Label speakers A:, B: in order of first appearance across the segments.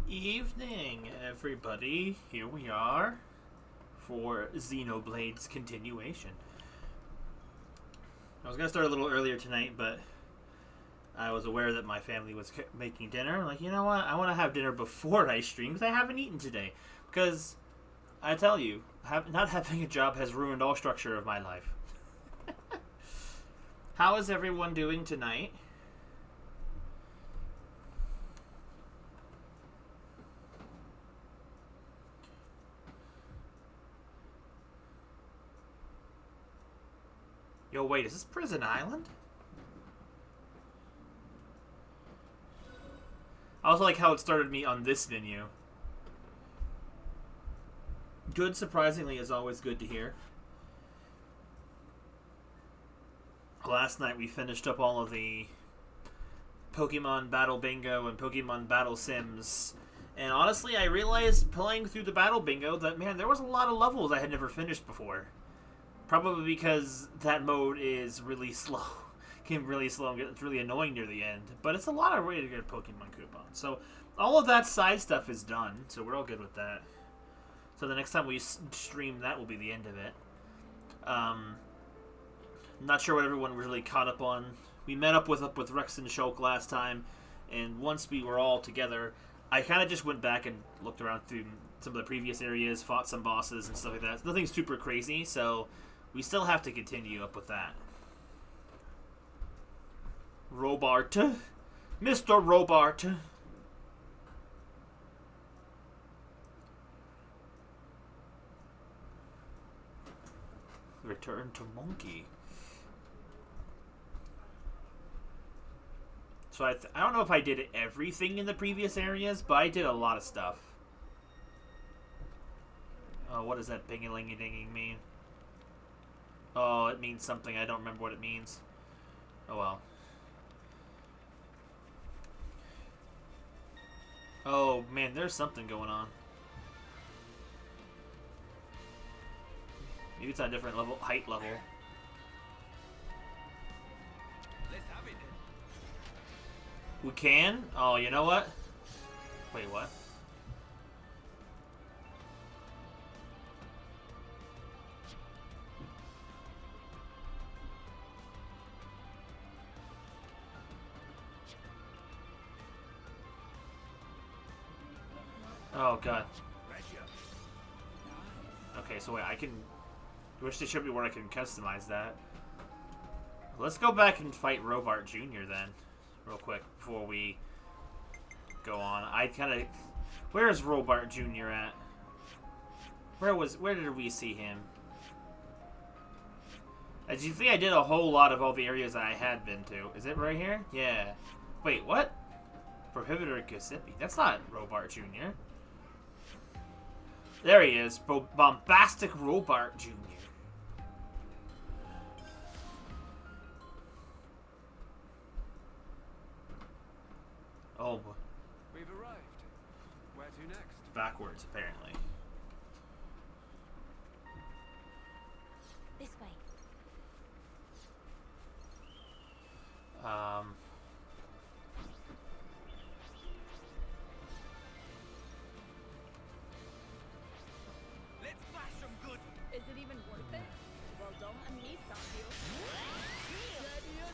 A: Evening, everybody. Here we are for Xenoblade's continuation. I was going to start a little earlier tonight, but I was aware that my family was making dinner. I'm like, you know what? I want to have dinner before I stream because I haven't eaten today. Because, I tell you, not having a job has ruined all structure of my life. How is everyone doing tonight? Yo, wait, is this Prison Island? I also like how it started me on this menu. Good, surprisingly, is always good to hear. Last night we finished up all of the Pokemon Battle Bingo and Pokemon Battle Sims. And honestly, I realized playing through the Battle Bingo that, man, there was a lot of levels I had never finished before. Probably because that mode is really slow. Can really slow and it's really annoying near the end. But it's a lot of really good Pokemon coupons. So all of that side stuff is done. So we're all good with that. So the next time we stream, that will be the end of it. Not sure what everyone really caught up on. We met up with Rex and Shulk last time. And once we were all together, I kind of just went back and looked around through some of the previous areas, fought some bosses and stuff like that. Nothing super crazy, so we still have to continue up with that. Robart. Mr. Robart. Return to Monkey. So I don't know if I did everything in the previous areas, but I did a lot of stuff. Oh, what does that bing-a-ling-a-dinging mean? Oh, it means something. I don't remember what it means. Oh, well. Oh, man, there's something going on. Maybe it's on a different level, height level.
B: Let's have it then.
A: We can? Oh, you know what? Wait, what? Oh, God. Okay, so wait, I can... I wish they showed me where I can customize that. Let's go back and fight Robart Jr. then, real quick, before we go on. I kind of... Where is Robart Jr. at? Where did we see him? As you see, I did a whole lot of all the areas that I had been to. Is it right here? Yeah. Wait, what? Prohibitor Giuseppe. That's not Robart Jr. There he is. Bombastic Robart Jr. Oh boy.
B: We've arrived. Where to next?
A: Backwards, apparently.
C: This way.
B: Let's bash them good.
C: Is it even worth it? Well, don't let me stop you.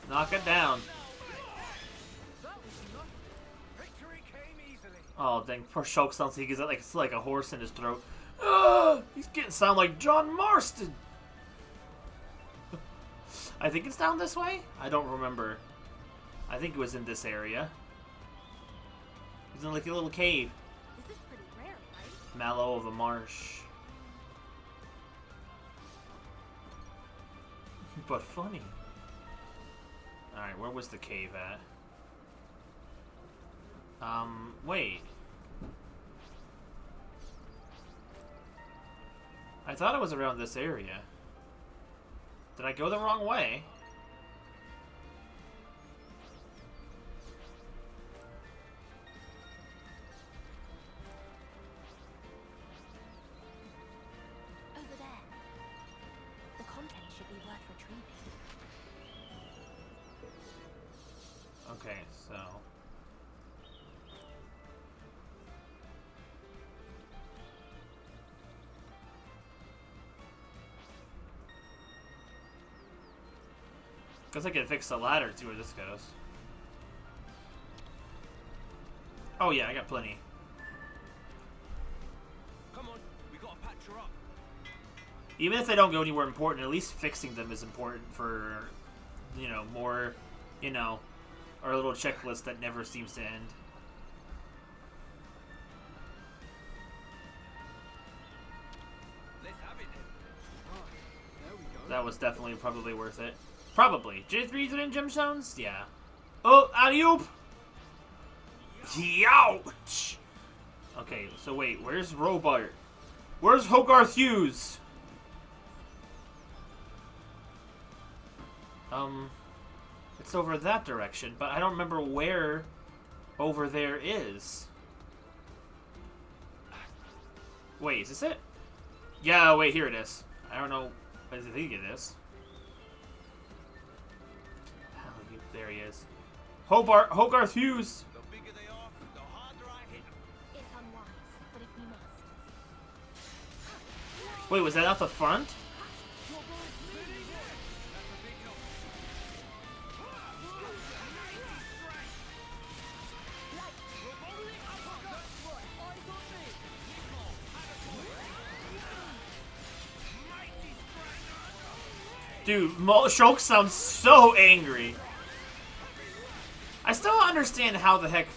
A: Knock it down.
B: That was enough. Victory came easily.
A: Oh, dang. Poor Shulk sounds like he's like, it's like a horse in his throat. Ah, he's getting sound like John Marston. I think it's down this way? I don't remember. I think it was in this area. He's in like a little cave.
C: This is pretty rare, right?
A: Mallow of the marsh. But funny. Alright, where was the cave at? Wait. I thought it was around this area. Did I go the wrong way?
C: Over there. The content should be worth retrieving.
A: Okay, so... Guess I can fix the ladder, see where this goes. Oh yeah, I got plenty.
B: Come on, we gotta patch her up.
A: Even if they don't go anywhere important, at least fixing them is important for more, our little checklist that never seems to end.
B: Let's have it then. Oh, there we go.
A: That was definitely probably worth it. Probably. J3's in gemstones? Yeah. Oh, alley-oop! Youch! Okay, so wait, where's Robart? Where's Hogarth Hughes? It's over that direction, but I don't remember where over there is. Wait, is this it? Yeah, wait, here it is. I don't know. I think it is. There he is. Hogarth Hughes!
B: The bigger they are, the harder I hit them.
C: It's unwise, but if we must.
A: Wait, was that not the front?
B: That's a big help.
A: Dude, Shulk sounds so angry. I still don't understand how the heck...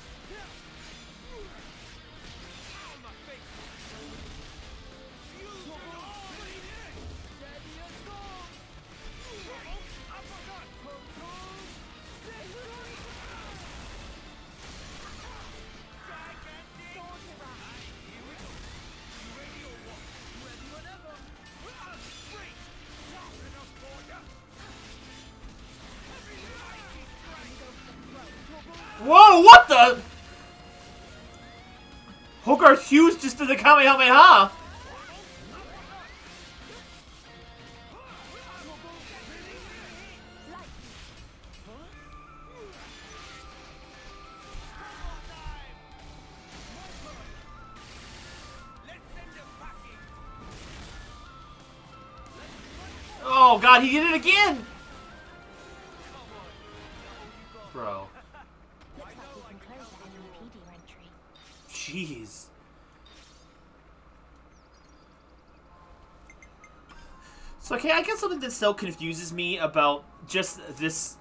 A: Whoa, what the? Hogarth Hughes just did the Kamehameha! Oh god, he did it again! Bro.
C: Looks like we can close that encyclopedia entry.
A: Jeez. So, okay, I guess something that still confuses me about just this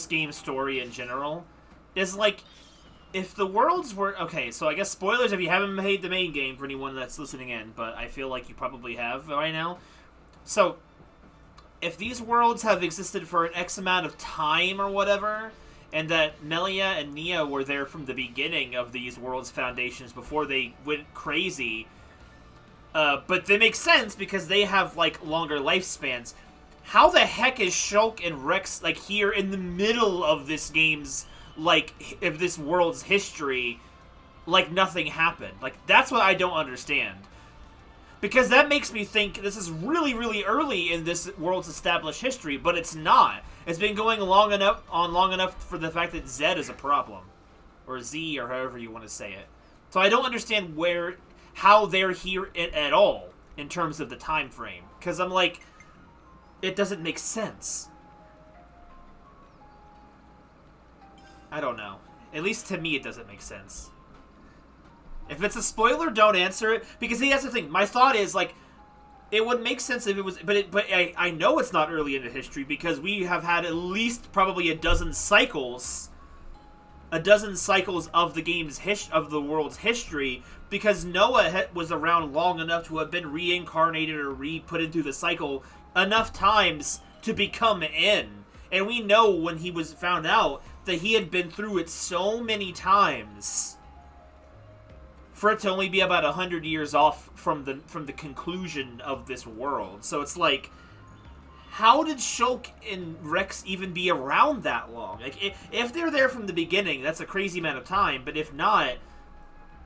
A: game's story in general is, like, if the worlds were... Okay, so I guess spoilers if you haven't played the main game for anyone that's listening in, but I feel like you probably have right now. So, if these worlds have existed for an X amount of time or whatever, and that Melia and Nia were there from the beginning of these worlds' foundations before they went crazy... but they make sense because they have, like, longer lifespans. How the heck is Shulk and Rex, like, here in the middle of this game's, like, of this world's history, like nothing happened? Like, that's what I don't understand. Because that makes me think this is really, really early in this world's established history, but it's not. It's been going long enough for the fact that Z is a problem. Or Z, or however you want to say it. So I don't understand how they're here at all in terms of the time frame, because I'm like, it doesn't make sense. I don't know. At least to me, it doesn't make sense. If it's a spoiler, don't answer it, because see, that's the thing. My thought is, like, it would make sense if it was, but I know it's not early into history because we have had at least probably a dozen cycles of the game's of the world's history, because Noah was around long enough to have been reincarnated or put into the cycle enough times to become N. And we know when he was found out that he had been through it so many times for it to only be about 100 years off from the conclusion of this world. So it's like, how did Shulk and Rex even be around that long? Like, if they're there from the beginning, that's a crazy amount of time, but if not,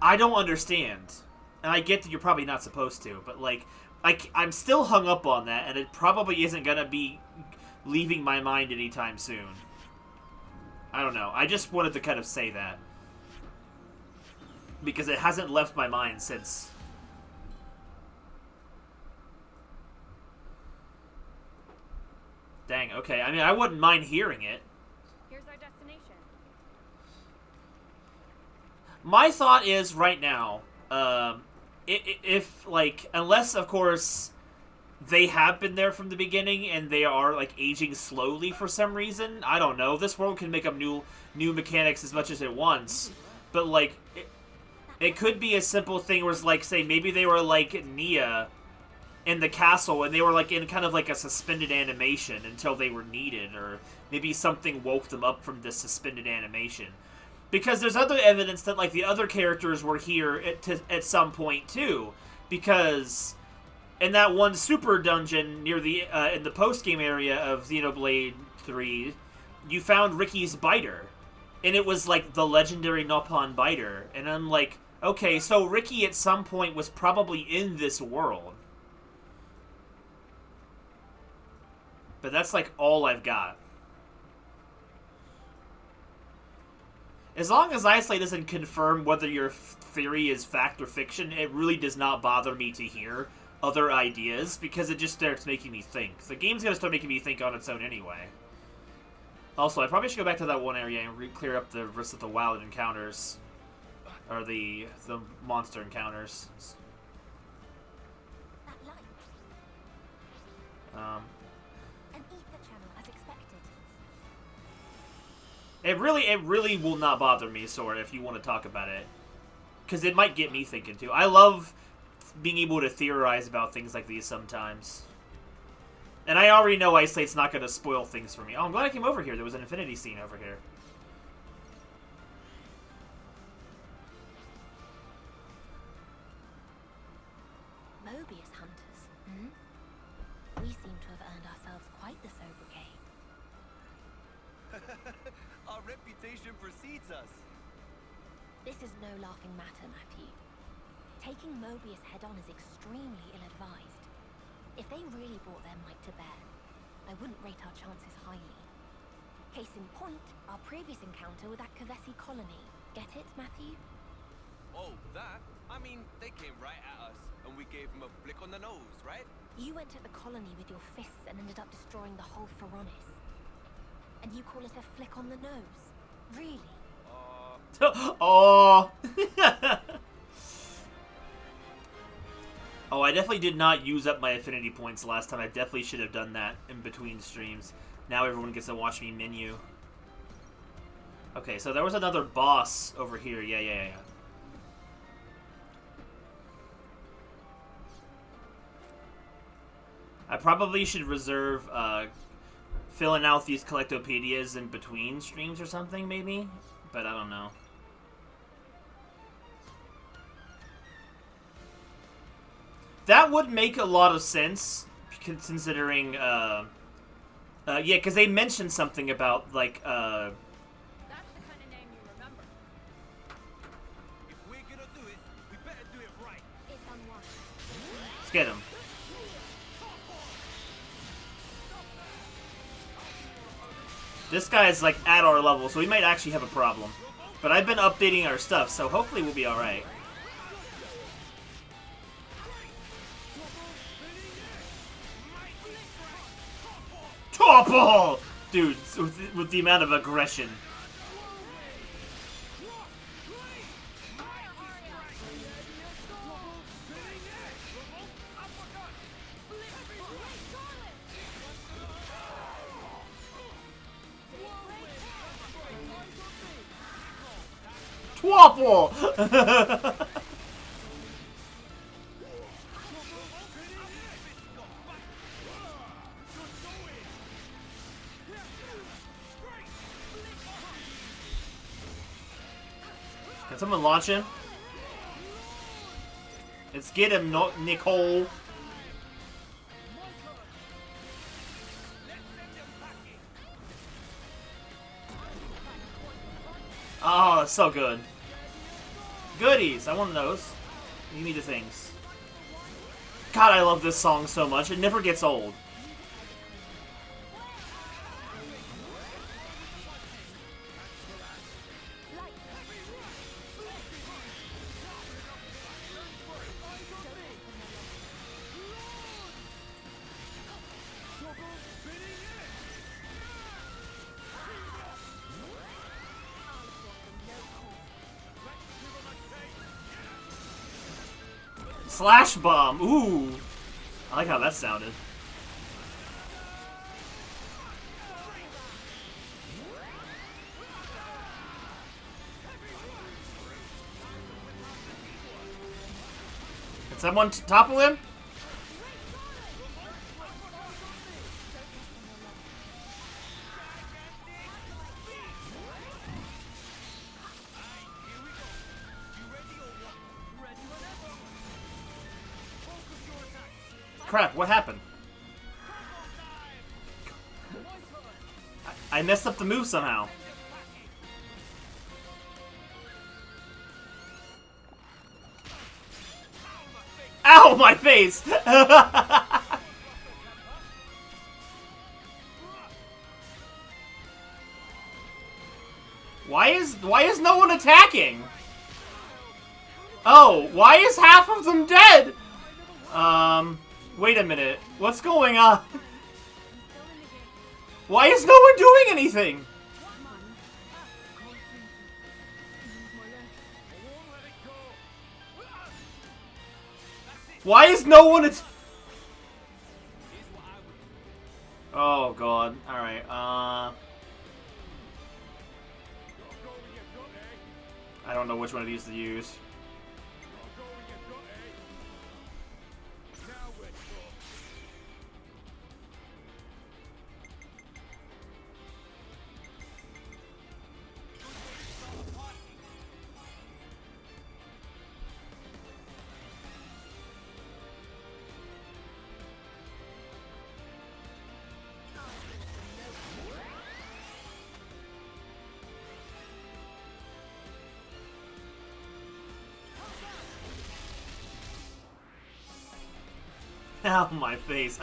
A: I don't understand. And I get that you're probably not supposed to, but, like, I'm still hung up on that, and it probably isn't going to be leaving my mind anytime soon. I don't know. I just wanted to kind of say that. Because it hasn't left my mind since. Dang, okay. I mean, I wouldn't mind hearing it.
C: Here's our destination.
A: My thought is, right now, if, like, unless, of course, they have been there from the beginning, and they are like aging slowly for some reason. I don't know. This world can make up new mechanics as much as it wants, but like it could be a simple thing where it's like, say, maybe they were like Nia in the castle, and they were like in kind of like a suspended animation until they were needed, or maybe something woke them up from this suspended animation. Because there's other evidence that like the other characters were here at some point too, because in that one super dungeon near the in the post game area of Xenoblade 3, you found Ricky's biter, and it was like the legendary Nopon biter, and I'm like, okay, so Ricky at some point was probably in this world. But that's like all I've got. As long as Isolate doesn't confirm whether your theory is fact or fiction, it really does not bother me to hear other ideas, because it just starts making me think. The game's gonna start making me think on its own anyway. Also, I probably should go back to that one area and clear up the rest of the wild encounters. Or the monster encounters.
C: That light. An ether channel, as expected.
A: It really will not bother me, Sora, if you want to talk about it. Because it might get me thinking, too. I love being able to theorize about things like these sometimes. And I already know Isolate's not going to spoil things for me. Oh, I'm glad I came over here. There was an infinity scene over here.
C: Mobius hunters, hmm? We seem to have earned ourselves quite the sobriquet.
B: Our reputation precedes us.
C: This is no laughing matter, Matthew. Taking Mobius head-on is extremely ill-advised. If they really brought their might to bear, I wouldn't rate our chances highly. Case in point, our previous encounter with that Kavesi colony. Get it, Matthew?
B: Oh, that? I mean, they came right at us, and we gave them a flick on the nose, right?
C: You went at the colony with your fists and ended up destroying the whole Pharaonis. And you call it a flick on the nose? Really?
A: Oh. Oh, I definitely did not use up my affinity points last time. I definitely should have done that in between streams. Now everyone gets to watch me menu. Okay, so there was another boss over here. Yeah. I probably should reserve filling out these collectopedias in between streams or something, maybe? But I don't know. That would make a lot of sense, considering, yeah, because they mentioned something about, like,
D: That's the kind of name you remember.
B: If we're gonna do it, we better do it right.
C: It's unwise.
A: let's get him. This guy is, like, at our level, so we might actually have a problem. But I've been updating our stuff, so hopefully we'll be alright. Topple! Dude, with the amount of aggression. Twapple! Can someone launch him? Let's get him, Nicole. Oh, that's so good. Goodies! I want those. Give me the things. God, I love this song so much. It never gets old. Slash bomb. Ooh. I like how that sounded. Did someone topple him? Crap, what happened? I messed up the move somehow. Ow, my face! Why is no one attacking? Oh, why is half of them dead? Wait a minute. What's going on? Why is no one doing anything? Why is no one Oh god. Alright, I don't know which one of these to use. Ow, my face.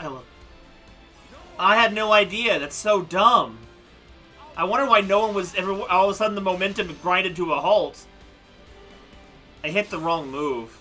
A: I had no idea. That's so dumb. I wonder why no one was ever. All of a sudden, the momentum grinded to a halt. I hit the wrong move.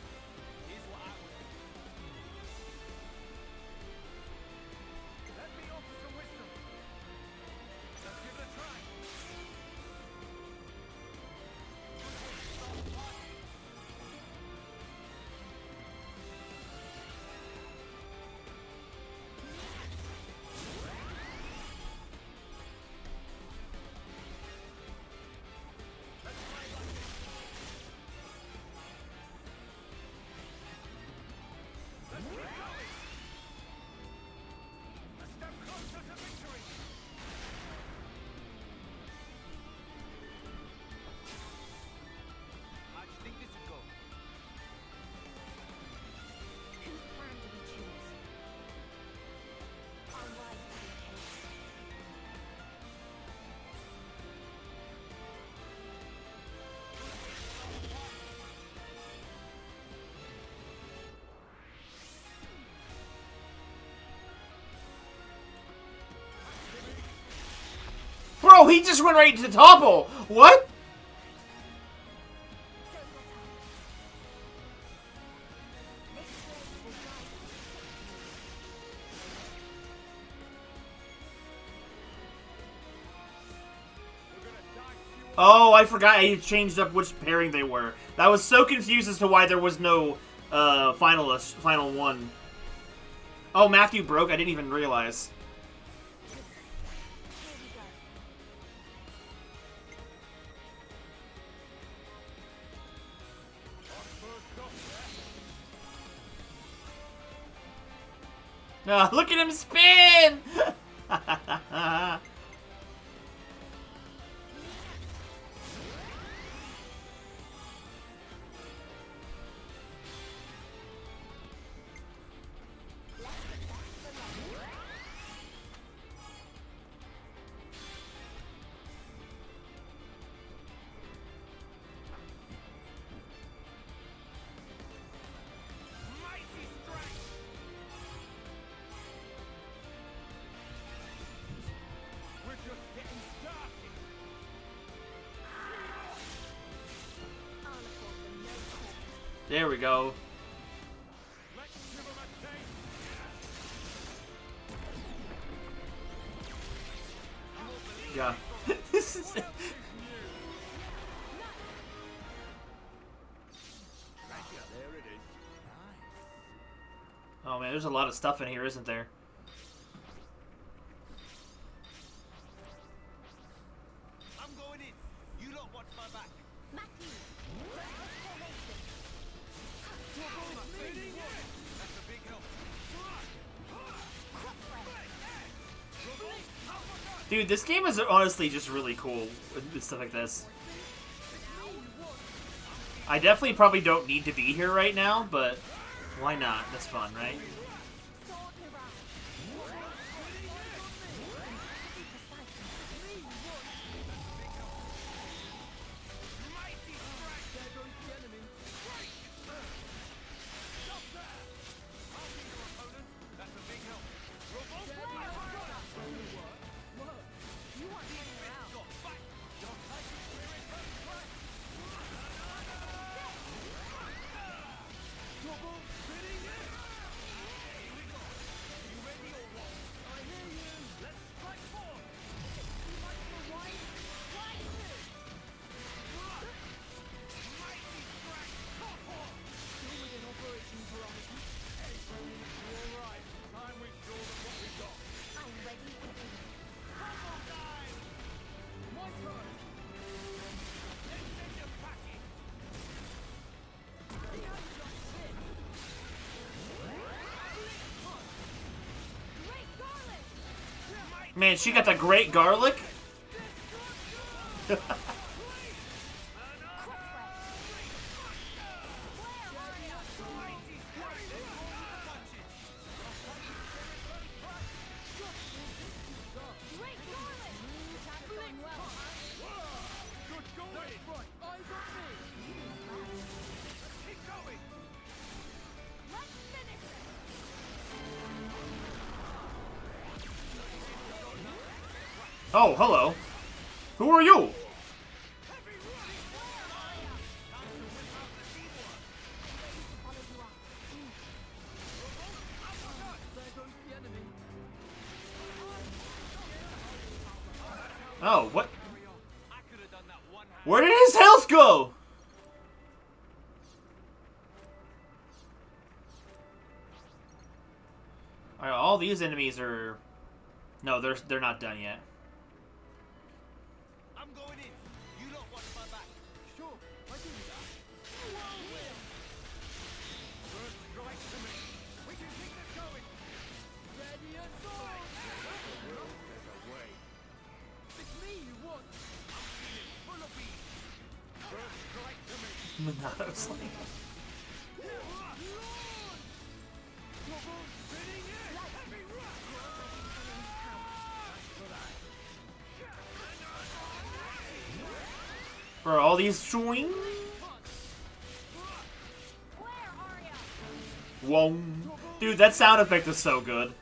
A: Bro, he just went right to topple! What? Oh, I forgot I changed up which pairing they were. That was so confused as to why there was no final one. Oh, Matthew broke? I didn't even realize. Look at him spin! There we go. Yeah. This is... Oh man, there's a lot of stuff in here, isn't there?
B: I'm going in. You lot watch my back.
C: Matthew,
B: That's a big help.
A: Dude, this game is honestly just really cool with stuff like this. I definitely probably don't need to be here right now, but why not? That's fun, right? Man, she got the great garlic. Oh, hello. Who are you? Oh, what? Where did his health go? Alright, all these enemies are... No, they're not done yet.
B: I'm going in. You lot watch my back. Sure, I can do that. First strike to me. We can keep this going. Ready and sword. There's a way. It's me you want. I'm feeling full of beans. First strike to me.
A: Monato's like... Bro, all these swing. Whoa. Dude, that sound effect is so good.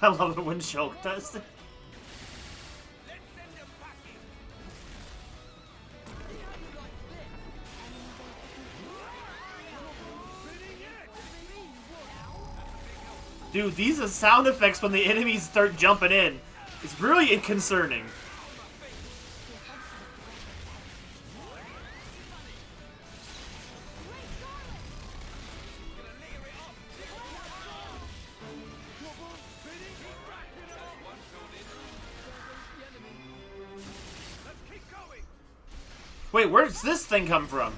A: I love it when Shulk does it. Dude, these are sound effects when the enemies start jumping in. It's really concerning. Wait, where's this thing come from?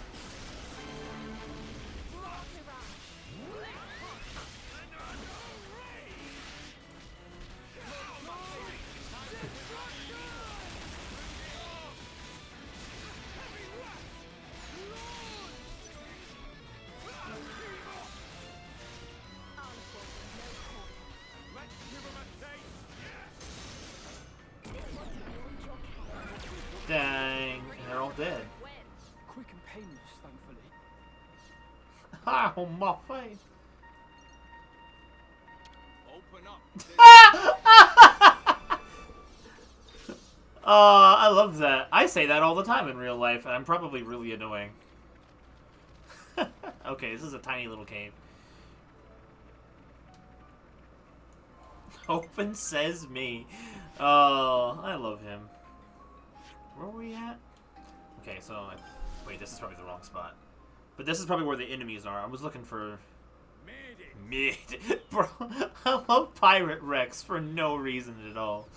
A: on my face.
B: Open up.
A: I love that. I say that all the time in real life, and I'm probably really annoying. Okay, this is a tiny little cave. Open says me. Oh, I love him. Where were we at? Okay, so... Wait, this is probably the wrong spot. But this is probably where the enemies are. I was looking for... Mid. Bro, I love Pirate Rex for no reason at all.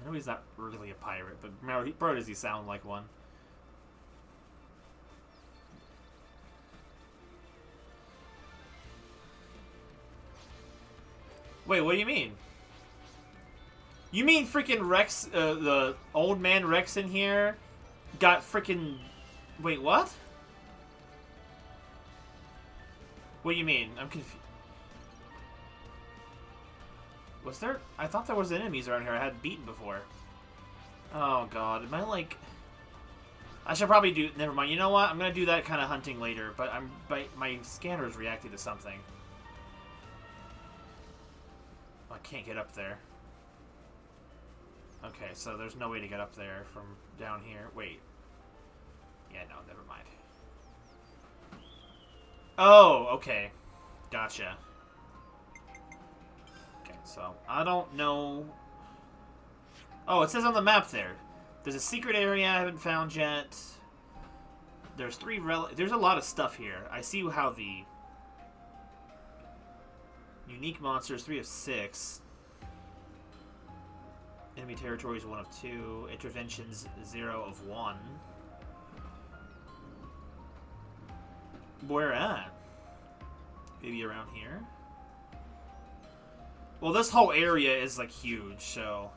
A: I know he's not really a pirate, but bro, does he sound like one. Wait, what do you mean? You mean freaking Rex, the old man Rex in here got freaking... Wait, what? What do you mean? I'm confused. Was there... I thought there was enemies around here I had beaten before. Oh, God. Am I, like... I should probably do... Never mind. You know what? I'm going to do that kind of hunting later, but my scanner is reacting to something. I can't get up there. Okay, so there's no way to get up there from down here. Wait. Yeah, no, never mind. Oh, okay. Gotcha. Okay, so I don't know... Oh, it says on the map there. There's a secret area I haven't found yet. There's there's a lot of stuff here. I see how the... Unique monsters, 3 of 6. Enemy territories, 1 of 2. Interventions, 0 of 1. Where at? Maybe around here? Well, this whole area is, like, huge, so...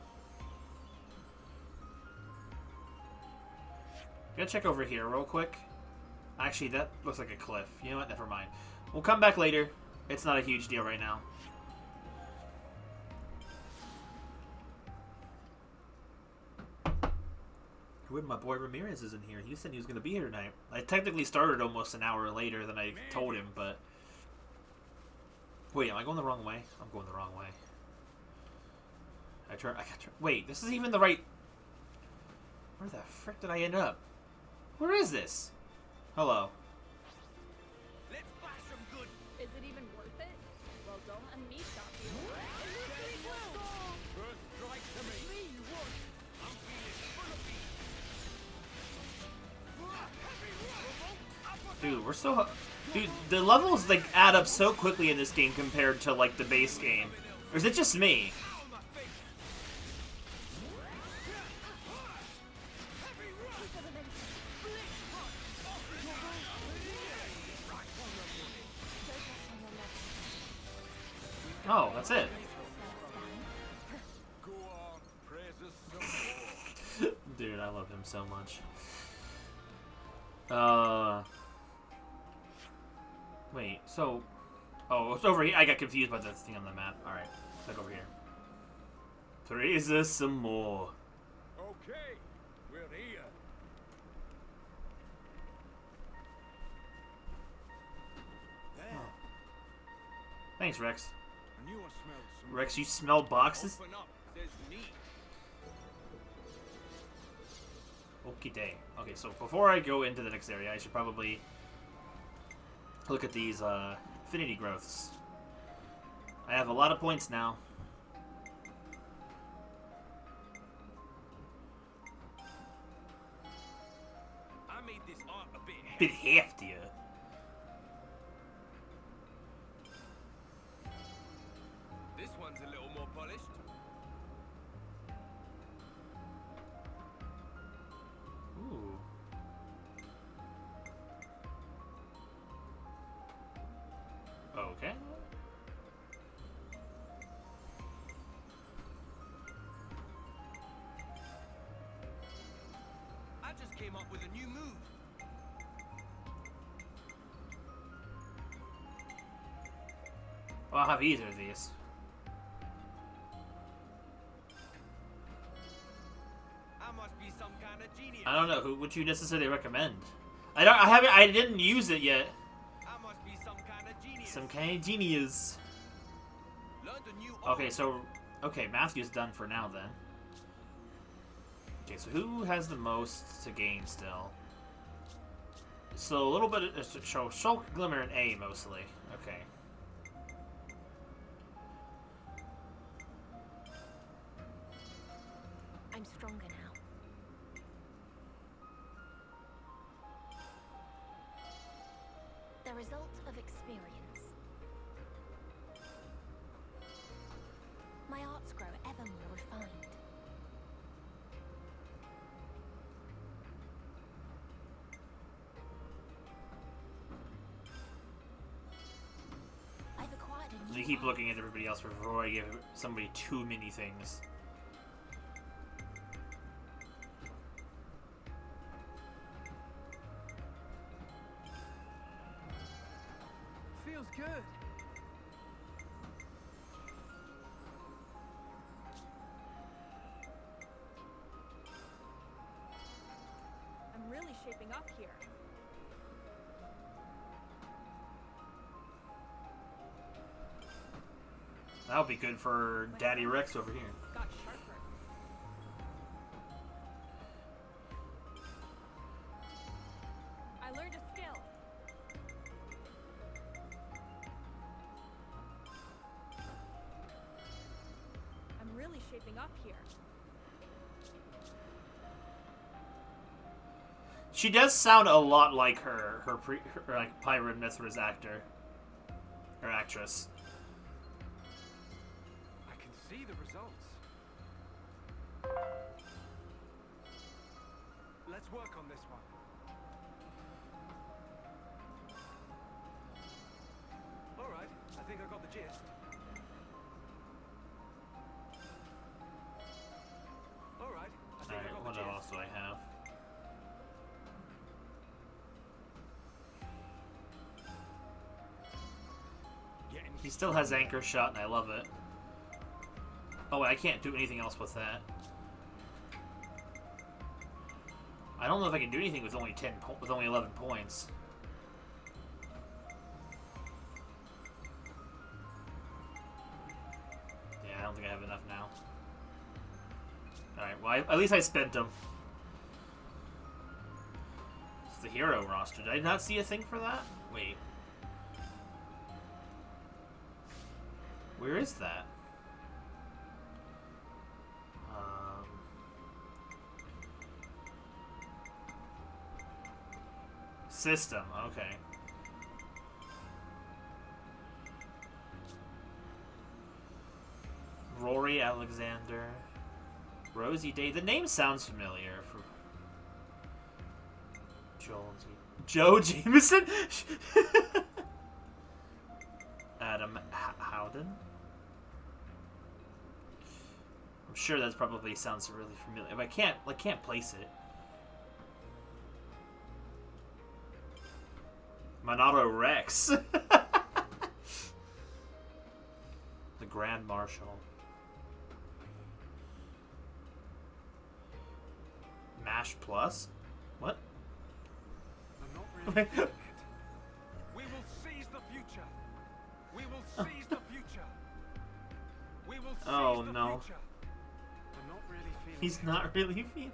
A: Gotta check over here real quick. Actually, that looks like a cliff. You know what? Never mind. We'll come back later. It's not a huge deal right now. When my boy Ramirez is in here. He said he was going to be here tonight. I technically started almost an hour later than I told him, but... Wait, am I going the wrong way? I'm going the wrong way. Wait, this is even the right... Where the frick did I end up? Where is this? Hello.
B: Let's bash them good.
D: Is it even worth it? Well, don't let me stop you.
B: First strike to me. You want? I'm feeling full of beef.
A: Dude, we're so... Dude, the levels, like, add up so quickly in this game compared to, like, the base game. Or is it just me? Oh, that's it.
B: Go on, praise us some more.
A: Dude, I love him so much. Wait, so... Oh, it's over here. I got confused by this thing on the map. Alright, click over here. Praise us some more.
B: Okay, we're here. There.
A: Thanks, Rex.
B: I knew I smelled some.
A: Rex, you smell boxes?
B: Open up. Says neat.
A: Okie day. Okay, so before I go into the next area, I should probably look at these affinity growths. I have a lot of points now.
B: I made this art a bit
A: Bit heftier.
B: This one's a little more polished.
A: Ooh. Okay.
B: I just came up with a new move.
A: Well, I'll have either of these.
B: I must be some kind of genius.
A: I don't know. Who would you necessarily recommend? I didn't use it yet. some genius.
B: Learned a new
A: Okay, so Matthew's done for now then. Okay, so who has the most to gain still? So a little bit of Shulk, Glimmer, and A mostly. Okay.
C: I'm stronger now. The result of experience. My arts grow ever more refined. I've acquired a new
A: You keep
C: art.
A: looking at everybody else before I give somebody too many things.
B: feels good.
D: I'm really shaping up here.
A: That'll be good for Daddy Rex over here.
D: Got sharper. I learned a skill. I'm really shaping up here.
A: She does sound a lot like her like Pirate Mithra's actor or actress.
B: I can see the results. Let's work on this one. All right, I think I got the gist. All right, I think I
A: Alright,
B: got
A: what
B: the gist.
A: else do I have?
B: Getting
A: He still has Anchor Shot, and I love it. Oh, wait, I can't do anything else with that. I don't know if I can do anything with only 11 points. Yeah, I don't think I have enough now. Alright, well, at least I spent them. It's the hero roster. Did I not see a thing for that? Wait. Where is that? System, okay. Rory Alexander. Rosie Day. The name sounds familiar. For Joe Jameson? Adam Howden? I'm sure that probably sounds really familiar, but I can't place it. Monado Rex. The Grand Marshal. Mash Plus? What?
B: I'm not really feeling it. We will seize the future. We will seize the future. We will seize
A: Oh,
B: the
A: no.
B: future. I'm not really feeling
A: He's
B: it.
A: not really feeling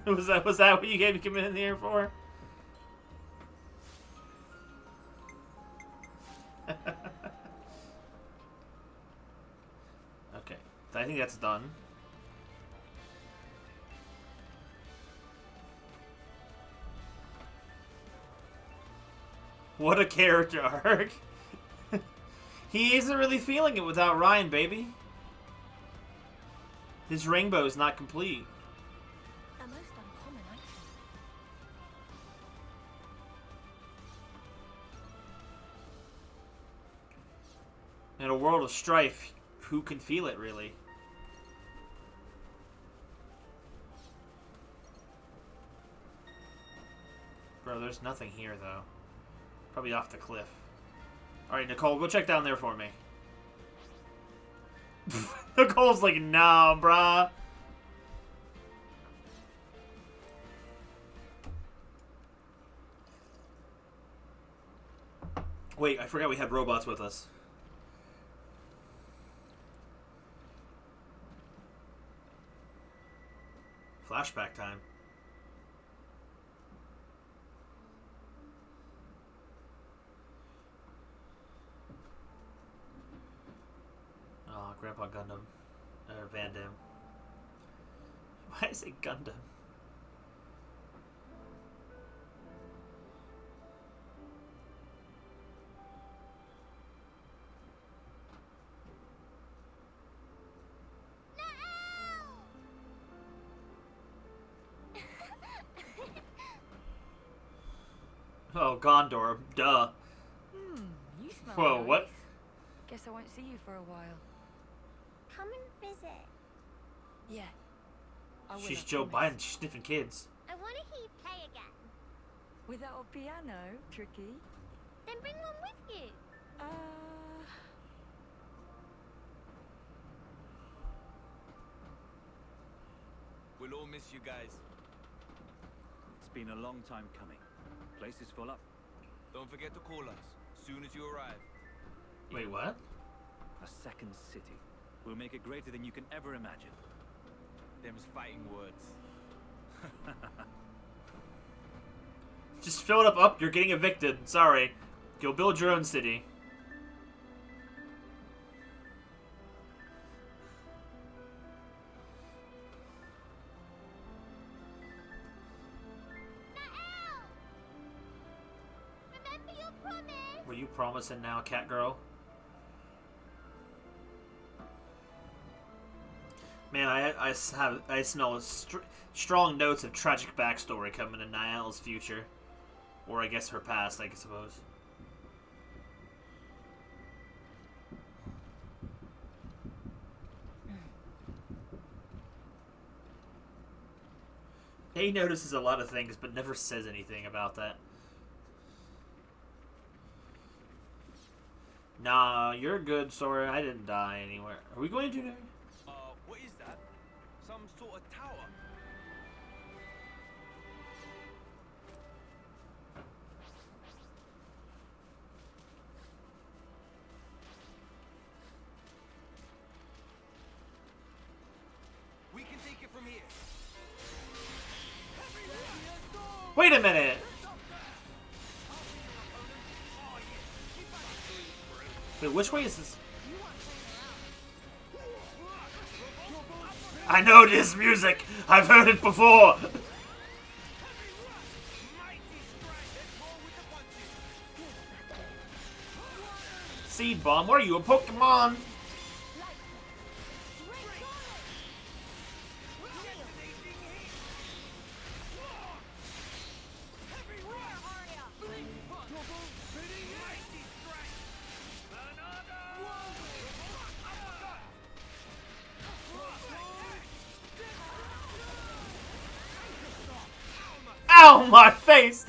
A: it? Was that what you gave him in the air for? Okay. I think that's done. What a character arc. He isn't really feeling it without Ryan, baby. His rainbow is not complete.
C: A most uncommon item.
A: In a world of strife, who can feel it, really? Bro, there's nothing here, though. Probably off the cliff. Alright, Nicole, go check down there for me. Nicole's like, nah, brah. Wait, I forgot we had robots with us. Flashback time. Oh, Grandpa Gundam. Or Van Damme. Why is it Gundam? Oh, Gondor. Duh.
E: You smell
A: Whoa,
E: nice.
A: what?
E: Guess I won't see you for a while.
C: Come and visit.
E: Yeah. I will,
A: She's
E: I
A: Joe
E: promise.
A: Biden. She's sniffing kids.
C: I want to hear you play again.
E: Without a piano, tricky.
C: Then bring one with you.
B: We'll all miss you guys.
F: It's been a long time coming. Place is full up.
B: Don't forget to call us soon as you arrive.
A: Wait, what?
F: A second city. We'll make it greater than you can ever imagine.
B: Them's fighting words.
A: Just fill it up. Up, you're getting evicted. Sorry. Go build your own city.
C: Remember your promise.
A: Were you promising now, cat girl? Man, I smell strong notes of tragic backstory coming in Niall's future, or I guess her past, I suppose. He notices a lot of things, but never says anything about that. Nah, you're good, Sora. I didn't die anywhere. Are we going to?
B: What is that? Some sort of tower? We can take it from here.
A: Wait a minute! Wait, which way is this? I know this music! I've heard it before! Seed Bomb, what are you, a Pokemon? Ow, my face!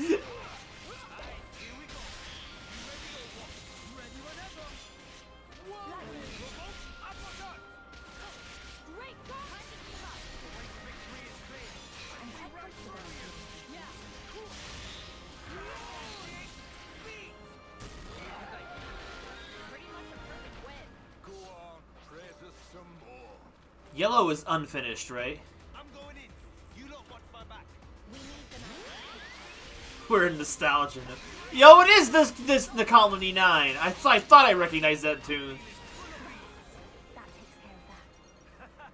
A: Yellow is unfinished, right?
B: I'm going in. You lot watch my back.
A: We're in nostalgia. Yo, it is this the Colony 9. I thought I recognized that tune.
C: That takes care of that.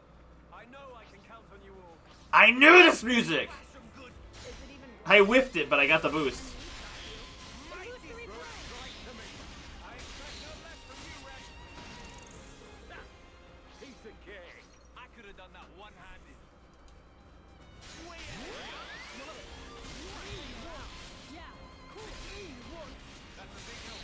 B: I know I can count on you all.
A: I knew this music!
B: Some good.
A: I whiffed it, but I got the boost.
B: Piece of cake. I could have done that one-handed. That's a big help.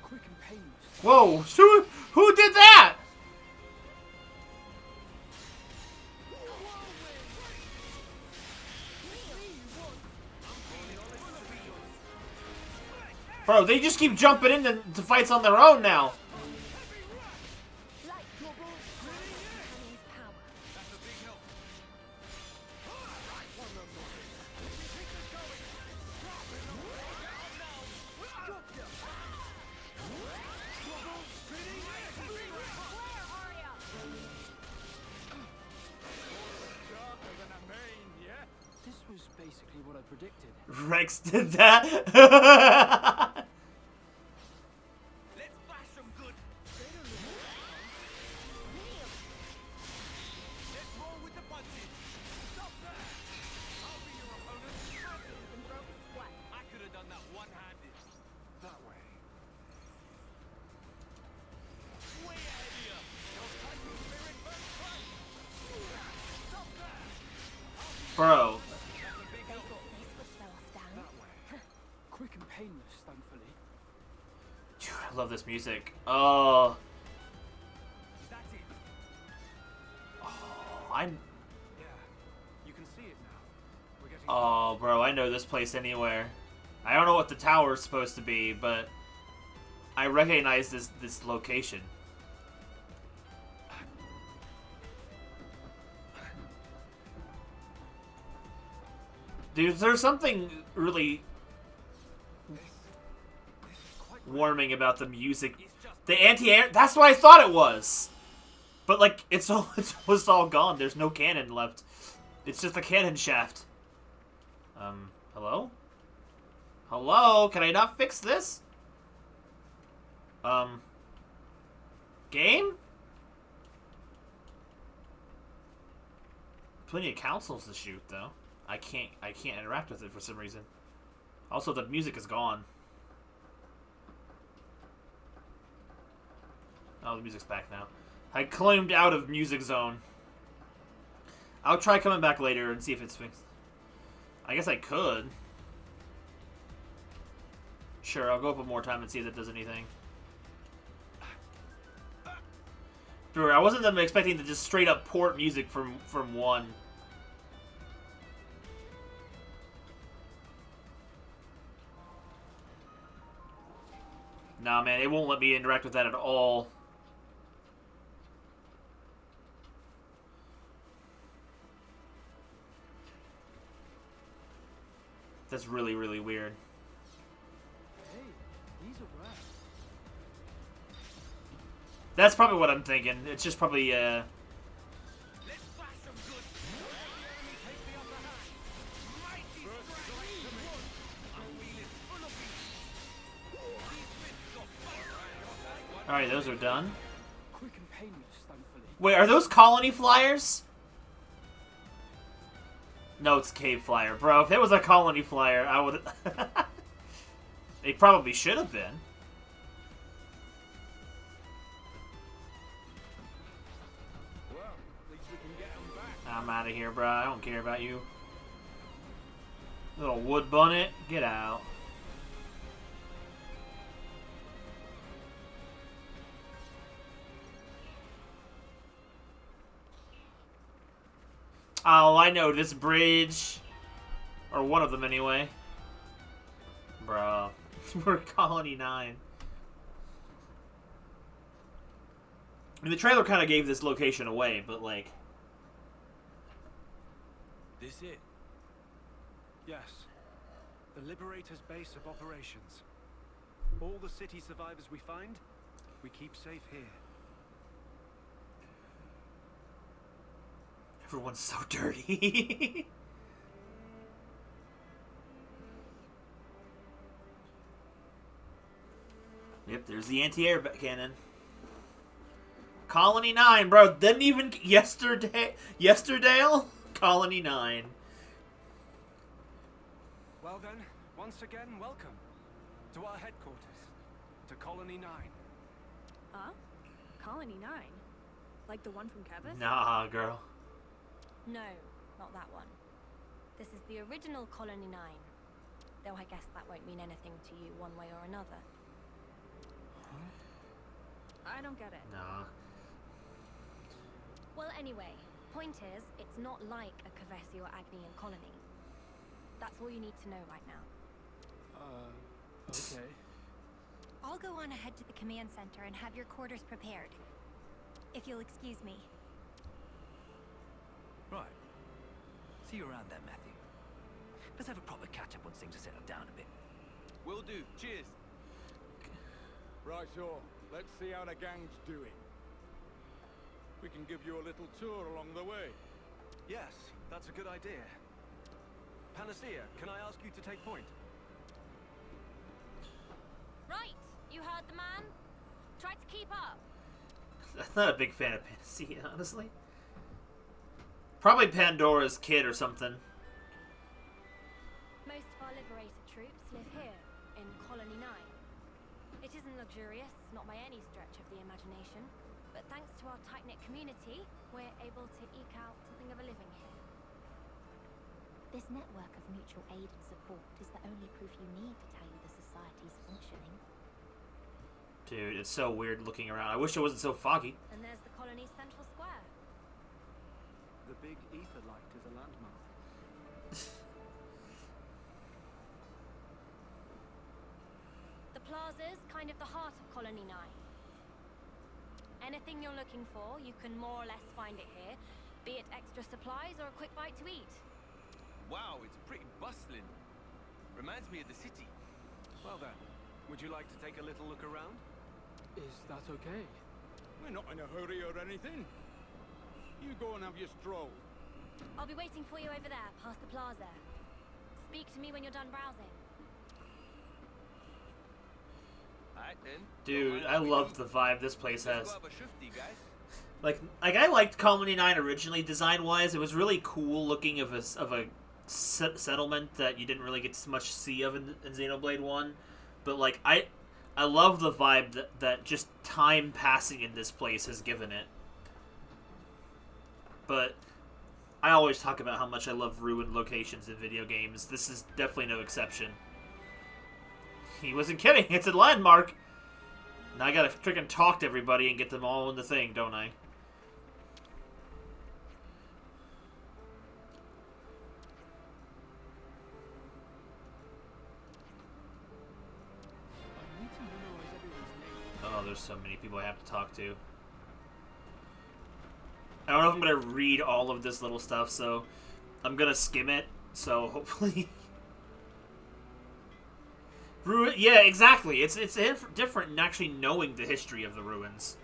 F: Quick and painless.
A: Whoa, who did that? Bro, they just keep jumping into to fights on their own now.
C: Like Companion's power.
B: That's a big help.
G: This was basically what I predicted.
A: Rex did that.
B: Let's bash them good. Let's roll with the punches. Stop there. I'll be your opponent.
D: And broke a sweat.
B: I could have done that one-handed.
G: That way.
B: Way ahead of you. Your fighting spirit burns bright. Stop there.
A: Bro,
B: That's a big
C: They
B: help.
C: thought this would slow us down.
G: That way. Quick and painless, thankfully.
A: dude, I love this music. Oh,
B: Is that it?
A: I'm.
G: Yeah. You can see it now. We're getting
A: Oh, bro, I know this place anywhere. I don't know what the tower is supposed to be, but I recognize this location. Dude, there's something really warming about the music. The anti-air, that's what I thought it was. But like, it's almost all gone. There's no cannon left. It's just a cannon shaft. Hello? Hello? Can I not fix this? Game? Plenty of consoles to shoot, though. I can't interact with it for some reason. Also, the music is gone. Oh, the music's back now. I claimed out of Music Zone. I'll try coming back later and see if it's fixed. I guess I could. Sure, I'll go up one more time and see if that does anything. Dude, I wasn't even expecting to just straight up port music from one. Nah, man, it won't let me interact with that at all. That's really, really weird.
G: Hey, these are rare.
A: That's probably what I'm thinking. It's just probably,
B: Let's bash them good. Let the enemy take the upper hand. Mighty strike. Unwheeling full of beat. These fists got fire.
A: Alright, those are done.
G: Quick and painless, thankfully.
A: Wait, are those colony flyers? No, it's cave flyer. Bro, if it was a colony flyer, I would... They probably should have been.
B: Well, at least we can get them back.
A: I'm out of here, bro. I don't care about you. Little wood bunnet, get out. Oh, I know this bridge. Or one of them, anyway. Bruh. We're Colony 9. I mean, the trailer kind of gave this location away, but, like...
B: This it?
G: Yes. The Liberator's base of operations. All the city survivors we find, we keep safe here.
A: Everyone's so dirty. Yep, there's the anti-air cannon. Colony 9, bro. Didn't even yesterdale? Colony 9.
G: Well then, once again, welcome to our headquarters, to Colony 9.
D: Huh? Colony 9? Like the one from Kevin?
A: Nah, girl.
C: No, not that one. This is the original Colony 9. Though I guess that won't mean anything to you one way or another.
D: I don't get it.
A: Nah.
C: Well, anyway, point is, it's not like a Kavesi or Agnian colony. That's all you need to know right now.
G: Okay.
C: I'll go on ahead to the command center and have your quarters prepared. If you'll excuse me.
F: Right. See you around then, Matthew. Let's have a proper catch-up once things are settled down a bit.
B: Will do. Cheers.
H: Right, so let's see how the gang's doing. We can give you a little tour along the way.
G: Yes, that's a good idea. Panacea, can I ask you to take point?
C: Right, you heard the man. Try to keep up.
A: I'm not a big fan of Panacea, honestly. Probably Pandora's kid or something.
C: Most of our liberator troops live here, in Colony 9. It isn't luxurious, not by any stretch of the imagination, but thanks to our tight-knit community, we're able to eke out something of a living here. This network of mutual aid and support is the only proof you need to tell you the society's functioning.
A: Dude, it's so weird looking around. I wish it wasn't so foggy.
C: And there's the colony's central square.
G: The big ether light is a landmark.
C: The plaza's kind of the heart of Colony 9. Anything you're looking for, you can more or less find it here, be it extra supplies or a quick bite to eat.
B: Wow, it's pretty bustling. Reminds me of the city.
G: Well then, would you like to take a little look around?
I: Is that okay?
H: We're not in a hurry or anything. You go and have your stroll.
C: I'll be waiting for you over there, past the plaza. Speak to me when you're done browsing.
B: Alright then.
A: Dude, I love the vibe this place
B: Let's
A: has.
B: go have a shifty, guys.
A: Like I liked Colony 9 originally design-wise. It was really cool looking of a settlement that you didn't really get much see of in Xenoblade 1. But like I love the vibe that just time passing in this place has given it. But I always talk about how much I love ruined locations in video games. This is definitely no exception. He wasn't kidding. It's a landmark. Now I gotta freaking talk to everybody and get them all in the thing, don't I?
I: I need to memorize everyone's name.
A: Oh, there's so many people I have to talk to. I don't know if I'm gonna read all of this little stuff, so I'm gonna skim it. So hopefully, yeah, exactly. It's different in actually knowing the history of the ruins.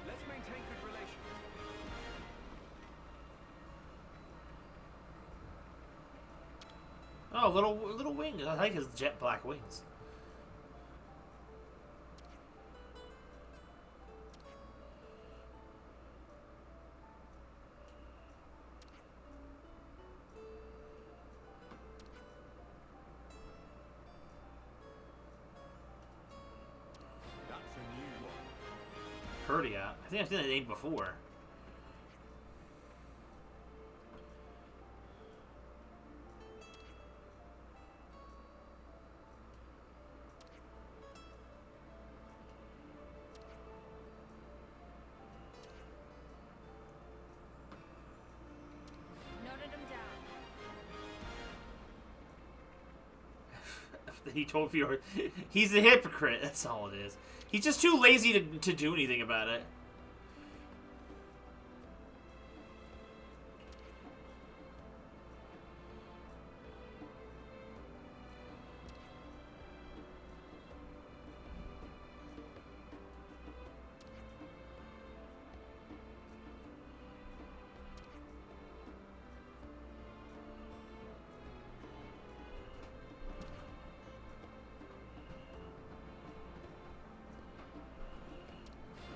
G: Let's maintain good relations.
A: Oh, little wing. I like his jet black wings.
H: That's a new one.
A: Perdia. I think I've seen that name before.
C: Noted him down.
A: He told you he's a hypocrite. That's all it is. He's just too lazy to do anything about it.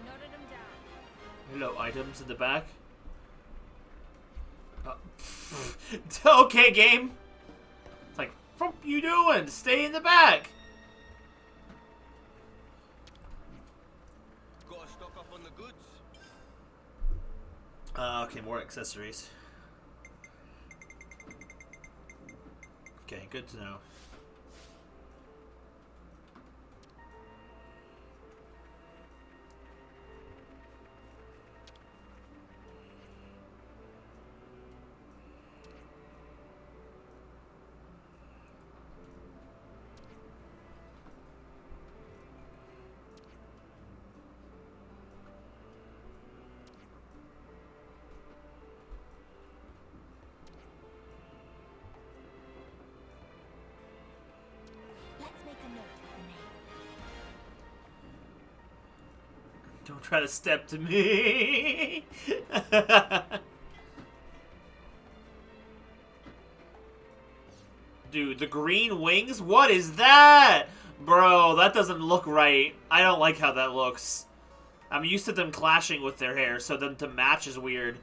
C: Noted him down.
A: Hello, items in the back. Okay, game. It's like, what you doing? Stay in the back.
B: Gotta stock up on the goods.
A: Okay, more accessories. Okay, good to know. Don't try to step to me. Dude, the green wings? What is that? Bro, that doesn't look right. I don't like how that looks. I'm used to them clashing with their hair, so them to match is weird.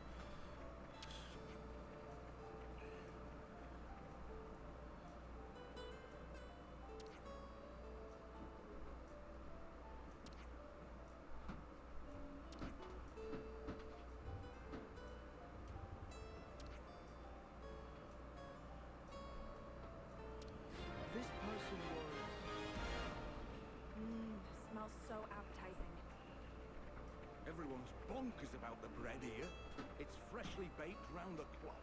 I: This person was...
D: Smells so appetizing.
H: Everyone's bonkers about the bread here. It's freshly baked round the clock.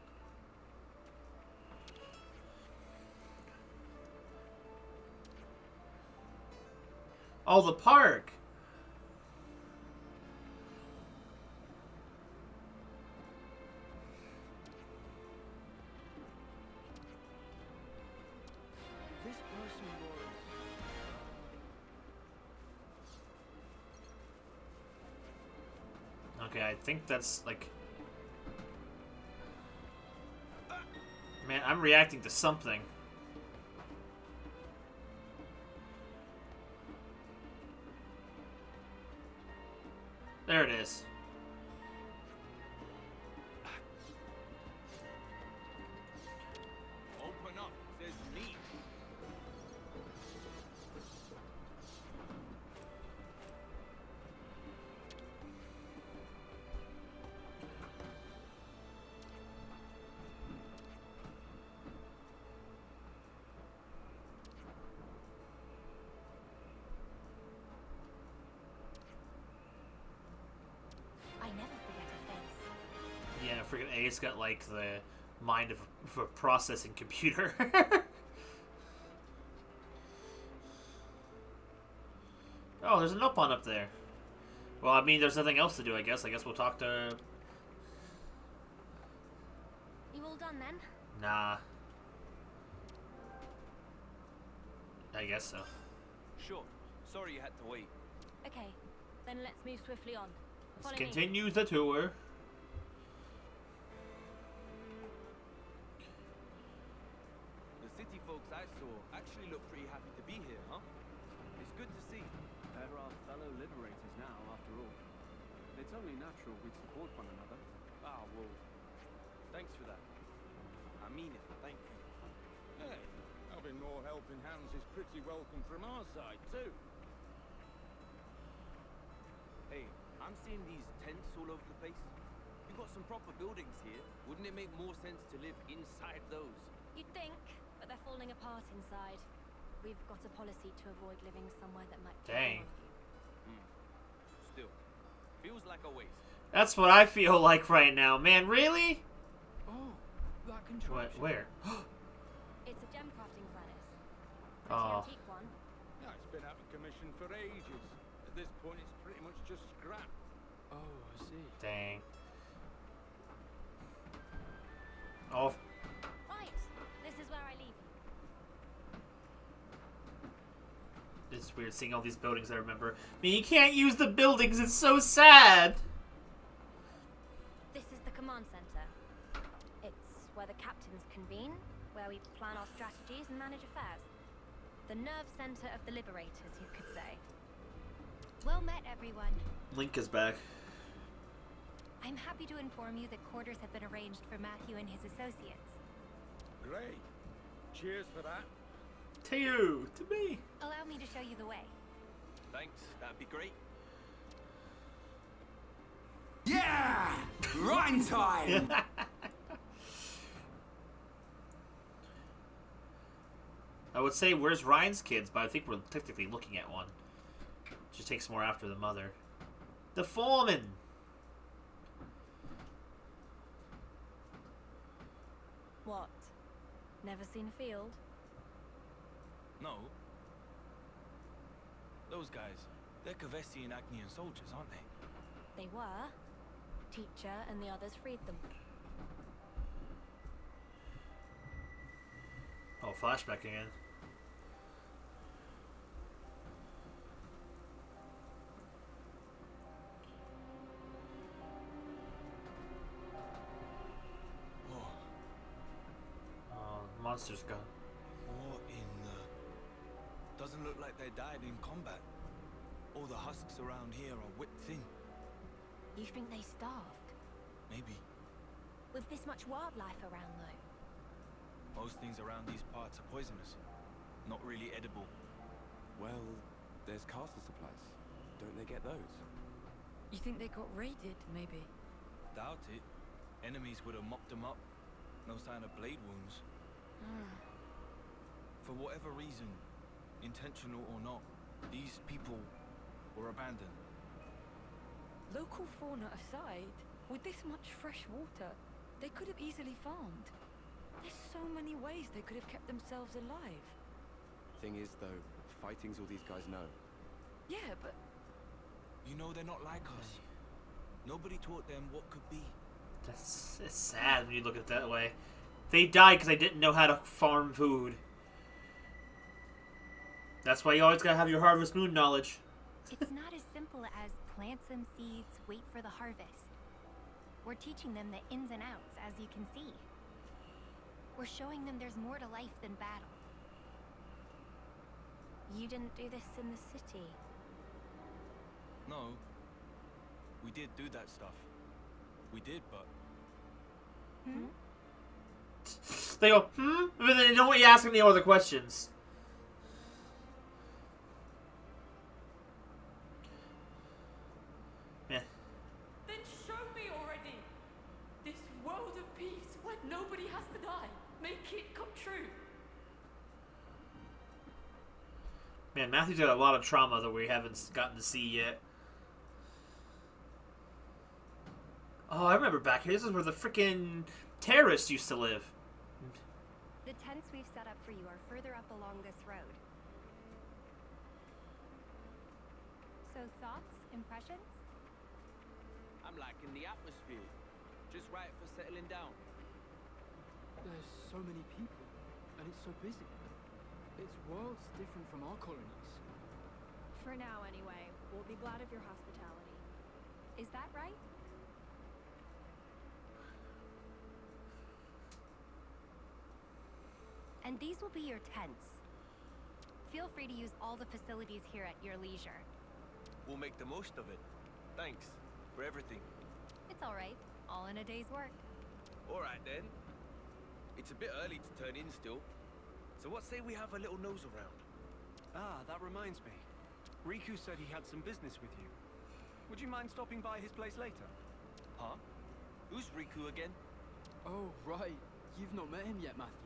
A: Oh, the park.
I: This person was...
A: Okay, I think that's like... Man, I'm reacting to something. There it is.
H: Open up, says me.
C: I never forget a face.
A: Yeah, freaking A's got like the mind of a processing computer. Oh, there's an up-on up there. Well, I mean, there's nothing else to do, I guess. I guess we'll talk to...
C: You all done then?
A: Nah. I guess so.
F: Sure. Sorry you had to wait.
C: Okay, then let's move swiftly on.
A: Let's
C: Follow me.
A: continue the tour.
F: The city folks I saw actually look pretty happy to be here, huh? It's good to see.
I: They're our fellow liberators now, after all. It's only natural we'd support one another.
F: Ah, well, thanks for that. I mean it, thank you.
H: Hey, having more helping hands is pretty welcome from our side, too.
F: Hey, I'm seeing these tents all over the place. You've got some proper buildings here. Wouldn't it make more sense to live inside those?
C: You'd think, but they're falling apart inside. We've got a policy to avoid living somewhere that might kill
A: Dang.
C: one of you.
F: Still, feels like a waste.
A: That's what I feel like right now. Man, really?
I: Oh, that
A: What?
I: contraption.
A: Where?
C: It's a gem crafting furnace. Pretty
A: Oh.
C: antique one.
H: Yeah, it's been out of commission for ages. At this point, it's pretty much just scrap.
I: Oh, I see.
A: Dang. Oh,
C: Right, this is where I leave you.
A: it's weird seeing all these buildings I remember. I mean, you can't use the buildings, it's so sad!
C: This is the command center. It's where the captains convene, where we plan our strategies and manage affairs. The nerve center of the liberators, you could say. Well met, everyone.
A: Link is back.
C: I'm happy to inform you that quarters have been arranged for Matthew and his associates.
H: Great. Cheers for that.
A: To you! To me!
C: Allow me to show you the way.
F: Thanks, that'd be great.
J: Yeah! Rhyme time!
A: I would say, where's Ryan's kids? But I think we're technically looking at one. Just takes more after the mother. The foreman!
C: What? Never seen a field?
F: No. Those guys, they're Kavesi and Agnian soldiers, aren't they?
C: They were. Teacher and the others freed them.
A: Oh, flashback again. monster's gone.
F: What in the... Doesn't look like they died in combat. All the husks around here are whipped thin.
C: You think they starved?
F: Maybe.
C: With this much wildlife around, though?
F: Most things around these parts are poisonous. Not really edible.
I: Well, there's castle supplies. Don't they get those?
E: You think they got raided, maybe?
F: Doubt it. Enemies would have mopped them up. No sign of blade wounds. For whatever reason, intentional or not, these people were abandoned.
E: Local fauna aside, with this much fresh water, they could have easily farmed. There's so many ways they could have kept themselves alive.
I: Thing is, though, fighting's all these guys know.
E: Yeah, but
F: You know they're not like us. Nobody taught them what could be.
A: It's sad when you look at it that way. They died because they didn't know how to farm food. That's why you always gotta have your Harvest Moon knowledge.
C: It's not as simple as plant some seeds, wait for the harvest. We're teaching them the ins and outs, as you can see. We're showing them there's more to life than battle. You didn't do this in the city.
F: No. We did do that stuff. We did, but...
A: They go, But then they don't want you to ask any other questions. Yeah.
E: then show me already. This world of peace where nobody has to die. Make it come true.
A: Man, Matthew's got a lot of trauma that we haven't gotten to see yet. Oh, I remember back here. This is where the freaking terrorists used to live.
C: The tents we've set up for you are further up along this road. So thoughts, impressions?
F: I'm liking the atmosphere. Just right for settling down.
B: There's so many people, and it's so busy. It's worlds different from our colonies.
D: For now, anyway. We'll be glad of your hospitality.
C: Is that right? And these will be your tents. Feel free to use all the facilities here at your leisure.
F: We'll make the most of it. Thanks for everything.
C: It's all right. All in a day's work.
F: All right then. It's a bit early to turn in still. So what say we have a little nose around?
G: Ah, that reminds me. Riku said he had some business with you. Would you mind stopping by his place later?
F: Huh? Who's Riku again?
B: Oh, right. You've not met him yet, Matthew.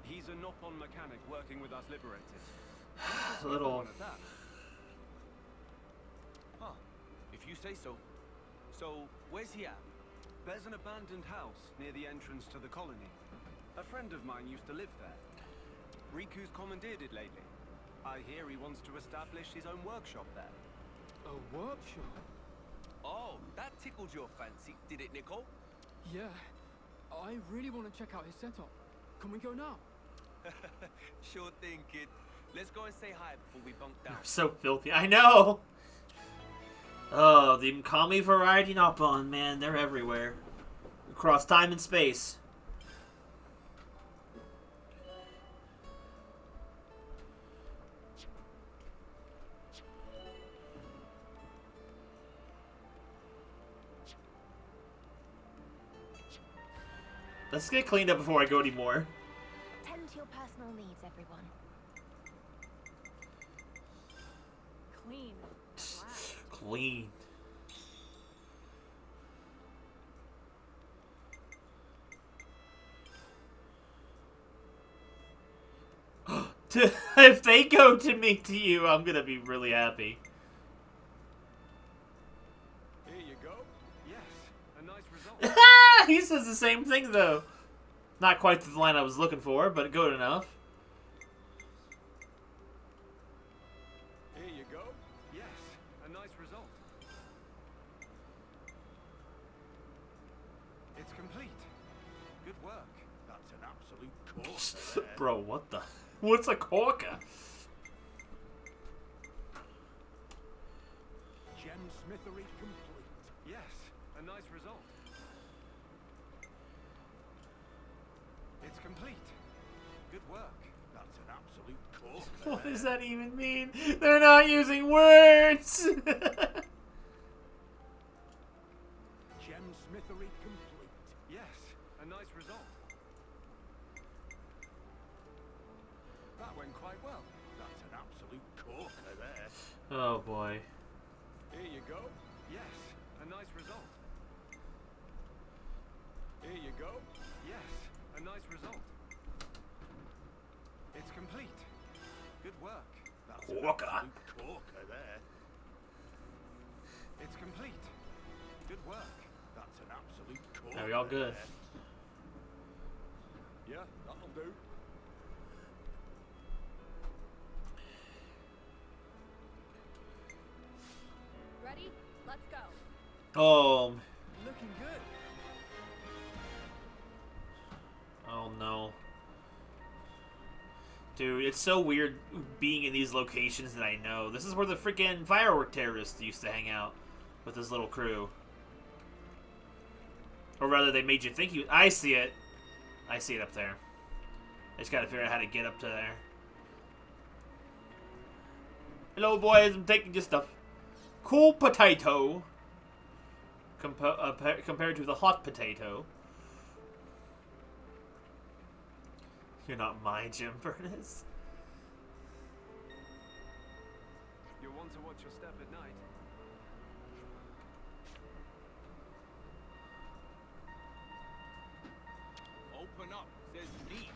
G: He's a Noppon mechanic working with us liberators.
A: A little.
G: One at that.
F: Huh. If you say so. So, where's he at?
G: There's an abandoned house near the entrance to the colony. A friend of mine used to live there. Riku's commandeered it lately. I hear he wants to establish his own workshop there.
B: A workshop?
F: Oh, that tickled your fancy, did it, Nicole?
B: Yeah. I really want to check out his setup. Can we go now?
F: Sure thing, kid. Let's go and say hi before we bunk down.
A: So filthy. I know! Oh, the Kami variety Noppon, man, they're everywhere. Across time and space. Let's get cleaned up before I go anymore.
C: Tend to your personal needs, everyone.
D: Clean. Wow.
A: Clean. If they go to me to you, I'm gonna be really happy.
H: Here you go.
G: Yes, a nice result.
A: He says the same thing though. Not quite the line I was looking for, but good enough.
H: Here you go.
G: Yes, a nice result. It's complete. Good work.
H: That's an absolute corker there.
A: Bro, what the? What's a corker?
H: Gemsmithery complete.
G: Yes, a nice result. It's complete. work.
H: That's an absolute corker.
A: What does that even mean? They're not using words!
H: Gemsmithery complete.
G: Yes, a nice result. That went quite well.
H: That's an absolute corker there.
A: Oh boy.
H: Here you go.
G: Yes, a nice result.
H: Here you go.
G: Yes, a nice result. It's complete. Good work.
H: That's
A: Corker.
H: an absolute corker there.
G: It's complete. Good work.
H: That's an absolute corker.
A: Are we all good?
H: there. Yeah, that'll do.
D: Ready? Let's go.
A: Oh.
G: Looking good.
A: Oh no. Dude, it's so weird being in these locations that I know. This is where the freaking firework terrorists used to hang out with his little crew. Or rather, they made you think you... I see it. I see it up there. I just gotta figure out how to get up to there. Hello, boys. I'm taking your stuff. Cool potato. Compared to the hot potato. You're not my Jim Furnace.
G: You'll want to watch your step at night.
F: Open up, says me.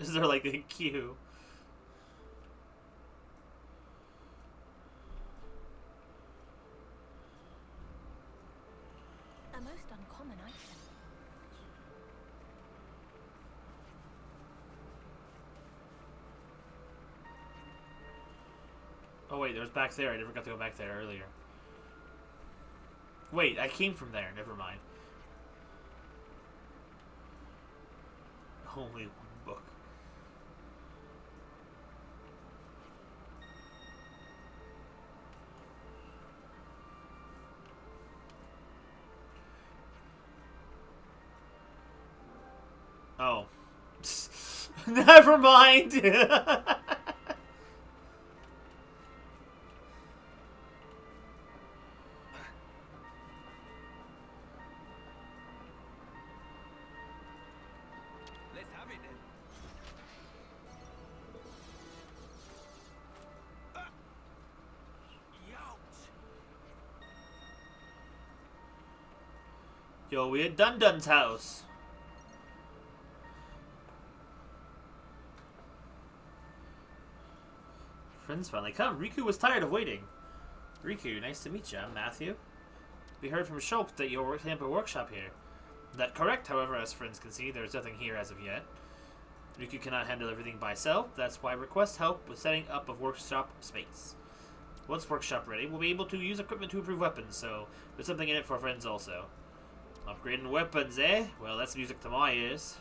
A: Is there like a queue?
C: A most uncommon item.
A: Oh wait, there's back there. I never got to go back there earlier. Wait, I came from there. Never mind. Only one book. Oh. Never mind!
F: Let's have it then. Youch.
A: Yo, we at Dun Dun's house. Friends finally come. Riku was tired of waiting. Riku, nice to meet you. I'm Matthew. We heard from Shulk that you have a workshop here. That correct, however, as friends can see, there is nothing here as of yet. Riku cannot handle everything by herself, that's why request help with setting up of workshop space. Once workshop ready, we'll be able to use equipment to improve weapons, so there's something in it for friends also. Upgrading weapons, eh? Well, that's music to my ears.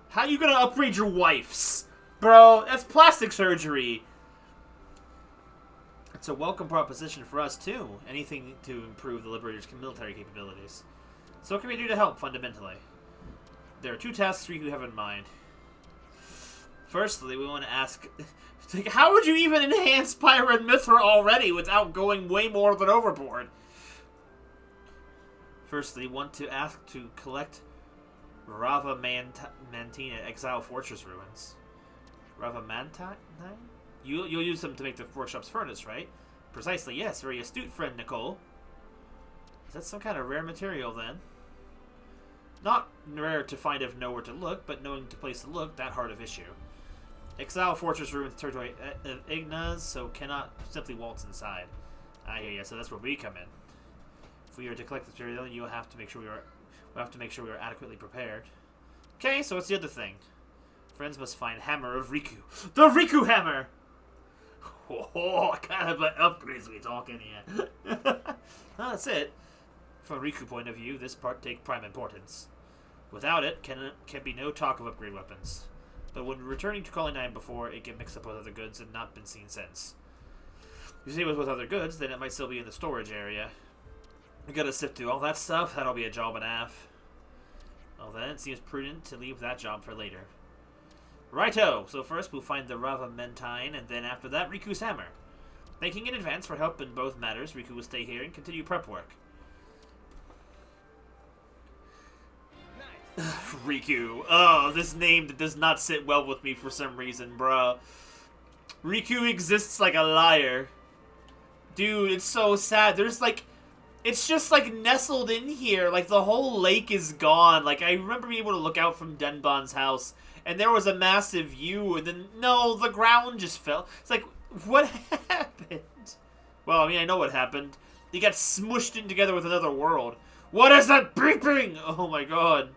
A: How you gonna upgrade your wife's? Bro, that's plastic surgery! It's a welcome proposition for us, too. Anything to improve the Liberator's military capabilities. So what can we do to help, fundamentally? There are two tasks we have in mind. Firstly, we want to ask... like, how would you even enhance Pyra and Mithra already without going way more than overboard? Firstly, want to ask to collect Rava Mantina Exile Fortress Ruins. Rava Mantina? You'll use them to make the workshop's furnace, right? Precisely, yes. Very astute, friend Nicole. Is that some kind of rare material, then? Not rare to find if nowhere to look, but knowing to place to look, that hard of issue. Exile Fortress Ruins territory of Ignas, so cannot simply waltz inside. I hear you, so that's where we come in. If we are to collect the material, you'll have to make sure we are adequately prepared. Okay, so what's the other thing? Friends must find Hammer of Riku. The Riku Hammer! Oh, what kind of upgrades are we talking here? Well, that's it. From a Riku point of view, this part takes prime importance. Without it, can be no talk of upgrade weapons. But when returning to Colony 9 before, it get mixed up with other goods and not been seen since. If you see it was with other goods, then it might still be in the storage area. We gotta sift through all that stuff, that'll be a job and a half. Well then, it seems prudent to leave that job for later. Righto! So first we'll find the Rava Mentine, and then after that, Riku's hammer. Thanking in advance for help in both matters, Riku will stay here and continue prep work. Riku. Oh, this name does not sit well with me for some reason, bro. Riku exists like a liar. Dude, it's so sad. There's like... It's just like nestled in here. Like the whole lake is gone. Like I remember being able to look out from Denban's house and there was a massive view and then, no, the ground just fell. It's like, what happened? Well, I mean, I know what happened. He got smushed in together with another world. What is that beeping? Oh my god.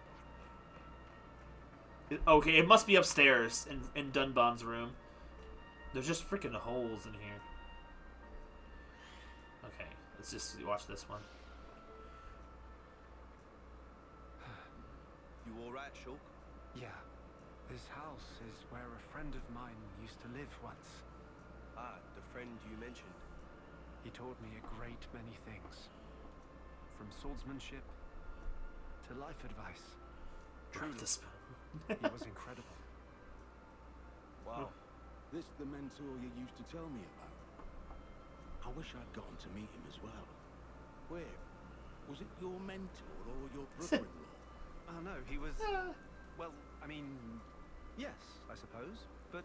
A: Okay, it must be upstairs in Dunban's room. There's just freaking holes in here. Okay, let's just watch this one.
F: You alright, Shulk?
G: Yeah. This house is where a friend of mine used to live once.
F: Ah, the friend you mentioned.
G: He taught me a great many things. From swordsmanship to life advice. Truly, he was incredible.
F: Wow.
H: This the mentor you used to tell me about. I wish I'd gotten to meet him as well. Where? Was it your mentor or your brother-in-law?
G: Oh no, he was... Well, I mean... Yes, I suppose, but...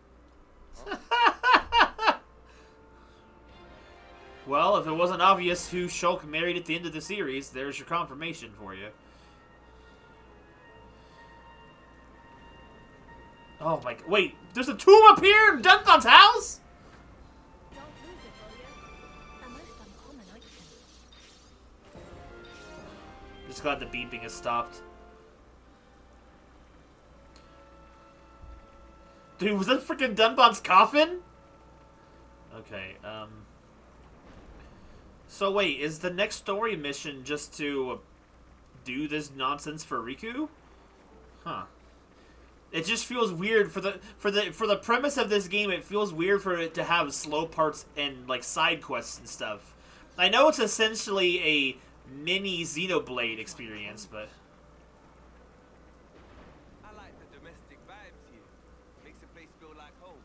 A: Well, if it wasn't obvious who Shulk married at the end of the series, there's your confirmation for you. Oh my... Wait, there's a tomb up here in Dunban's house?!
C: Don't lose it, will you? A most uncommon item.
A: Just glad the beeping has stopped. Dude, was that freaking Dunban's coffin? Okay, So wait, is the next story mission just to do this nonsense for Riku? Huh. It just feels weird for the premise of this game. It feels weird for it to have slow parts and like side quests and stuff. I know it's essentially a mini Xenoblade experience, but
F: I like the domestic vibes here. Makes the place feel like home.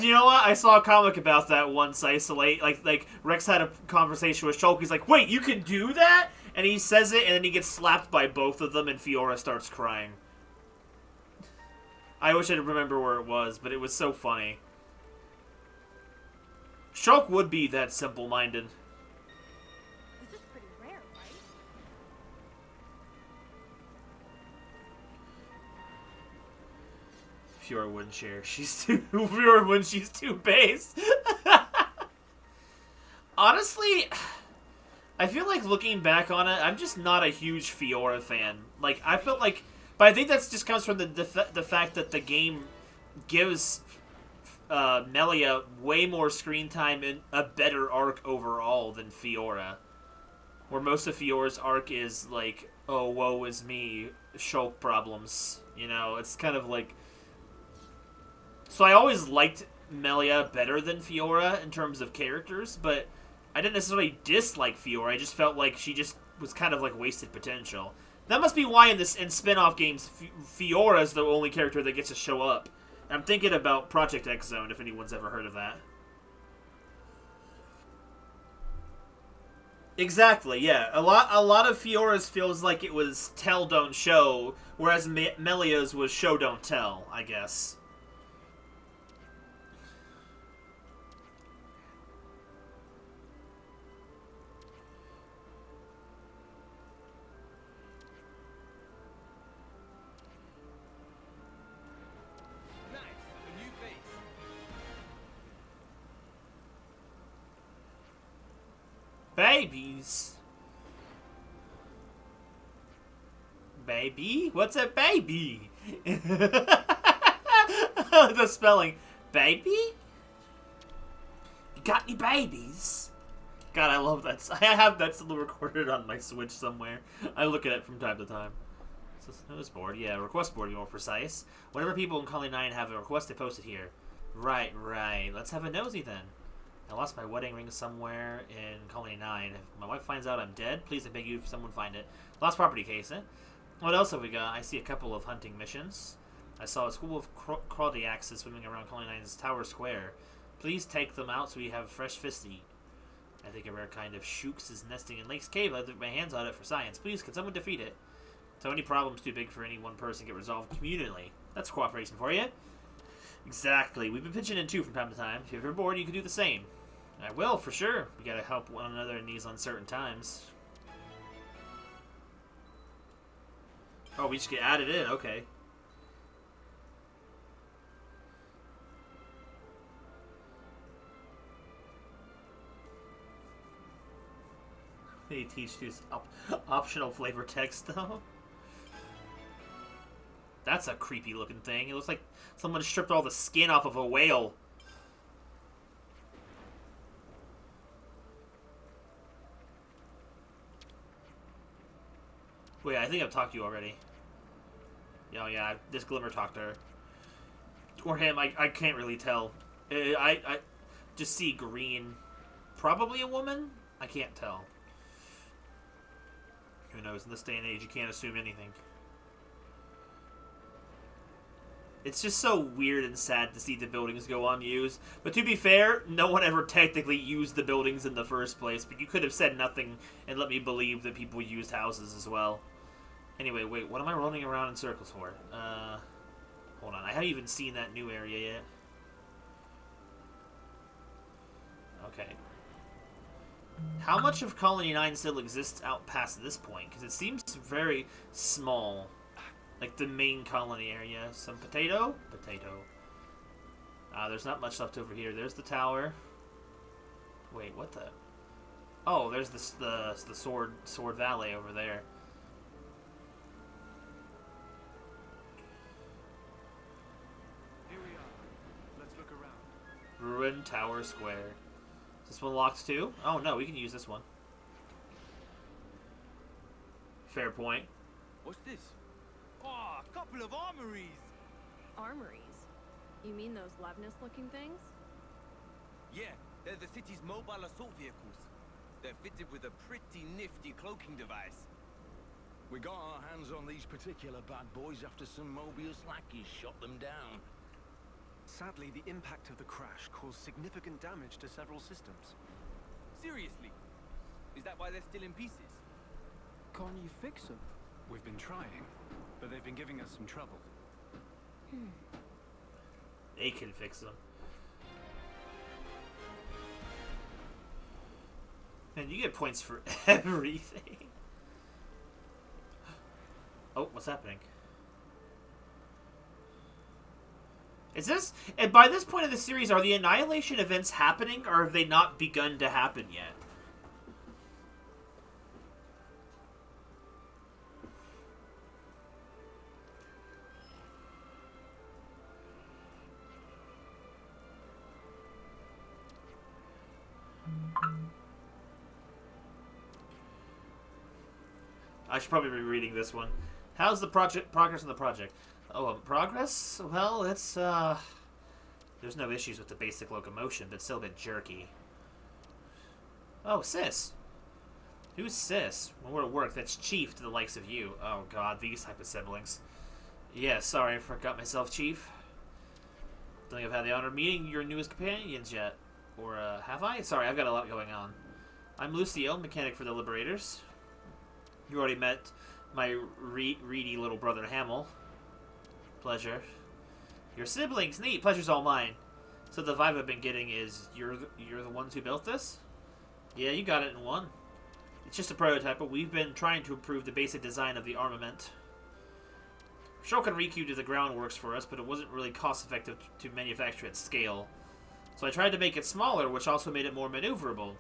A: you know what? I saw a comic about that once. Isolate, like Rex had a conversation with Shulk. He's like, "Wait, you can do that?" And he says it, and then he gets slapped by both of them, and Fiora starts crying. I wish I could remember where it was, but it was so funny. Shulk would be that simple-minded.
D: This is pretty rare, right?
A: Fiora wouldn't share. She's too... Fiora wouldn't. She's too base. Honestly, I feel like looking back on it, I'm just not a huge Fiora fan. Like, I felt like... But I think that just comes from the fact that the game gives Melia way more screen time and a better arc overall than Fiora. Where most of Fiora's arc is like, oh, woe is me, Shulk problems. You know, it's kind of like... So I always liked Melia better than Fiora in terms of characters, but I didn't necessarily dislike Fiora. I just felt like she just was kind of like wasted potential. That must be why in spin-off games, Fiora is the only character that gets to show up. I'm thinking about Project X Zone, if anyone's ever heard of that. Exactly, yeah. A lot of Fiora's feels like it was tell, don't show, whereas Melia's was show, don't tell, I guess. Babies. Baby? What's a baby? The spelling. Baby? You got any babies? God, I love that. I have that still recorded on my Switch somewhere. I look at it from time to time. Notice board, yeah, request board to be more precise. Whenever people in Colony 9 have a request, they post it here. Right. Let's have a nosy then. I lost my wedding ring somewhere in Colony 9. If my wife finds out I'm dead, please I beg you if someone find it. Lost property case, eh? What else have we got? I see a couple of hunting missions. I saw a school of Craudiaxes swimming around Colony 9's Tower Square. Please take them out so we have fresh fish to eat. I think a rare kind of shooks is nesting in Lake's Cave. I took my hands on it for science. Please, can someone defeat it? So any problems too big for any one person get resolved communally. That's cooperation for you. Exactly. We've been pitching in too from time to time. If you're bored, you can do the same. I will, for sure. We gotta help one another in these uncertain times. Oh, we just get added in. Okay. They teach this optional flavor text, though. That's a creepy looking thing. It looks like someone stripped all the skin off of a whale. Wait, I think I've talked to you already. Oh yeah, this Glimmer talked to her. Or him, I can't really tell. I just see green. Probably a woman? I can't tell. Who knows? In this day and age, you can't assume anything. It's just so weird and sad to see the buildings go unused. But to be fair, no one ever technically used the buildings in the first place. But you could have said nothing and let me believe that people used houses as well. Anyway, wait, what am I running around in circles for? Hold on, I haven't even seen that new area yet. Okay. How much of Colony 9 still exists out past this point? Because it seems very small. Like the main colony area. Some potato? Potato. There's not much left over here. There's the tower. Wait, what the? Oh, there's the Sword Valley over there.
G: Here we are. Let's look around.
A: Ruined Tower Square. Is this one locked too? Oh no, we can use this one. Fair point.
F: What's this? Oh, a couple of armories!
D: Armories? You mean those Leibniz-looking things?
F: Yeah, they're the city's mobile assault vehicles. They're fitted with a pretty nifty cloaking device.
H: We got our hands on these particular bad boys after some Mobius lackeys shot them down.
G: Sadly, the impact of the crash caused significant damage to several systems.
F: Seriously? Is that why they're still in pieces?
I: Can't you fix them?
G: We've been trying, but they've been giving us some trouble.
A: They can fix them. Man, you get points for everything. Oh, what's happening? Is this... And by this point of the series, are the Annihilation events happening, or have they not begun to happen yet? I should probably be reading this one. How's the progress on the project? Oh, progress? Well, it's, there's no issues with the basic locomotion, but still a bit jerky. Oh, Sis. Who's Sis? When we're at work, that's Chief to the likes of you. Oh, God, these type of siblings. Yeah, sorry, I forgot myself, Chief. Don't think I've had the honor of meeting your newest companions yet. Or, have I? Sorry, I've got a lot going on. I'm Lucio, mechanic for the Liberators. You already met my reedy little brother Hamill. Pleasure. Your siblings, neat. Pleasure's all mine. So the vibe I've been getting is you're the ones who built this? Yeah, you got it in one. It's just a prototype, but we've been trying to improve the basic design of the armament. Shulk and Riku did the groundworks for us, but it wasn't really cost-effective to manufacture at scale. So I tried to make it smaller, which also made it more maneuverable.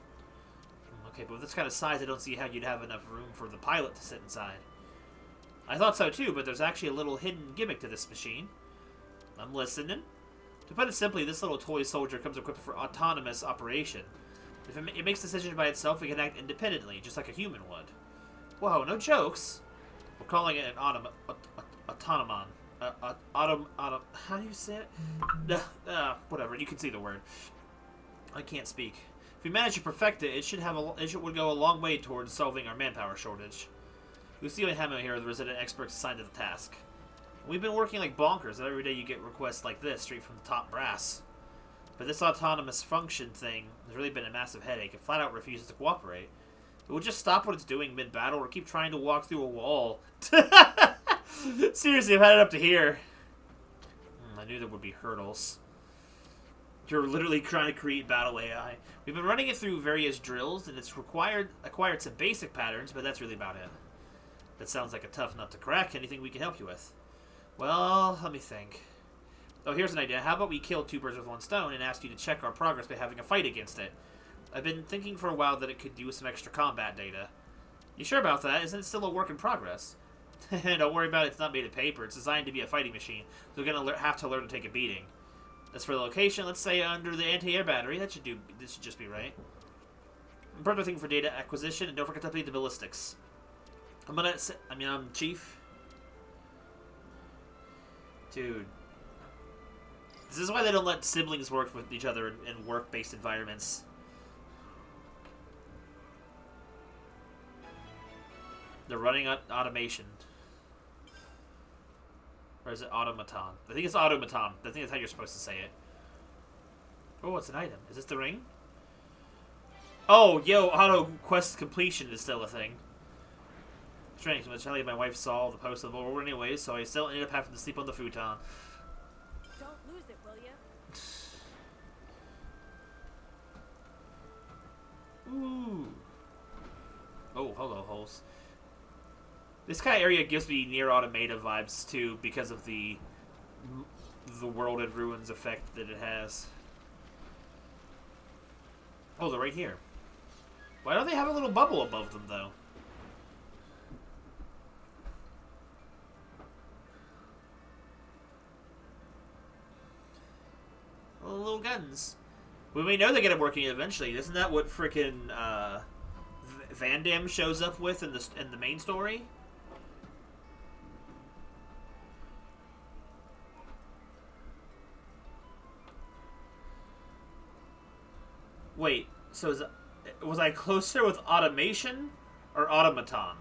A: Okay, but with this kind of size, I don't see how you'd have enough room for the pilot to sit inside. I thought so too, but there's actually a little hidden gimmick to this machine. I'm listening. To put it simply, this little toy soldier comes equipped for autonomous operation. If it makes decisions by itself, it can act independently, just like a human would. Whoa, no jokes. We're calling it an autonomon. How do you say it? Whatever, you can see the word. I can't speak. If we manage to perfect it, it would go a long way towards solving our manpower shortage. Lucio and Hemo here are the resident experts assigned to the task. We've been working like bonkers, and every day you get requests like this straight from the top brass. But this autonomous function thing has really been a massive headache. It flat out refuses to cooperate. It will just stop what it's doing mid-battle or keep trying to walk through a wall. Seriously, I've had it up to here. I knew there would be hurdles. You're literally trying to create battle AI. We've been running it through various drills, and it's acquired some basic patterns, but that's really about it. That sounds like a tough nut to crack. Anything we can help you with? Well, let me think. Oh, here's an idea. How about we kill two birds with one stone and ask you to check our progress by having a fight against it? I've been thinking for a while that it could do with some extra combat data. You sure about that? Isn't it still a work in progress? Don't worry about it. It's not made of paper. It's designed to be a fighting machine, so we're going to have to learn to take a beating. As for the location, let's say under the anti-air battery. This should just be right. I'm further thinking for data acquisition, and don't forget to update the ballistics. I'm Chief. Dude. This is why they don't let siblings work with each other in work-based environments. They're running on automation. Or is it automaton? I think it's automaton. I think that's how you're supposed to say it. Oh, it's an item. Is this the ring? Oh, yo, auto quest completion is still a thing. Strange, so much my wife saw the post of the war anyways, so I still ended up having to sleep on the futon.
D: Don't lose it, will ya?
A: Ooh. Oh, hello, holes. This kind of area gives me Nier Automata vibes too, because of the world in ruins effect that it has. Oh, they're right here. Why don't they have a little bubble above them, though? Little guns. We may know they get it working eventually. Isn't that what frickin' Van Damme shows up with in the main story? Wait, so was I closer with automation or automaton?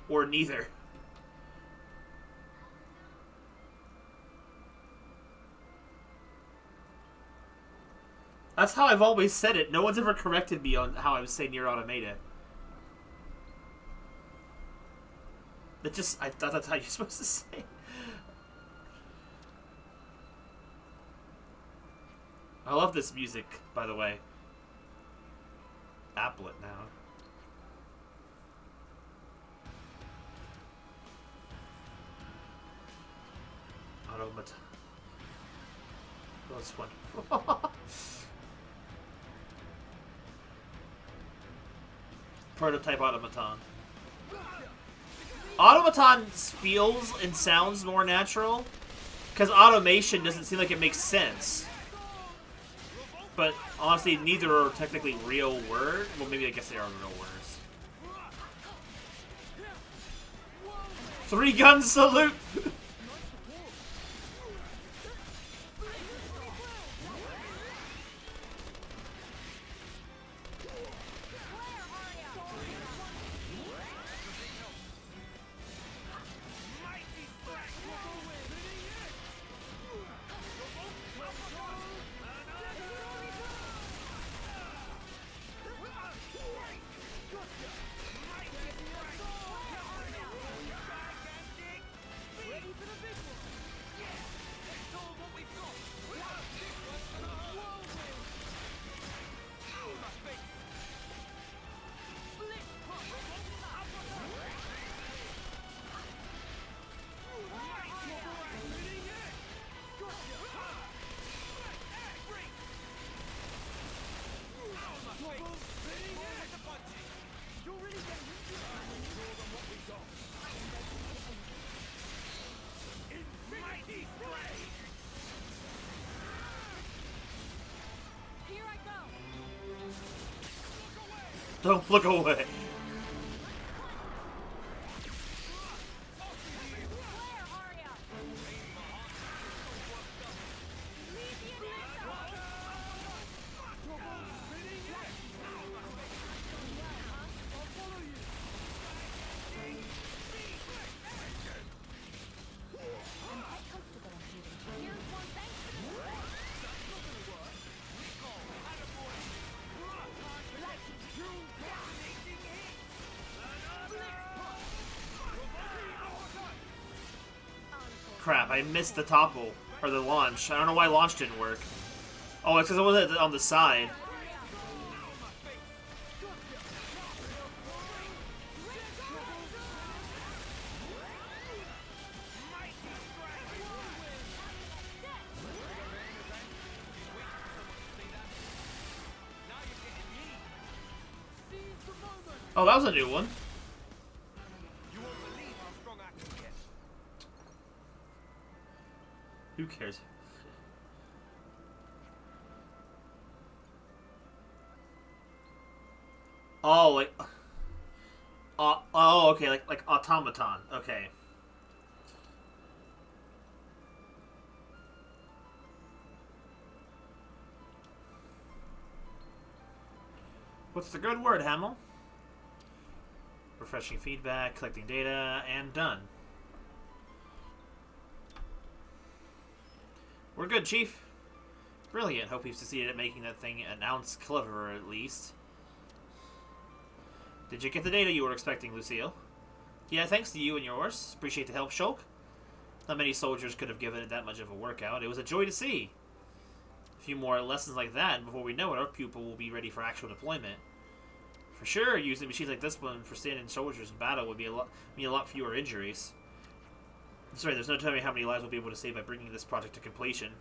A: Or neither? That's how I've always said it. No one's ever corrected me on how I was saying Nier Automata. I thought that's how you're supposed to say it. I love this music, by the way. Apple it now. Automata. That's wonderful. Prototype automaton. Automaton feels and sounds more natural, because automation doesn't seem like it makes sense. But honestly, neither are technically real words. Well, maybe I guess they are real words. 3-gun salute! Don't look away. Crap, I missed the topple. Or the launch. I don't know why launch didn't work. Oh, it's because it wasn't on the side. Oh, that was a new one. Who cares? Oh, like, oh, okay, like automaton. Okay. What's the good word, Hamel? Refreshing feedback, collecting data, and done. We're good, Chief. Brilliant. Hope you've succeeded at making that thing an ounce cleverer, at least. Did you get the data you were expecting, Lucille? Yeah, thanks to you and yours. Appreciate the help, Shulk. Not many soldiers could have given it that much of a workout. It was a joy to see. A few more lessons like that, and before we know it, our pupil will be ready for actual deployment. For sure, using machines like this one for standing soldiers in battle would be mean a lot fewer injuries. Sorry, there's no telling how many lives we'll be able to save by bringing this project to completion.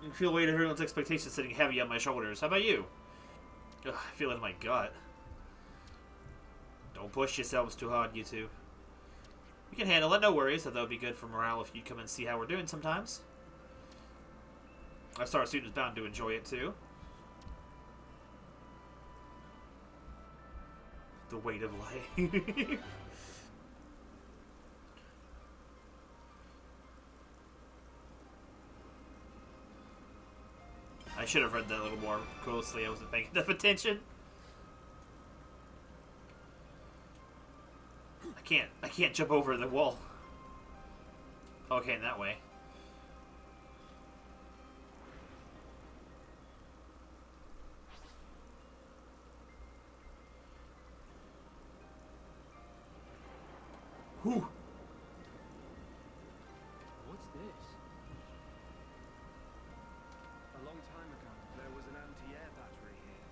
A: I feel the weight of everyone's expectations sitting heavy on my shoulders. How about you? Ugh, I feel it in my gut. Don't push yourselves too hard, you two. We can handle it, no worries, although it would be good for morale if you'd come and see how we're doing sometimes. Our star student is bound to enjoy it too. The weight of life. I should have read that a little more closely. I wasn't paying enough attention. I can't jump over the wall. Okay, in that way. Whew.
I: What's this? A long time ago, there was an anti-air battery here.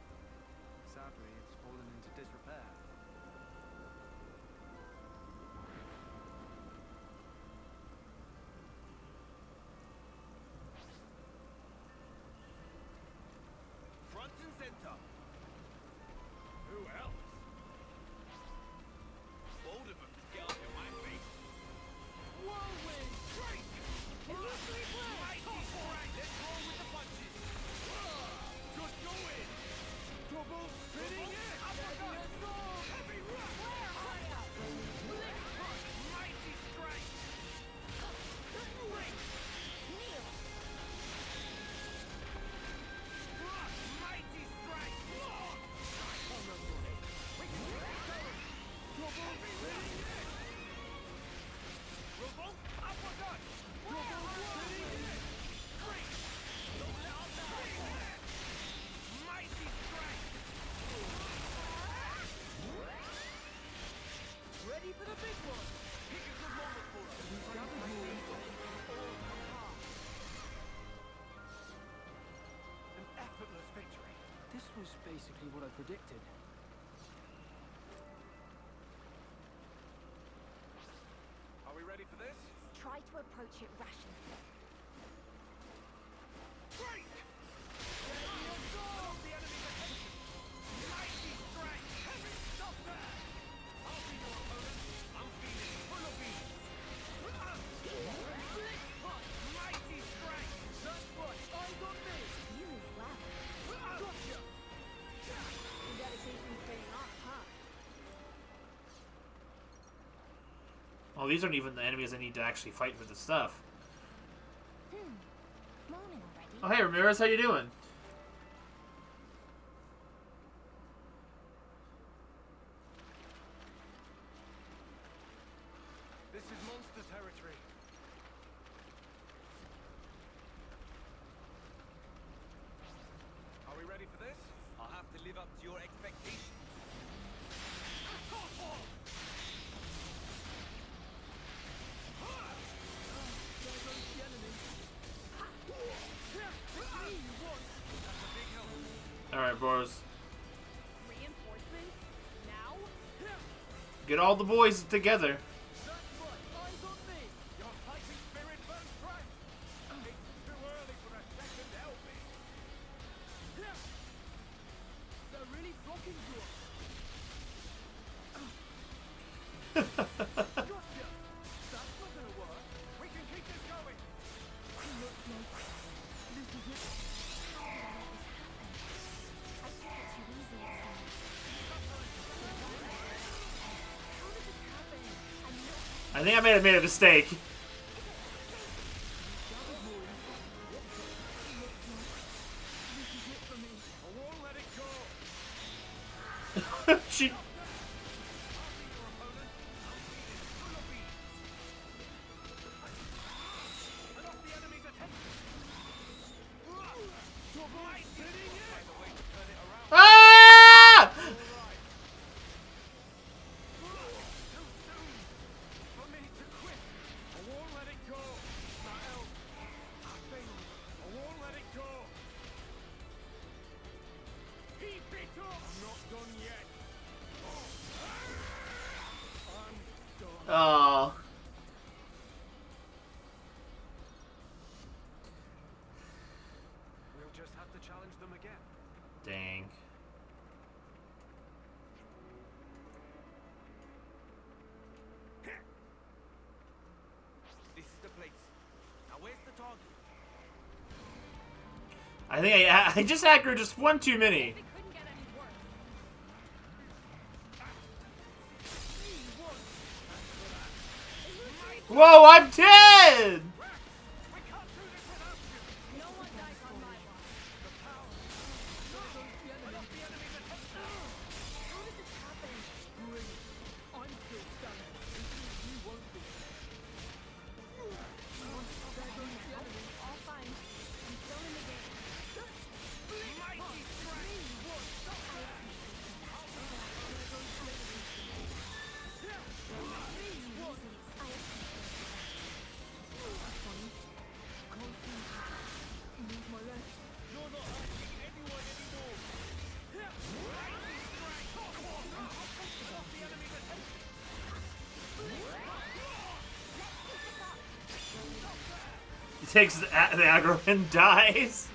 I: Sadly, it's fallen into disrepair.
F: Front and center. Who else? Bold of them to get up in my face. Whirlwind strike! Illusory blast! Mighty strike! Let's roll with the punches. Good going! Double spinning it! Uppercut! Heavy rush! Blitz punch! Mighty strike! Break! Kneel! Mighty strike! On the way! We can keep it going! Double spinning it! Revolt! Uppercut! Double spinning it! Break! Don't let up now! Mighty strike! Ready for the big one! Pick a good moment for us!
I: An effortless victory. This was basically what I predicted.
F: Are we ready for this?
C: Try to approach it rationally.
F: Break! Stop the enemy's attention! Mighty strike! Heavy stop there! I'll be your opponent. I'm feeling full of beans. Blitz punch! Mighty strike! That's right, eyes on me!
C: You move well.
F: Gotcha!
C: Congratulations
A: these aren't even the enemies I need to actually fight for the stuff.
C: Morning already.
A: Oh, hey, Ramirez, how you doing?
G: This is monster territory. Are we ready for this?
F: I'll have to live up to your expectations.
A: Alright, bros.
D: Reinforcements? Now?
A: Get all the boys together.
B: That's right. Eyes on me.
F: Your fighting spirit burns bright. It's too early for a second helping.
B: They're really flocking to us. Gotcha. That's not gonna work.
F: We can keep this going.
B: Looks like this is it.
C: I took it too easy, it seems. How did this happen? I'm not...
A: I think I may have made a mistake.
F: I won't let it go.
A: She... Ah!
F: For me to quit. I won't let it go. Nael, I failed. I won't let it go. Keep it up. I'm not done yet. I'm done.
A: Oh.
G: We'll just have to challenge them again.
A: Dang.
F: This is the place. Now where's the target?
A: I think I just aggroed just one too many.
D: It couldn't get any worse.
A: Whoa, I'm dead!
F: We can't do this without you.
D: No one dies on my watch.
B: How did this happen? Great. I'm still standing. You won't be.
D: All fine. I'm still in the game.
F: Mighty strike.
B: You're not asking anyone anymore.
A: He takes the aggro and dies.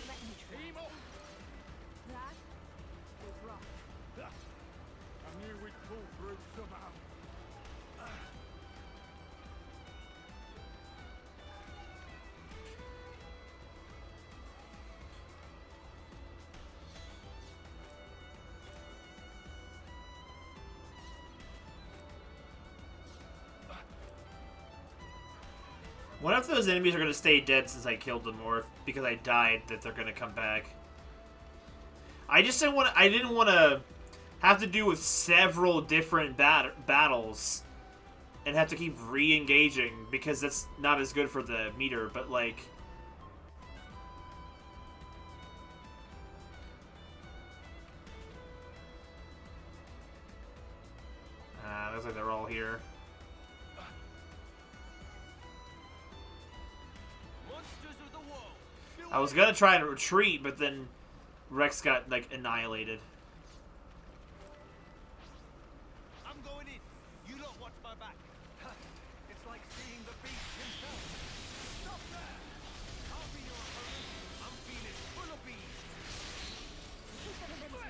C: Let me try.
D: That was rough.
B: I knew we'd pull through somehow.
A: What if those enemies are gonna stay dead since I killed them, or if because I died that they're gonna come back? I just didn't want. I didn't want to have to do with several different battles and have to keep re-engaging because that's not as good for the meter. But like, looks like they're all here.
F: Monsters of the world.
A: I was gonna try and retreat, but then Rex got like annihilated.
F: I'm going in. You lot watch my back.
G: It's like seeing the beast himself.
F: Stop there. I'll be your opponent. I'm feeling full of beans.
C: Keep them a little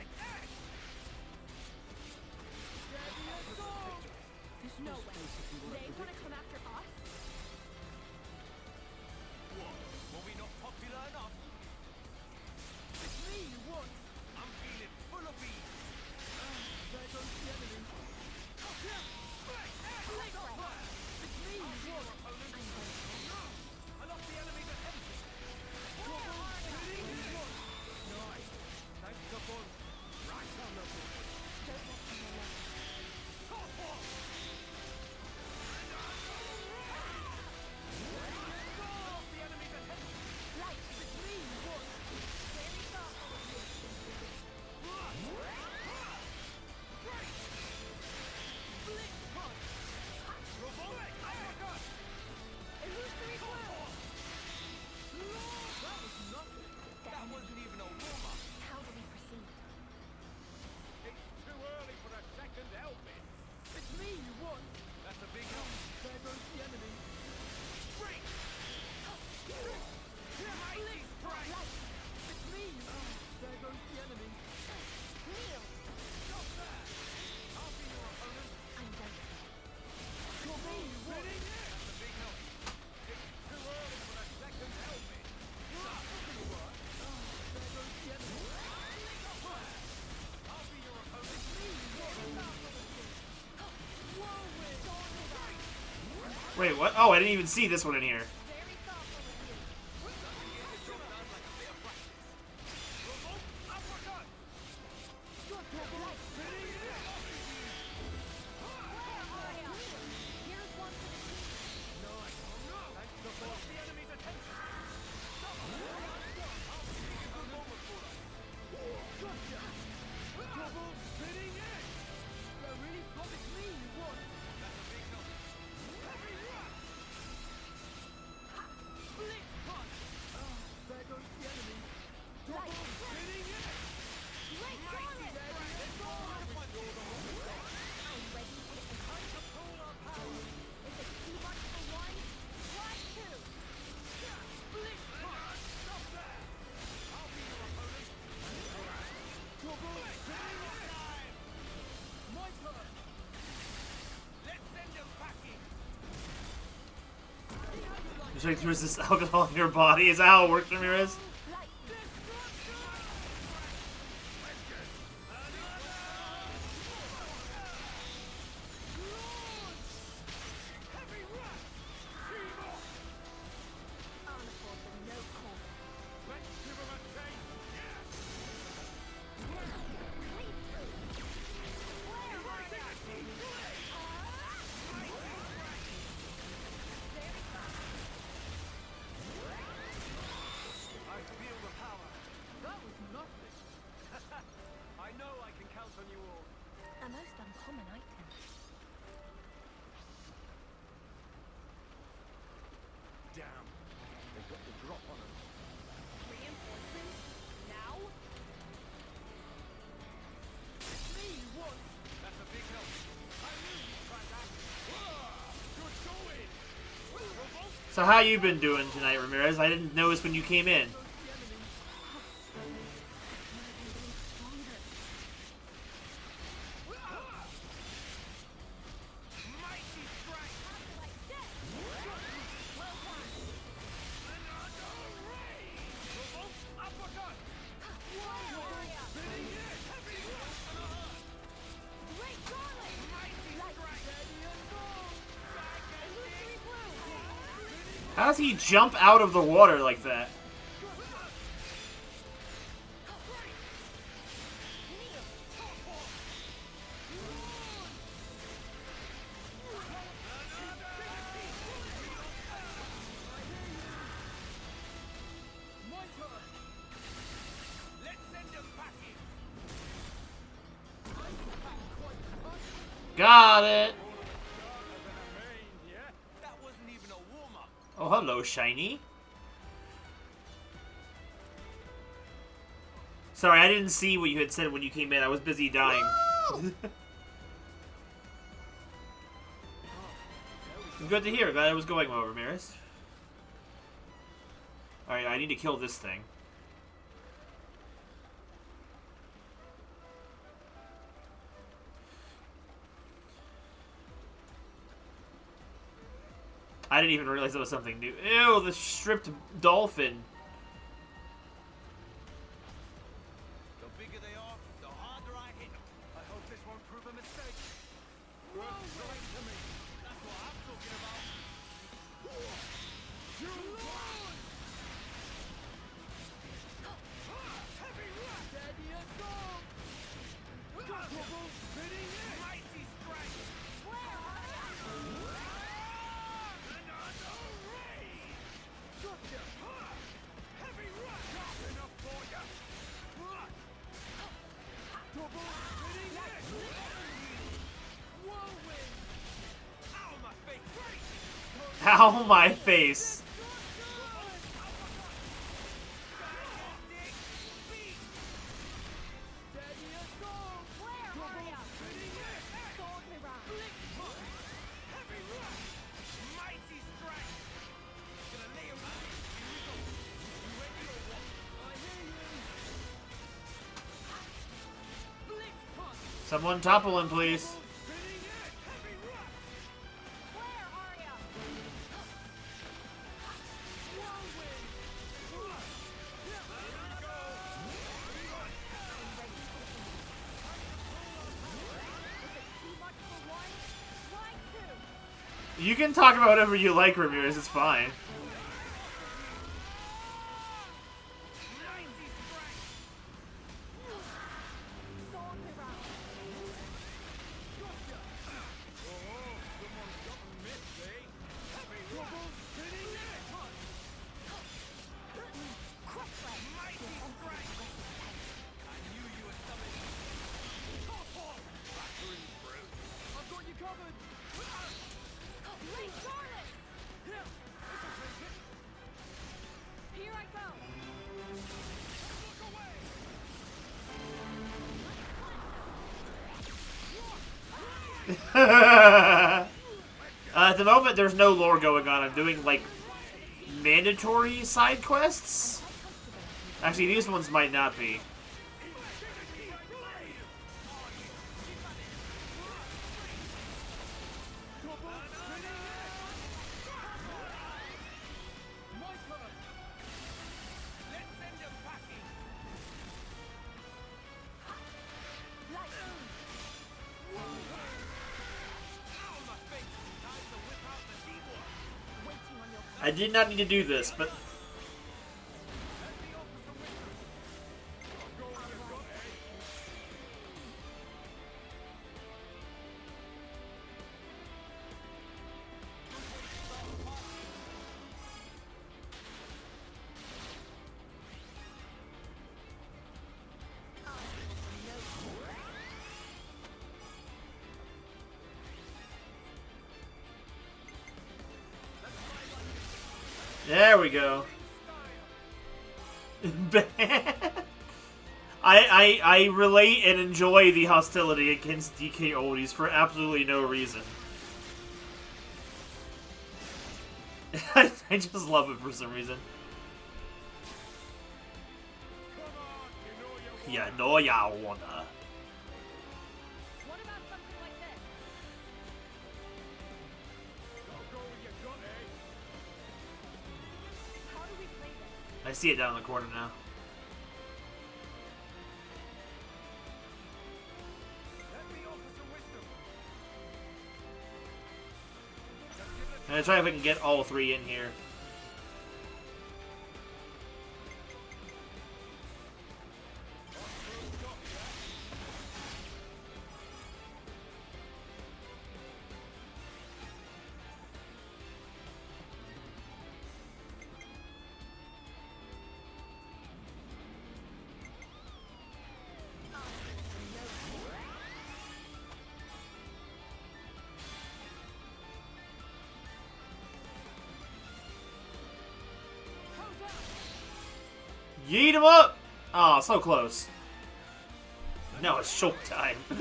A: Wait, what? Oh, I didn't even see this one in here.
C: Very thoughtful of you. Here's one for the team.
A: Just like there's this alcohol in your body. Is that how it works, Ramirez? A most uncommon item.
H: Damn. They got the drop on us.
D: Reinforcements? Now?
F: That's a big help. I knew you'd try that. Good going.
A: So how you been doing tonight, Ramirez? I didn't notice when you came in. How does he jump out of the water like that? Got it!
F: That wasn't even a warm-up.
A: Oh, hello, Shiny. Sorry, I didn't see what you had said when you came in. I was busy dying. Good to hear. Glad it was going well, Ramirez. Alright, I need to kill this thing. I didn't even realize that was something new. Ew, the stripped dolphin.
F: The bigger they are, the harder I hit them.
G: I hope this won't prove a mistake.
F: Right to me. That's what I'm talking about. You Lord! Heavy rush! Steady as gold! Spinning it! Mighty strike! Another raid! Gotcha! Heavy rush! Sharp enough for ya! Double spinning it! Whirlwind! Ow, my face!
A: Ow, my face. Someone topple him, please. You can talk about whatever you like, Ramirez. It's fine.
B: I've got you covered! Wait, Charlotte! Here! This'll take it!
D: Here I go.
B: Look away!
A: At the moment, there's no lore going on. I'm doing, like, mandatory side quests? Actually, these ones might not be. I did not need to do this, but... There we go. I relate and enjoy the hostility against DK oldies for absolutely no reason. I just love it for some reason. Yeah, no, ya wanna.
D: What about something like this? How do we play this?
A: I see it down in the corner now. I'm gonna try if I can get all three in here. Yeet him up! Oh, so close. Now it's showtime.
D: How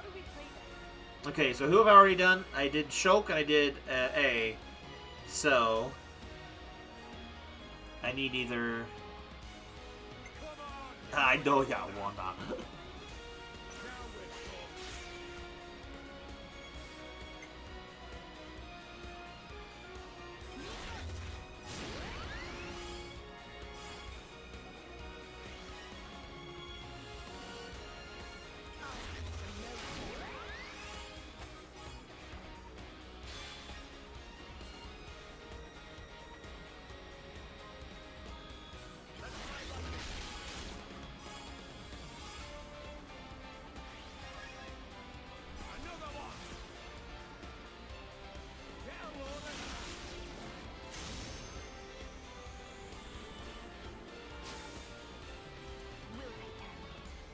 D: do we play this?
A: Okay, so who have I already done? I did Shulk and I did A. So I need either. I know y'all wanna.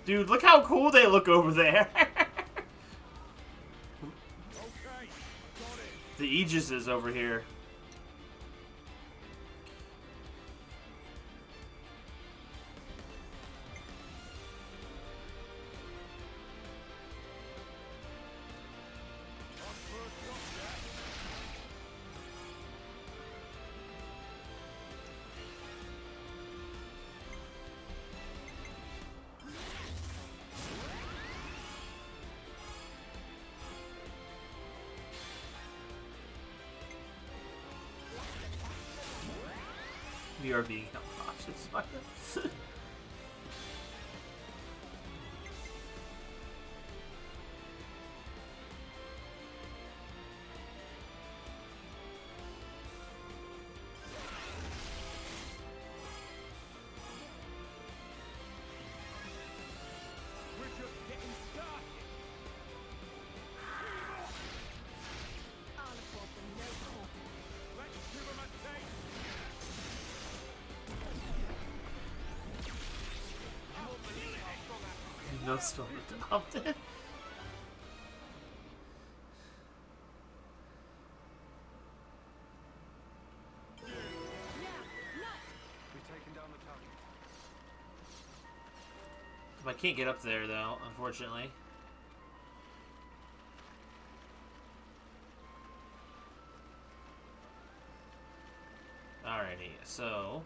A: Dude, look how cool they look over there. The Aegis is over here. We are being obnoxious by this.
F: We're just getting started.
C: I'll afford them no quarter.
F: Let's give 'em a taste. You won't believe how strong I am.
A: No storm adopted.
G: We've taken down the target.
A: I can't get up there though, unfortunately. Alrighty, so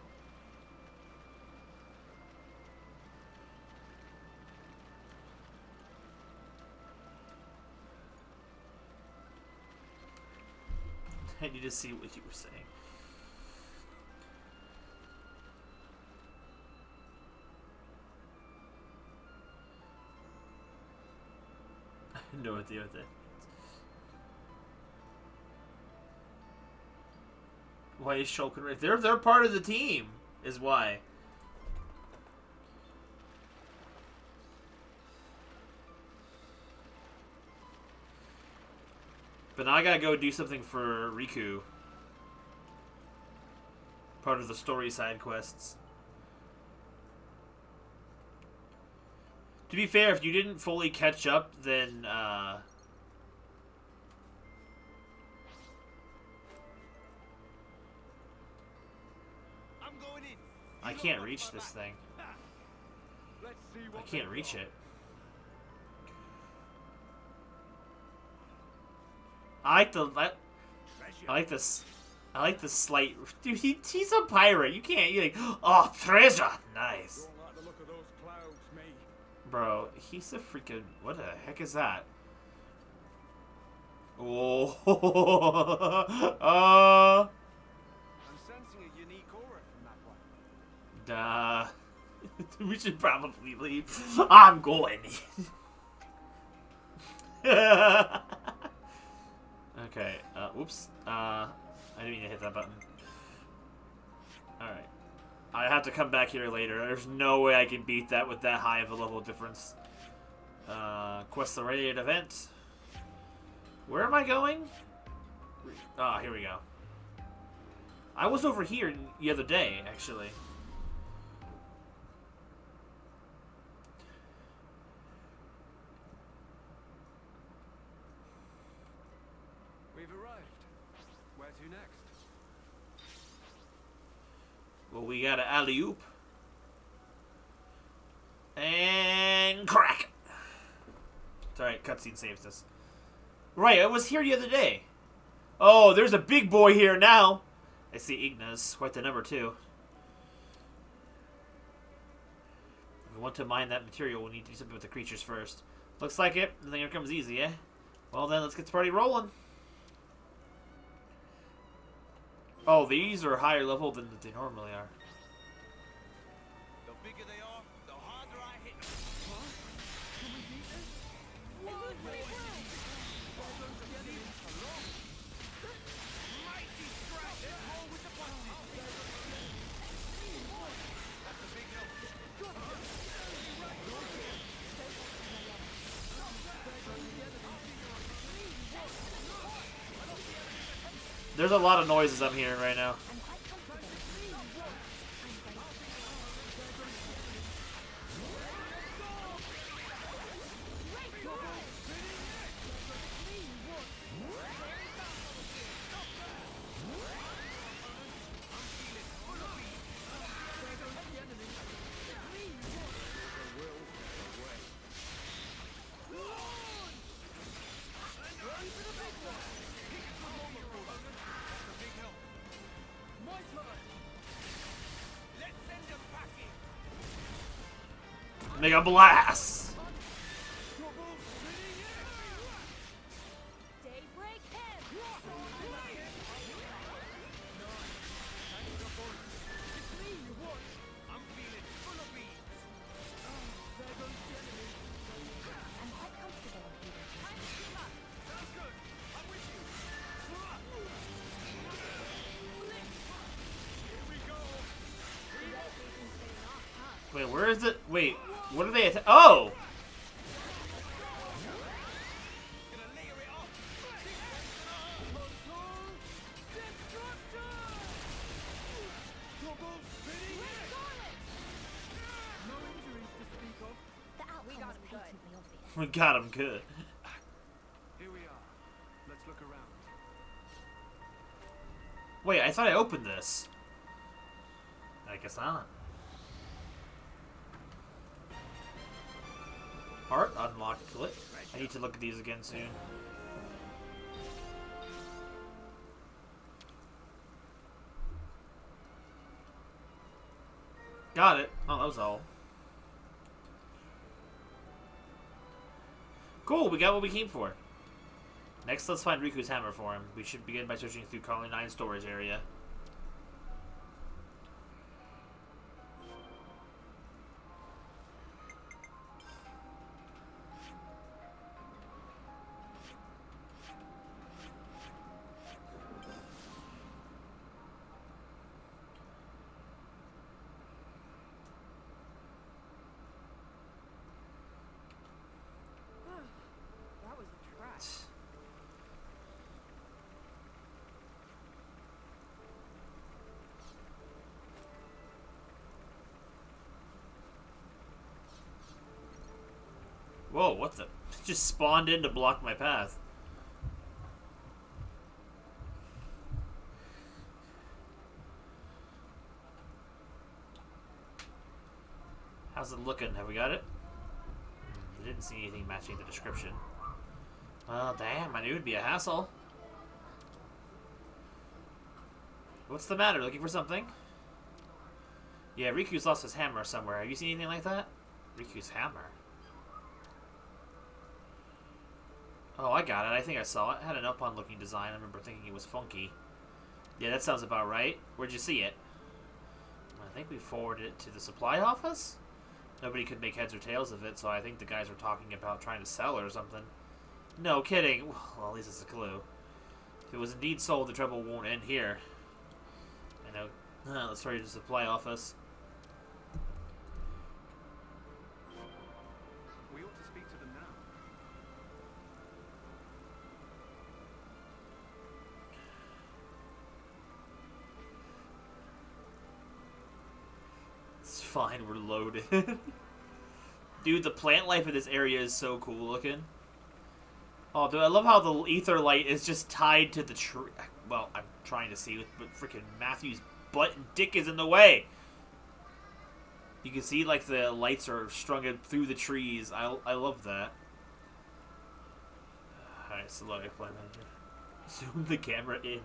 A: I need to see what you were saying. I have no idea what that means. Why is Shulkin right? They're part of the team, is why. But now I gotta go do something for Riku. Part of the story side quests. To be fair, if you didn't fully catch up, then
F: I'm going in.
A: I can't reach this thing.
F: Let's see
A: I
F: what
A: can't
F: they
A: reach
F: got.
A: it. I like the
F: Treasure.
A: I like this. I like the slight. Dude, he's a pirate. You can't. You like, oh, treasure, nice,
F: Don't like the look of those clouds, mate.
A: bro. He's a freaking. What the heck is that? Oh,
G: I'm sensing a unique aura from that one.
A: we should probably leave. I'm going. Okay. Oops. I didn't mean to hit that button. Alright. I have to come back here later. There's no way I can beat that with that high of a level difference. Quest the Radiant Event. Where am I going? Ah, here we go. I was over here the other day, actually.
G: We've arrived. Where to next?
A: Well, we got an alley-oop. And crack! It's alright, cutscene saves us. Right, I was here the other day. Oh, there's a big boy here now. I see Igna's, quite the number too. If we want to mine that material, we need to do something with the creatures first. Looks like it. Then here comes easy, eh? Well then, let's get the party rolling. Oh, these are higher level than they normally are.
F: The bigger they are, the harder I hit them. Mighty strike. Let's roll with the punches. That's a big help.
A: There's a lot of noises I'm hearing right now.
C: I'm quite confident.
F: Let's send them packing.
A: Mega blast!
C: Daybreak him!
A: Wait, where is it? Wait, what are they oh!
B: No injuries to speak of.
C: The outcome
D: got
C: was
D: him good.
C: patently obvious.
A: We got him good.
G: Here we are. Let's look around.
A: Wait, I thought I opened this. I guess not. Art unlocked. Click. I need to look at these again soon. Got it. Oh, that was all. Cool, we got what we came for. Next, let's find Riku's hammer for him. We should begin by searching through Colony 9 storage area.
D: That was a trash.
A: Whoa, what the? Just spawned in to block my path. How's it looking? Have we got it? I didn't see anything matching the description. Well, damn, I knew it'd be a hassle. What's the matter? Looking for something? Yeah, Riku's lost his hammer somewhere. Have you seen anything like that? Riku's hammer. Oh, I got it. I think I saw it. It had an up-on looking design. I remember thinking it was funky. Yeah, that sounds about right. Where'd you see it? I think we forwarded it to the supply office? Nobody could make heads or tails of it, so I think the guys were talking about trying to sell it or something. No kidding. Well, at least it's a clue. If it was indeed sold, the trouble won't end here. I know. Let's hurry to the supply office.
G: We ought to speak to them now.
A: It's fine, we're loaded. Dude, the plant life in this area is so cool looking. Oh, dude, I love how the ether light is just tied to the tree. Well, I'm trying to see, but freaking Matthew's butt and dick is in the way. You can see, like, the lights are strung in through the trees. I love that. Alright, so look, I play manager. Zoom the camera in.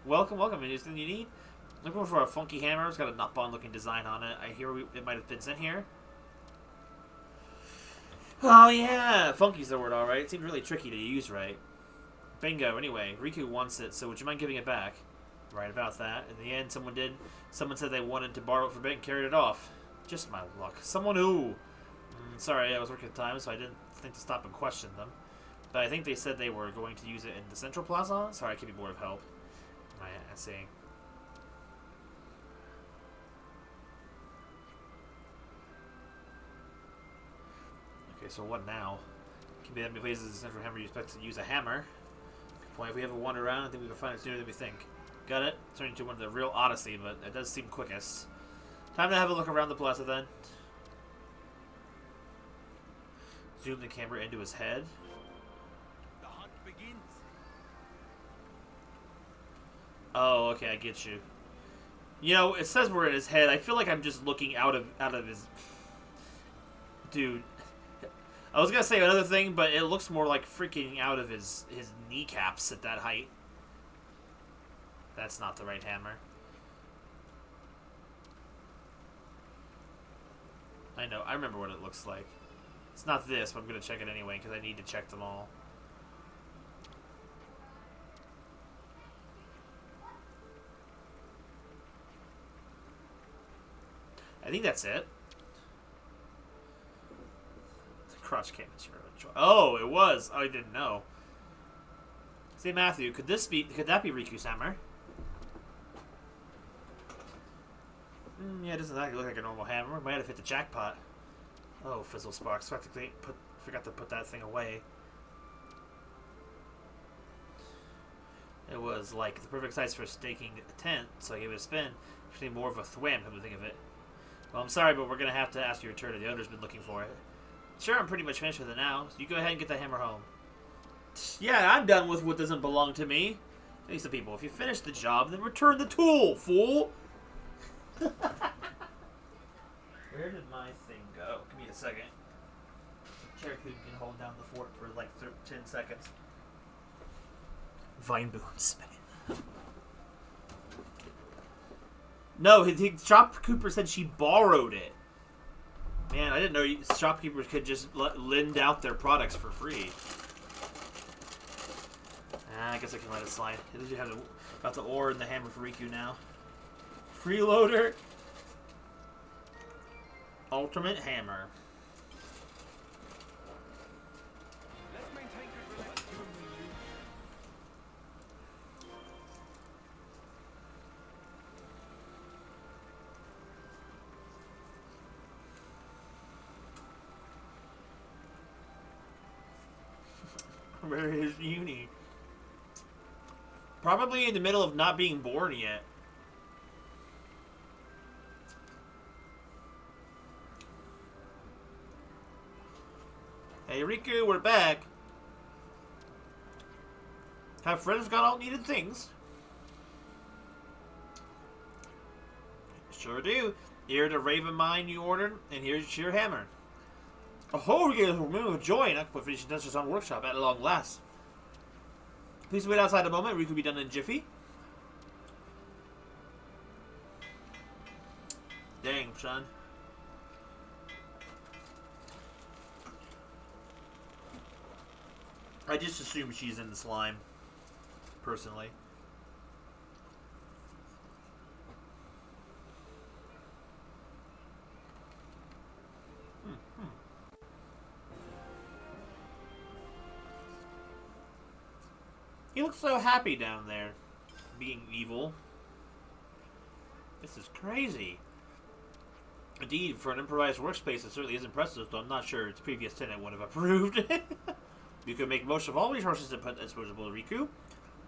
A: Welcome. Anything you need? Looking for a funky hammer. It's got a nut-on looking design on it. I hear it might have been sent here. Oh yeah, funky's the word, alright. It seems really tricky to use right. Bingo, anyway. Riku wants it, so would you mind giving it back? Right about that. In the end, someone did. Someone said they wanted to borrow it for a bit and carried it off. Just my luck. Someone who... sorry, I was working at the time, so I didn't think to stop and question them. But I think they said they were going to use it in the Central Plaza. Sorry, I could be more of help. I see. Okay, so what now? Can be that many places in the Central Hammer you expect to use a hammer. Good point. If we have a wander around, I think we can find it sooner than we think. Got it? Turning to one of the real odyssey, but it does seem quickest. Time to have a look around the plaza then. Zoom the camera into his head.
F: The hunt begins.
A: Oh, okay, I get you. You know, it says we're in his head. I feel like I'm just looking out of his... Dude. I was gonna say another thing, but it looks more like freaking out of his kneecaps at that height. That's not the right hammer. I know, I remember what it looks like. It's not this, but I'm gonna check it anyway, because I need to check them all. I think that's it. Crotch can't material. Oh, it was. Oh, I didn't know. Say, Matthew, could that be Riku's hammer? Yeah, it doesn't look like a normal hammer. Might have hit the jackpot. Oh, fizzle sparks. Forgot to put that thing away. It was like the perfect size for staking a tent, so I gave it a spin. Actually, more of a thwam, come to think of it. Well, I'm sorry, but we're gonna have to ask you to return it. The owner's been looking for it. Sure, I'm pretty much finished with it now, so you go ahead and get that hammer home. Yeah, I'm done with what doesn't belong to me. Hey, some people, if you finish the job, then return the tool, fool! Where did my thing go? Give me a second. Cherokee can hold down the fort for like 10 seconds. Vine boom spin. No, shopkeeper said she borrowed it. Man, I didn't know shopkeepers could just lend out their products for free. I guess I can let it slide. At least you have got the ore and the hammer for Riku now. Freeloader. Ultimate hammer.
G: Let's maintain good relations.
A: Where is Uni? Probably in the middle of not being born yet. Hey Riku, we're back. Have friends got all needed things? Sure do. Here the Raven mine you ordered, and here's your hammer. Oh, we get a moment of joy and for finishing touches on workshop at long last. Please wait outside a moment. Riku will be done in a jiffy. Dang, son. I just assume she's in the slime. Personally. He looks so happy down there, being evil. This is crazy. Indeed, for an improvised workspace, it certainly is impressive, though I'm not sure its previous tenant would have approved. You could make most of all resources disposable to Riku.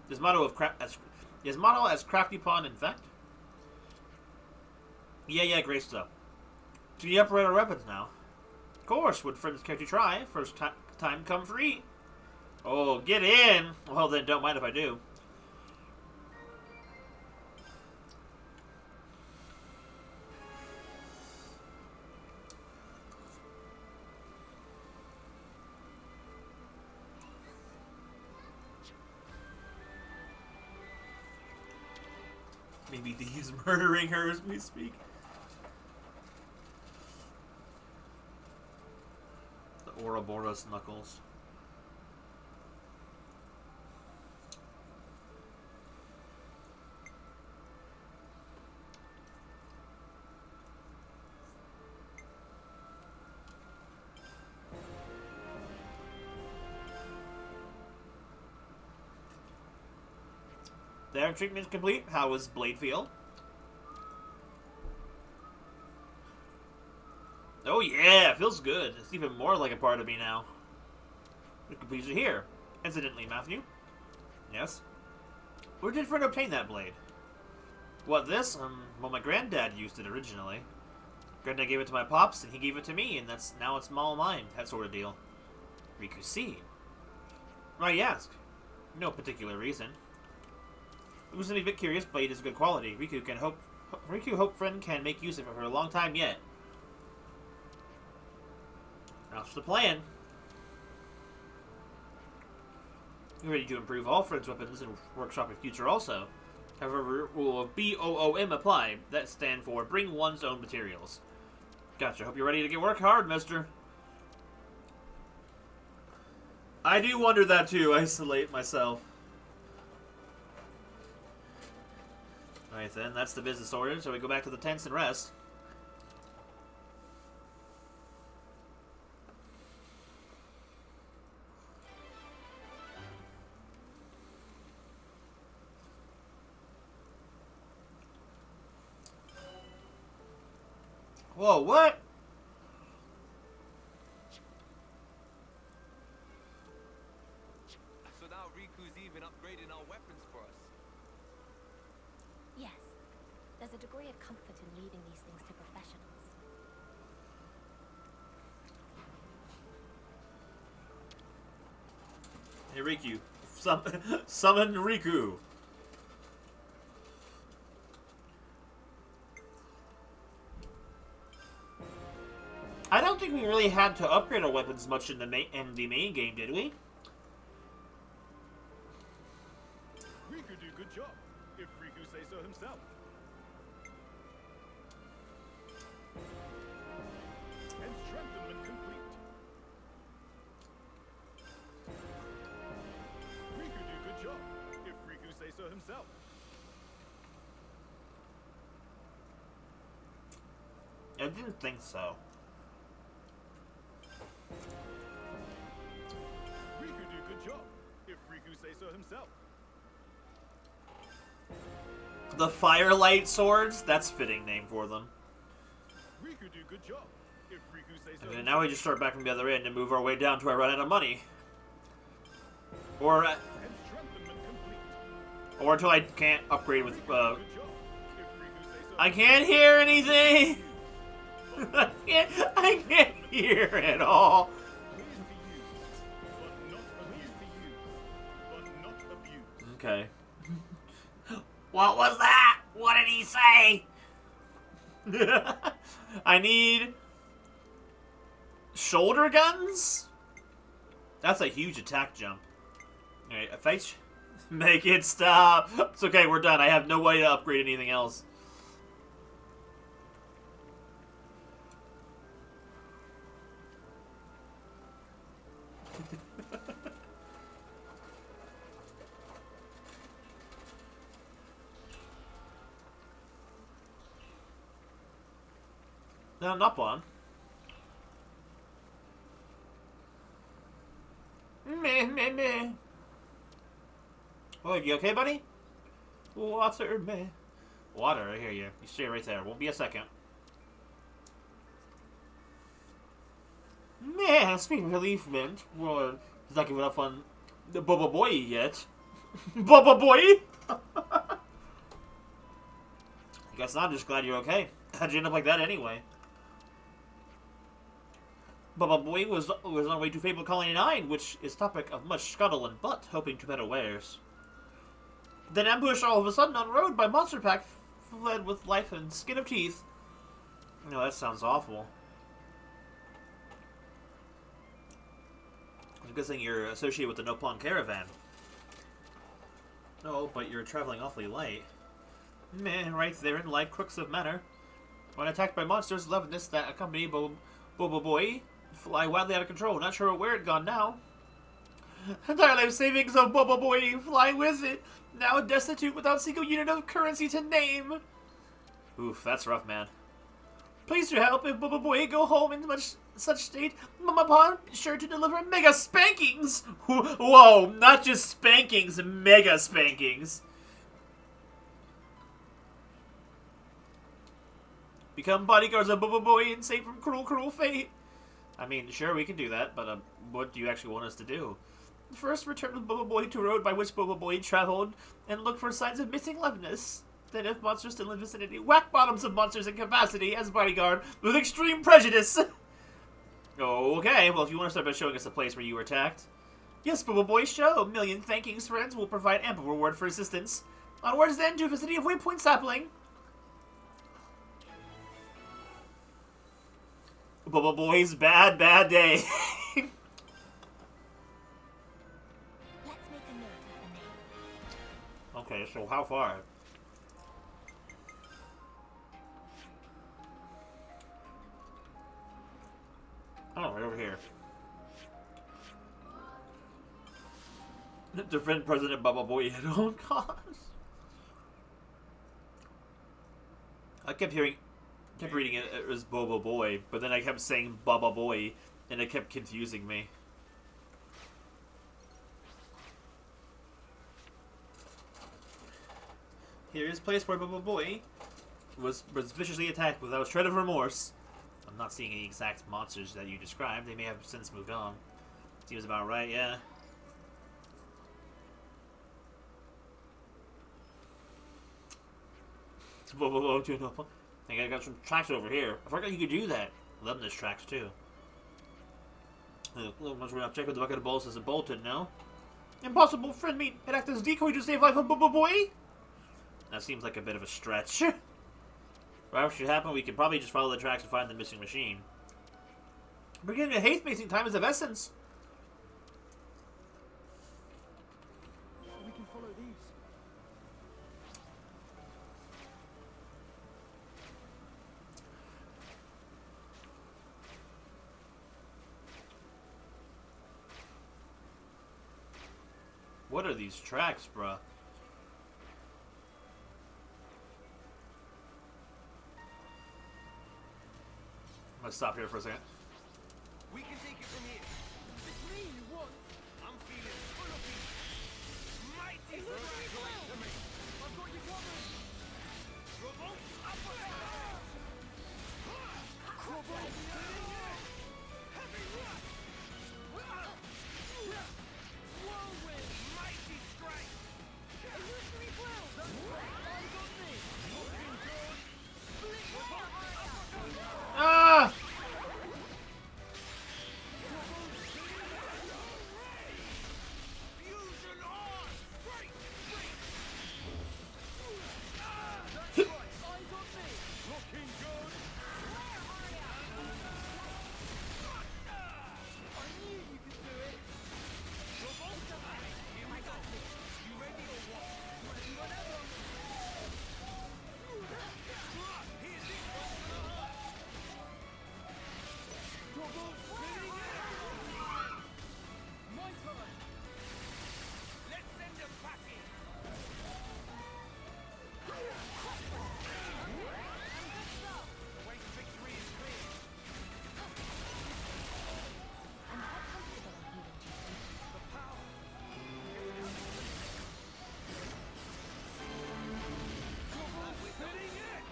A: His motto as crafty pawn, in fact. Yeah, great stuff. So you operate our weapons now. Of course, would friends care to try? First time come free. Oh, get in! Well, then don't mind if I do. Maybe he's murdering her as we speak. The Ouroboros knuckles. Their treatment's complete. How was Blade feel? Oh yeah, feels good. It's even more like a part of me now. The completes are here. Incidentally, Matthew. Yes? Where did Fred obtain that blade? What, this? Well, my granddad used it originally. Granddad gave it to my pops, and he gave it to me, and now it's all mine. That sort of deal. Riku see. Why you ask? No particular reason. It was a bit curious, blade is good quality. Riku hope friend can make use of it for a long time yet. That's the plan. You're ready to improve all friends' weapons and workshop in future also. However, rule of BOOM apply. That stand for bring one's own materials. Gotcha. Hope you're ready to get work hard, mister. I do wonder that too. Isolate myself. Alright then, that's the business order, so we go back to the tents and rest. Whoa, what?
F: So now Riku's even upgrading our weapons for us.
C: Yes. There's a degree of comfort in leaving these things to professionals.
A: Hey, Riku. Summon Riku. I don't think we really had to upgrade our weapons much in the main game, did we?
B: Riku do good job, if Riku say so himself. And strengthenment complete. Riku do good job, if Riku say so himself.
A: I didn't think so.
B: Riku do good job, if Riku say so himself.
A: The Firelight Swords? That's a fitting name for them.
B: Riku do good job, if Riku say so
A: And now we just start back from the other end and move our way down till I run out of money. Or
B: And strengthenment complete.
A: or until I can't upgrade with,
B: Good job, if Riku say so.
A: I can't hear anything! I can't hear at all.
B: Pleased to use, but not pleased to use, but not abuse.
A: Okay. What was that? What did he say? I need shoulder guns? That's a huge attack jump. Alright, if I make it stop. It's okay, we're done. I have no way to upgrade anything else. No, not one. Meh, meh, meh. Oh, you okay, buddy? Water, meh. Water, I hear you. You stay right there. Won't be a second. Man, speaking of relief, mint. Well, he's not giving up on the Bubba Boy yet. Bubba Boy? I guess not. I'm just glad you're okay. How'd you end up like that anyway? Bubba Boy was on the way to Fable Colony 9, which is topic of much scuttle and butt, hoping to better wares. Then ambushed all of a sudden on road by Monster Pack, fled with life and skin of teeth. No, that sounds awful. It's a good thing you're associated with the Nopon Caravan. No, but you're traveling awfully light. Meh, right there in light crooks of manner. When attacked by monsters, Levinus that accompany Boba Boy fly wildly out of control. Not sure where it gone now. Entire life savings of Boba Boy fly with it. Now destitute without single unit of currency to name. Oof, that's rough, man. Please to help if Boba Boy go home in such state. Mama Pon sure to deliver mega spankings. Whoa, not just spankings, mega spankings. Become bodyguards of Boba Boy and save from cruel, cruel fate. I mean, sure, we can do that, but what do you actually want us to do? First, return with Boba Boy to road by which Boba Boy traveled, and look for signs of missing Levinus. Then, if monsters still in vicinity, whack bottoms of monsters in capacity as bodyguard with extreme prejudice. Okay, well, if you want to start by showing us a place where you were attacked. Yes, Boba Boy, show. Million thankings, friends will provide ample reward for assistance. Onwards then to vicinity of Waypoint Sapling. Boba Boy's bad day.
C: Let's make a note of the name.
A: Okay, so how far? Oh, right over here. Defend President Baba Boy at all costs. I kept reading it as Boba Boy, but then I kept saying Baba Boy, and it kept confusing me. Here is a place where Baba Boy was viciously attacked without a shred of remorse. not seeing any exact monsters that you described. They may have since moved on. Seems about right, yeah. Whoa, I think I got some tracks over here. I forgot you could do that. Love those tracks, too. Once we're gonna check with the bucket of balls as a bolted, no? Impossible, friend meat. It acts as decoy to save life of boy. That seems like a bit of a stretch. Whatever should happen, we can probably just follow the tracks and find the missing machine. Beginning to haste making time is of essence.
B: We can follow these.
A: What are these tracks, bruh? I'm gonna stop here for a second.
F: We can take it from here.
B: It's me you want.
F: I'm feeling full of beat. Mighty strike right to me.
B: I've got you covered.
F: Revolt uppercut.
B: Trouble.
F: Heavy rush.
B: Whirlwind.
F: Mighty strike.
B: Illusory blow. That's right. Eyes on me. Looking good. Split
A: Ah!
F: Fusion on. Strike.
B: That's right. Eyes on me. Looking good. I knew you could do it.
F: Revolt. Here we go. You ready or what?
B: Ready whenever.
F: Here's it. What's gonna hurt?
B: Double spinning it. My turn.
F: Let's send them packing. The way to victory is clear.
C: I'm quite comfortable on healing duty.
F: The power.
B: Double spinning it.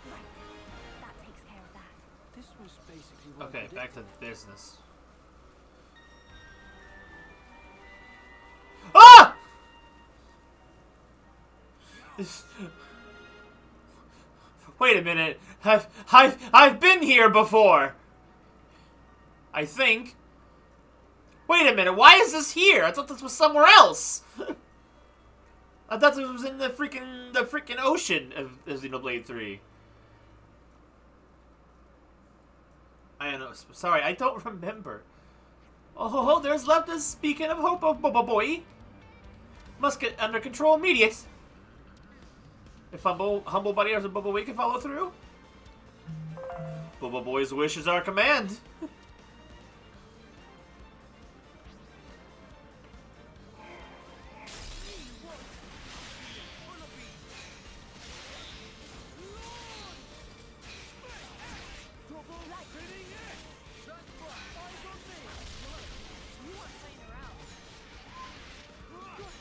C: That takes care of that.
B: This was basically what
A: Okay,
B: I did.
A: back to business. Ah! Wait a minute. I've been here before. I think. Wait a minute. Why is this here? I thought this was somewhere else. I thought this was in the freaking ocean of Xenoblade 3. I don't know. Sorry, I don't remember. Oh, there's left a beacon of hope of boy. Must get under control immediate. If humble buddy as a Bubba Boy can follow through. Bubba Boy's wish is our command.
B: Double spinning it. That's right. Eyes on me. You weren't playing around. Gotcha.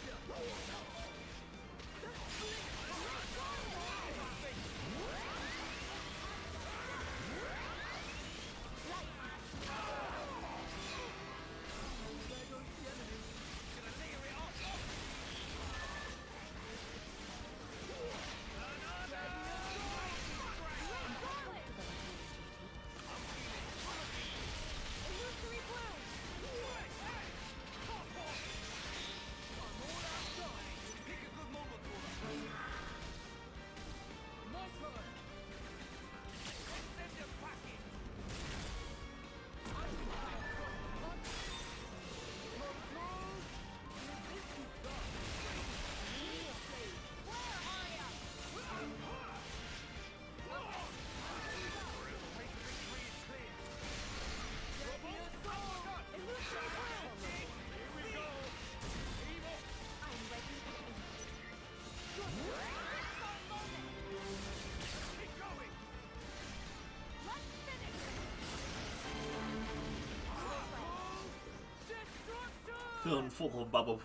B: Illusory blow.
F: Pick a good moment for us.
B: My turn.
F: Let's send them packing. Keep going.
A: Feeling full of Bubba Boy.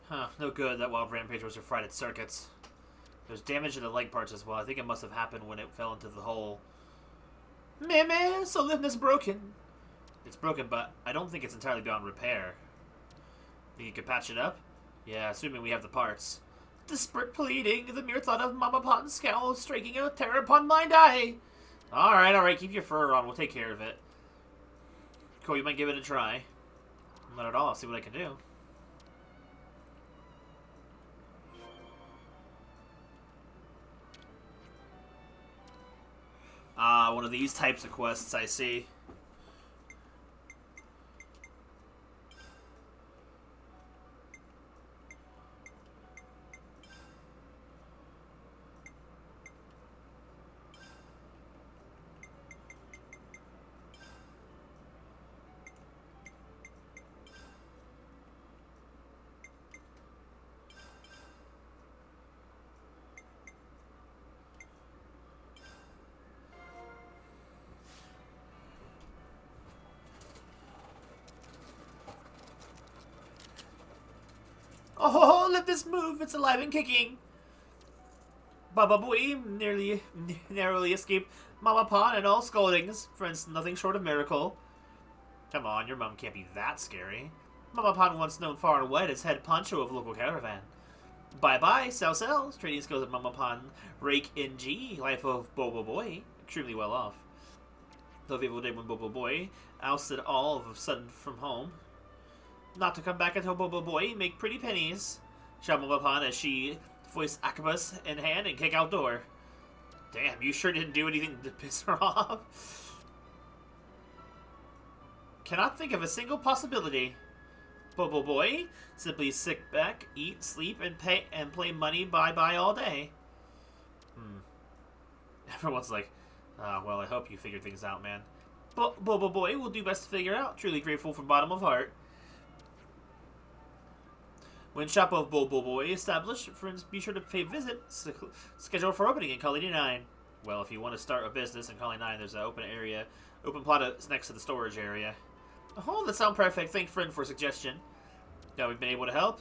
A: Huh, no good. That wild rampage was fried at circuits. There's damage to the leg parts as well. I think it must have happened when it fell into the hole. Meh, so living is broken. It's broken, but I don't think it's entirely beyond repair. You could patch it up? Yeah, assuming we have the parts. Desperate pleading, the mere thought of Mama Pot's scowl striking a terror upon mine eye. Alright, keep your fur on, we'll take care of it. Cool, you might give it a try. Not at all, I'll see what I can do. Ah, one of these types of quests, I see. Oh, let this move, it's alive and kicking. Baba Boy narrowly escaped Mama Pot and all scoldings. Friends, nothing short of miracle. Come on, your mom can't be that scary. Mama Pot once known far and wide as head poncho of local caravan. Bye-bye, sell. Trading skills at Mama Pot. Rake in G. Life of Bobo Boy. Extremely well off. The evil day when Bobo Boy ousted all of a sudden from home. Not to come back until Bobo Boy make pretty pennies. Shout Mama Pot as she voiced Akabas in hand and kick out door. Damn, you sure didn't do anything to piss her off. Cannot think of a single possibility. Bobo Boy, simply sit back, eat, sleep, and play money bye-bye all day. Everyone's like, well, I hope you figured things out, man. Bobo Boy will do best to figure out. Truly grateful from bottom of heart. When shop of Bobo Boy established, friends, be sure to pay a visit. Schedule for opening in Colony 9. Well, if you want to start a business in Colony 9, there's an open plot next to the storage area. Oh, that sounds perfect. Thank friend for suggestion. Now we've been able to help.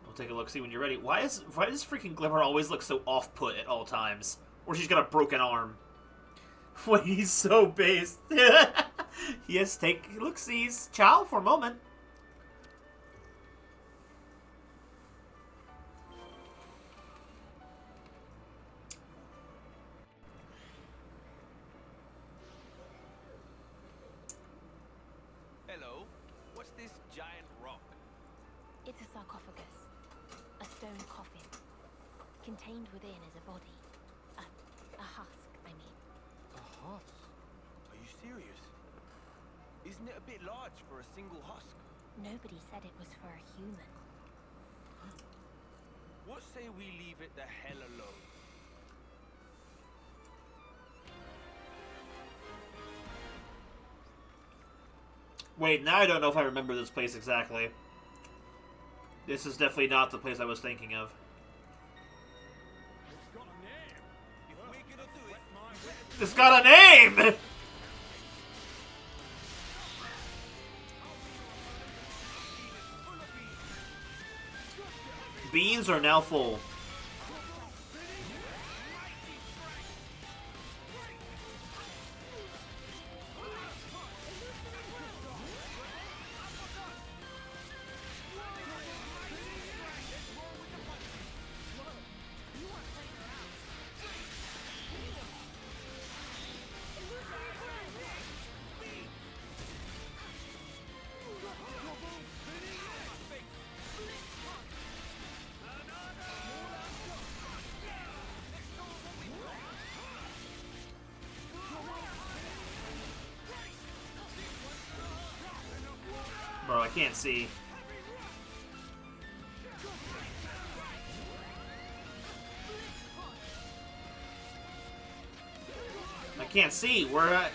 A: We'll take a look, see when you're ready. Why does freaking Glimmer always look so off-put at all times? Or she's got a broken arm. When he's so based. Yes, take look-sees. Ciao for a moment.
F: Hello. What's this giant rock?
C: It's a sarcophagus. A stone coffin. Contained within is a body. A husk, I mean.
G: A husk? Are you serious? Isn't it a bit large for a single husk?
C: Nobody said it was for a human.
F: What say we leave it the hell alone?
A: Wait, now I don't know if I remember this place exactly. This is definitely not the place I was thinking of. It's got a name! Beans are now full. Bro, I can't see. I can't see. We're at...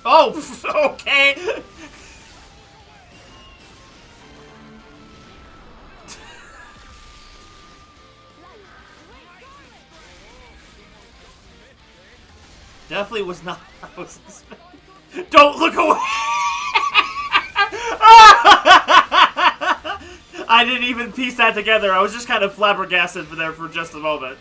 A: Oh, okay. Definitely was not what I was expecting. Don't look away! I didn't even piece that together. I was just kind of flabbergasted for just a moment.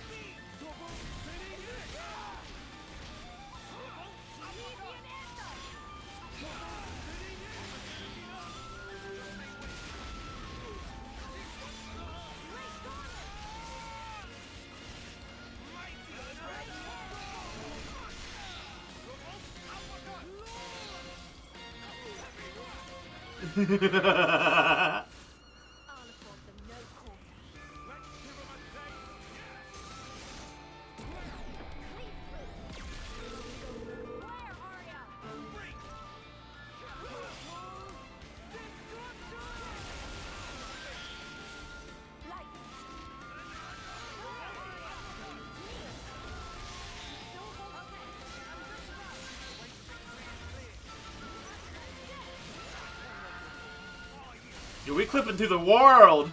A: Dude, we clipping through the world.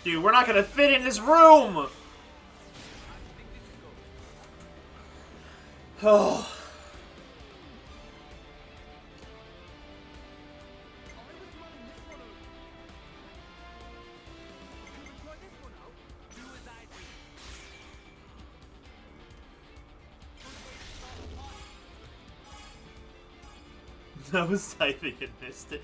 A: Dude, we're not gonna fit in this room. Oh. I was typing and missed it.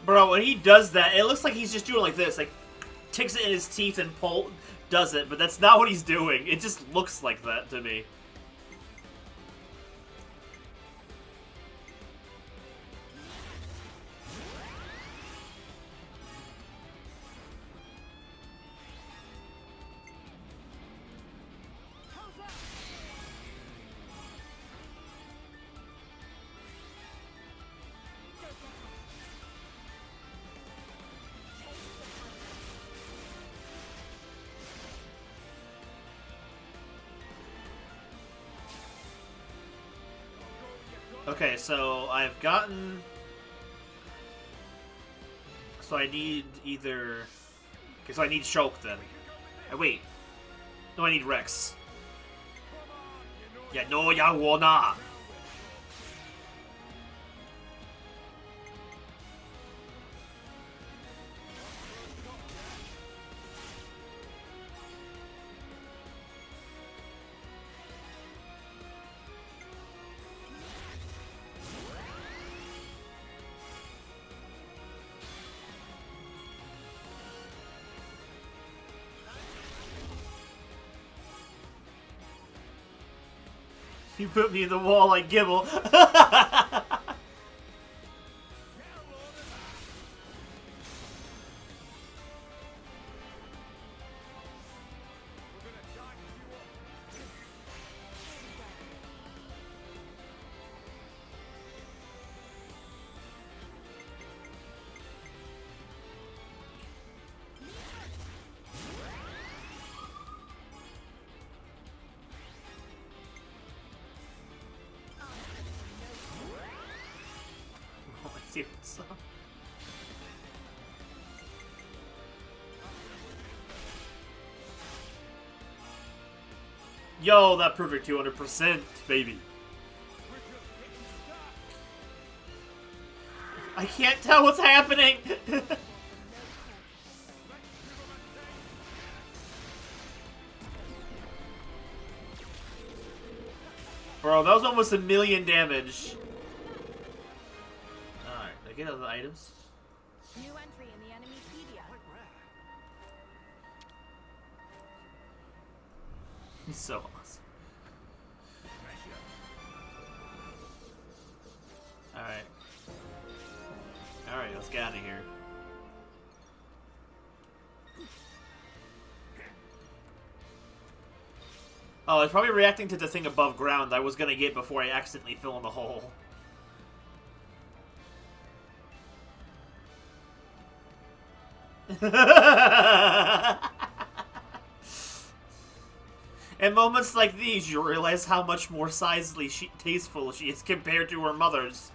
A: Bro, when he does that, it looks like he's just doing like this, like, takes it in his teeth and does it, but that's not what he's doing. It just looks like that to me. Okay, so I've gotten... So I need either... Okay, so I need Shulk then. Wait. No, I need Rex. Yeah, no, ya wanna. You put me in the wall like Gibble. Yo, that perfect 200%, baby. I can't tell what's happening! Bro, that was almost 1,000,000 damage. Alright, did I get other items?
D: New entry in the Enemypedia.
A: So awesome. Alright. Alright, let's get out of here. Oh, it's probably reacting to the thing above ground I was gonna get before I accidentally fell in the hole. In moments like these, you realize how much more tasteful she is compared to her mother's.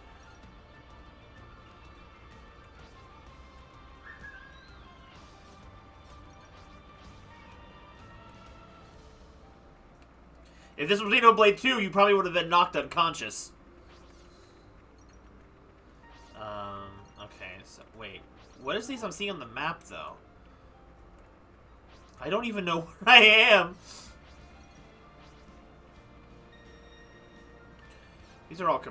A: If this was Xenoblade 2, you probably would have been knocked unconscious. Okay, so, wait. What is these I'm seeing on the map, though? I don't even know where I am! These are all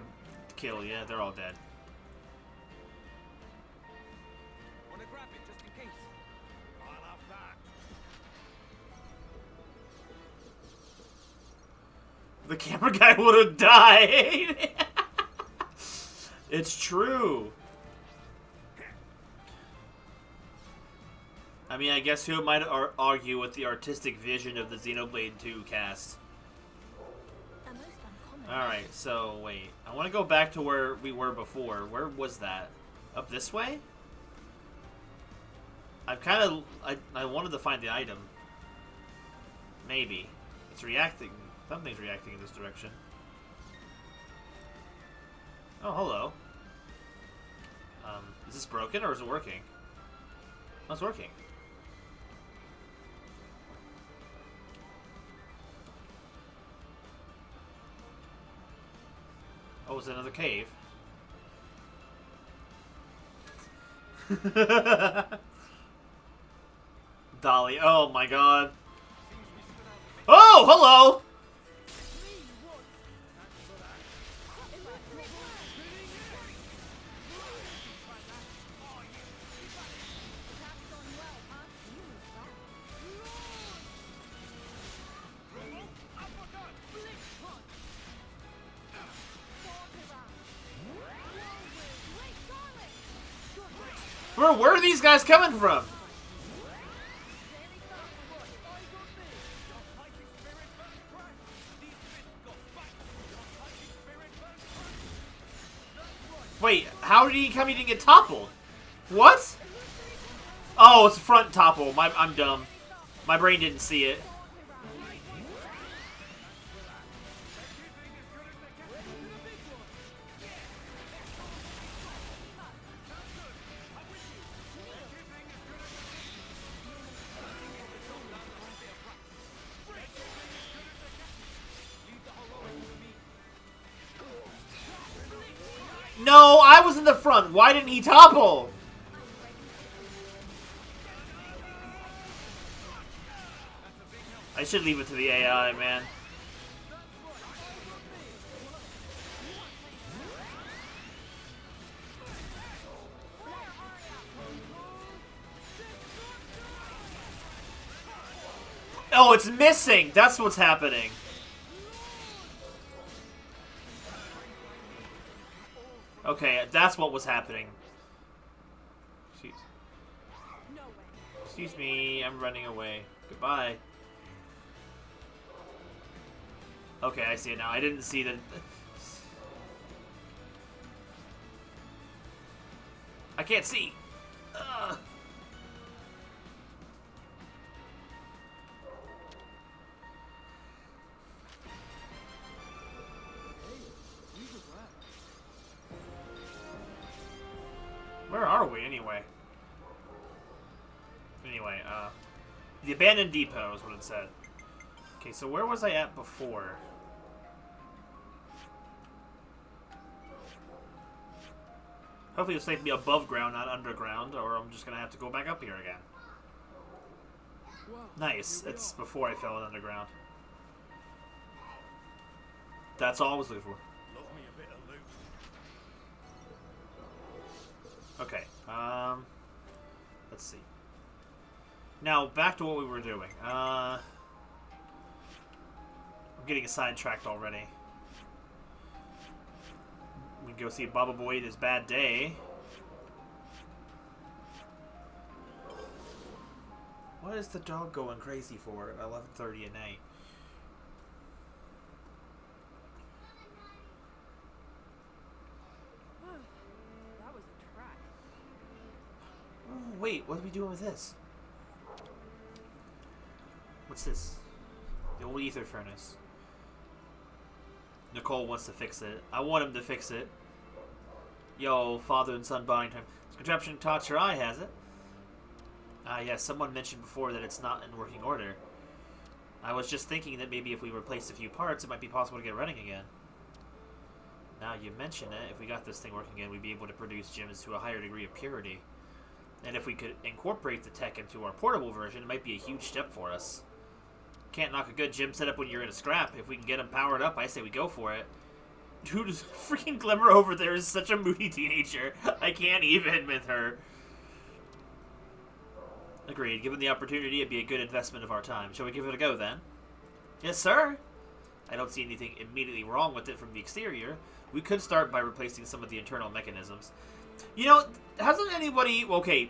A: killed, yeah, they're all dead.
F: Wanna grab it just in case? I'll have that.
A: The camera guy would have died! It's true. I mean, I guess who might argue with the artistic vision of the Xenoblade 2 cast? Alright, so, wait. I want to go back to where we were before. Where was that? Up this way? I've kind of... I wanted to find the item. Maybe. It's reacting. Something's reacting in this direction. Oh, hello. Is this broken or is it working? Oh, it's working. Oh, it's another cave. Dolly, oh my god. Oh, hello! Bro, where are these guys coming from? Wait, how did he come? He didn't get toppled. What? Oh, it's a front topple. I'm dumb. My brain didn't see it. No, I was in the front. Why didn't he topple? I should leave it to the AI, man. Oh, it's missing. That's what's happening. Okay, that's what was happening. Excuse me, I'm running away. Goodbye. Okay, I see it now. I didn't see the... I can't see! Ugh. Where are we, anyway? Anyway, the abandoned depot is what it said. Okay, so where was I at before? Hopefully this takes me above ground, not underground, or I'm just gonna have to go back up here again.
B: Well,
A: Nice.
B: here we
A: It's
B: are.
A: before I fell in underground. That's all I was looking for.
H: Love me a bit of loot.
A: Okay. Let's see. Now back to what we were doing. I'm getting sidetracked already. We can go see Baba Boy at his bad day. What is the dog going crazy for at 11:30 at night?
D: That was a track.
A: Oh, wait, what are we doing with this? What's this? The old ether furnace. Nicole wants to fix it. I want him to fix it. Yo, father and son bonding time. This contraption taught your eye, has it? Ah, yes, someone mentioned before that it's not in working order. I was just thinking that maybe if we replaced a few parts, it might be possible to get running again. Now you mention it, if we got this thing working again, we'd be able to produce gems to a higher degree of purity. And if we could incorporate the tech into our portable version, it might be a huge step for us. Can't knock a good gym setup when you're in a scrap. If we can get them powered up, I say we go for it. Dude, freaking Glimmer over there is such a moody teenager. I can't even with her. Agreed. Given the opportunity, it'd be a good investment of our time. Shall we give it a go, then? Yes, sir. I don't see anything immediately wrong with it from the exterior. We could start by replacing some of the internal mechanisms. You know, hasn't anybody... Okay,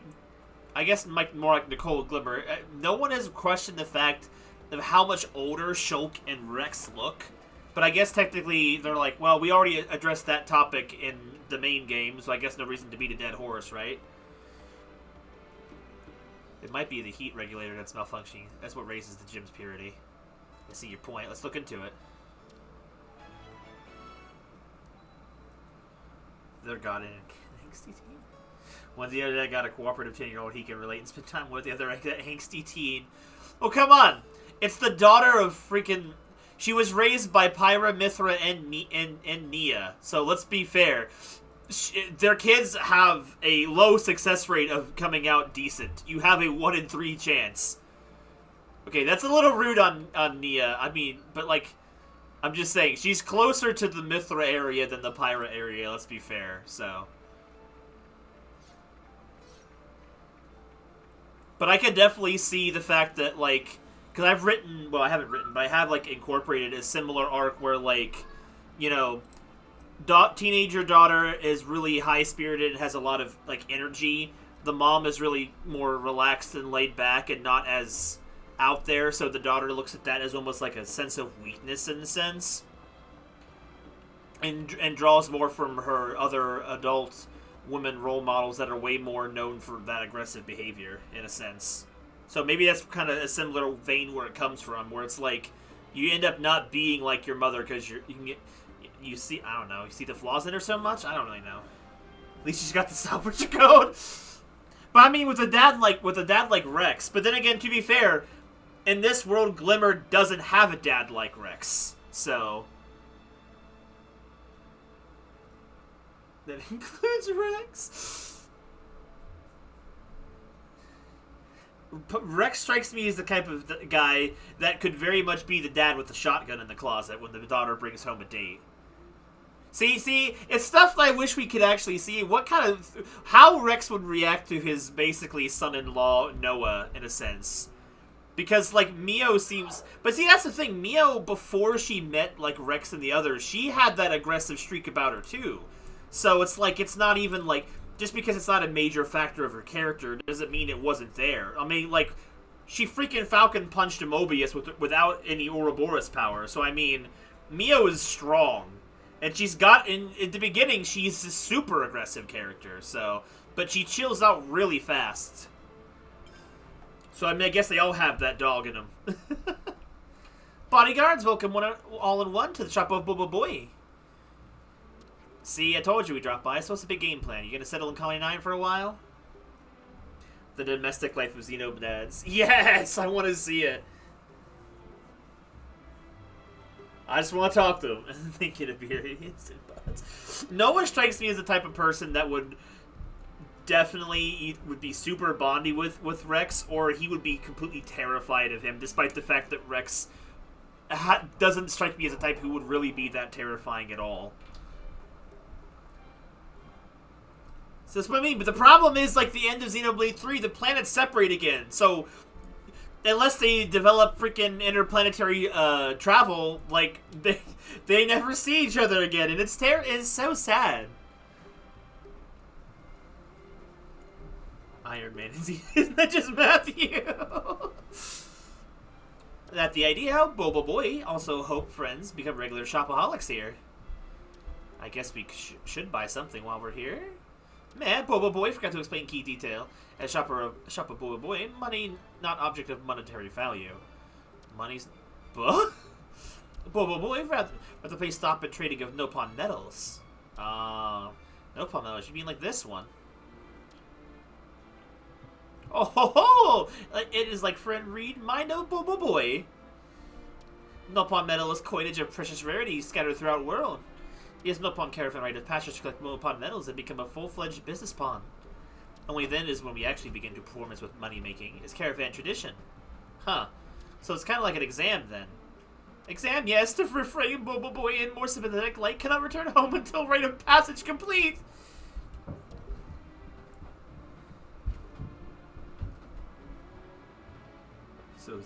A: I guess more like Nicole Glimmer. No one has questioned the fact of how much older Shulk and Rex look. But I guess technically they're like, well, we already addressed that topic in the main game, so I guess no reason to beat a dead horse, right? It might be the heat regulator that's malfunctioning. That's what raises the gym's purity. I see your point. Let's look into it. They're got an angsty teen. When the other got a cooperative 10-year-old, he can relate and spend time with the other angsty teen. Oh, come on! It's the daughter of freaking... She was raised by Pyra, Mithra, and Nia. So let's be fair. Their kids have a low success rate of coming out decent. You have a 1 in 3 chance. Okay, that's a little rude on Nia. I mean, but like, I'm just saying, she's closer to the Mithra area than the Pyra area, let's be fair, so. But I can definitely see the fact that, like, because I've written, well, I haven't written, but I have, like, incorporated a similar arc where, like, you know, teenager daughter is really high-spirited and has a lot of, like, energy. The mom is really more relaxed and laid back and not as out there, so the daughter looks at that as almost like a sense of weakness in a sense. And draws more from her other adult women role models that are way more known for that aggressive behavior, in a sense. So maybe that's kind of a similar vein where it comes from, where it's like, you end up not being like your mother because you see, I don't know, you see the flaws in her so much? I don't really know. At least she's got the salvage code. But I mean, with a dad like Rex. But then again, to be fair, in this world, Glimmer doesn't have a dad like Rex. So that includes Rex. Rex strikes me as the type of guy that could very much be the dad with the shotgun in the closet when the daughter brings home a date. See, it's stuff that I wish we could actually see. How Rex would react to his basically son-in-law Noah, in a sense. Because, like, Mio seems... But see, that's the thing. Mio, before she met, like, Rex and the others, she had that aggressive streak about her, too. So it's like, it's not even, like... Just because it's not a major factor of her character doesn't mean it wasn't there. I mean, like, she freaking Falcon punched a Mobius without any Ouroboros power. So, I mean, Mio is strong. And she's got, in the beginning, she's a super aggressive character. So, but she chills out really fast. So, I mean, I guess they all have that dog in them. Bodyguards, welcome all in one to the shop of Bubba Boy. See, I told you we dropped by. So what's the big game plan? You gonna settle in Colony 9 for a while? The domestic life of Xenoblades. Yes! I want to see it. I just want to talk to him. And they get a beer. Noah strikes me as the type of person that would definitely would be super bondy with Rex, or he would be completely terrified of him, despite the fact that Rex doesn't strike me as a type who would really be that terrifying at all. So that's what I mean. But the problem is, like, the end of Xenoblade 3, the planets separate again. So unless they develop freaking interplanetary travel, like, they never see each other again, and it's so sad. Iron Man, isn't that just Matthew? That the idea, Boba Boy, also hope friends become regular shopaholics here. I guess we should buy something while we're here. Man, Boba Boy forgot to explain key detail. As shopper Boba Boy, money not object of monetary value. Money's... Boba Boy rather play stop at trading of Nopon metals. Nopon metals, you mean like this one? Oh ho ho! It is like friend Reed, my no Boba Boy. Nopon metal is coinage of precious rarity scattered throughout the world. Yes, Nopon caravan rite of passage to collect Nopon metals and become a full-fledged business pawn. Only then is when we actually begin to performance with money-making. It's caravan tradition. Huh. So it's kind of like an exam, then. Exam, yes, to refrain Boba Boy in more sympathetic light cannot return home until rite of passage complete. So,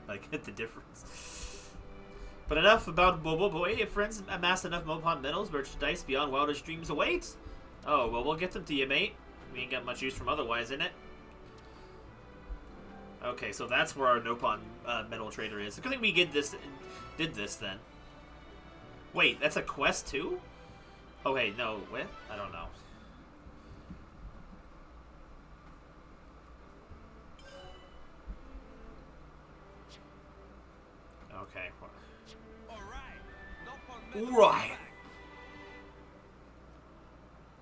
A: I get the difference. But enough about Boba Boy. If friends amass enough Nopon metals, merchandise beyond wildest dreams awaits. Oh, well, we'll get them to you, mate. We ain't got much use from otherwise, innit? Okay, so that's where our Nopon metal trader is. Good thing we did this then. Wait, that's a quest too? Oh, hey, no, what? I don't know. Okay. Right.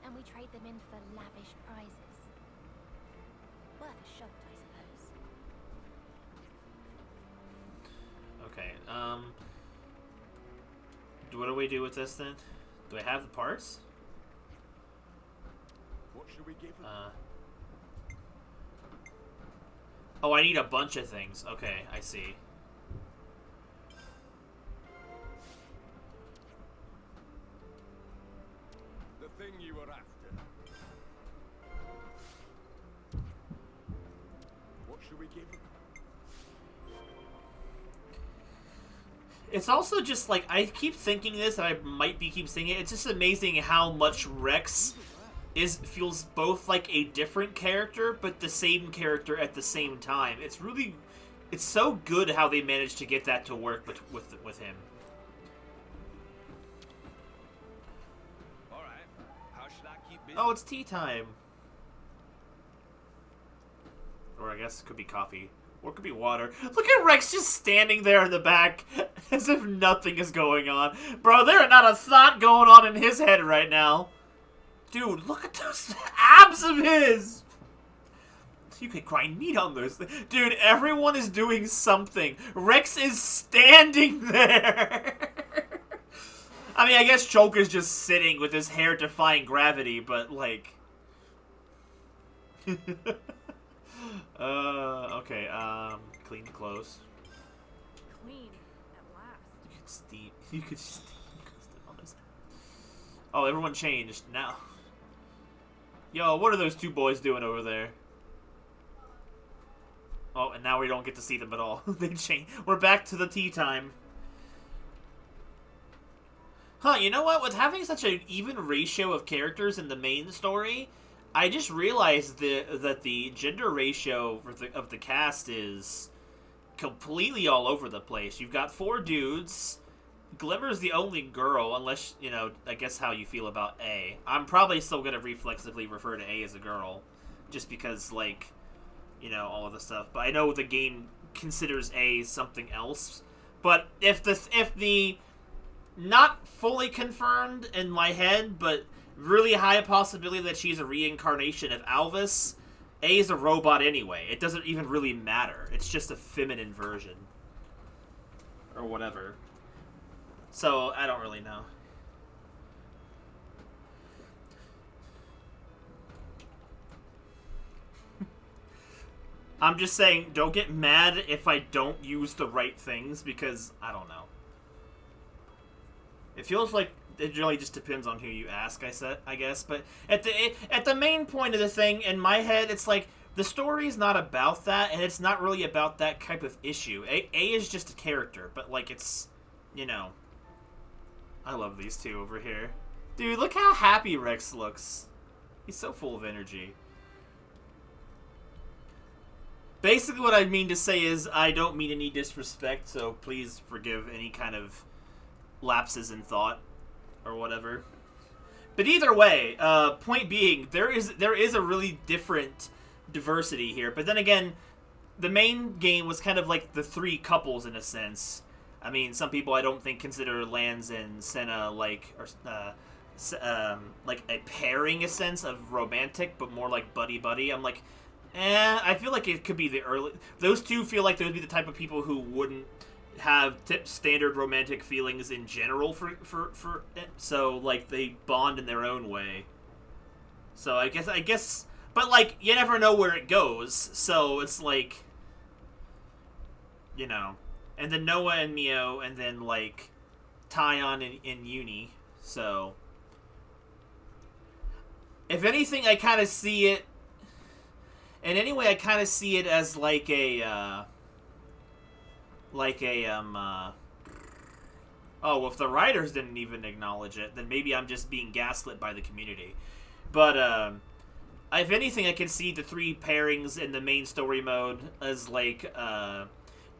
C: And we trade them in for lavish prizes. Worth a shot, I suppose.
A: Okay, what do we do with this then? Do I have the parts?
H: What should we give him?
A: Oh, I need a bunch of things. Okay, I see.
H: The thing you were after. What should we give him?
A: It's also just like, I keep thinking this, and I might keep saying it. It's just amazing how much Rex feels both like a different character, but the same character at the same time. It's so good how they managed to get that to work with him.
G: Alright, how should I keep busy?
A: Oh, it's tea time. Or I guess it could be coffee. Or it could be water. Look at Rex just standing there in the back as if nothing is going on. Bro, there are not a thought going on in his head right now. Dude, look at those abs of his. You could grind meat on those things. Dude, everyone is doing something. Rex is standing there. I mean, I guess Choke is just sitting with his hair defying gravity, but like... okay, clean clothes.
D: Clean, at last.
A: You could steam. Oh, everyone changed now. Yo, what are those two boys doing over there? Oh, and now we don't get to see them at all. They changed. We're back to the tea time. Huh, you know what? With having such an even ratio of characters in the main story, I just realized that the gender ratio of the cast is completely all over the place. You've got 4 dudes. Glimmer's the only girl, unless, you know, I guess how you feel about A. I'm probably still going to reflexively refer to A as a girl, just because, like, you know, all of the stuff. But I know the game considers A something else. But if the not fully confirmed in my head, but really high possibility that she's a reincarnation of Alvis, A is a robot anyway. It doesn't even really matter. It's just a feminine version. Or whatever. So I don't really know. I'm just saying, don't get mad if I don't use the right things, because I don't know. It feels like it really just depends on who you ask, I guess. But at the main point of the thing, in my head, it's like, the story is not about that, and it's not really about that type of issue. A is just a character, but, like, it's, you know. I love these two over here. Dude, look how happy Rex looks. He's so full of energy. Basically what I mean to say is, I don't mean any disrespect, so please forgive any kind of lapses in thought, or whatever. But either way, point being, there is a really different diversity here. But then again, the main game was kind of like the three couples in a sense. I mean, some people I don't think consider Lance and Senna like a pairing, a sense of romantic, but more like buddy-buddy. I'm like, I feel like it could be the early... Those two feel like they would be the type of people who wouldn't have standard romantic feelings in general for so, like, they bond in their own way. So, I guess... But, like, you never know where it goes, so it's like... You know... And then Noah and Mio, and then, like, Tyon and Uni, so... If anything, I kind of see it... And anyway, I kind of see it as, like a, oh, well, if the writers didn't even acknowledge it, then maybe I'm just being gaslit by the community. But, if anything, I can see the three pairings in the main story mode as, like,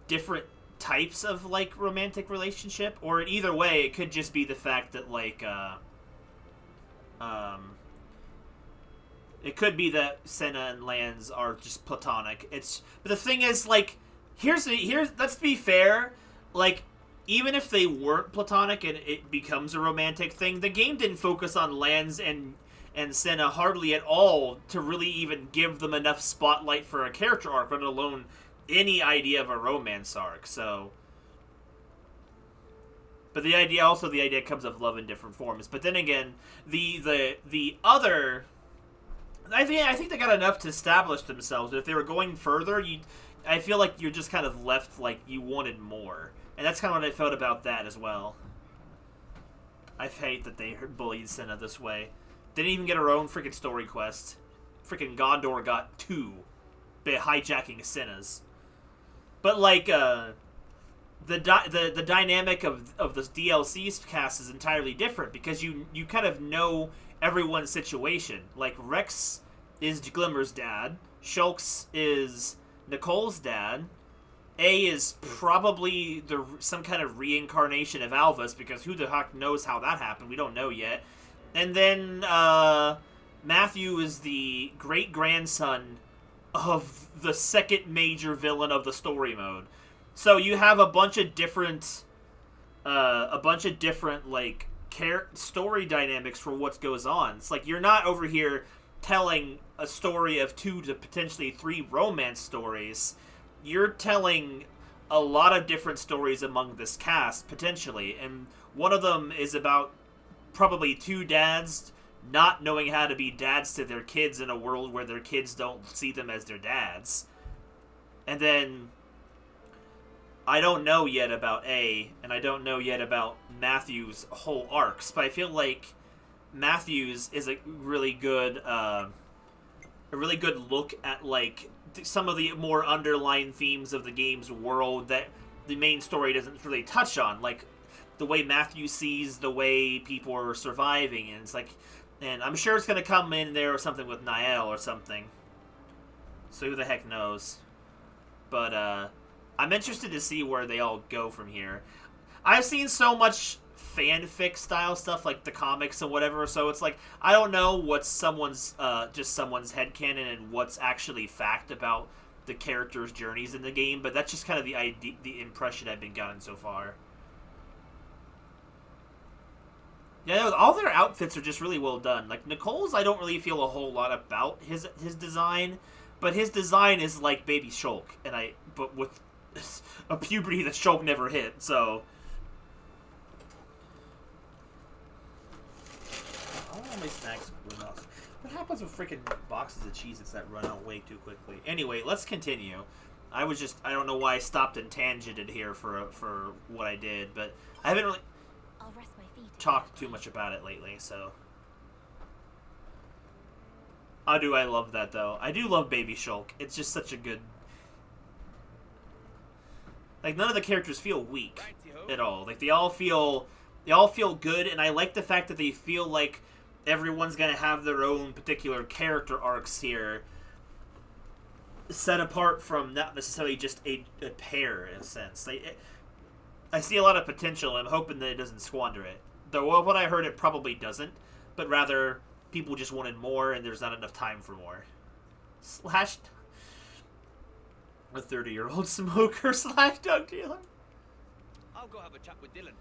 A: different types of, like, romantic relationship. Or either way, it could just be the fact that, like, it could be that Senna and Lance are just platonic. But the thing is, like, here's let's be fair, like, even if they weren't platonic and it becomes a romantic thing, the game didn't focus on Lance and Senna hardly at all to really even give them enough spotlight for a character arc, let alone any idea of a romance arc. So, but the idea comes of love in different forms. But then again, the other, I think they got enough to establish themselves. But if they were going further, I feel like you're just kind of left like you wanted more. And that's kind of what I felt about that as well. I hate that they bullied Senna this way. Didn't even get her own freaking story quest. Freaking Gondor got 2 by hijacking Senna's. But, like, the dynamic of the DLC's cast is entirely different, because you kind of know everyone's situation. Like, Rex is Glimmer's dad. Shulk's is Nicole's dad. A is probably some kind of reincarnation of Alvis, because who the heck knows how that happened? We don't know yet. And then Matthew is the great-grandson of the second major villain of the story mode. So you have a bunch of different like story dynamics for what goes on. It's like you're not over here telling a story of 2 to potentially 3 romance stories. You're telling a lot of different stories among this cast, potentially, and one of them is about probably 2 dads not knowing how to be dads to their kids in a world where their kids don't see them as their dads. And then I don't know yet about A, and I don't know yet about Matthew's whole arcs, but I feel like Matthew's is a really good look at, like, some of the more underlying themes of the game's world that the main story doesn't really touch on, like the way Matthew sees the way people are surviving, and it's like, and I'm sure it's gonna come in there or something with Niall or something. So who the heck knows? But I'm interested to see where they all go from here. I've seen so much fanfic style stuff, like the comics and whatever, so it's like I don't know what's someone's headcanon and what's actually fact about the characters' journeys in the game, but that's just kind of the impression I've been gotten so far. Yeah, all their outfits are just really well done. Like Nicole's, I don't really feel a whole lot about his design, but his design is like Baby Shulk, but with a puberty that Shulk never hit. So my snacks run out. What happens with freaking boxes of Cheez-Its that run out way too quickly? Anyway, let's continue. I don't know why I stopped and tangented here for what I did, but I haven't really
C: I'll rest my feet.
A: talked too much about it lately, so. I love that, though. I do love Baby Shulk. It's just such a good... Like, none of the characters feel weak at all. Like, they all feel good, and I like the fact that they feel like everyone's gonna have their own particular character arcs here, set apart from not necessarily just a pair, in a sense. I see a lot of potential, and I'm hoping that it doesn't squander it. Though, what I heard, it probably doesn't, but rather, people just wanted more, and there's not enough time for more. Slash... A 30-year-old smoker slash drug dealer.
F: I'll go have a chat with Dylan.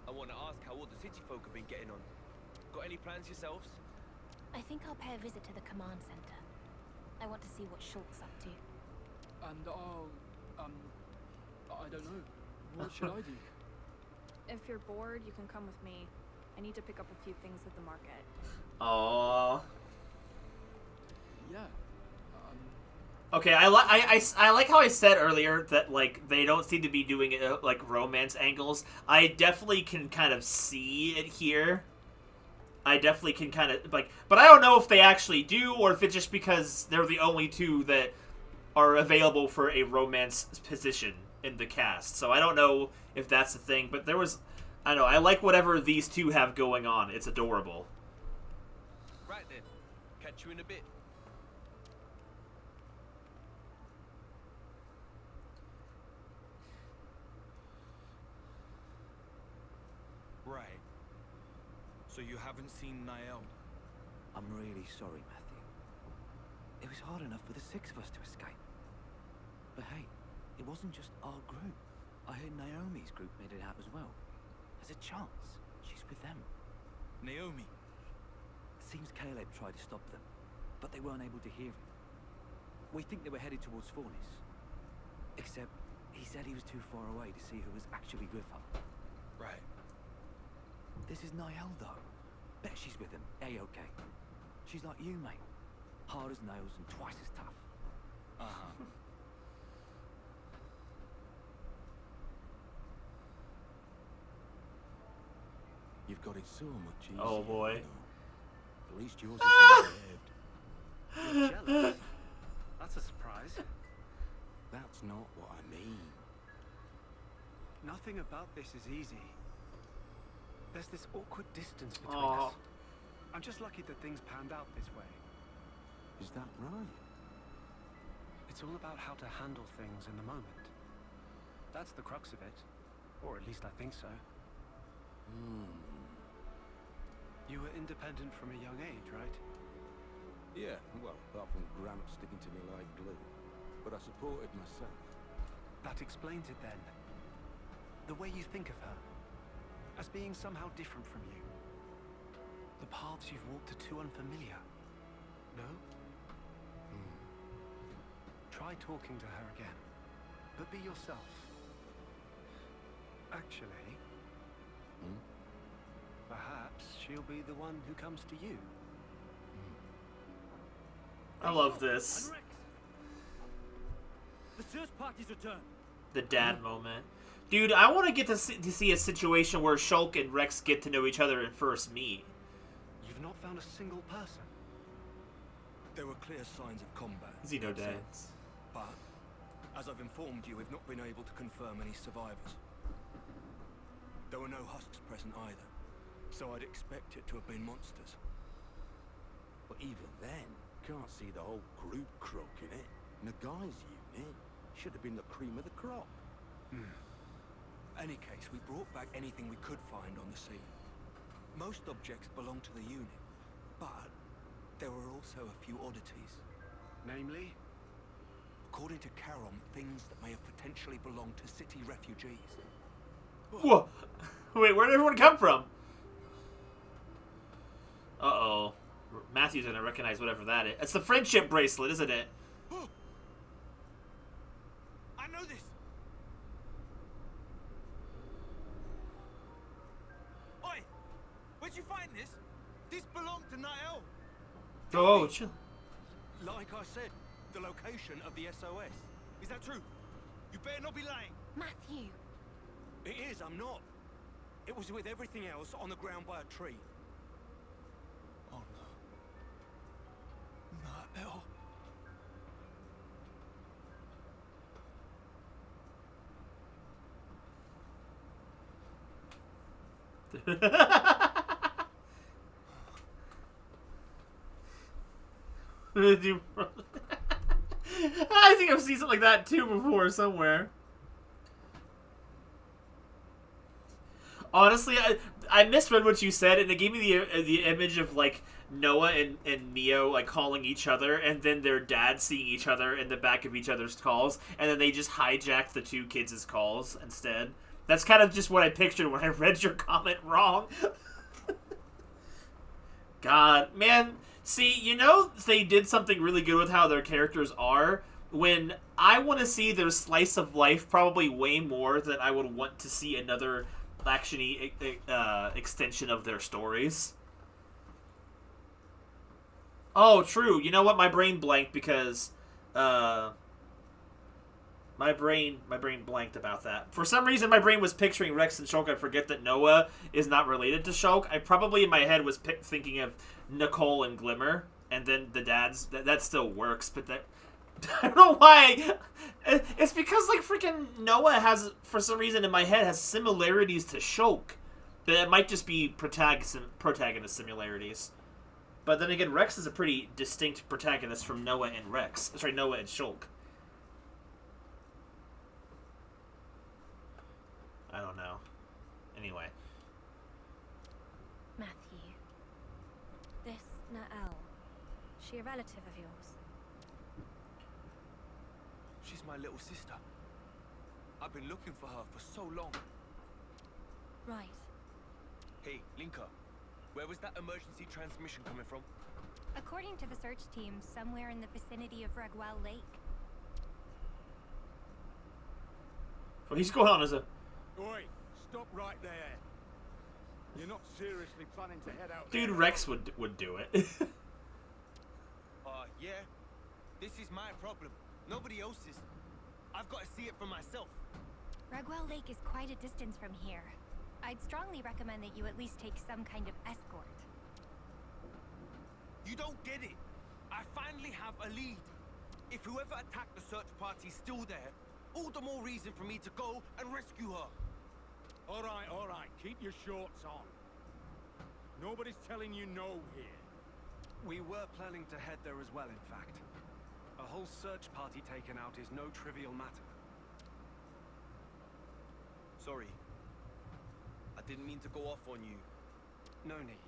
F: I want to ask how all the city folk have been getting on. Got any plans yourselves?
C: I think I'll pay a visit to the command center. I want to see what Shulk's up to.
B: And I don't know. What should I do?
D: If you're bored, you can come with me. I need to pick up a few things at the market.
A: Aww.
B: Yeah.
A: Okay, I like how I said earlier that, like, they don't seem to be doing like romance angles. I definitely can kind of see it here. I definitely can kind of like, but I don't know if they actually do, or if it's just because they're the only two that are available for a romance position in the cast. So I don't know if that's the thing, but there was, I don't know, I like whatever these two have going on. It's adorable.
F: Right then, catch you in a bit.
J: Right. So you haven't seen Niall?
K: I'm really sorry, Matthew. It was hard enough for the six of us to escape. But hey, it wasn't just our group. I heard Naomi's group made it out as well. There's a chance she's with them.
J: Naomi?
K: Seems Caleb tried to stop them, but they weren't able to hear him. We think they were headed towards Fornis. Except, he said he was too far away to see who was actually with her.
J: Right.
K: This is Niall, though. Bet she's with him. A-okay. She's like you, mate. Hard as nails and twice as tough.
J: Uh-huh.
H: You've got it so much easier.
A: Oh, boy.
H: You know. At least yours is well behaved.
G: You're jealous? That's a surprise.
H: That's not what I mean.
G: Nothing about this is easy. There's this awkward distance between
A: Aw.
G: us. I'm just lucky that things panned out this way.
H: Is that right?
G: It's all about how to handle things in the moment. That's the crux of it. Or at least I think so. You were independent from a young age, right?
H: Yeah, well, apart from Gramps sticking to me like glue. But I supported myself.
G: That explains it then. The way you think of her. As being somehow different from you. The paths you've walked are too unfamiliar. No? Try talking to her again. But be yourself. Actually, perhaps she'll be the one who comes to you.
A: I love this.
B: The search party's returned.
A: The dad moment. Dude, I want to get to see a situation where Shulk and Rex get to know each other and first meet.
G: You've not found a single person.
K: There were clear signs of combat.
A: Xenodads.
K: But, as I've informed you, we've not been able to confirm any survivors. There were no husks present either, so I'd expect it to have been monsters.
H: But even then, can't see the whole group croaking it. Nagai's unit should have been the cream of the crop.
K: Any case, we brought back anything we could find on the scene. Most objects belong to the unit, but there were also a few oddities.
G: Namely?
K: According to Charon, things that may have potentially belonged to city refugees.
A: Whoa. Wait, where did everyone come from? Uh-oh. Matthew's gonna recognize whatever that is. It's the friendship bracelet, isn't it?
F: I know this. Oi! Where'd you find this?
J: This belonged to Nael.
A: Oh, chill.
J: Like I said, the location of the SOS. Is that true? You better not be lying.
C: Matthew,
J: It is, I'm not. It was with everything else on the ground by a tree. Oh no. Nael.
A: I think I've seen something like that too before somewhere. Honestly, I misread what you said, and it gave me the image of like Noah and Neo like calling each other, and then their dad seeing each other in the back of each other's calls, and then they just hijacked the two kids' calls instead. That's kind of just what I pictured when I read your comment wrong. God, man. See, you know they did something really good with how their characters are when I want to see their slice of life probably way more than I would want to see another action-y extension of their stories. Oh, true. You know what? My brain blanked because my brain blanked about that. For some reason, my brain was picturing Rex and Shulk. I forget that Noah is not related to Shulk. I probably in my head was thinking of Nicole and Glimmer, and then the dads. That still works, but that I don't know why. It's because like freaking Noah has, for some reason in my head, has similarities to Shulk. That it might just be protagonist similarities. But then again, Rex is a pretty distinct protagonist from Noah and Rex. Sorry, Noah and Shulk. I don't know. Anyway.
C: Matthew.
D: This Nael. She a relative of yours?
J: She's my little sister. I've been looking for her for so long.
C: Right.
J: Hey, Linka. Where was that emergency transmission coming from?
C: According to the search team, somewhere in the vicinity of Regwell Lake.
A: What he's going on is a...
H: Oi, stop right there. You're not seriously planning to head out
A: Dude,
H: there?
A: Rex would do it.
J: Yeah. This is my problem. Nobody else's. I've got to see it for myself.
C: Regwell Lake is quite a distance from here. I'd strongly recommend that you at least take some kind of escort.
J: You don't get it. I finally have a lead. If whoever attacked the search party's still there, all the more reason for me to go and rescue her.
H: All right. Keep your shorts on. Nobody's telling you no here.
G: We were planning to head there as well, in fact. A whole search party taken out is no trivial matter.
J: Sorry. I didn't mean to go off on you.
G: No need.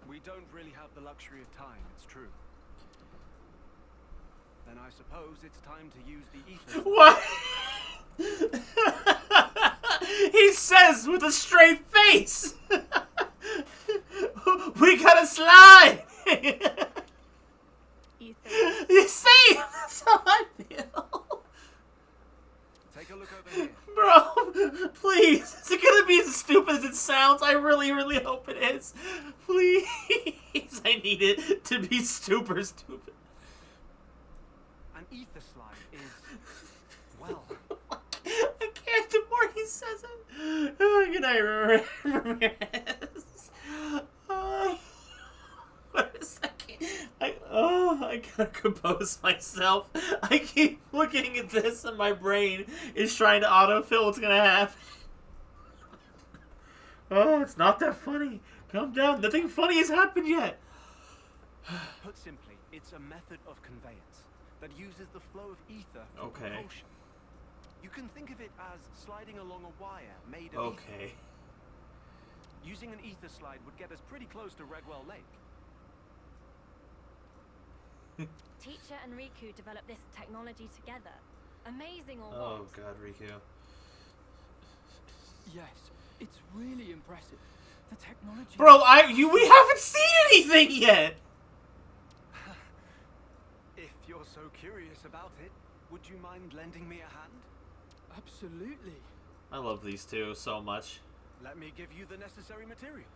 G: We don't really have the luxury of time, it's true. Then I suppose it's time to use the ether.
A: What? He says with a straight face. We gotta slide.
D: Ethan.
A: You see? That's how I feel.
G: Take a look over here.
A: Bro, please. Is it gonna be as stupid as it sounds? I really, really hope it is. Please. I need it to be super stupid.
G: An ether slide is, well,
A: I can't. The more he says it. Oh, good night, Ramirez. Wait a second. I gotta compose myself. I keep looking at this and my brain is trying to autofill what's gonna happen. Oh, it's not that funny. Calm down. Nothing funny has happened yet.
G: put simply, it's a method of conveyance that uses the flow of ether for propulsion. You can think of it as sliding along a wire made of ether.
A: Okay.
G: Using an ether slide would get us pretty close to Regwell Lake.
D: Teacher and Riku developed this technology together. Amazing or
A: Oh
D: what?
A: god, Riku.
B: Yes, it's really impressive. The technology.
A: Bro, we haven't seen anything yet!
G: If you're so curious about it, would you mind lending me a hand?
B: Absolutely.
A: I love these two so much.
G: Let me give you the necessary materials.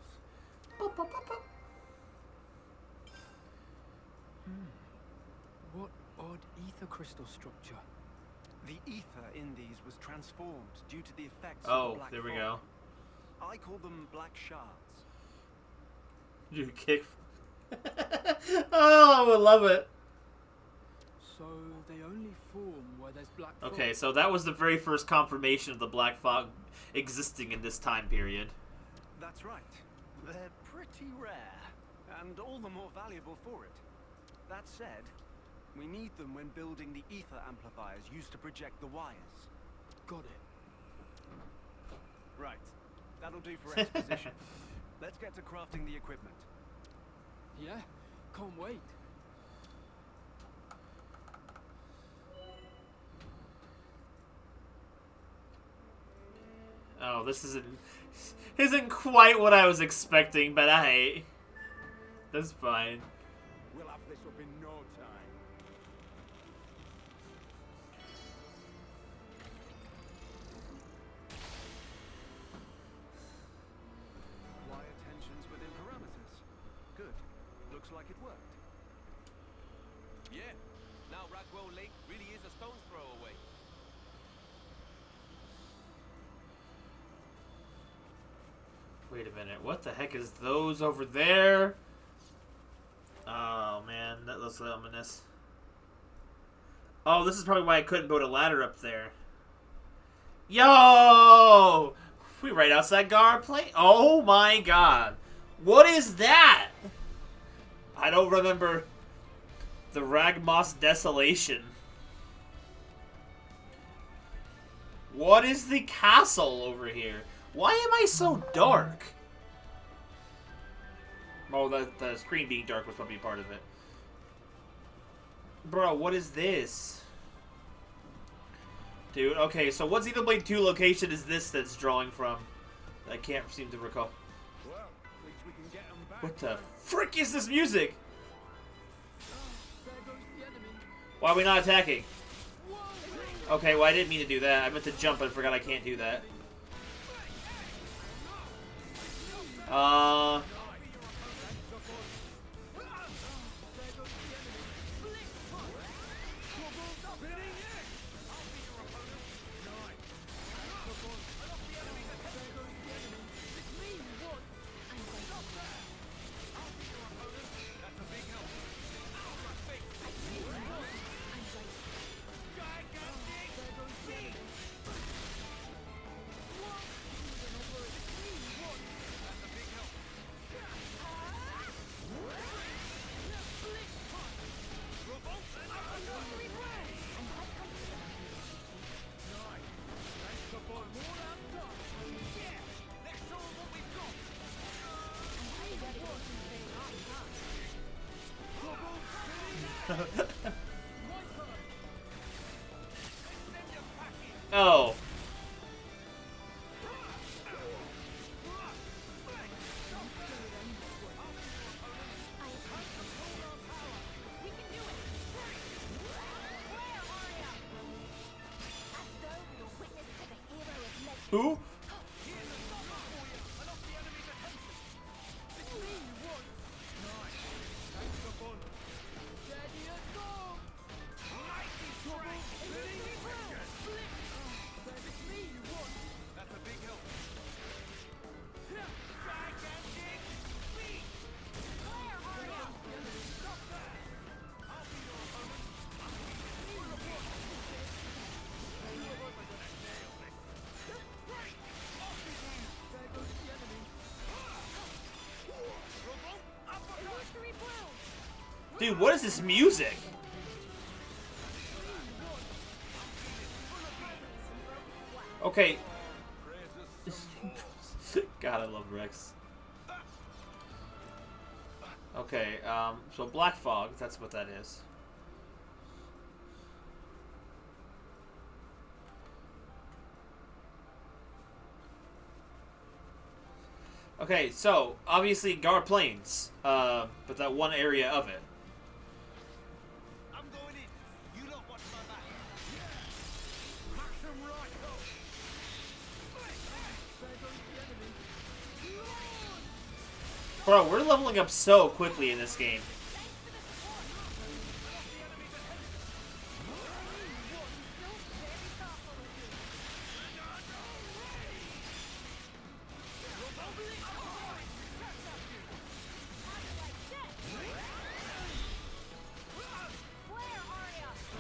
I: What odd ether crystal structure?
G: The ether in these was transformed due to the effects of
A: Oh,
G: the black
A: there we
G: fog.
A: go.
G: I call them black shards.
A: You kick. Oh, I would love it.
I: So they only form where there's black fog.
A: Okay, so that was the very first confirmation of the black fog existing in this time period.
G: That's right. They're pretty rare, and all the more valuable for it. That said, we need them when building the ether amplifiers used to project the wires.
I: Got it.
G: Right. That'll do for exposition. Let's get to crafting the equipment.
I: Yeah, can't wait.
A: Oh, this isn't quite what I was expecting, but that's fine.
H: We'll have this up in no time.
G: Wire tensions within parameters. Good. Looks like it worked.
J: Yeah. Now Ragwell Lake really is a stone's throw away.
A: Wait a minute, what the heck is those over there? Oh man, that looks ominous. Oh, this is probably why I couldn't build a ladder up there. Yo! We right outside Gar Plane? Oh my god. What is that? I don't remember the Ragmoss Desolation. What is the castle over here? Why am I so dark? Oh, the screen being dark was probably part of it. Bro, what is this? Dude, okay, so what Xenoblade 2 location is this that's drawing from? I can't seem to recall.
H: Well, at least we can get them back.
A: What the frick is this music?
I: There goes the enemy.
A: Why are we not attacking? Okay, well I didn't mean to do that. I meant to jump and forgot I can't do that. Oh. Who? Dude, what is this music? Okay. God, I love Rex. Okay, so Black Fog, that's what that is. Okay, so, obviously Gar Plains, but that one area of it.
J: I'm going in. You lot watch my back.
A: Bro, we're leveling up so quickly in this game.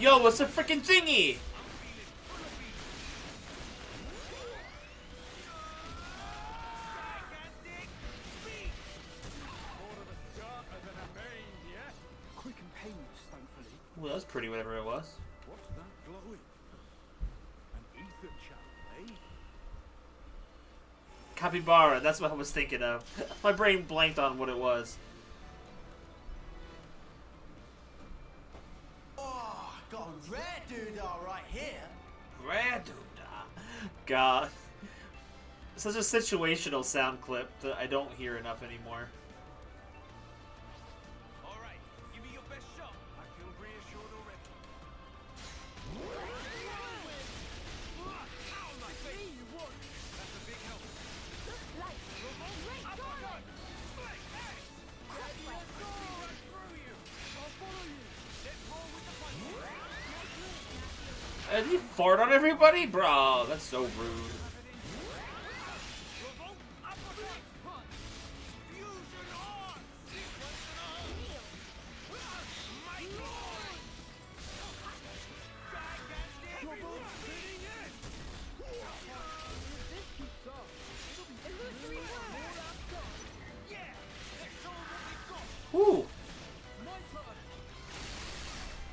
A: Yo, what's a freaking thingy?
I: Quick and painless, thankfully.
A: Well, that's pretty, whatever it was.
H: What's that glowing? An ether channel, eh?
A: Capybara, that's what I was thinking of. My brain blanked on what it was.
B: Oh, got a rare doodah right here.
A: Rare doodah. God. Such a situational sound clip that I don't hear enough anymore.
J: All right, give me your best shot.
G: I feel reassured already.
J: Ow, my face.
G: That's a big help.
A: And he fart on everybody? Bro, that's so rude. Woo!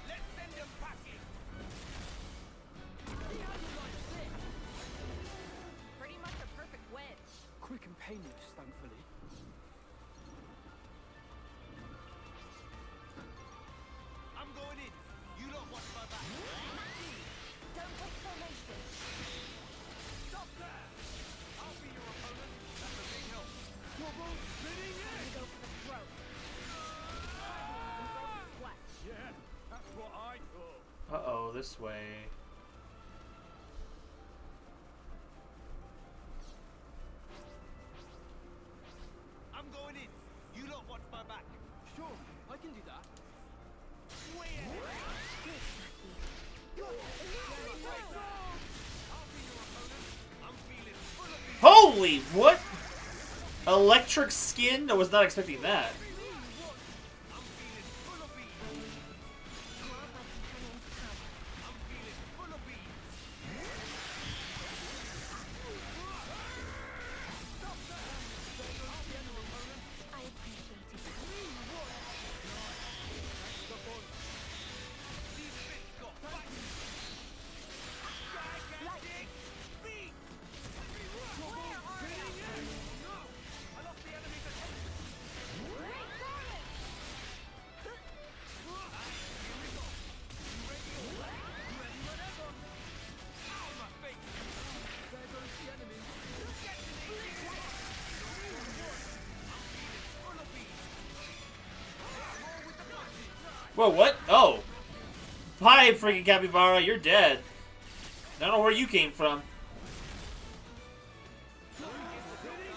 J: Let's send them packing.
D: Pretty much a perfect wedge.
I: Quick and painless, thankfully.
J: I'm going in. You lot watch my back.
C: Don't break formation.
J: Stop there. I'll be your opponent. That's a big help.
I: Trouble spinning in!
D: Go for the throat. Sweat.
I: Yeah, that's what I thought.
A: Uh-oh, this way.
J: I'm going in. You lot watch my back.
I: Sure, I can do that.
J: Way ahead. I'll be your opponent. I'm feeling full of beef.
A: Holy, what? Electric skin? I was not expecting that.
J: I'm feeling full of beef.
C: Grab my companion's power.
J: I'm feeling full of beef.
C: I appreciate it.
J: These fists got fight. Gigantic beef. Where are you? No, I lost the enemy's attention. Ow, my face.
I: There goes the enemy.
J: Full of beef. Roll with the punches.
A: Whoa, what? Oh. Hi, freaking capybara, you're dead. I don't know where you came from.
C: The enemy.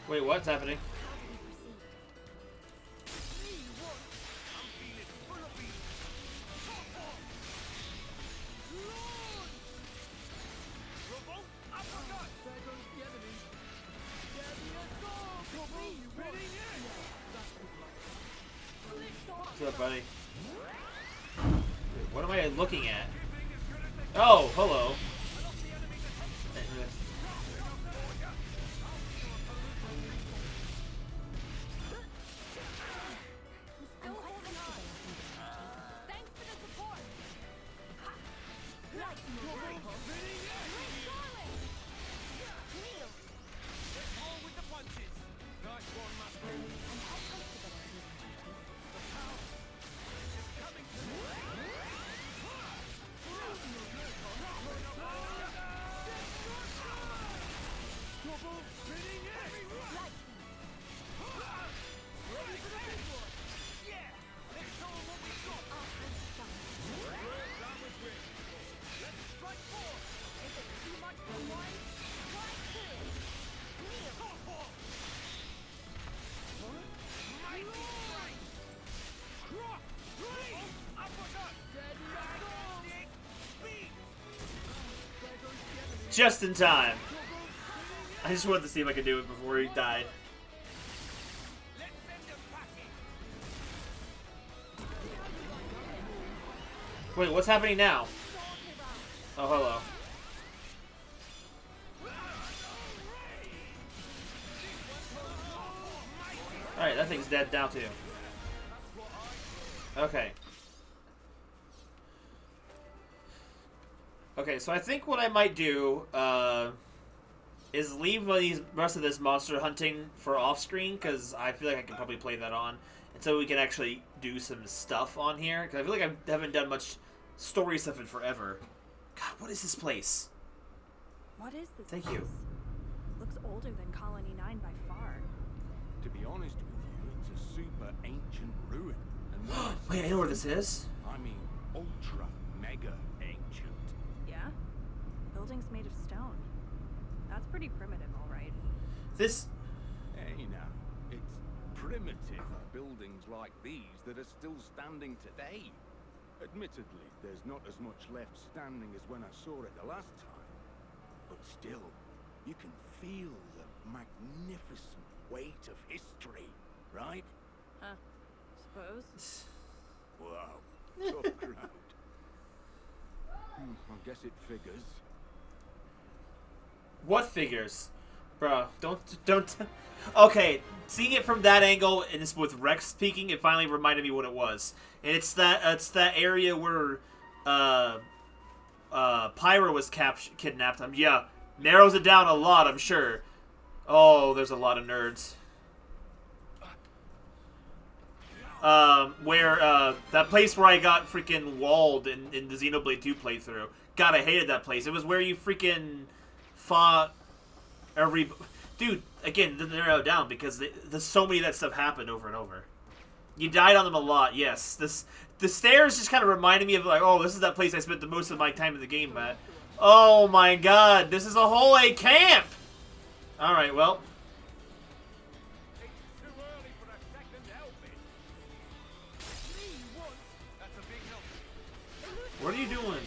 A: Wait, what's happening?
C: How do we proceed?
J: Revolt uppercut.
I: There goes the enemy. There the assault! Trouble spinning in! That's good luck.
A: What's up, buddy? What am I looking at? Oh, hello.
C: I'm quite comfortable up in this duty.
D: Thanks for the support.
C: Kneel.
J: Let's roll with the punches. Nice one, Master.
C: I'm quite comfortable on healing duty.
I: Trouble spinning in!
J: Yeah, let's show 'em what we got.
C: Our hands strong.
J: Let's strike forward.
D: Is it too much for one? Try two.
C: Kneel.
J: Mighty strike.
I: Cross! Three!
J: Uppercut.
I: Steady assault!
J: Gigantic beef.
I: There goes the enemy.
A: Just in time.
I: Trouble spinning in!
A: I just wanted to see if I could do it before he died.
F: Let's send them packing.
A: Wait, what's happening now? Oh, hello. Alright, that thing's dead now too. Okay. Okay, so I think what I might do, is leave the rest of this monster hunting for off-screen, because I feel like I can probably play that on, and so we can actually do some stuff on here, because I feel like I haven't done much story stuff in forever. God, what is this place?
E: What is this?
A: Thank you.
E: Looks older than Colony 9 by far.
H: To be honest with you, it's a super ancient ruin. And when I
A: Wait, I know where this is.
H: I mean, ultra mega ancient.
E: Yeah? Buildings made of stone. That's pretty primitive, all right.
A: This...
H: Hey now, it's primitive buildings like these that are still standing today. Admittedly, there's not as much left standing as when I saw it the last time. But still, you can feel the magnificent weight of history, right?
E: Huh. Suppose.
H: Wow, tough crowd. I guess it figures.
A: What figures? Bro, don't... Okay, seeing it from that angle, and it's with Rex speaking, it finally reminded me what it was. And it's that area where, Pyra was kidnapped. Yeah, narrows it down a lot, I'm sure. Oh, there's a lot of nerds. That place where I got freaking walled in the Xenoblade 2 playthrough. God, I hated that place. It was where you freaking fought every... Dude, again, to narrow it down, because there's so many of that stuff happened over and over. You died on them a lot, yes. The stairs just kind of reminded me of, like, oh, this is that place I spent the most of my time in the game at. Oh my god, this is a whole camp! Alright, well...
F: Too early for a second helping. Me, you want? That's a big help.
A: What are you doing?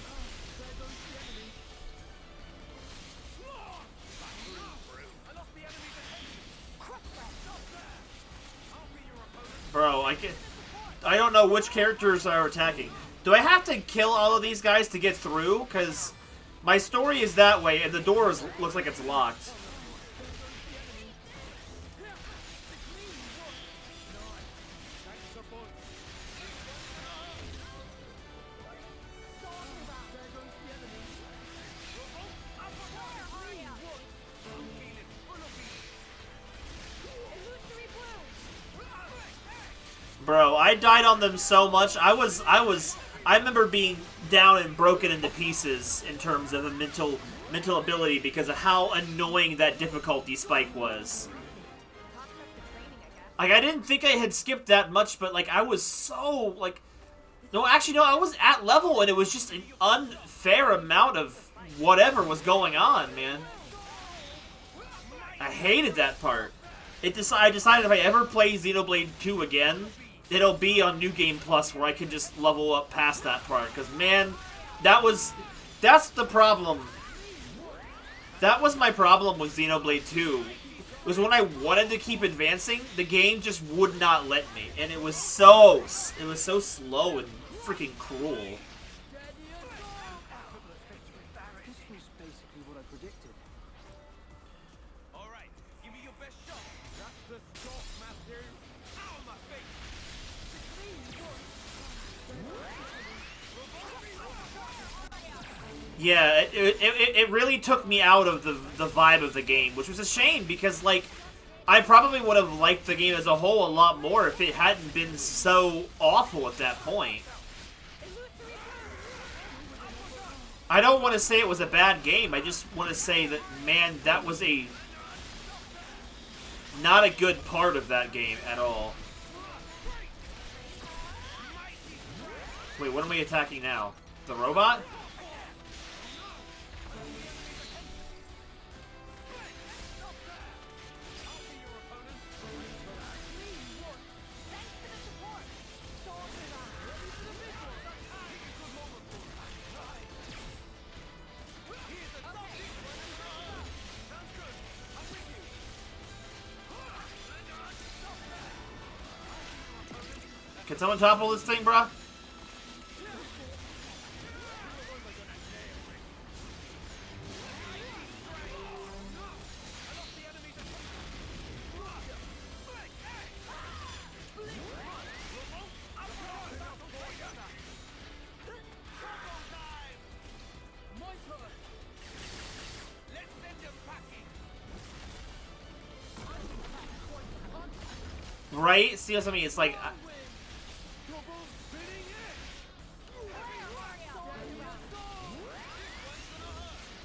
F: I lost the enemy's attention. I'll be your opponent.
A: Bro, I don't know which characters are attacking. Do I have to kill all of these guys to get through? Because my story is that way, and the door looks like it's locked. Bro, I died on them so much. I remember being down and broken into pieces in terms of a mental ability because of how annoying that difficulty spike was. Like, I didn't think I had skipped that much, but like I was so like, no, actually no, I was at level and it was just an unfair amount of whatever was going on, man. I hated that part. I decided if I ever play Xenoblade 2 again, it'll be on New Game Plus where I can just level up past that part. Because, man, that's the problem. That was my problem with Xenoblade 2. Was when I wanted to keep advancing, the game just would not let me. And it was so slow and freaking cruel.
K: This was basically what I predicted.
F: All right, give me your best shot. That's the shot, Matthew. Ow, my face.
A: Yeah, it really took me out of the vibe of the game, which was a shame because, like, I probably would have liked the game as a whole a lot more if it hadn't been so awful at that point. I don't want to say it was a bad game, I just want to say that, man, that was not a good part of that game at all. Wait, what am I attacking now? The robot? Can someone topple this thing, bruh? Right? See what I mean? It's like...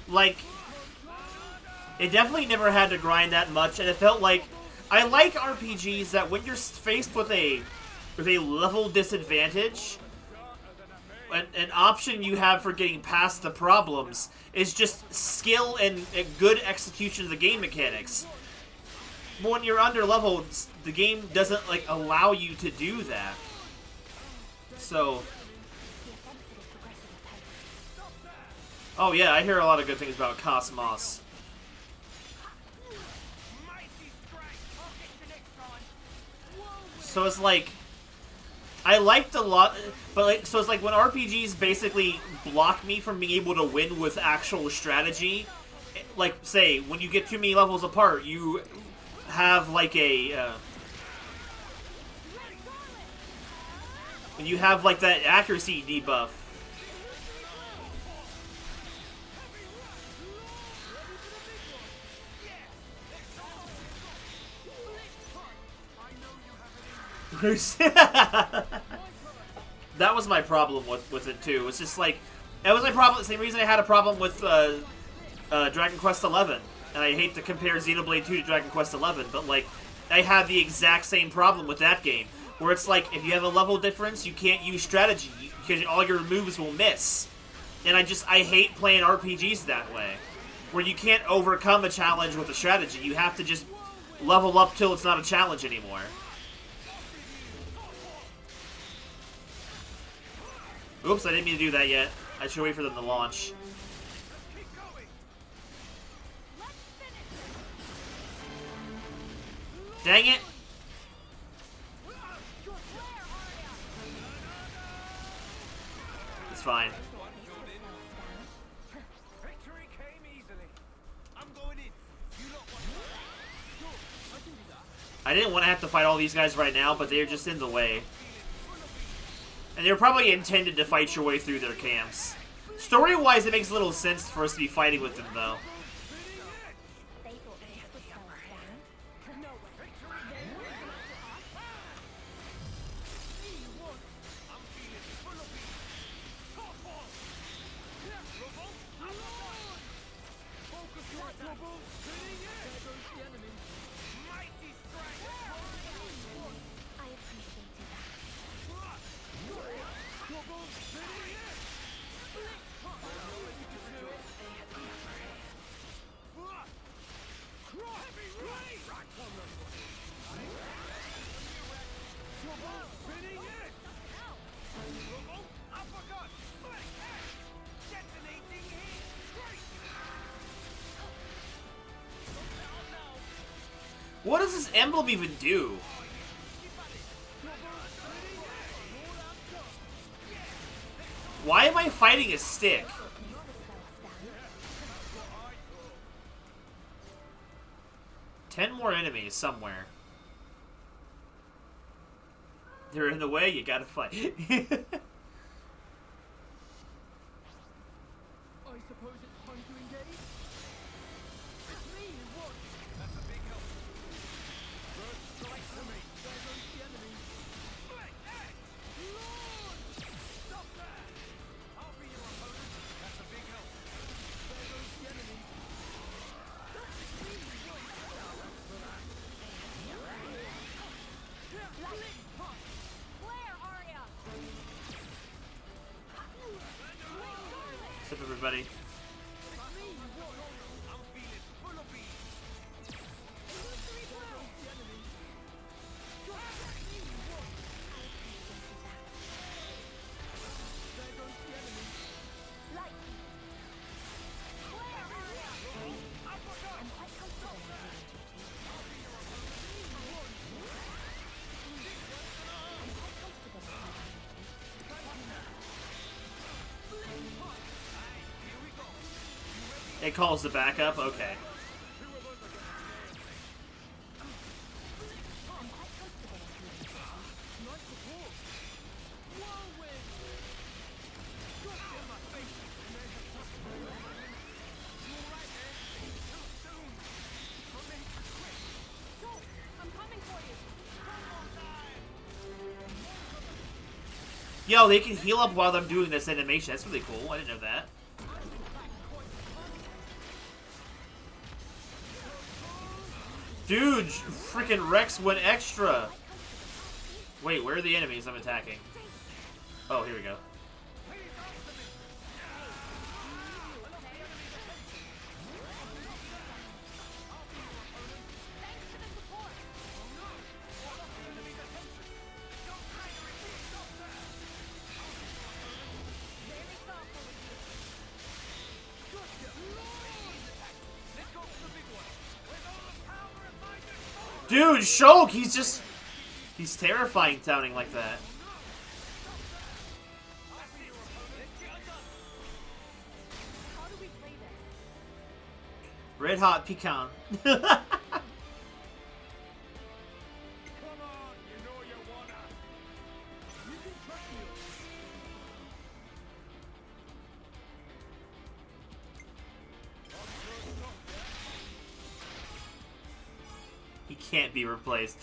A: Like, it definitely never had to grind that much, and it felt like... I like RPGs that when you're faced with a level disadvantage, an option you have for getting past the problems is just skill and good execution of the game mechanics. But when you're under leveled, the game doesn't like allow you to do that. So... Oh yeah, I hear a lot of good things about Cosmos. So it's like, I liked a lot, but like, so it's like when RPGs basically block me from being able to win with actual strategy. Like, say, when you get too many levels apart, you have like a, when you have like that accuracy debuff. That was my problem with it too. It's just like, it was my problem. Same reason I had a problem with Dragon Quest XI, and I hate to compare Xenoblade 2 to Dragon Quest XI, but like, I had the exact same problem with that game, where it's like, if you have a level difference, you can't use strategy because all your moves will miss. And I hate playing RPGs that way, where you can't overcome a challenge with a strategy. You have to just level up till it's not a challenge anymore. Oops, I didn't mean to do that yet. I should wait for them to launch. Dang it! It's fine.
J: Victory came easily. I'm going in. You lot want
A: I didn't want to have to fight all these guys right now, but they're just in the way. And they're probably intended to fight your way through their camps. Story-wise, it makes little sense for us to be fighting with them, though. What does this emblem even do? Why am I fighting a stick? Ten more enemies somewhere. They're in the way, you gotta fight.
I: I suppose it's time to engage? It's me who won!
J: That's a big help.
I: First strike to me! There goes the enemy! Launch!
J: Stop that! I'll be your opponent. That's a big help.
I: There goes the enemy!
A: What's up, everybody?
J: I'm feeling full of beans.
I: There goes the enemy!
A: It calls the backup? Okay. Yo, they can heal up while I'm doing this animation. That's really cool. I didn't know that. Dude, freaking Rex went extra. Wait, where are the enemies I'm attacking? Oh, here we go. Dude, Shulk, he's terrifying sounding like that. Red hot pecan. He can't be replaced.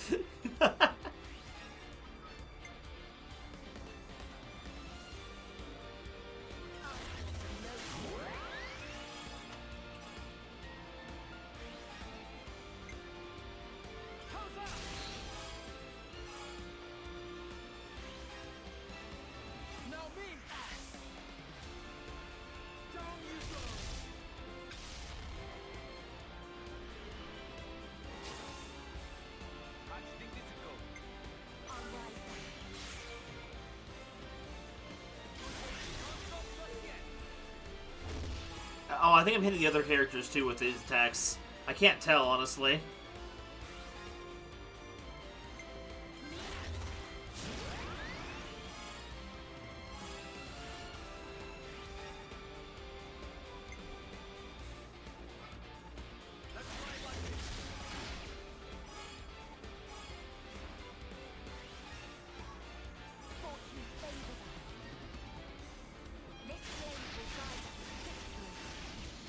A: Oh, I think I'm hitting the other characters too with these attacks. I can't tell, honestly.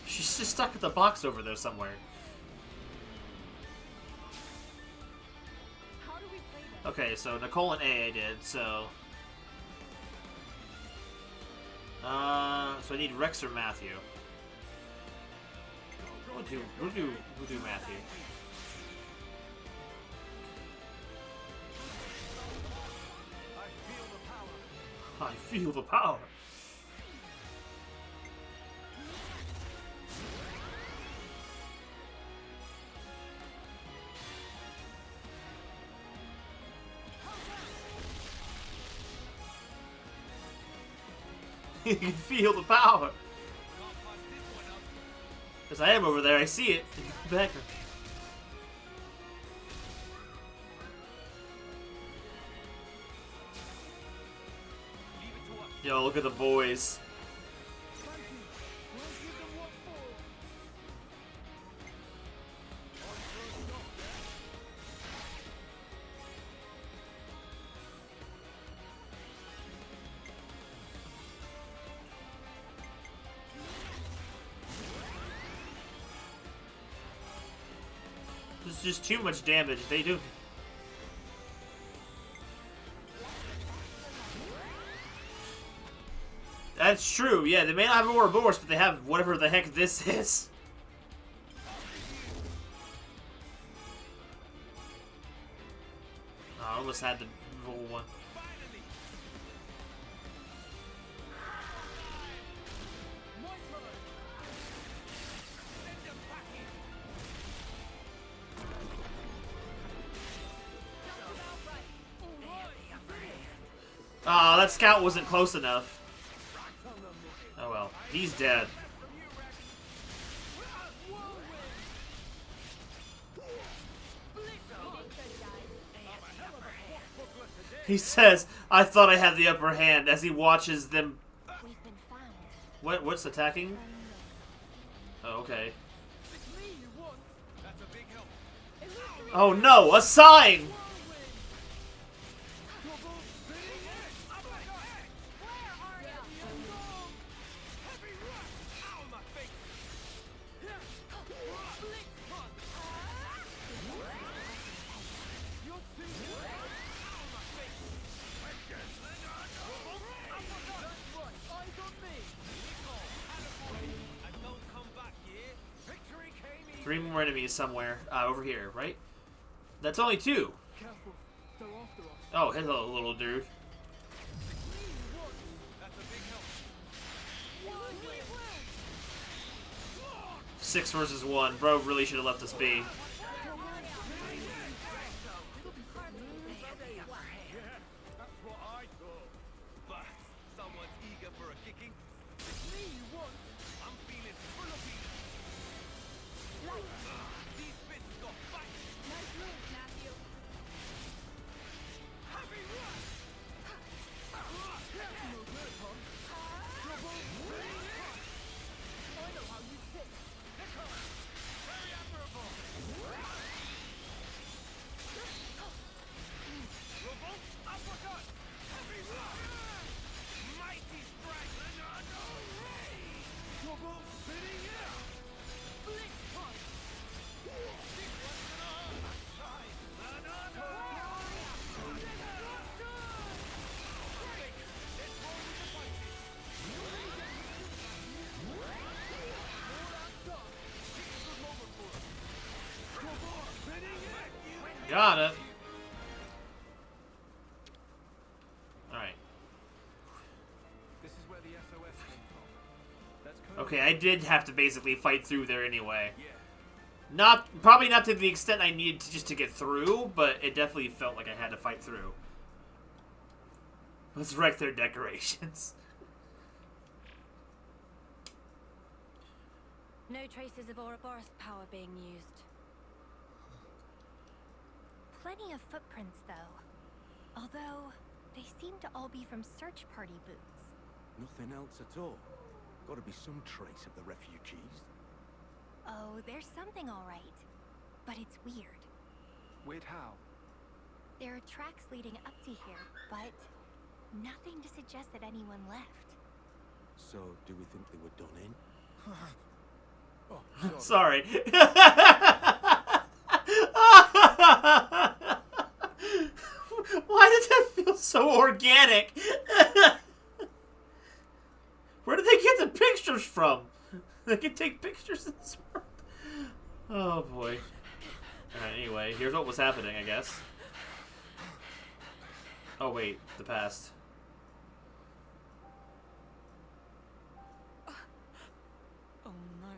A: She's just stuck at the box over there somewhere. Okay, so Nicole and A I did, so... so I need Rex or Matthew. We'll do Matthew. I feel the power. You can feel the power. Because I am over there, I see it in the background. Yo, look at the boys. It's just too much damage. They do. That's true. Yeah, they may not have more Ouroboros, but they have whatever the heck this is. Oh, I almost had the roll one. Oh, that scout wasn't close enough. Oh well, he's dead. He says, "I thought I had the upper hand," as he watches them. What's attacking? Oh, okay.
B: It's me you want.
J: That's a big help.
A: Oh no, a sign!
B: Double spinning it.
D: Where are you?
J: Heavy rush! Ow, my face!
B: Blitz punch. You're too good. That's right. Eyes on me.
J: And don't come back here. Victory came easy.
A: 3 more enemies somewhere. Over here, right? That's only 2.
B: Careful. They're after us.
A: Oh, hello, little dude.
J: That's a big help.
A: 6 versus 1. Bro really should have left us be.
J: That's what I thought. But someone's eager for a kicking.
B: It's me you want.
J: I'm feeling full of beat. These bits got bite.
D: Nice move, Matthew.
J: Heavy rush!
B: No good, huh? Double spinning it. I know how you kick.
J: Very admirable. Revolt uppercut. Heavy rush. Mighty strike.
B: Double spinning it. Blitz punch.
J: This one's gonna hurt. Try. Let's roll with the punches.
B: Double spinning it.
A: Got it. Alright.
G: This is where the SOS came from. That's code.
A: Okay, I did have to basically fight through there anyway.
G: Yeah.
A: Probably not to the extent I needed to just to get through, but it definitely felt like I had to fight through. Let's wreck their decorations.
D: No traces of Ouroboros power being used.
C: Plenty of footprints, though. Although, they seem to all be from search party boots.
H: Nothing else at all. Gotta be some trace of the refugees.
C: Oh, there's something all right. But it's weird.
G: Weird how?
C: There are tracks leading up to here, but nothing to suggest that anyone left.
H: So, do we think they were done in? Oh,
A: Sorry. Why does that feel so organic? Where did they get the pictures from? They can take pictures in this world. Oh boy. Alright, anyway, here's what was happening, I guess. Oh wait, the past.
E: Oh no.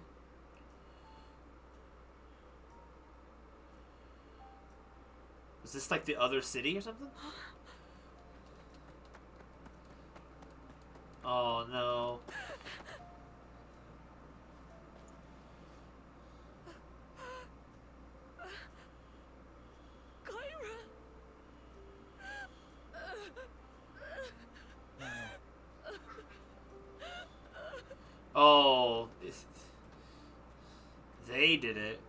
A: Is this like the other city or something? Oh no. Oh, they did it.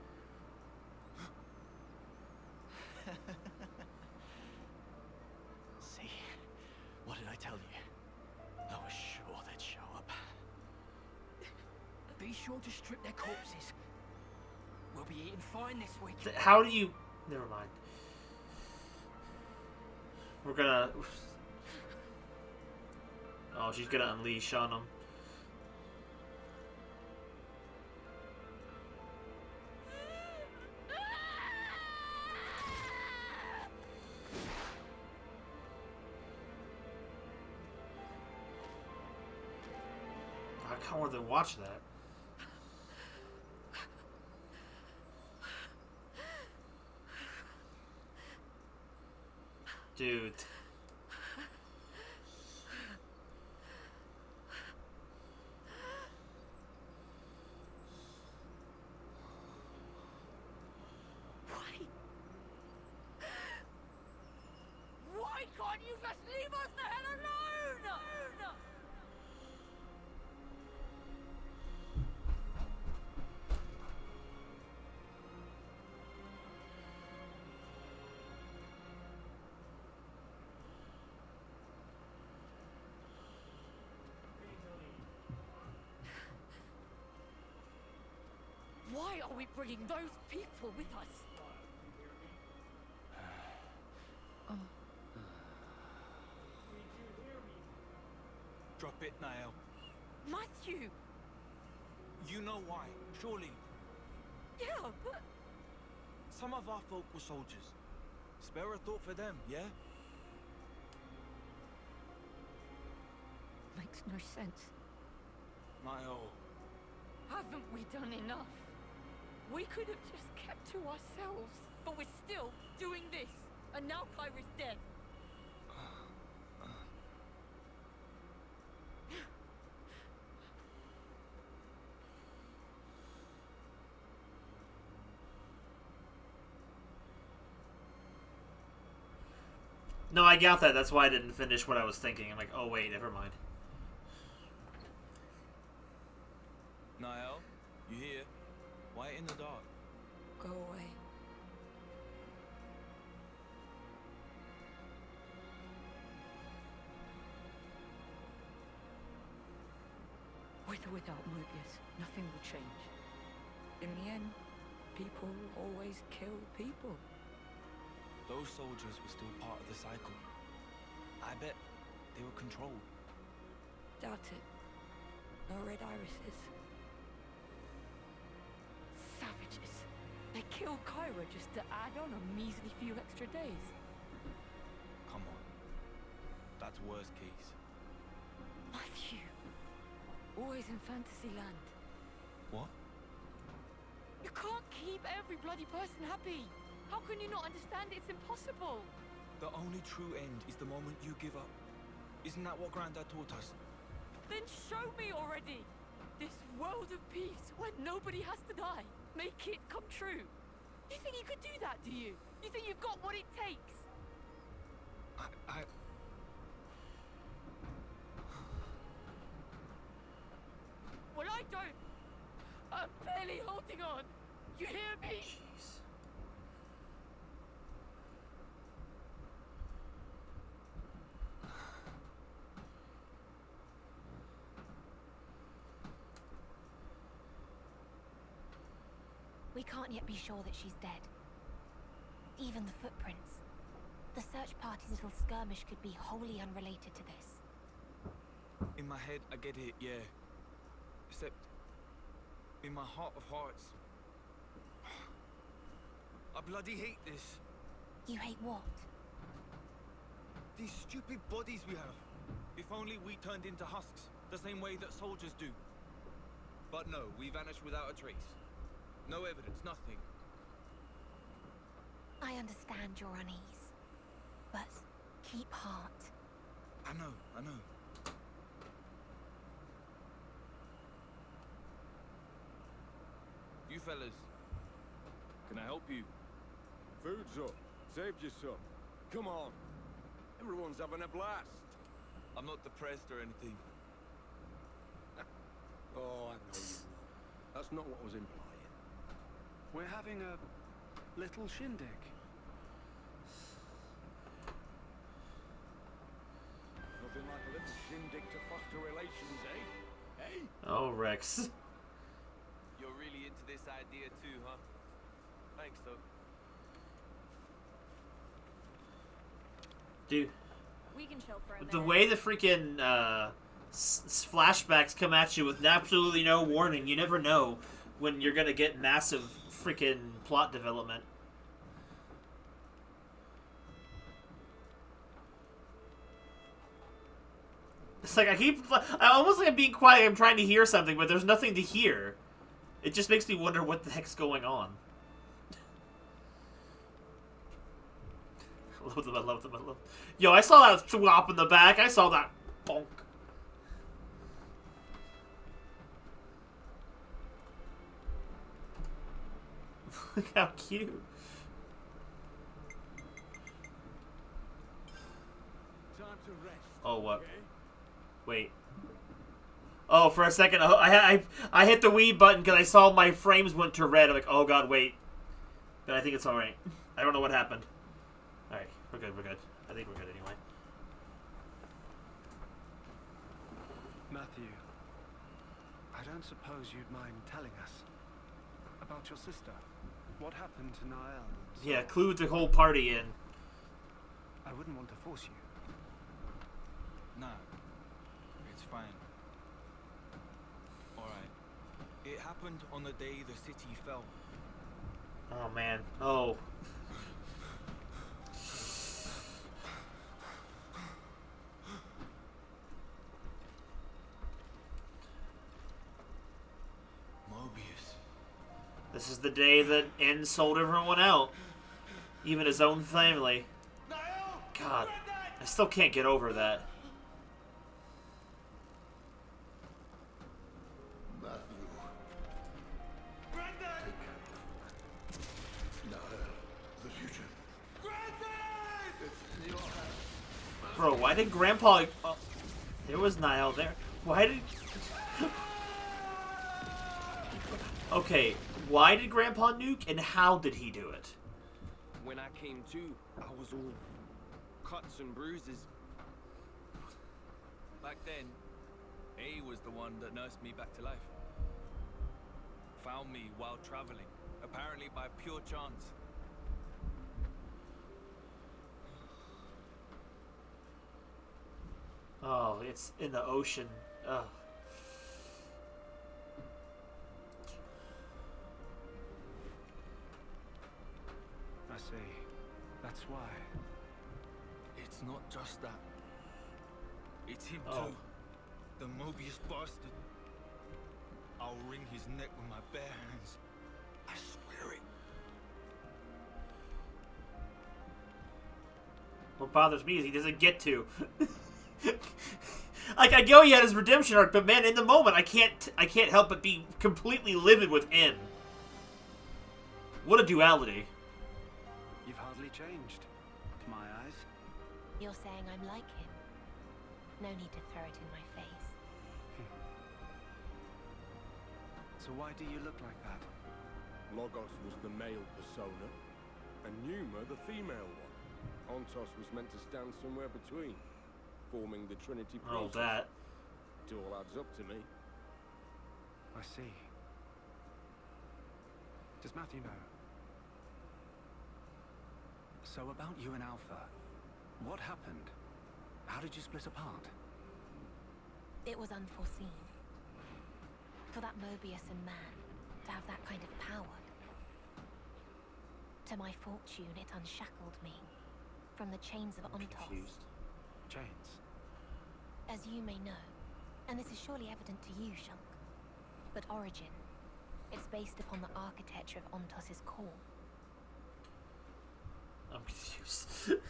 K: See? What did I tell you? I was sure they'd show up.
B: Be sure to strip their corpses. We'll be eating fine this week.
A: How do you... Never mind. We're gonna... Oh, she's gonna unleash on them. I can't more than watch that. Dude.
B: Why can't you just leave us the hell alone?
E: are we bringing those people with us?
J: Drop it, Niall.
E: Matthew!
J: You know why, surely.
E: Yeah, but...
J: Some of our folk were soldiers. Spare a thought for them, yeah?
E: Makes no sense.
J: Niall.
E: Haven't we done enough? We could have just kept to ourselves, but we're still doing this. And now Kyra's dead.
A: No, I got that. That's why I didn't finish what I was thinking. I'm like, oh wait, never mind.
J: Niall, you here? Why in the dark?
E: Go away. With or without Mobius, nothing will change. In the end, people always kill people.
J: Those soldiers were still part of the cycle. I bet they were controlled.
E: Doubt it. No red irises. Savages. They killed Kyra just to add on a measly few extra days.
J: Come on. That's worst case.
E: Matthew. Always in fantasy land.
J: What?
E: You can't keep every bloody person happy. How can you not understand it's impossible?
J: The only true end is the moment you give up. Isn't that what Grandad taught us?
E: Then show me already! This world of peace where nobody has to die. Make it come true. You think you could do that, do you? You think you've got what it takes?
J: I...
E: Well, I don't. I'm barely holding on. You hear me?
A: Jeez.
C: We can't yet be sure that she's dead. Even the footprints. The search party's little skirmish could be wholly unrelated to this.
J: In my head, I get it, yeah. Except... in my heart of hearts... I bloody hate this.
C: You hate what?
J: These stupid bodies we have. If only we turned into husks, the same way that soldiers do. But no, we vanished without a trace. No evidence, nothing.
C: I understand your unease. But keep heart.
J: I know. You fellas.
H: Can I help you? Food's up. Saved you some. Come on. Everyone's having a blast.
J: I'm not depressed or anything.
H: Oh, I know you. That's not what was implying.
G: We're having a little shindig.
H: Nothing like a little shindig to foster relations, eh? Hey?
A: Oh, Rex.
J: You're really into this idea too, huh? Thanks, though.
A: Dude,
D: We can chill for a
A: the
D: minute.
A: way the freaking flashbacks come at you with absolutely no warning, you never know when you're gonna get massive freaking plot development. It's like I almost like I'm being quiet. I'm trying to hear something, but there's nothing to hear. It just makes me wonder what the heck's going on. I love them. I love them. I love them. Yo, I saw that thwop in the back. I saw that bonk. Look how cute.
H: Time to rest.
A: Oh, what?
H: Okay?
A: Wait. Oh, for a second, I hit the Wii button because I saw my frames went to red. I'm like, oh god, wait. But I think it's alright. I don't know what happened. Alright, we're good, we're good. I think we're good anyway.
G: Matthew, I don't suppose you'd mind telling us about your sister. What happened to Niall? and
A: Yeah,
G: so on.
A: clue the whole party in.
G: I wouldn't want to force you.
J: Nah, it's fine. Alright. It happened on the day the city fell.
A: Oh man. Oh.
J: Mobius.
A: This is the day that N sold everyone out. Even his own family. God, I still can't get over that.
L: Matthew. No, the future. It's in your hands.
A: Bro, why did Grandpa... Oh, there was Niall there. Why did... Okay, why did Grandpa nuke and how did he do it?
F: When I came to, I was all cuts and bruises.
J: Back then, A was the one that nursed me back to life. Found me while traveling, apparently by pure chance.
A: Oh, it's in the ocean. Ugh.
G: I see. That's why.
J: It's not just that. It's him
A: Oh.
J: too. The Mobius bastard. I'll wring his neck with my bare hands. I swear it.
A: What bothers me is he doesn't get to. Like, I know he had his redemption arc, but man, in the moment, I can't help but be completely livid with him. What a duality.
G: You've hardly changed, to my eyes.
C: You're saying I'm like him. No need to throw it in my face.
G: So why do you look like that?
H: Logos was the male persona, and Numa the female one. Ontos was meant to stand somewhere between, forming the Trinity
A: Oh,
H: process.
A: that.
H: It all adds up to me.
G: I see. Does Matthew know? So about you and Alpha, what happened? How did you split apart?
C: It was unforeseen. For that Mobius and man to have that kind of power. To my fortune, it unshackled me from the chains of Ontos.
A: Confused.
G: Chains.
C: As you may know, and this is surely evident to you, Shunk, but Origin, it's based upon the architecture of Ontos's core.
A: I'm confused.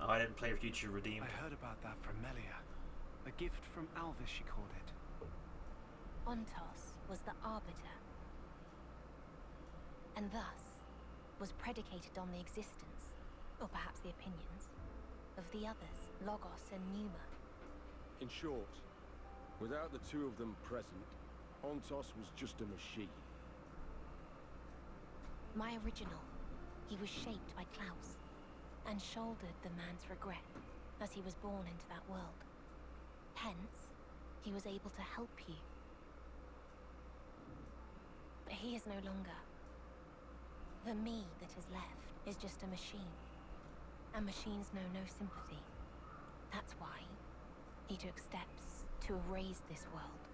A: Oh, I didn't play Future Redeemed.
G: I heard about that from Melia. A gift from Alvis, she called it.
C: Ontos was the arbiter, and thus was predicated on the existence, or perhaps the opinions, of the others, Logos and Numa.
H: In short, without the two of them present, Ontos was just a machine.
C: My original, he was shaped by Klaus, and shouldered the man's regret as he was born into that world. Hence, he was able to help you. But he is no longer. The me that is left is just a machine. And machines know no sympathy. That's why he took steps to erase this world.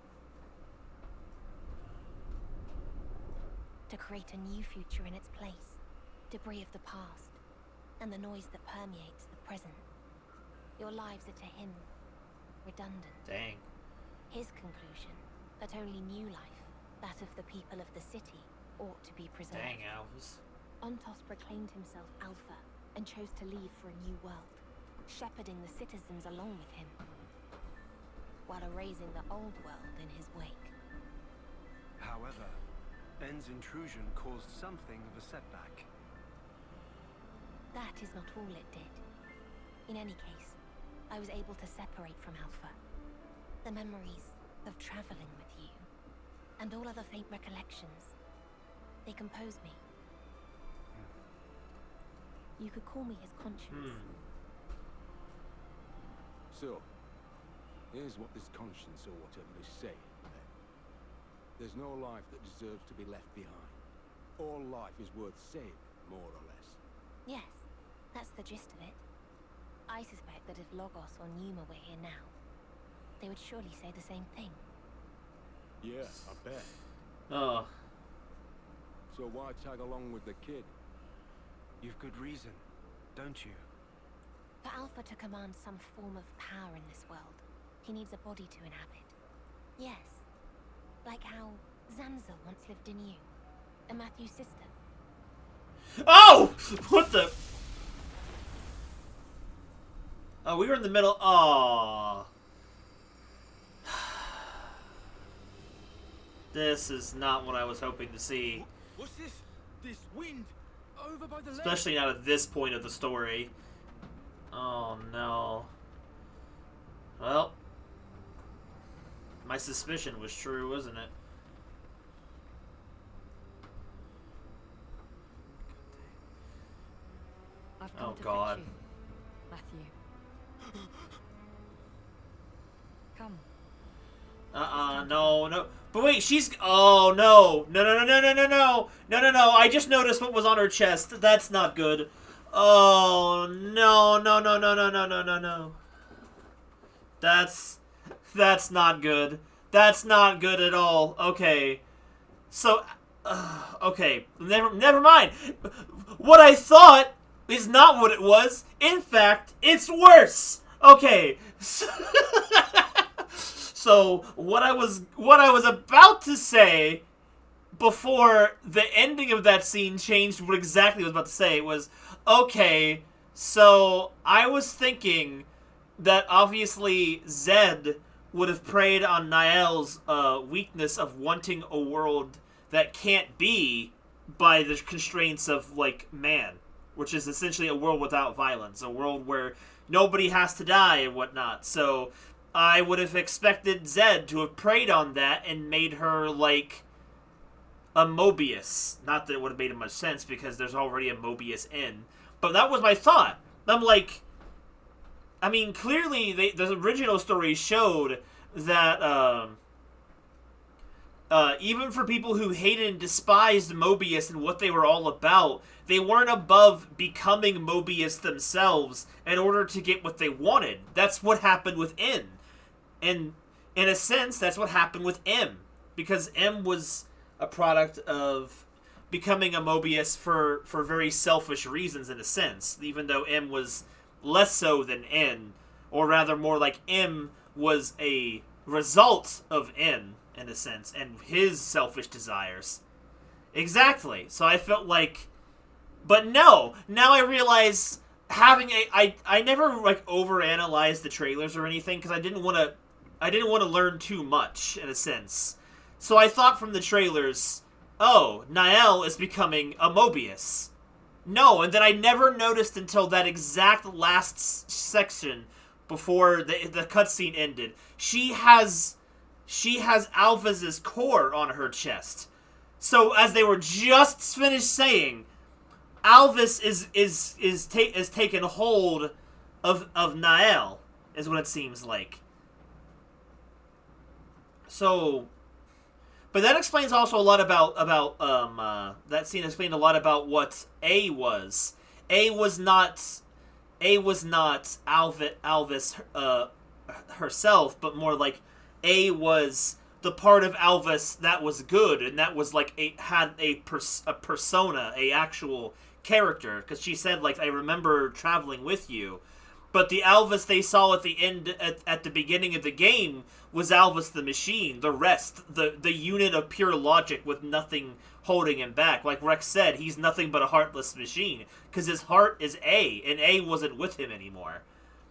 C: To create a new future in its place. Debris of the past. And the noise that permeates the present. Your lives are to him redundant.
A: Dang.
C: His conclusion, that only new life, that of the people of the city, ought to be preserved.
A: Dang, Alvis.
C: Ontos proclaimed himself Alpha and chose to leave for a new world, shepherding the citizens along with him, while erasing the old world in his wake.
G: However, N's intrusion caused something of a setback.
C: That is not all it did. In any case, I was able to separate from Alpha. The memories of traveling with you, and all other faint recollections, they compose me. You could call me his conscience.
H: So, Here's what this conscience or whatever is saying, then. There's no life that deserves to be left behind. All life is worth saving, more or less.
C: Yes, that's the gist of it. I suspect that if Logos or Numa were here now, they would surely say the same thing.
H: Yeah, I bet.
A: Oh.
H: So why tag along with the kid?
G: You've good reason, don't you?
C: For Alpha to command some form of power in this world, he needs a body to inhabit. Yes, like how Zanza once lived in you, and Matthew's sister.
A: Oh! What the? Oh, we were in the middle. Aww. This is not what I was hoping to see.
J: What's this? This wind over by the lake.
A: Especially not at this point of the story. Oh no. Well, my suspicion was true, wasn't it?
D: I've come
A: Oh,
D: to
A: God.
D: fetch you, Matthew. Come.
A: No. But wait, she's... Oh, no. No. I just noticed what was on her chest. That's not good. Oh, no. That's not good. That's not good at all. Okay. So, okay. Never mind. What I thought is not what it was. In fact, it's worse. Okay. So what I was about to say before the ending of that scene changed what exactly I was about to say was, okay, so I was thinking that obviously Zed would have preyed on Niall's weakness of wanting a world that can't be by the constraints of, like, man, which is essentially a world without violence, a world where nobody has to die and whatnot. So I would have expected Zed to have preyed on that and made her, like, a Mobius. Not that it would have made much sense, because there's already a Mobius in. But that was my thought. I'm like... I mean, clearly, the original story showed that, even for people who hated and despised Mobius and what they were all about, they weren't above becoming Mobius themselves in order to get what they wanted. That's what happened with N. And in a sense, that's what happened with M. Because M was a product of becoming a Mobius for very selfish reasons, in a sense. Even though M was less so than N. Or rather, more like M was a result of N, in a sense. And his selfish desires. Exactly. So I felt like... But no! Now I realize having a... I never, like, overanalyzed the trailers or anything, because I didn't want to learn too much, in a sense. So I thought from the trailers, oh, Niall is becoming a Mobius. No, and then I never noticed until that exact last section before the cutscene ended. She has Alphys's core on her chest. So as they were just finished saying, Alphys is taken hold of Niall, is what it seems like. So, but that explains also a lot about that scene explained a lot about what A was. A was not Alphys herself, but more like A was the part of Alphys that was good, and that was like had a persona, a actual character. Because she said, like, I remember traveling with you. But the Alphys they saw at the end, at the beginning of the game, was Alphys the machine. The rest, the unit of pure logic with nothing holding him back. Like Rex said, he's nothing but a heartless machine. Because his heart is A, and A wasn't with him anymore.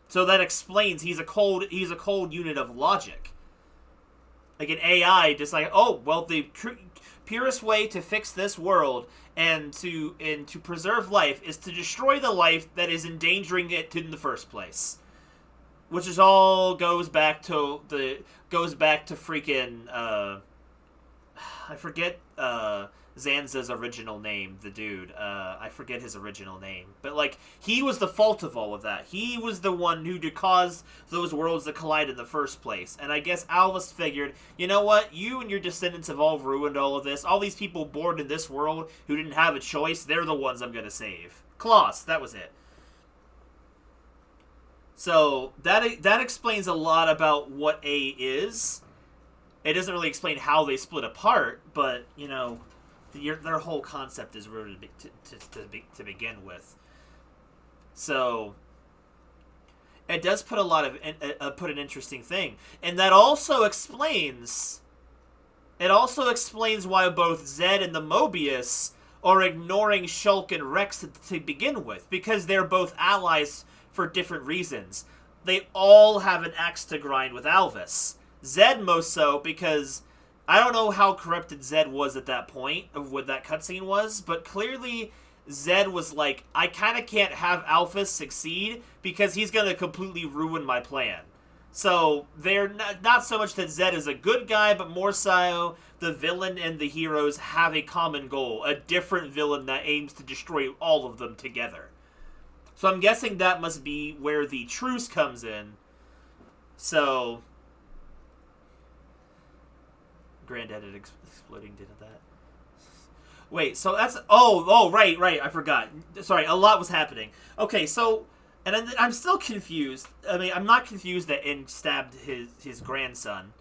A: So that explains he's a cold unit of logic. Like an AI, just like, oh, well, the purest way to fix this world and to preserve life is to destroy the life that is endangering it in the first place. Which is all goes back to freaking I forget Zanza's original name, the dude. I forget his original name. But, like, he was the fault of all of that. He was the one who caused those worlds to collide in the first place. And I guess Alvis figured, you know what? You and your descendants have all ruined all of this. All these people born in this world who didn't have a choice, they're the ones I'm going to save. Klaus, that was it. So, that explains a lot about what A is. It doesn't really explain how they split apart, but, you know, their whole concept is rooted to begin with. So, it does put put an interesting thing. And that also explains... It also explains why both Zed and the Mobius are ignoring Shulk and Rex to begin with. Because they're both allies for different reasons. They all have an axe to grind with Alvis. Zed most so because I don't know how corrupted Zed was at that point of what that cutscene was, but clearly Zed was like, I kind of can't have Alphys succeed because he's going to completely ruin my plan. So they're not so much that Zed is a good guy, but more so the villain and the heroes have a common goal, a different villain that aims to destroy all of them together. So I'm guessing that must be where the truce comes in. So... Granddad exploding did that. Wait, so that's... Oh, right, I forgot. Sorry, a lot was happening. Okay, so... And I'm still confused. I mean, I'm not confused that In stabbed his grandson.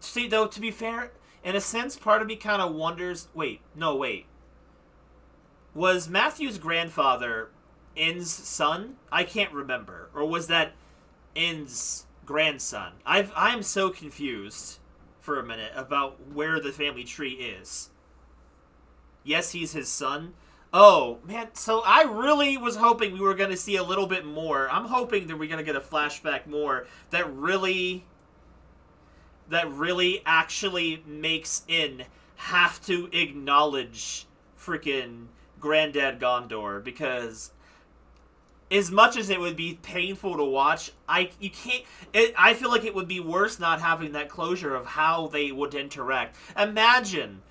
A: See, though, to be fair, in a sense, part of me kind of wonders... Wait. Was Matthew's grandfather In's son? I can't remember. Or was that In's grandson? I'm so confused for a minute about where the family tree is. Yes, he's his son. Oh, man, so I really was hoping we were going to see a little bit more. I'm hoping that we're going to get a flashback more that really actually makes In have to acknowledge freaking Granddad Gondor, because as much as it would be painful to watch, I feel like it would be worse not having that closure of how they would interact. Imagine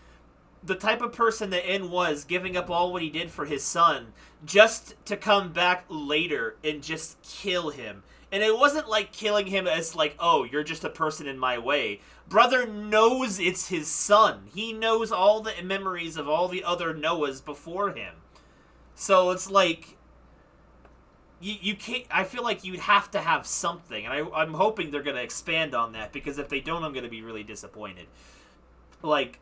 A: the type of person that In was, giving up all what he did for his son, just to come back later and just kill him. And it wasn't like killing him as like, oh, you're just a person in my way. Brother knows it's his son. He knows all the memories of all the other Noahs before him. So it's like... You can't... I feel like you'd have to have something. And I'm hoping they're going to expand on that, because if they don't, I'm going to be really disappointed. Like...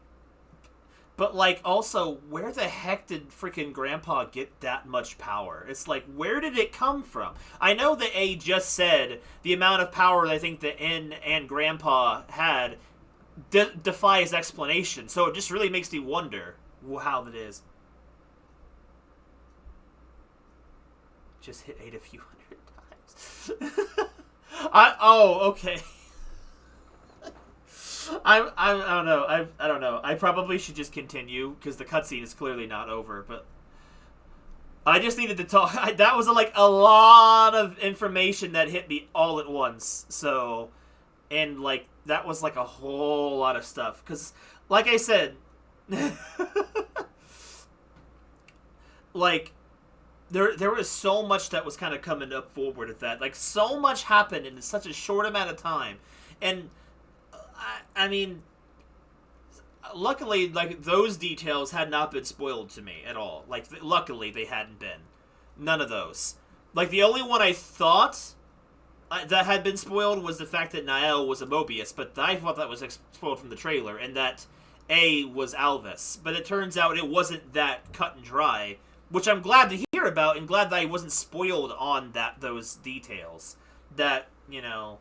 A: But, like, also, where the heck did freaking Grandpa get that much power? It's like, where did it come from? I know that A just said the amount of power that I think that In and Grandpa had defies explanation. So it just really makes me wonder how that is. Just hit 8 a few hundred times. Okay. I don't know. I don't know. I probably should just continue, because the cutscene is clearly not over. But I just needed to talk. That was like a lot of information that hit me all at once. So, and like that was like a whole lot of stuff. Because, like I said, like there was so much that was kind of coming up forward at that. Like so much happened in such a short amount of time, and. I mean, luckily, like, those details had not been spoiled to me at all. Like, luckily, they hadn't been. None of those. Like, the only one I thought that had been spoiled was the fact that Nael was a Mobius, but I thought that was spoiled from the trailer, and that A was Alvis. But it turns out it wasn't that cut and dry, which I'm glad to hear about, and glad that I wasn't spoiled on those details. That, you know...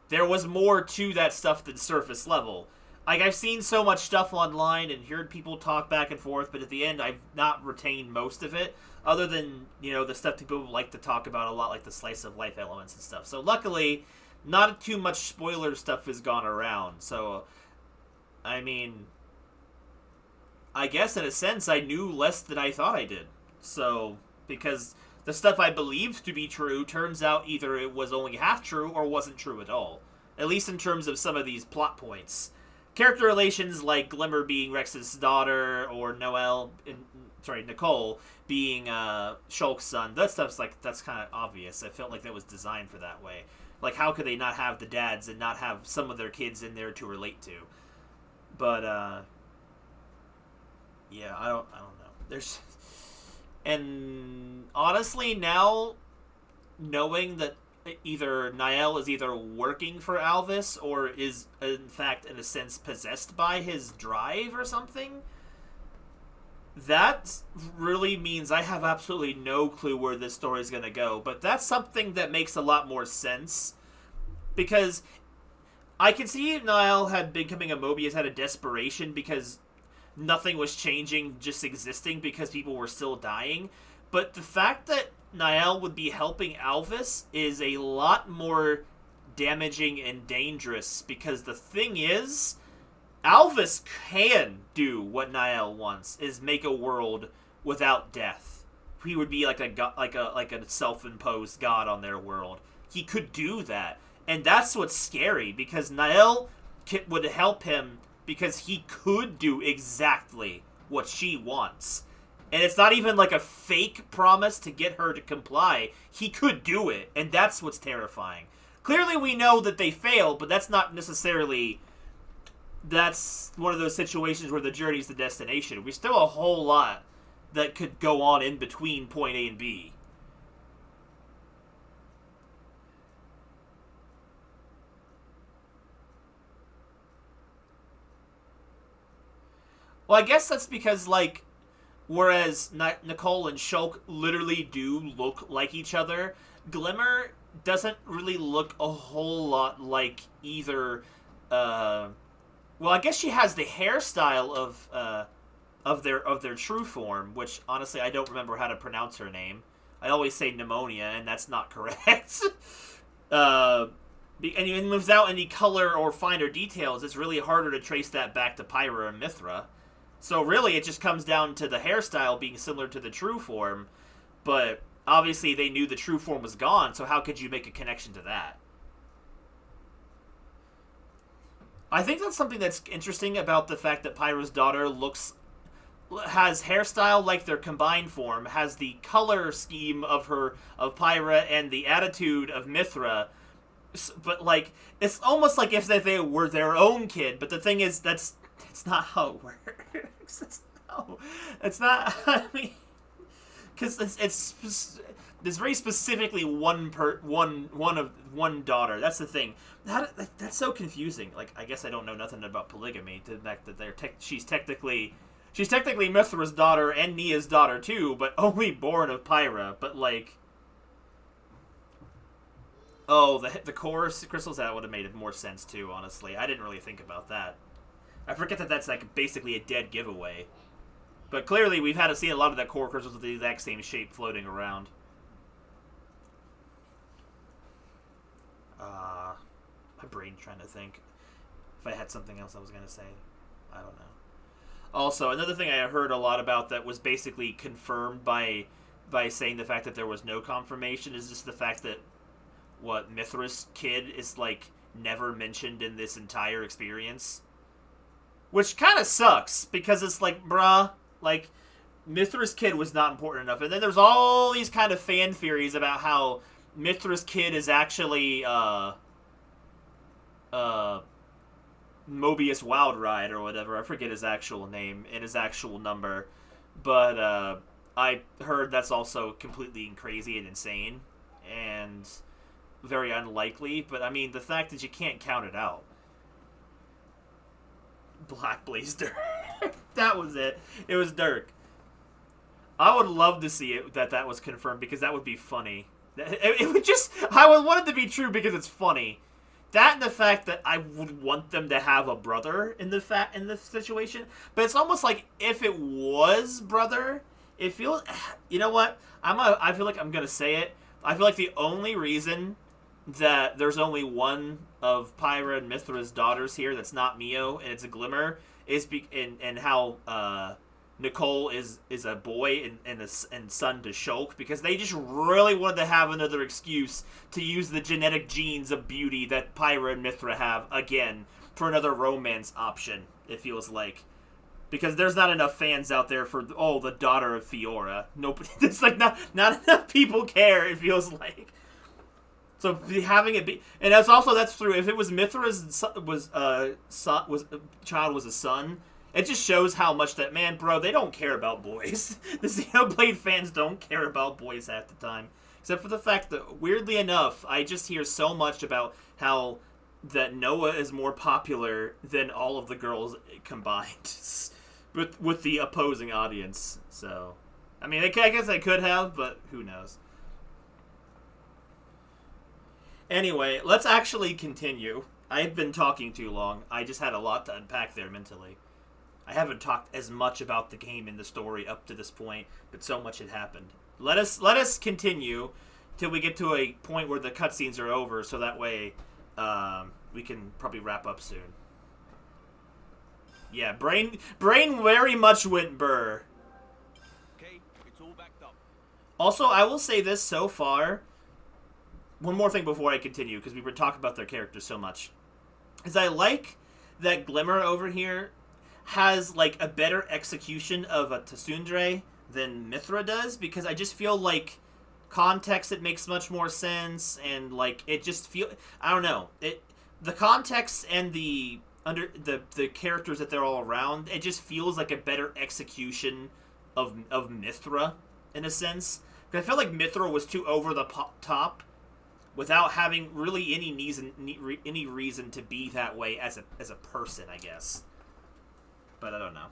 A: There was more to that stuff than surface level. Like, I've seen so much stuff online and heard people talk back and forth, but at the end, I've not retained most of it, other than, you know, the stuff people like to talk about a lot, like the slice of life elements and stuff. So, luckily, not too much spoiler stuff has gone around. So, I mean, I guess in a sense, I knew less than I thought I did. So, because... the stuff I believed to be true turns out either it was only half true or wasn't true at all. At least in terms of some of these plot points. character relations like Glimmer being Rex's daughter, or Nicole being Shulk's son. That stuff's like, that's kind of obvious. I felt like that was designed for that way. Like, how could they not have the dads and not have some of their kids in there to relate to? But yeah, I don't know. And honestly, now knowing that either Niall is either working for Alvis or is in fact, in a sense, possessed by his drive or something, that really means I have absolutely no clue where this story is going to go. But that's something that makes a lot more sense, because I can see Niall had becoming a Mobius out of desperation because nothing was changing, just existing because people were still dying. But the fact that Niall would be helping Alvis is a lot more damaging and dangerous, because the thing is, Alvis can do what Niall wants, is make a world without death. He would be like a self-imposed god on their world. He could do that, and that's what's scary, because Niall would help him because he could do exactly what she wants. And it's not even like a fake promise to get her to comply. He could do it, and that's what's terrifying. Clearly we know that they failed, but that's not necessarily... That's one of those situations where the journey's the destination. There's still a whole lot that could go on in between point A and B. Well, I guess that's because, like, whereas Nicole and Shulk literally do look like each other, Glimmer doesn't really look a whole lot like either, well, I guess she has the hairstyle of their true form, which, honestly, I don't remember how to pronounce her name. I always say Pneumonia, and that's not correct. And without any color or finer details, it's really harder to trace that back to Pyra and Mithra. So really, it just comes down to the hairstyle being similar to the true form, but obviously they knew the true form was gone, so how could you make a connection to that? I think that's something that's interesting about the fact that Pyra's daughter has hairstyle like their combined form, has the color scheme of Pyra and the attitude of Mithra, but like, it's almost like if they were their own kid, but the thing is, that's not how it works. It's not. I mean, because it's very specifically one daughter. That's the thing. That's so confusing. Like, I guess I don't know nothing about polygamy. The fact that she's technically Mithra's daughter and Nia's daughter too, but only born of Pyra. But like, oh, the core crystals, that would have made more sense too. Honestly, I didn't really think about that. I forget that that's like basically a dead giveaway. But clearly we've had to see a lot of that core crystals with the exact same shape floating around. My brain's trying to think if I had something else I was going to say. I don't know. Also, another thing I heard a lot about that was basically confirmed by saying the fact that there was no confirmation is just the fact that Mithra's kid is like never mentioned in this entire experience. Which kind of sucks, because it's like, bruh, like, Mithra's kid was not important enough. And then there's all these kind of fan theories about how Mithra's kid is actually, Mobius Wildride or whatever. I forget his actual name and his actual number. But, I heard that's also completely crazy and insane. And very unlikely. But, I mean, the fact that you can't count it out. Black Blaze Dirk. That was it. It was Dirk. I would love to see it that was confirmed, because that would be funny. It would just... I would want it to be true because it's funny. That and the fact that I would want them to have a brother in the situation. But it's almost like if it was brother, it feels... You know what? I feel like I'm going to say it. I feel like the only reason that there's only one of Pyra and Mithra's daughters here that's not Mio, and it's a Glimmer, is and how Nicole is a boy and son to Shulk, because they just really wanted to have another excuse to use the genetic genes of beauty that Pyra and Mithra have again, for another romance option, it feels like. Because there's not enough fans out there for, oh, the daughter of Fiora. Nobody, it's like, not enough people care, it feels like. So having it be, and that's true. If it was Mithra's child was a son, it just shows how much that, man, bro, they don't care about boys. The Xenoblade fans don't care about boys half the time, except for the fact that, weirdly enough, I just hear so much about how that Noah is more popular than all of the girls combined, with the opposing audience. So, I mean, I guess I could have, but who knows. Anyway, let's actually continue. I've been talking too long. I just had a lot to unpack there mentally. I haven't talked as much about the game and the story up to this point, but so much had happened. Let us continue till we get to a point where the cutscenes are over, so that way we can probably wrap up soon. Yeah, brain very much went burr.
J: Okay, it's all backed up.
A: Also, I will say this so far. One more thing before I continue, because we were talking about their characters so much, is I like that Glimmer over here has like a better execution of a Tsundere than Mithra does, because I just feel like context, it makes much more sense, and like it just feel, I don't know, the context and the characters that they're all around, it just feels like a better execution of Mithra in a sense. Because I felt like Mithra was too over the top without having really any reason to be that way as a person, I guess. But I don't know.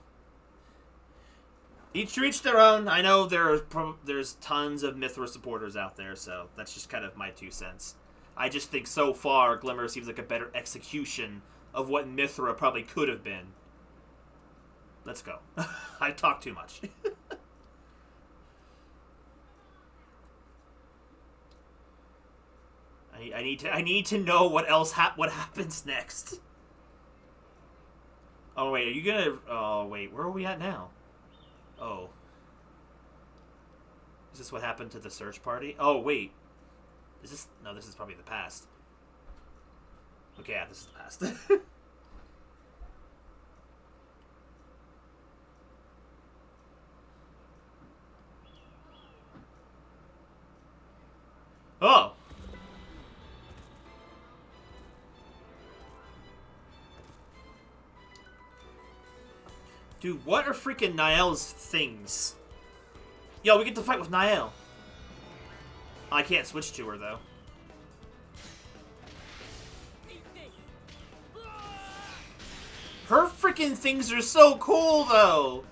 A: Each to each their own. I know there's tons of Mithra supporters out there, so that's just kind of my 2 cents. I just think so far Glimmer seems like a better execution of what Mithra probably could have been. Let's go. I talk too much. I need to know what else what happens next. Oh wait, are you gonna? Oh wait, where are we at now? Oh, is this what happened to the search party? Oh wait, is this? No, this is probably the past. Okay, yeah, this is the past. Oh. Dude, what are freaking Niall's things? Yo, we get to fight with Niall. I can't switch to her, though. Her freaking things are so cool, though!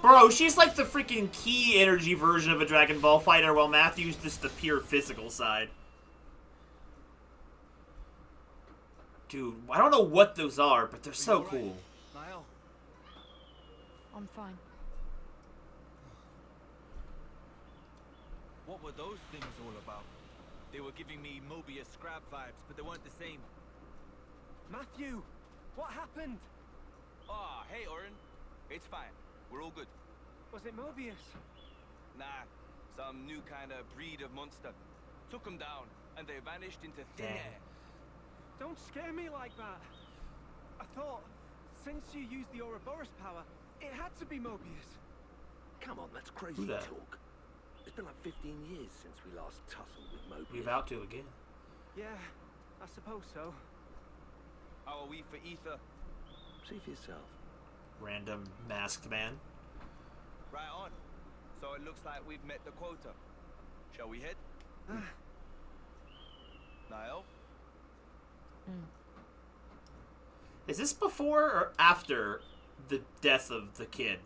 A: Bro, she's like the freaking key energy version of a Dragon Ball fighter, while Matthew's just the pure physical side. Dude, I don't know what those are, but they're so cool.
J: Niall.
E: I'm fine.
J: What were those things all about? They were giving me Mobius Scrab vibes, but they weren't the same.
G: Matthew, what happened?
J: Ah, hey, Oren. It's fine. We're all good.
G: Was it Mobius?
J: Nah, some new kind of breed of monster. Took them down, and they vanished into thin air.
G: Don't scare me like that. I thought, since you used the Ouroboros power, it had to be Mobius.
M: Come on, that's crazy talk. It's been like 15 years since we last tussled with Mobius.
A: We're about to again.
G: Yeah, I suppose so.
J: How are we for ether?
M: See for yourself.
A: Random masked man.
J: Right on. So it looks like we've met the quota. Shall we head? Niall?
A: Is this before or after the death of the kid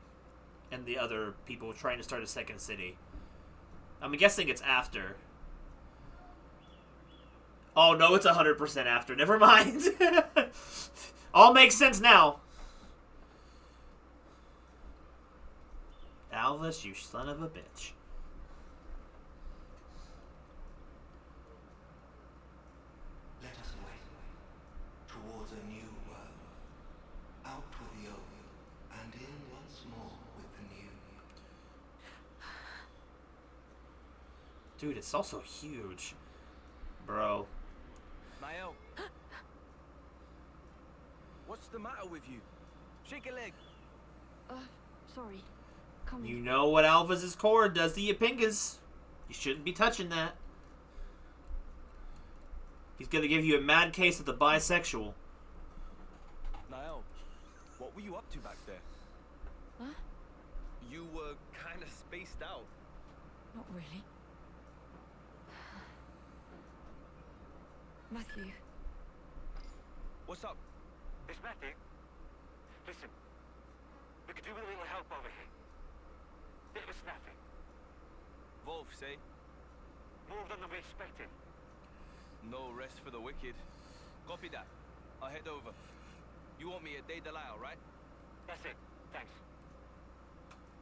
A: and the other people trying to start a second city? I'm guessing it's after. Oh no, it's 100% after. Never mind. All makes sense now. Alvis, you son of a bitch.
K: Let us away.
A: Dude, it's also huge. Bro.
G: Niall. What's the matter with you? Shake a leg.
E: Sorry. Come
A: You know what Alphas' core does to your pingas. You shouldn't be touching that. He's gonna give you a mad case of the bisexual.
G: Niall, what were you up to back there?
E: Huh?
G: You were kind of spaced out.
E: Not really. Matthew.
G: What's up?
M: It's Matthew. Listen, we could do with a little help over here. Bit of a snaffing.
G: Wolf, say?
M: More of them than we expected.
G: No rest for the wicked. Copy that. I'll head over. You want me at Day Delisle, right?
M: That's it. Thanks.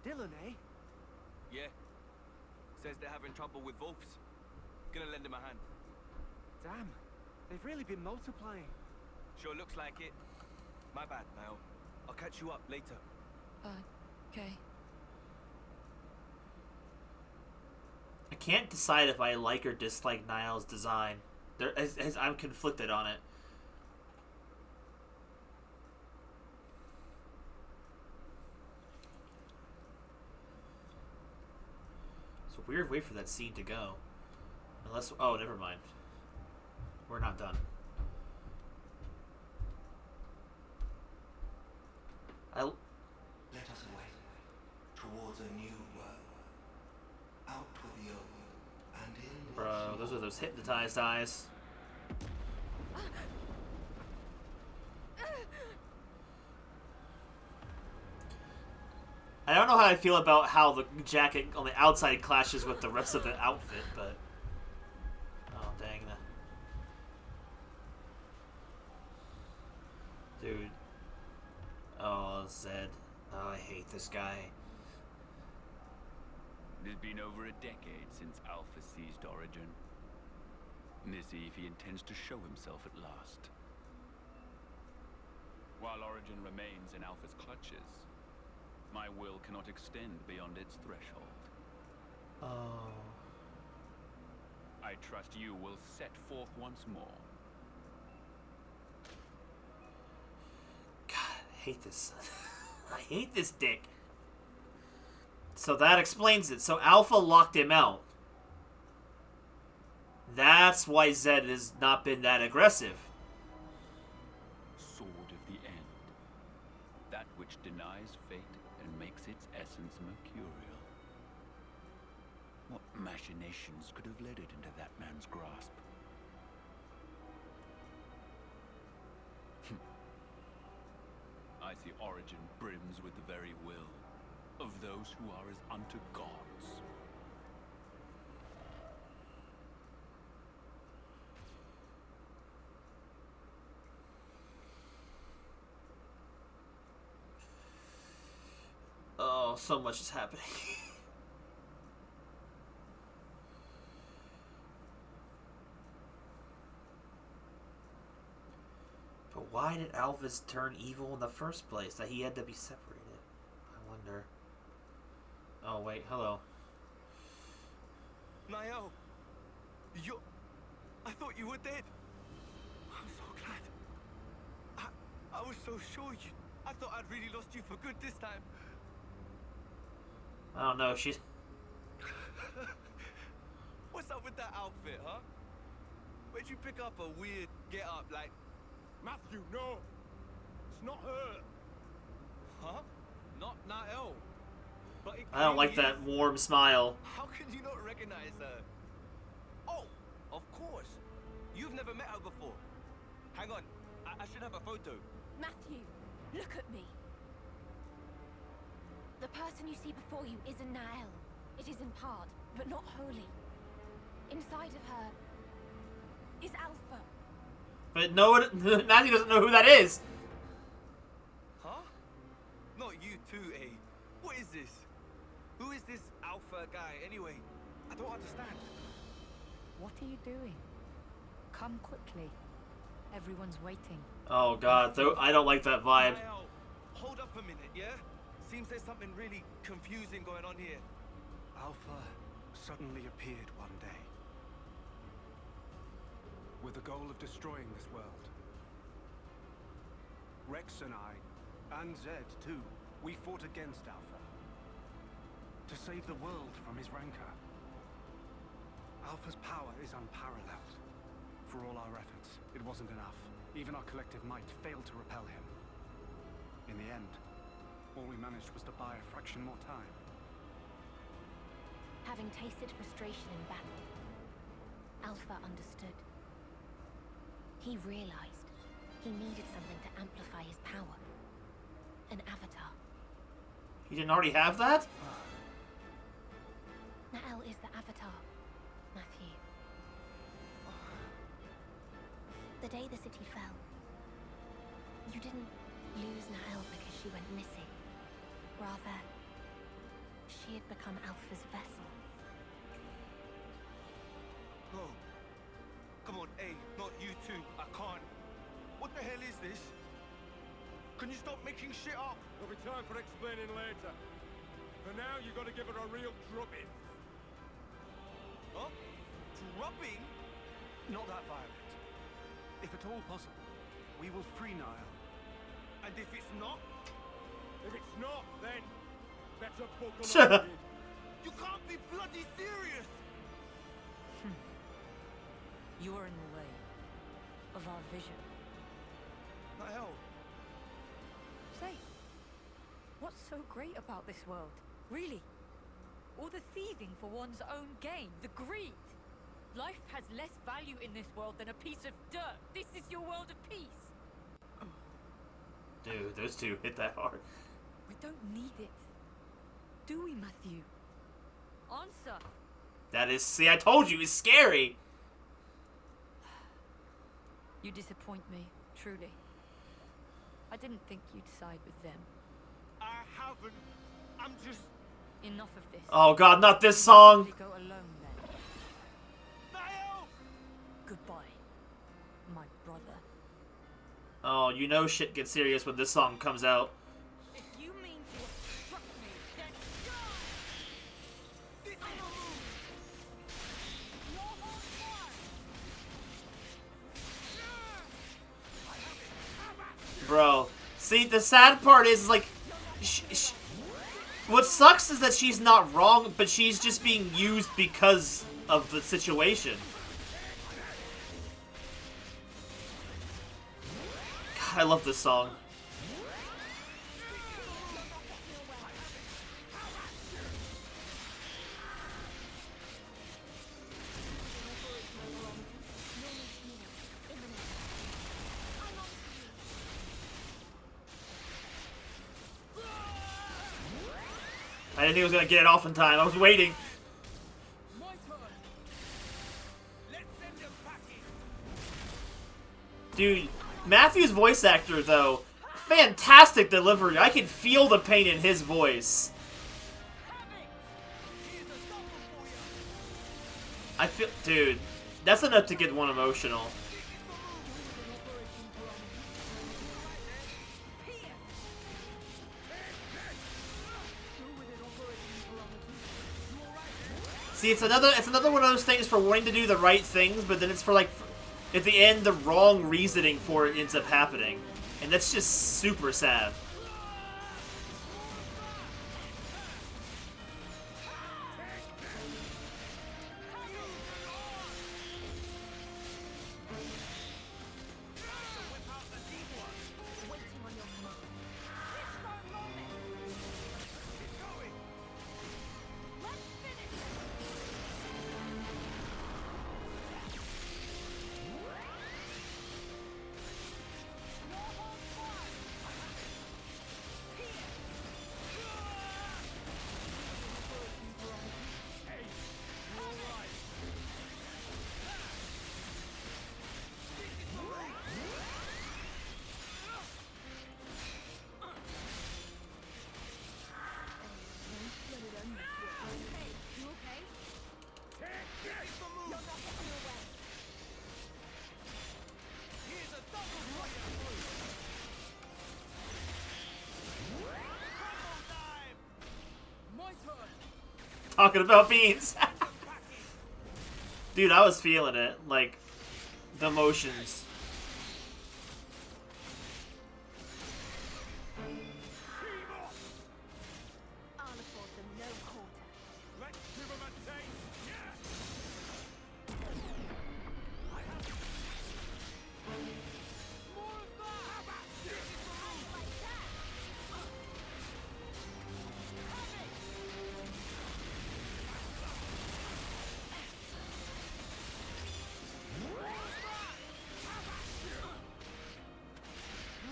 I: Dylan, eh?
G: Yeah. Says they're having trouble with Wolves. Gonna lend him a hand.
I: Damn, they've really been multiplying.
G: Sure looks like it. My bad, Niall. I'll catch you up later.
E: Okay.
A: I can't decide if I like or dislike Niall's design. I'm conflicted on it. It's a weird way for that scene to go. Unless... Oh, never mind. We're not done.
K: Let us away towards a new world. Out with the old and in.
A: Bro, those are those hypnotized eyes. I don't know how I feel about how the jacket on the outside clashes with the rest of the outfit, but... Oh, dang. Dude. Oh, Zed. Oh, I hate this guy.
N: It has been over a decade since Alpha seized Origin. Let's see if he intends to show himself at last. While Origin remains in Alpha's clutches, my will cannot extend beyond its threshold.
A: Oh.
N: I trust you will set forth once more.
A: God, I hate this. I hate this dick. So that explains it. So Alpha locked him out. That's why Zed has not been that aggressive.
N: Sword of the end. That which denies fate and makes its essence mercurial. What machinations could have led it into that man's grasp? I see Origin brims with the very will of those who are as unto gods.
A: Oh, so much is happening. But why did Alphys turn evil in the first place? That he had to be separated? I wonder. Oh, wait, hello.
G: Niall! I thought you were dead! I'm so glad. I was so sure you... I thought I'd really lost you for good this time.
A: I don't know, she's...
G: What's up with that outfit, huh? Where'd you pick up a weird get-up like...
H: Matthew, no! It's not her!
G: Huh? Not Niall. But it
A: I don't like
G: clearly
A: that
G: is.
A: warm smile.
G: How can you not recognize her? Oh, of course. You've never met her before. Hang on, I should have a photo.
C: Matthew, look at me. The person you see before you is a Nael. It is in part, but not wholly. Inside of her is Alpha.
A: But no one, Matthew doesn't know who that is.
G: Huh? Not you too, eh? What is this? Who is this Alpha guy anyway? I don't understand.
O: What are you doing? Come quickly. Everyone's waiting.
A: Oh god, I don't like that vibe.
G: Niall, hold up a minute, yeah? Seems there's something really confusing going on here.
K: Alpha
G: suddenly appeared one day with the goal of destroying this world. Rex and I, and Zed too, we fought against Alpha to save the world from his rancor. Alpha's power is unparalleled. For all our efforts, it wasn't enough. Even our collective might failed to repel him. In the end, all we managed was to buy a fraction more time.
C: Having tasted frustration in battle, Alpha understood. He realized he needed something to amplify his power. An avatar.
A: He didn't already have that?
C: Nael is the avatar, Matthew. The day the city fell, you didn't lose Nael because she went missing. Rather, she had become Alpha's vessel.
J: No. Come on, hey, not you two. I can't. What the hell is this? Can you stop making shit up?
F: There'll be time for explaining later. For now, you gotta give her a real drubbing.
J: Huh? Drubbing?
G: Not that violent. If at all possible, we will free Nael.
J: And if it's not?
F: If it's not, then better buckle
A: Shut
F: up.
A: up.
J: You can't be bloody serious!
O: You are in the way of our vision.
J: Nael.
O: Say, what's so great about this world? Really? All the thieving for one's own gain, the greed. Life has less value in this world than a piece of dirt. This is your world of peace.
A: Dude, those two hit that hard.
O: We don't need it. Do we, Matthew? Answer.
A: That is, see, I told you, it's scary.
O: You disappoint me, truly. I didn't think you'd side with them.
J: I haven't. I'm just...
O: Enough of this.
A: Oh god, not this song.
O: Go alone then.
J: Nael!
O: Goodbye, my brother.
A: Oh, you know shit gets serious when this song comes out.
E: If you mean to obstruct me, then
J: This is a move!
E: you're on fire!
A: Bro, see, the sad part is, like, what sucks is that she's not wrong, but she's just being used because of the situation. God, I love this song. I didn't think I was gonna get it off in time. I was waiting.
J: My turn! Let's send them packing!
A: Dude, Matthew's voice actor, though, fantastic delivery. I can feel the pain in his voice. I feel... Dude, that's enough to get one emotional. See, it's another one of those things for wanting to do the right things, but then it's for, like, at the end, the wrong reasoning for it ends up happening. And that's just super sad. Talking about beans. Dude, I was feeling it. Like, the motions.
C: I'll afford them no quarter.
F: Let's give him a taste. Yeah.
B: More of that!
C: Like that!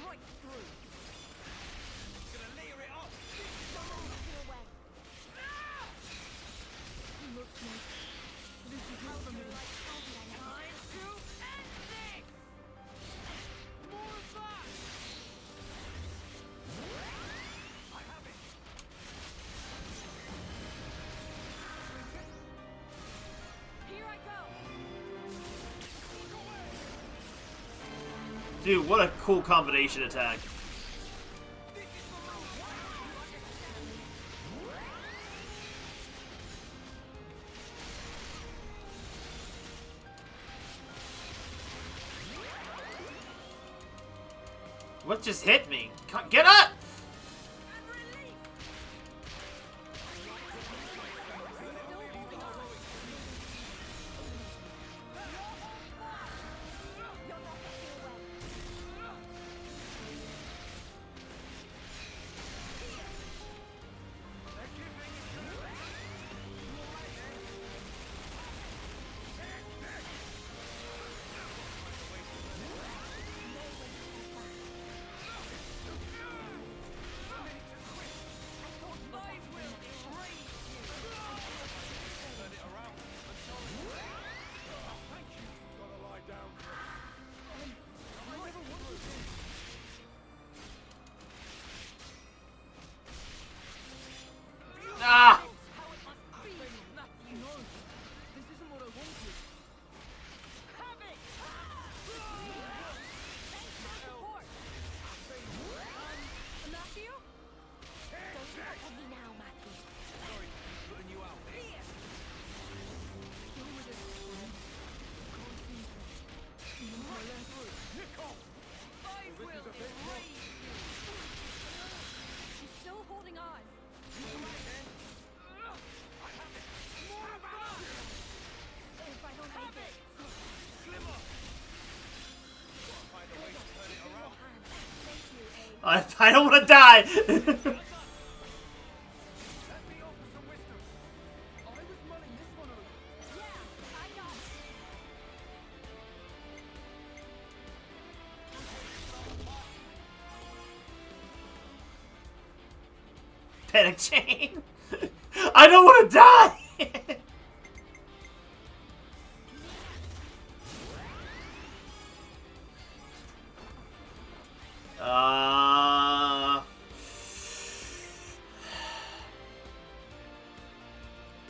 O: Right through.
F: Gonna layer it up.
C: Your way.
I: Looks like this is it for me.
B: Time to end this! More of that!
F: I have it.
D: Here I go.
A: Dude, what a cool combination attack. What just hit me? Get up!
H: Gotta lie down.
A: Ah!
I: No, this isn't what I wanted.
B: Have it!
D: Matthew?
C: Don't look at me now, Matthew.
F: Sorry, putting you out.
I: Go with it. Can't see. Even my left foot.
B: I will erase you!
D: She's still holding on.
C: If I don't make it,
F: Glimmer. Gotta find a way to turn it around.
C: thank you, Abe.
A: I don't want to die!
F: Let me offer some wisdom.
I: I was mulling this one over.
C: Yeah, I got it.
A: Panic chain! I don't want to die!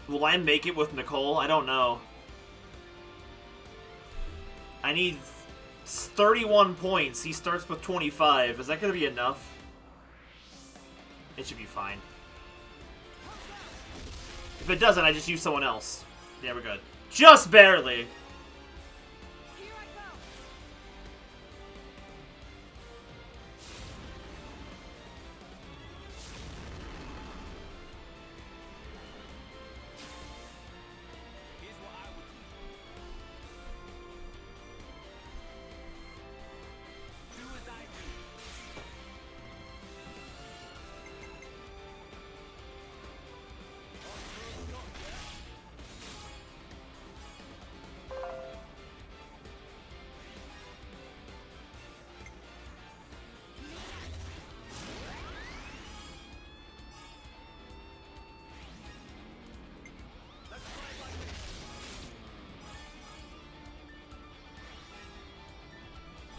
A: Will I make it with Nicole? I don't know. I need 31 points. He starts with 25. Is that going to be enough? It should be fine. If it doesn't, I just use someone else. Yeah, we're good. Just barely!
D: Here I go.
F: Here's what I would do. Do as I do.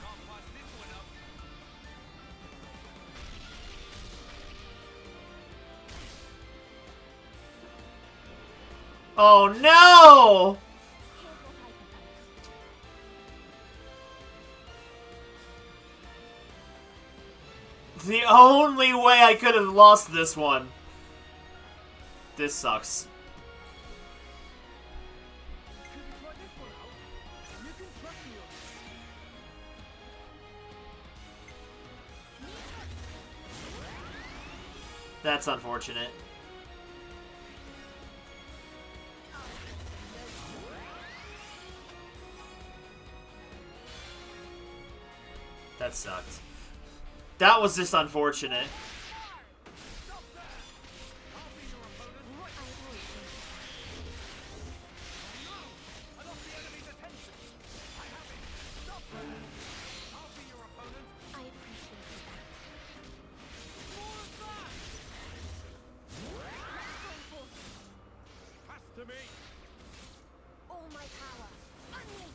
F: Can't pass this one up.
A: Oh no! The only way I could have lost this one. This sucks.
I: Could we try this?
A: That's unfortunate. That sucked. That was just unfortunate.
C: All my power. Unleash.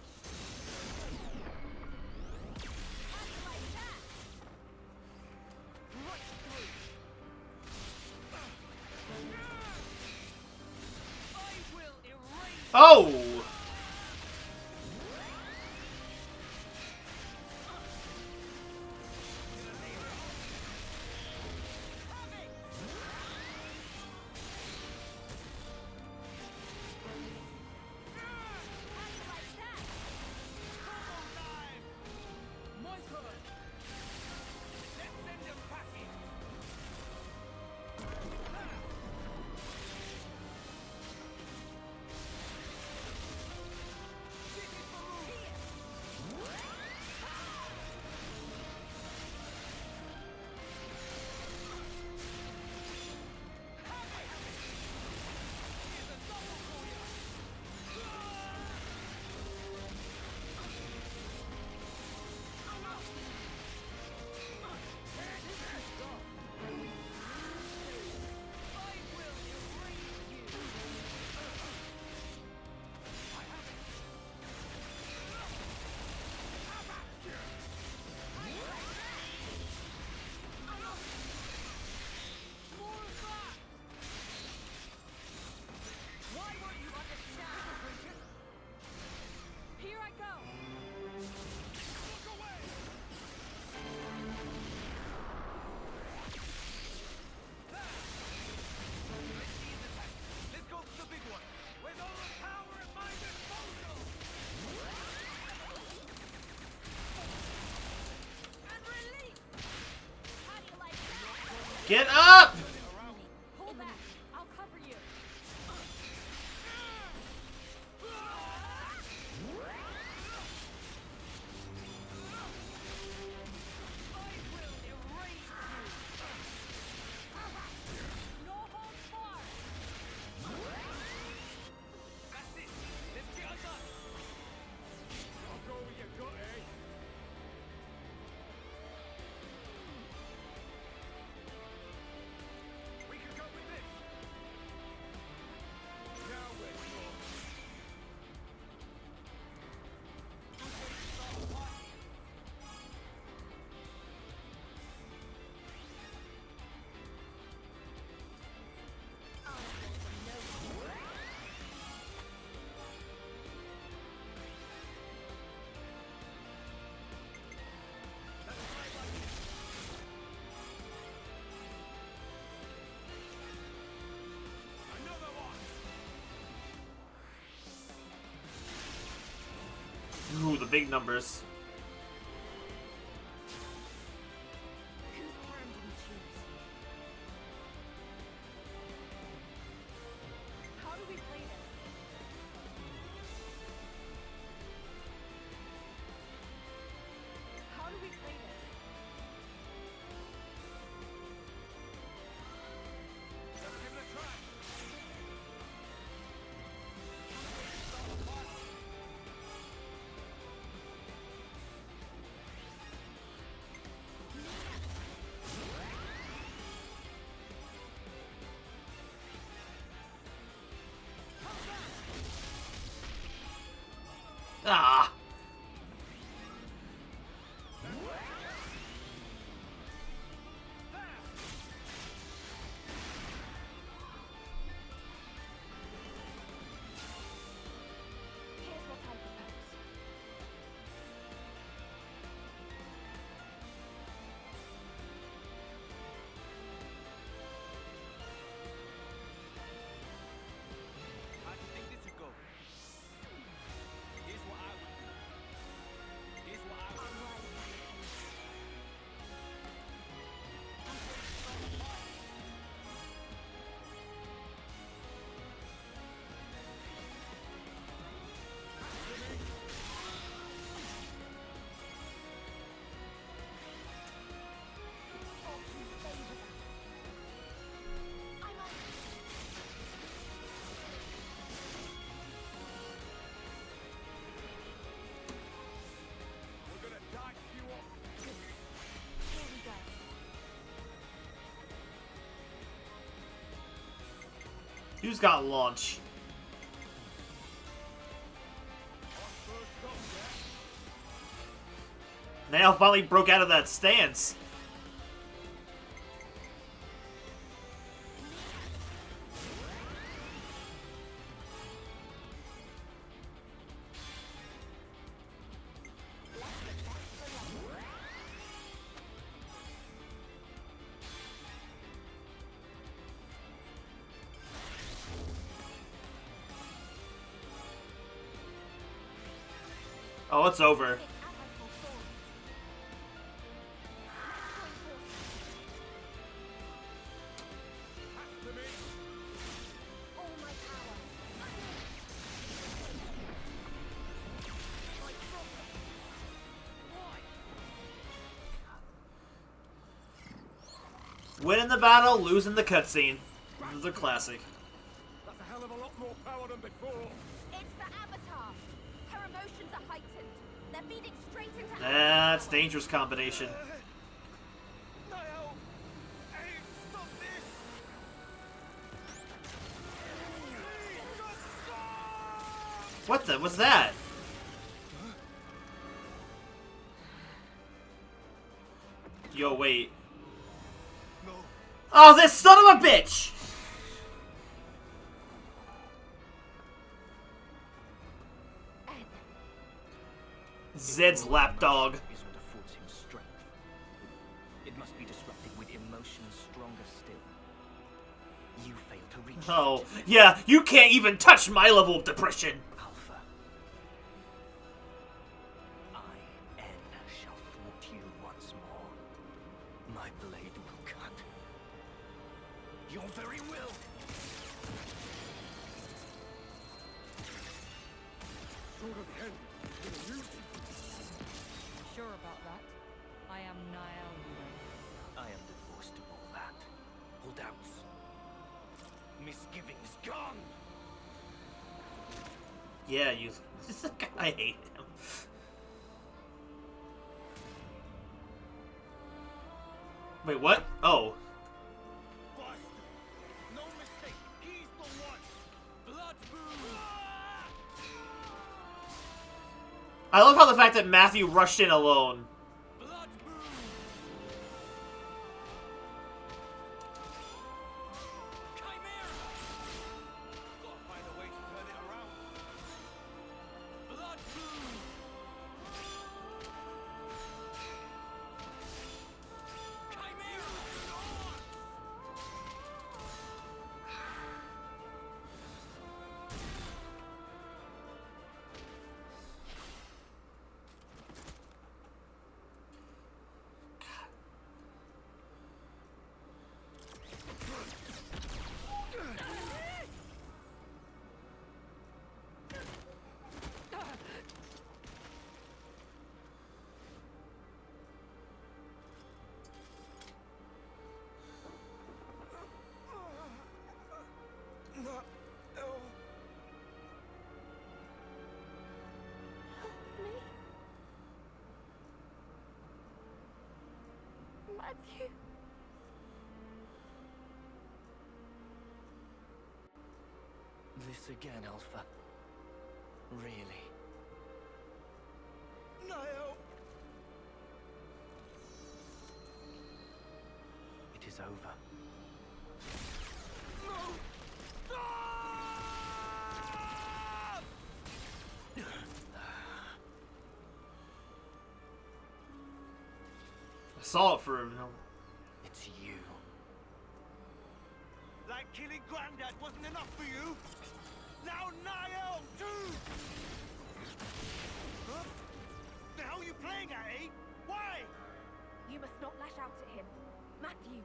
A: Oh! Get up!
D: Pull back. I'll cover you.
A: Ooh, the big numbers.
D: How do we play this? How do we play this?
F: Let's give it a try.
A: Ah!
C: Here's what I propose.
J: How do you think this would go? Here's what I would do.
A: Who's got launch? Nail finally broke out of that stance. Oh, it's over. Winning the battle, losing the cutscene. This is a classic.
H: That's a hell of a lot more power than before.
C: It's the Avatar. Her emotions are heightened. They're feeding straight into
A: That's dangerous combination.
J: Niall! Hey, stop this!
A: What the? What's that? Yo, wait.
J: No.
A: Oh, this son of a bitch! Zed's lapdog.
K: Isn't a force in strength. It must be disrupted with emotions stronger still. You fail to reach.
A: Oh, yeah, you can't even touch my level of depression.
K: Alpha. I, N, shall thwart you once more. My blade will cut your very will.
H: Sword of the end. Gonna use it.
O: Sure about that? I am Niall, you know.
K: I am divorced of all that. All doubts. Misgivings gone.
A: Yeah, you. I hate him. Wait, what? Oh.
J: No mistake, he's the one! Blood boom!
A: I love how the fact that Matthew rushed in alone.
J: Blood boom! Chimera! Gotta find a way to turn it around. Blood boom! Chimera!
C: Matthew.
K: This again, Alpha. Really?
J: Niall!
K: It is over.
J: No! Stop!
A: I saw it for him.
K: It's you.
J: Like killing Grandad wasn't enough for you? Now Niall, too! Huh? The hell are you playing at, eh? Why?
C: You must not lash out at him. Matthew.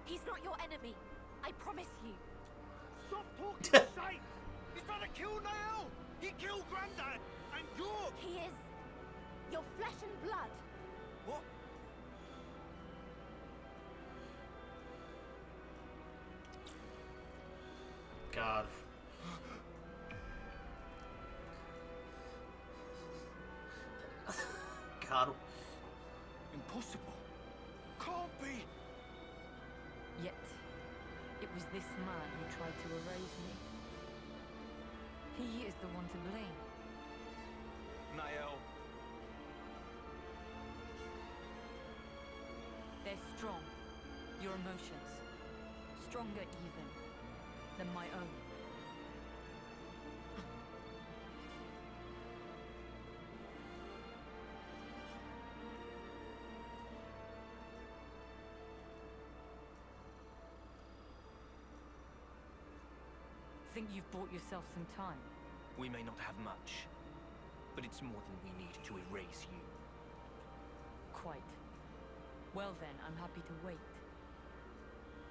C: He's not your enemy. I promise you.
J: Stop talking shite! He's trying to kill Niall! He killed Grandad! And you're...
C: He is your flesh and blood.
J: What?
A: God. God.
K: Impossible.
J: Can't be!
O: Yet, it was this man who tried to erase me. He is the one to blame.
G: Niall.
O: They're strong. Your emotions. Stronger even than my own. Think you've bought yourself some time?
K: We may not have much, but it's more than we need to erase you.
O: Quite. Well then, I'm happy to wait.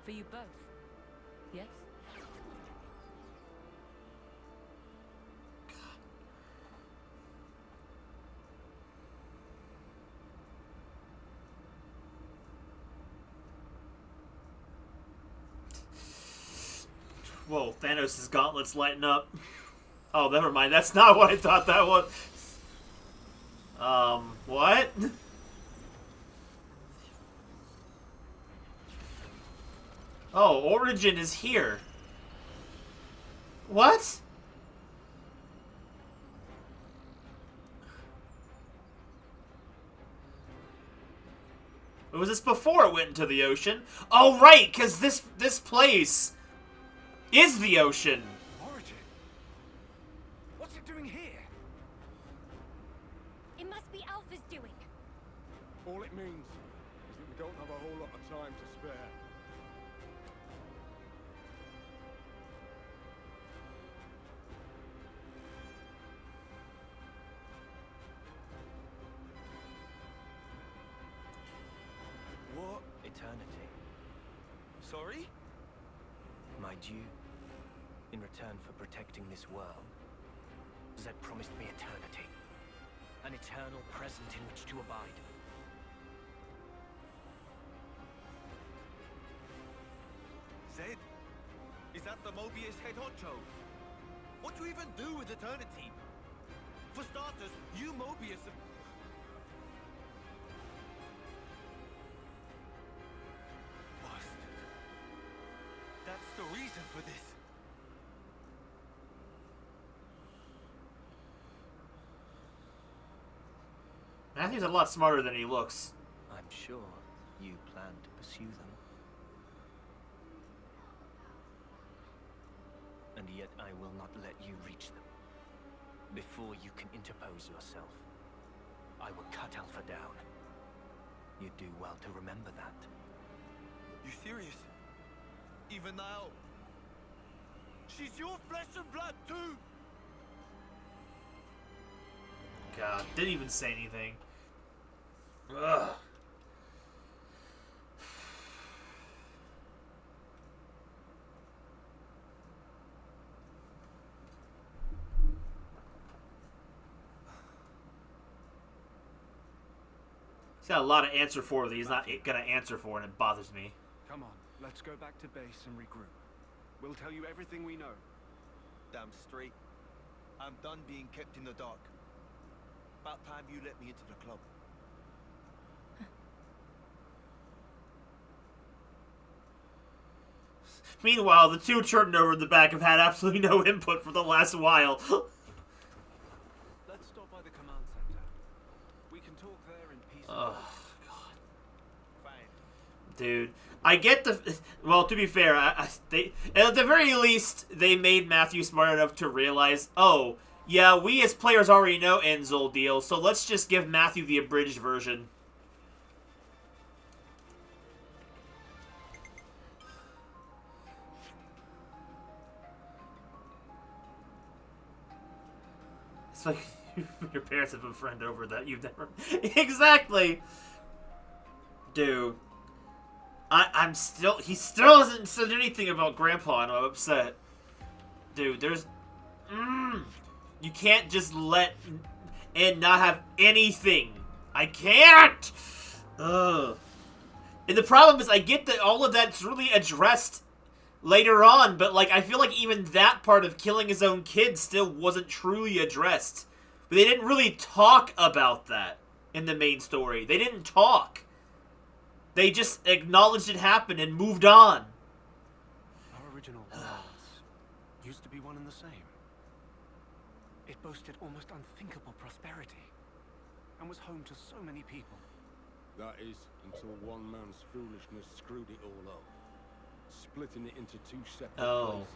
O: For you both. Yes?
A: Whoa, Thanos' gauntlets lighten up. Oh, never mind. That's not what I thought that was. What? Oh, Origin is here. What? Was this before it went into the ocean? Oh, right, because this place is the ocean.
G: Origin? What's it doing here?
C: It must be Alpha's doing.
H: All it means is that we don't have a whole lot of time to spare.
G: What?
K: Eternity.
G: Sorry?
K: My due, in return for protecting this world, Zed promised me eternity. An eternal present in which to abide.
J: Zed? Is that the Mobius head honcho? What do you even do with eternity? For starters, you Mobius have... Bastard. That's the reason for this.
A: Matthew's a lot smarter than he looks.
K: I'm sure you plan to pursue them. And yet I will not let you reach them. Before you can interpose yourself, I will cut Alpha down. You do well to remember that.
J: You serious? Even now? She's your flesh and blood too!
A: God, didn't even say anything. Ugh. He's got a lot to answer for that he's not gonna answer for, and it bothers me.
G: Come on, let's go back to base and regroup. We'll tell you everything we know.
J: Damn straight. I'm done being kept in the dark. About time you let me into the club.
A: Meanwhile, the two children over in the back have had absolutely no input for the last while.
G: Let's stop by the command center. We can talk there in peace.
A: Oh, God. Dude, I get the... Well, to be fair, they at the very least, they made Matthew smart enough to realize, oh, yeah, we as players already know Enzel deal, so let's just give Matthew the abridged version. It's like your parents have a friend over that you've never... Exactly! Dude. I'm still... He still hasn't said anything about Grandpa, and I'm upset. Dude, there's... You can't just let... and not have anything. I can't! Ugh. And the problem is, I get that all of that's really addressed later on, but, like, I feel like even that part of killing his own kid still wasn't truly addressed. But they didn't really talk about that in the main story. They didn't talk. They just acknowledged it happened and moved on.
G: Our original boasted almost unthinkable prosperity and was home to so many people.
H: That is, until one man's foolishness screwed it all up, splitting it into two separate places.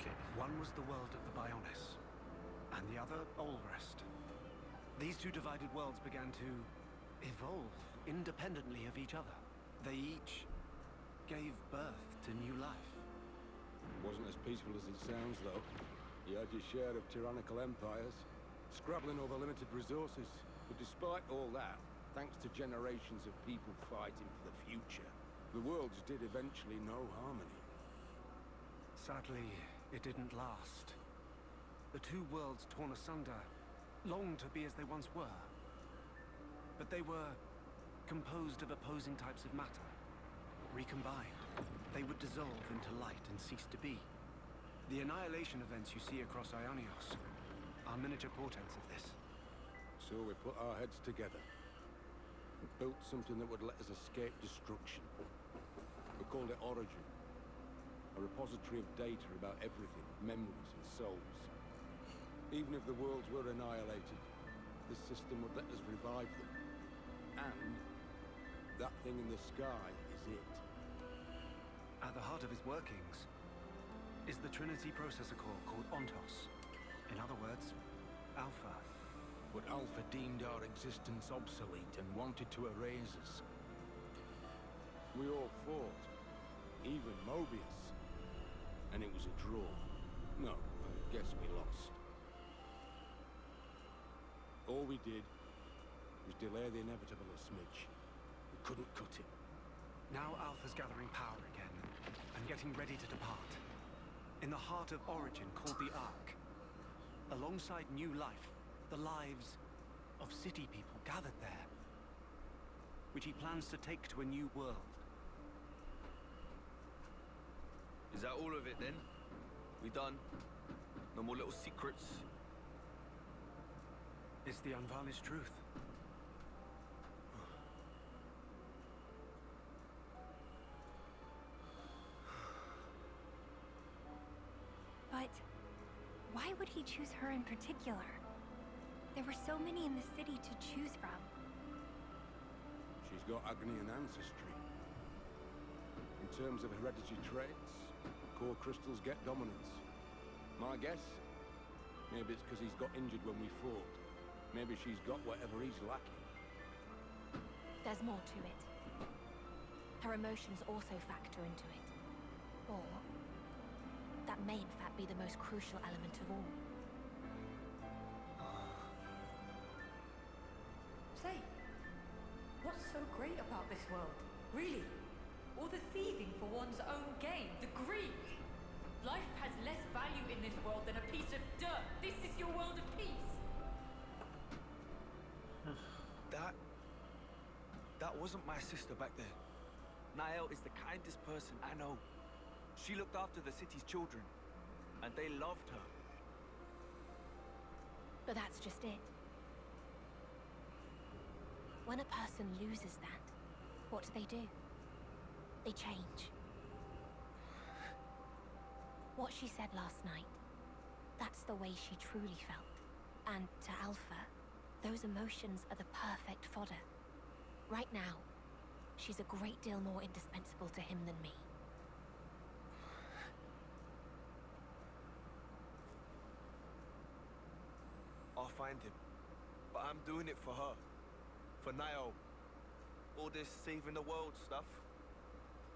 A: Okay.
G: One was the world of the Bionis, and the other Olrest. These two divided worlds began to evolve independently of each other. They each gave birth to new life.
H: Wasn't as peaceful as it sounds, though. You had your share of tyrannical empires, scrabbling over limited resources. But despite all that, thanks to generations of people fighting for the future, the worlds did eventually know harmony.
G: Sadly, it didn't last. The two worlds torn asunder longed to be as they once were. But they were composed of opposing types of matter. Recombined, they would dissolve into light and cease to be. The annihilation events you see across Ionios are miniature portents of this.
H: So we put our heads together and built something that would let us escape destruction. We called it Origin, a repository of data about everything, memories and souls. Even if the worlds were annihilated, the system would let us revive them. And that thing in the sky is it.
G: At the heart of its workings is the Trinity processor core called Ontos. In other words, Alpha.
H: But Alpha deemed our existence obsolete and wanted to erase us. We all fought, even Mobius. And it was a draw. No, I guess we lost. All we did was delay the inevitable a smidge. We couldn't cut it.
G: Now Alpha's gathering power again, and getting ready to depart. In the heart of Origin called the Ark. Alongside new life, the lives of city people gathered there, which he plans to take to a new world.
J: Is that all of it then? We done? No more little secrets?
G: It's the unvarnished truth.
C: But why would he choose her in particular? There were so many in the city to choose from.
H: She's got Agnian ancestry. In terms of hereditary traits, core crystals get dominance. My guess? Maybe it's because he's got injured when we fought. Maybe she's got whatever he's lacking.
C: There's more to it. Her emotions also factor into it. Or that may in fact be the most crucial element of all.
O: Say, what's so great about this world? Really? All the thieving for one's own gain, the greed. Life has less value in this world than a piece of dirt. This is your world of peace.
J: That wasn't my sister back there. Nael is the kindest person I know. She looked after the city's children, and they loved her.
C: But that's just it. When a person loses that, what do? They change. What she said last night, that's the way she truly felt. And to Alpha, those emotions are the perfect fodder. Right now, she's a great deal more indispensable to him than me.
J: I'll find him. But I'm doing it for her. For Nael. All this saving the world stuff.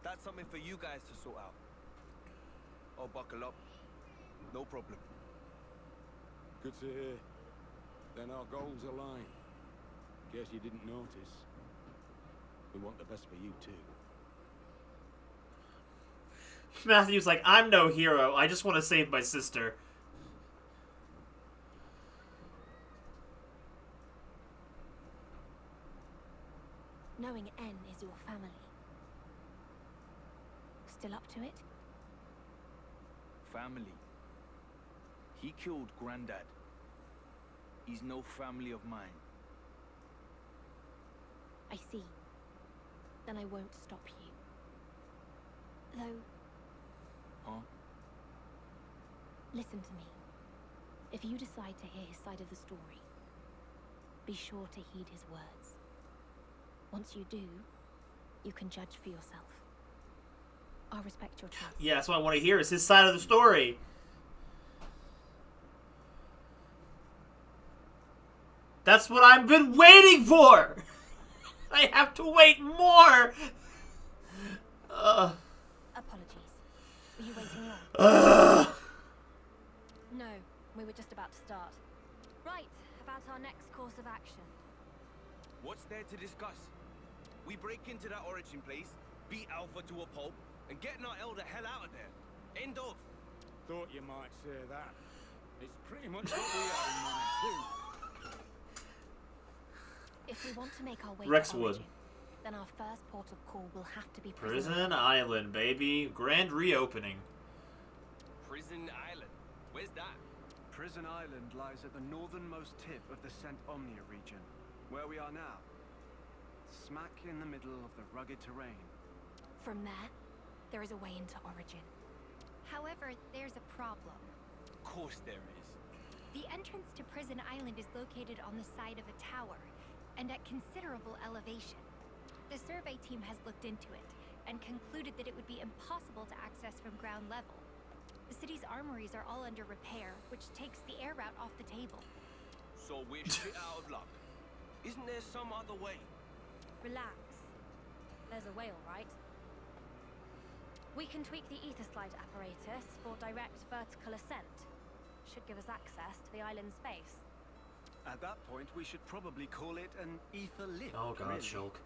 J: That's something for you guys to sort out. I'll buckle up. No problem.
H: Good to hear. Then our goals align. Guess you didn't notice. We want the best for you too.
A: Matthew's like, I'm no hero. I just want to save my sister.
C: Knowing N is your family. Still up to it?
J: Family. He killed Granddad. He's no family of mine.
C: I see. Then I won't stop you. Though...
J: Huh?
C: Listen to me. If you decide to hear his side of the story, be sure to heed his words. Once you do, you can judge for yourself. I'll respect your choice.
A: Yeah, that's what I want to hear, is his side of the story. That's what I've been waiting for! I have to wait more!
C: Apologies. Were you waiting long?
D: No, we were just about to start. Right, about our next course of action.
J: What's there to discuss? We break into that origin place, beat Alpha to a pulp, and get Nael the hell out of there. End of.
H: Thought you might say that. It's pretty much what we have in mind too.
C: If we want to make our way
A: Rexwood.
C: to Origin, then our first port of call will have to be
A: Prison Island, baby. Grand reopening.
J: Prison Island? Where's that?
G: Prison Island lies at the northernmost tip of the Saint Omnia region, where we are now. Smack in the middle of the rugged terrain.
C: From there, there is a way into Origin. However, there's a problem.
J: Of course there is.
C: The entrance to Prison Island is located on the side of a tower, and at considerable elevation. The survey team has looked into it, and concluded that it would be impossible to access from ground level. The city's armories are all under repair, which takes the air route off the table.
J: So we're shit out of luck. Isn't there some other way?
D: Relax. There's a way, all right. We can tweak the ether slide apparatus for direct vertical ascent. Should give us access to the island's face.
G: At that point, we should probably call it an ether lift.
A: Oh god,
G: really.
A: Shulk.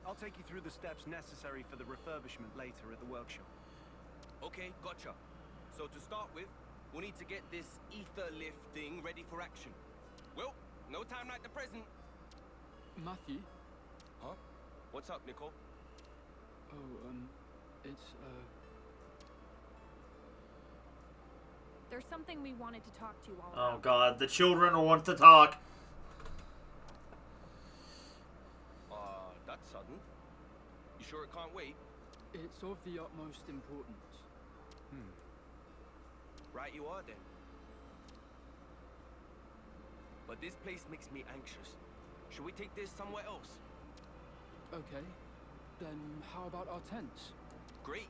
G: I'll take you through the steps necessary for the refurbishment later at the workshop.
J: Okay, gotcha. So to start with, we'll need to get this ether lift thing ready for action. Well, no time like the present.
I: Matthew?
J: Huh? What's up, Nicole?
I: Oh, it's,
E: There's something we wanted to talk to you all
A: Oh
E: about.
A: god, the children want to talk.
J: That's sudden. You sure it can't wait?
I: it's of the utmost importance.
J: Right you are then. But this place makes me anxious. Should we take this somewhere else?
I: Okay, then how about our tents?
J: Great.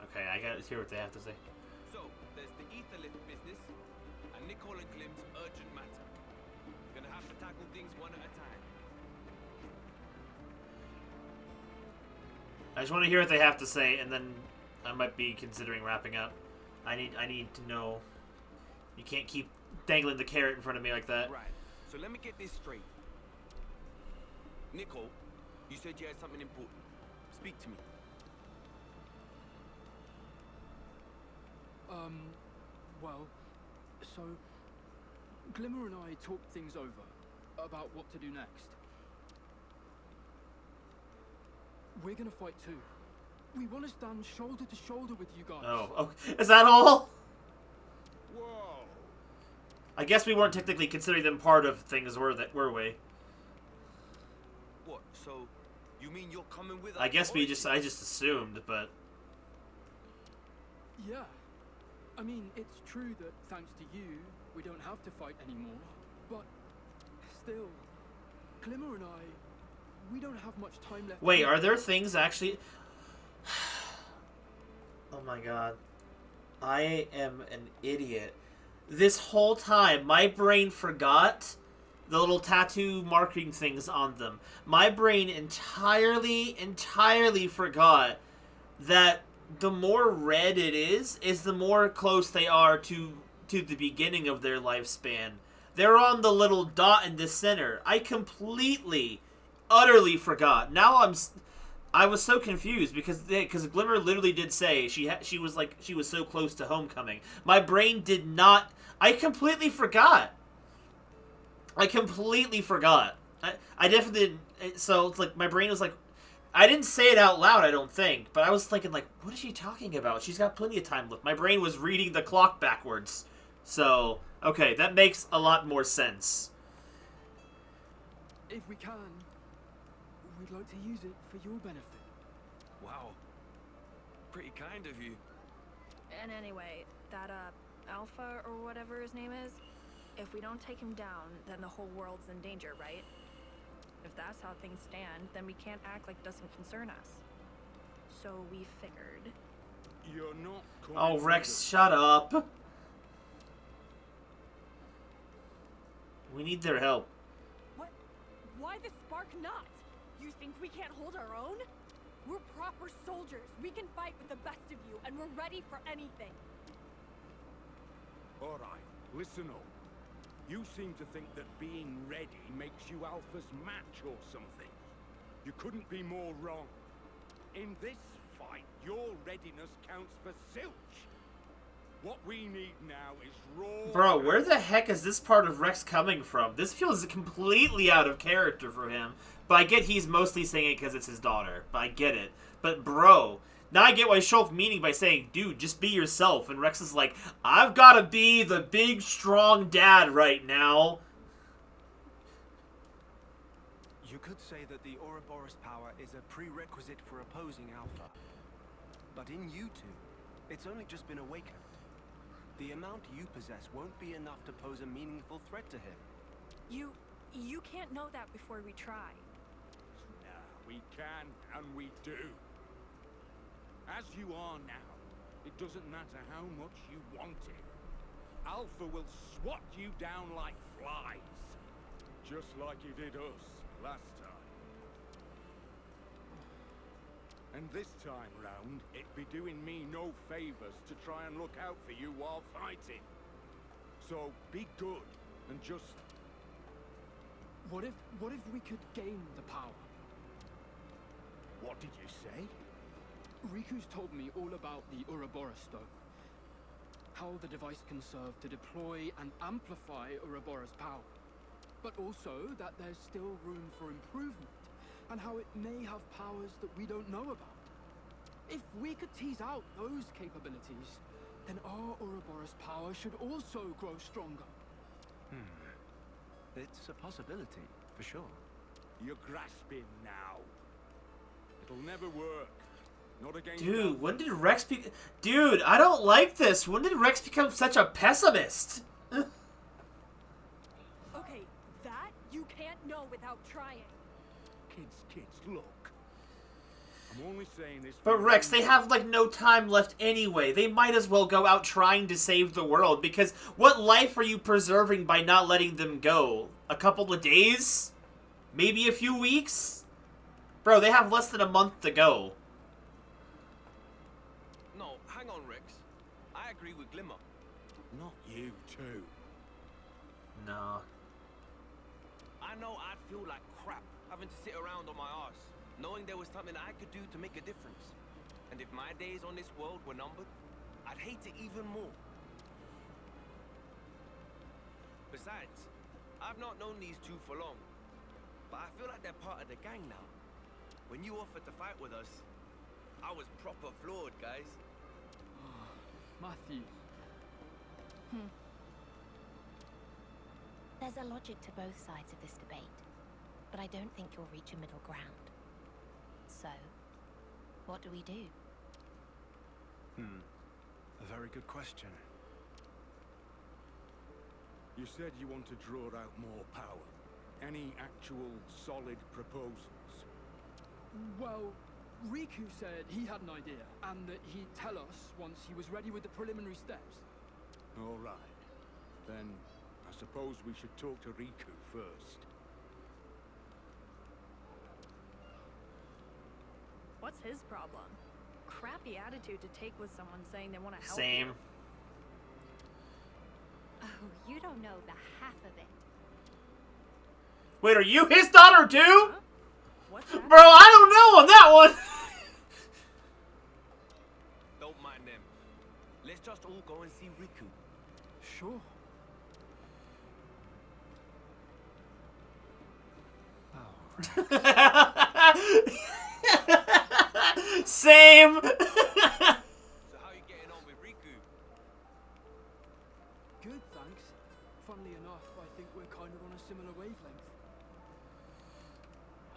A: Okay, I gotta hear what they have to say.
J: So, there's the ether lift business, and Nicole and Clem's urgent matter. Gonna have to tackle things one at a time.
A: I just want to hear what they have to say, and then I might be considering wrapping up. I need to know. You can't keep dangling the carrot in front of me like that.
J: Right. So let me get this straight. Nicole, you said you had something important. Speak to me.
I: Well, so Glimmer and I talked things over about what to do next. We're gonna fight too. We want to stand shoulder to shoulder with you guys.
A: Oh, is that all?
H: Whoa.
A: I guess we weren't technically considering them part of things, were we?
J: What? So, you mean you're coming with us?
A: I guess
J: to
A: I
J: Origin?
A: just assumed, but
I: Yeah. I mean, it's true that thanks to you, we don't have to fight anymore. But still, Glimmer and I, we don't have much time left.
A: wait, are there things actually? Oh my god, I am an idiot. This whole time, my brain forgot the little tattoo marking things on them. My brain entirely forgot that the more red it is the more close they are to the beginning of their lifespan. They're on the little dot in the center. I completely, utterly forgot. Now I was so confused because Glimmer literally did say she was so close to homecoming. My brain did not. I completely forgot. I definitely didn't. So it's like my brain was like, I didn't say it out loud, I don't think, but I was thinking like, what is she talking about? She's got plenty of time left. My brain was reading the clock backwards. So okay, that makes a lot more sense.
I: If we can, we'd like to use it for your benefit.
J: Wow. Pretty kind of you.
D: And anyway, that, Alpha or whatever his name is, if we don't take him down, then the whole world's in danger, right? If that's how things stand, then we can't act like it doesn't concern us. So we figured...
H: You're not coming
A: Oh,
H: for
A: Rex,
H: the-
A: shut up. We need their help.
E: What? Why the spark not? You think we can't hold our own? We're proper soldiers. We can fight with the best of you, and we're ready for anything.
H: All right, listen up. You seem to think that being ready makes you Alpha's match or something. You couldn't be more wrong. In this fight, your readiness counts for zilch. What we need now is raw...
A: Bro, where the heck is this part of Rex coming from? This feels completely out of character for him. But I get he's mostly saying it because it's his daughter. But I get it. But bro, now I get why Shulk's meaning by saying, dude, just be yourself. And Rex is like, I've got to be the big, strong dad right now.
G: You could say that the Ouroboros power is a prerequisite for opposing Alpha. But in you two, it's only just been awakened. The amount you possess won't be enough to pose a meaningful threat to him.
D: You can't know that before we try.
H: Nah, we can, and we do. As you are now, it doesn't matter how much you want it. Alpha will swat you down like flies. Just like he did us last time. And this time round, it'd be doing me no favors to try and look out for you while fighting. So be good and just...
I: What if we could gain the power?
H: What did you say?
I: Riku's told me all about the Ouroboros stone. How the device can serve to deploy and amplify Ouroboros power. But also that there's still room for improvement, and how it may have powers that we don't know about. If we could tease out those capabilities, then our Ouroboros power should also grow stronger.
G: It's a possibility, for sure.
H: You're grasping now. It'll never work. Not against
A: Dude, when did Rex be... Dude, I don't like this. When did Rex become such a pessimist?
E: Okay, that you can't know without trying.
H: Kids, look. I'm only saying this...
A: But Rex, they have, like, no time left anyway. They might as well go out trying to save the world, because what life are you preserving by not letting them go? A couple of days? Maybe a few weeks? Bro, they have less than a month to go.
J: No, hang on, Rex. I agree with Glimmer.
H: Not you, too.
A: No.
J: I know I'd feel like crap having to sit around on my arse, knowing there was something I could do to make a difference. And if my days on this world were numbered, I'd hate it even more. Besides, I've not known these two for long, but I feel like they're part of the gang now. When you offered to fight with us, I was proper floored, guys.
I: Matthew.
C: There's a logic to both sides of this debate, but I don't think you'll reach a middle ground. So, what do we do?
G: A very good question.
H: You said you want to draw out more power. Any actual solid proposals?
I: Well, Riku said he had an idea, and that he'd tell us once he was ready with the preliminary steps.
H: All right. Then I suppose we should talk to Riku first.
D: What's his problem? Crappy attitude to take with someone saying they want to help
A: Same.
D: you.
C: Oh, you don't know the half of it.
A: Wait, are you his daughter too?
D: Huh? What's that?
A: Bro, I don't know on that one.
J: Don't mind them. Let's just all go and see Riku.
I: Sure.
A: Same.
J: So how you getting on with Riku?
I: Good, thanks. Funnily enough, I think we're kind of on a similar wavelength.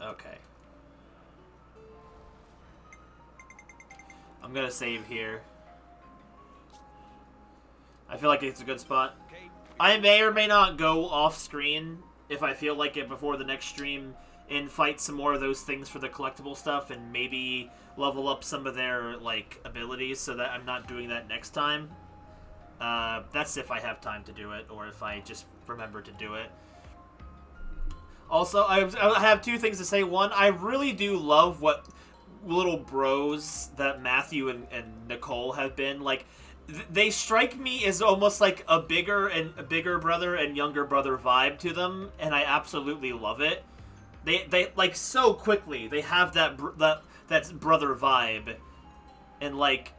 A: Okay. I'm gonna save here. I feel like it's a good spot. I may or may not go off screen if I feel like it before the next stream and fight some more of those things for the collectible stuff and maybe level up some of their, like, abilities so that I'm not doing that next time. That's if I have time to do it or if I just remember to do it. Also, I have two things to say. One, I really do love what little bros that Matthew and Nicole have been. Like, they strike me as almost like a bigger brother and younger brother vibe to them, and I absolutely love it. They like so quickly they have that brother vibe, and like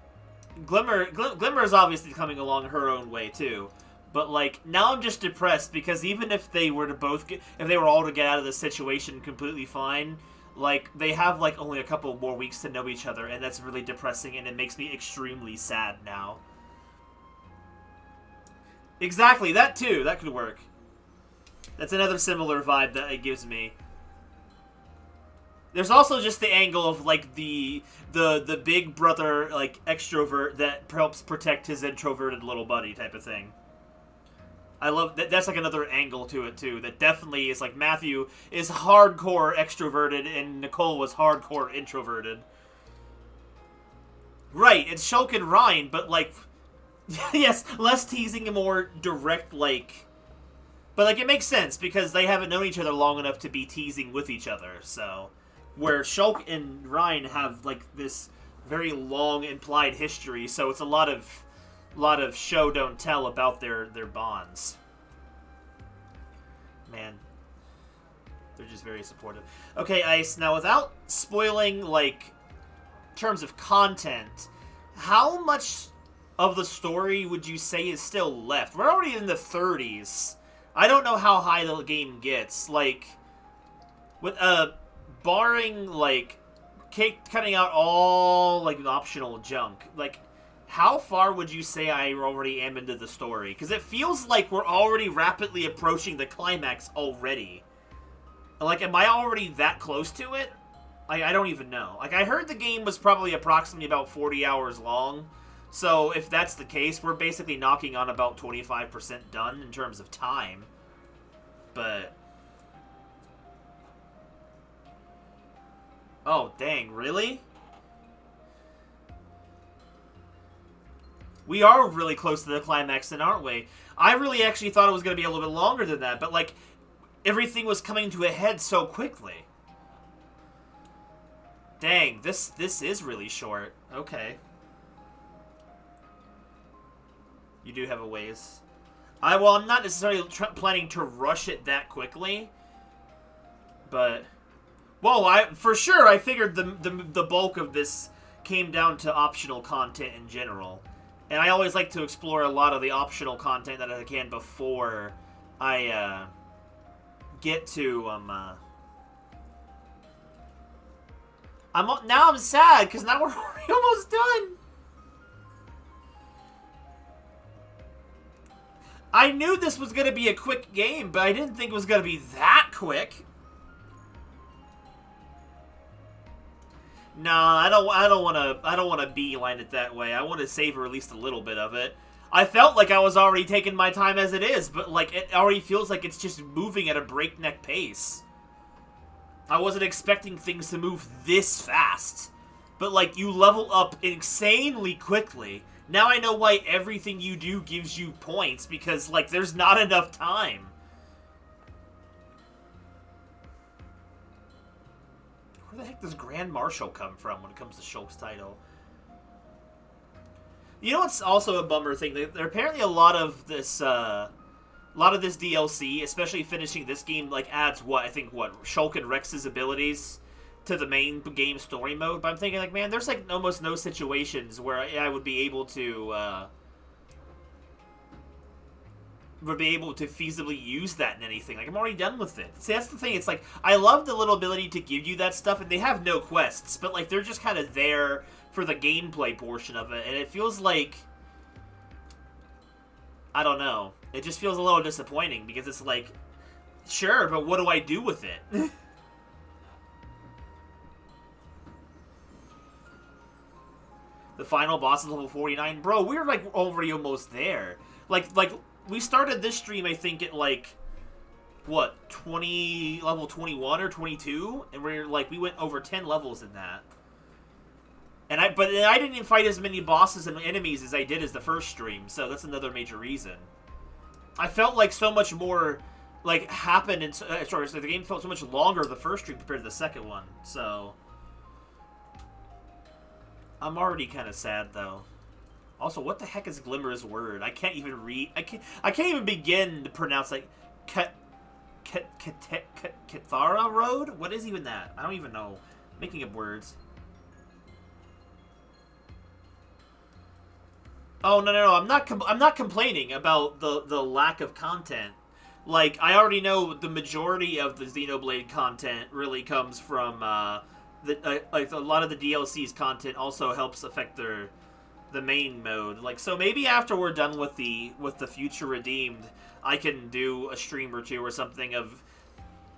A: Glimmer is obviously coming along her own way too. But like now I'm just depressed because even if they were all to get out of the situation completely fine, like they have like only a couple more weeks to know each other, and that's really depressing, and it makes me extremely sad now. Exactly, that too. That could work. That's another similar vibe that it gives me. There's also just the angle of like the big brother like extrovert that helps protect his introverted little buddy type of thing. I love that. That's like another angle to it too. That definitely is like Matthew is hardcore extroverted and Nicole was hardcore introverted. Right, it's Shulk and Ryan, but like, yes, less teasing and more direct like. But like it makes sense because they haven't known each other long enough to be teasing with each other. So, where Shulk and Ryan have like this very long implied history, so it's a lot of show don't tell about their bonds. Man, they're just very supportive. Okay, Ice. Now, without spoiling like terms of content, how much of the story would you say is still left? We're already in the 30s. I don't know how high the game gets. Like, with barring like cutting out all like optional junk, like. How far would you say I already am into the story? Because it feels like we're already rapidly approaching the climax already. Like, am I already that close to it? I don't even know. Like, I heard the game was probably approximately about 40 hours long. So, if that's the case, we're basically knocking on about 25% done in terms of time. But... oh, dang, really? We are really close to the climax then, aren't we? I really actually thought it was going to be a little bit longer than that, but, like, everything was coming to a head so quickly. Dang, this is really short. Okay. You do have a ways. Well, I'm not necessarily planning to rush it that quickly, but... well, for sure, I figured the bulk of this came down to optional content in general. And I always like to explore a lot of the optional content that I can before I get to now I'm sad because now we're already almost done. I knew this was gonna be a quick game, but I didn't think it was gonna be that quick. Nah, I don't want to beeline it that way. I want to savor at least a little bit of it. I felt like I was already taking my time as it is, but like it already feels like it's just moving at a breakneck pace. I wasn't expecting things to move this fast. But like you level up insanely quickly. Now I know why everything you do gives you points because like there's not enough time. Where the heck does Grand Marshal come from when it comes to Shulk's title? You know what's also a bummer thing? There apparently a lot of this DLC, especially finishing this game, like adds Shulk and Rex's abilities to the main game story mode. But I'm thinking like, man, there's like almost no situations where I would be able to feasibly use that in anything. Like, I'm already done with it. See, that's the thing. It's like, I love the little ability to give you that stuff, and they have no quests, but, like, they're just kind of there for the gameplay portion of it, and it feels like... I don't know. It just feels a little disappointing, because it's like, sure, but what do I do with it? The final boss is level 49. Bro, we're like already almost there. Like we started this stream, I think, at like, what, level 21 or 22? And we went over 10 levels in that. But I didn't even fight as many bosses and enemies as I did as the first stream, so that's another major reason. I felt like so much more, like, happened in... sorry, so the game felt so much longer the first stream compared to the second one, so... I'm already kind of sad, though. Also, what the heck is Glimmer's word? I can't even read... I can't even begin to pronounce, like... Cathara Road? What is even that? I don't even know. I'm making up words. Oh, no. I'm not complaining about the lack of content. Like, I already know the majority of the Xenoblade content really comes from, like, a lot of the DLC's content also helps affect the main mode. Like, so maybe after we're done with the Future Redeemed, I can do a stream or two or something of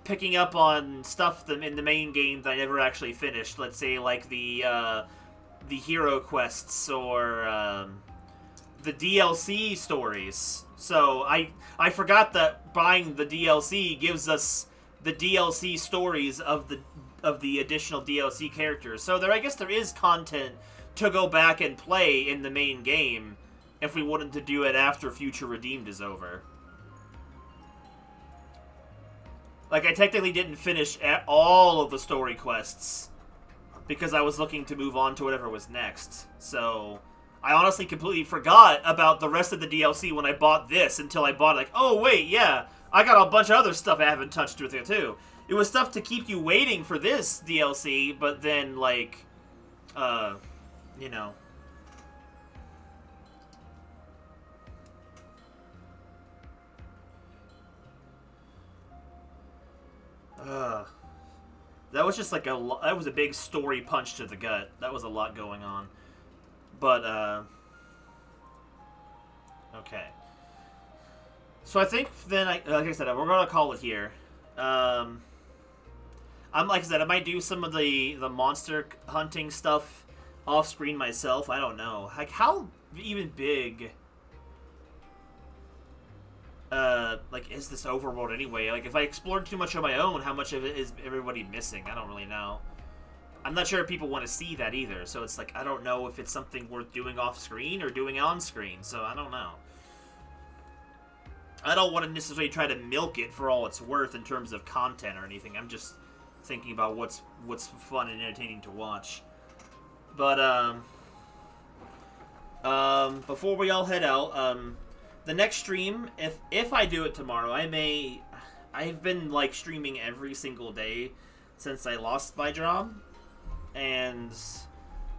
A: picking up on stuff in the main game that I never actually finished. Let's say, like, the hero quests or, the DLC stories. So I forgot that buying the DLC gives us the DLC stories of the additional DLC characters. So I guess there is content to go back and play in the main game if we wanted to do it after Future Redeemed is over. Like, I technically didn't finish all of the story quests because I was looking to move on to whatever was next. So I honestly completely forgot about the rest of the DLC when I bought this until I bought, like, oh, wait, yeah, I got a bunch of other stuff I haven't touched with it, too. It was stuff to keep you waiting for this DLC, but then, like, you know. That was just, like, that was a big story punch to the gut. That was a lot going on. But, okay. So I think then, like I said, we're going to call it here. Like I said, I might do some of the monster hunting stuff off screen myself. I don't know. Like, how even big, like, is this overworld anyway? Like, if I explored too much on my own, how much of it is everybody missing? I don't really know. I'm not sure if people want to see that either, so it's like, I don't know if it's something worth doing off-screen or doing on-screen, so I don't know. I don't want to necessarily try to milk it for all it's worth in terms of content or anything. I'm just thinking about what's fun and entertaining to watch. But, before we all head out, the next stream, if I do it tomorrow, I've been, like, streaming every single day since I lost my job. And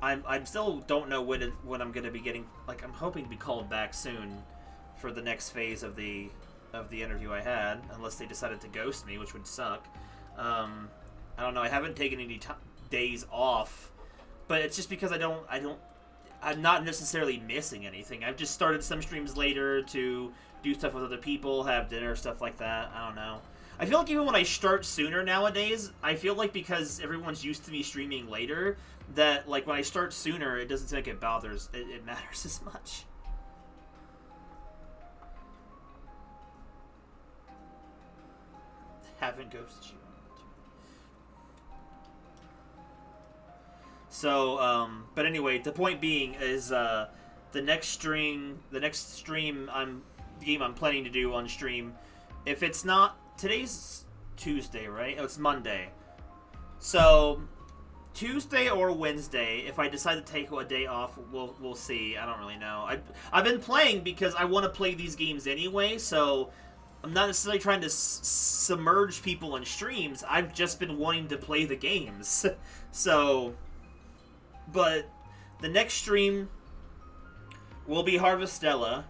A: I'm still don't know when I'm gonna be getting, like, I'm hoping to be called back soon for the next phase of the interview I had, unless they decided to ghost me, which would suck. I don't know. I haven't taken any days off, but it's just because I'm not necessarily missing anything. I've just started some streams later to do stuff with other people, have dinner, stuff like that. I don't know. I feel like even when I start sooner nowadays, I feel like because everyone's used to me streaming later, that, like, when I start sooner, it doesn't seem like it matters as much. Haven't ghosted you. So, but anyway, the point being is, the next stream game I'm planning to do on stream, if it's not, today's Tuesday, right? Oh, it's Monday. So, Tuesday or Wednesday, if I decide to take a day off, we'll see. I don't really know. I've been playing because I want to play these games anyway, so I'm not necessarily trying to submerge people in streams. I've just been wanting to play the games. So, but the next stream will be Harvestella.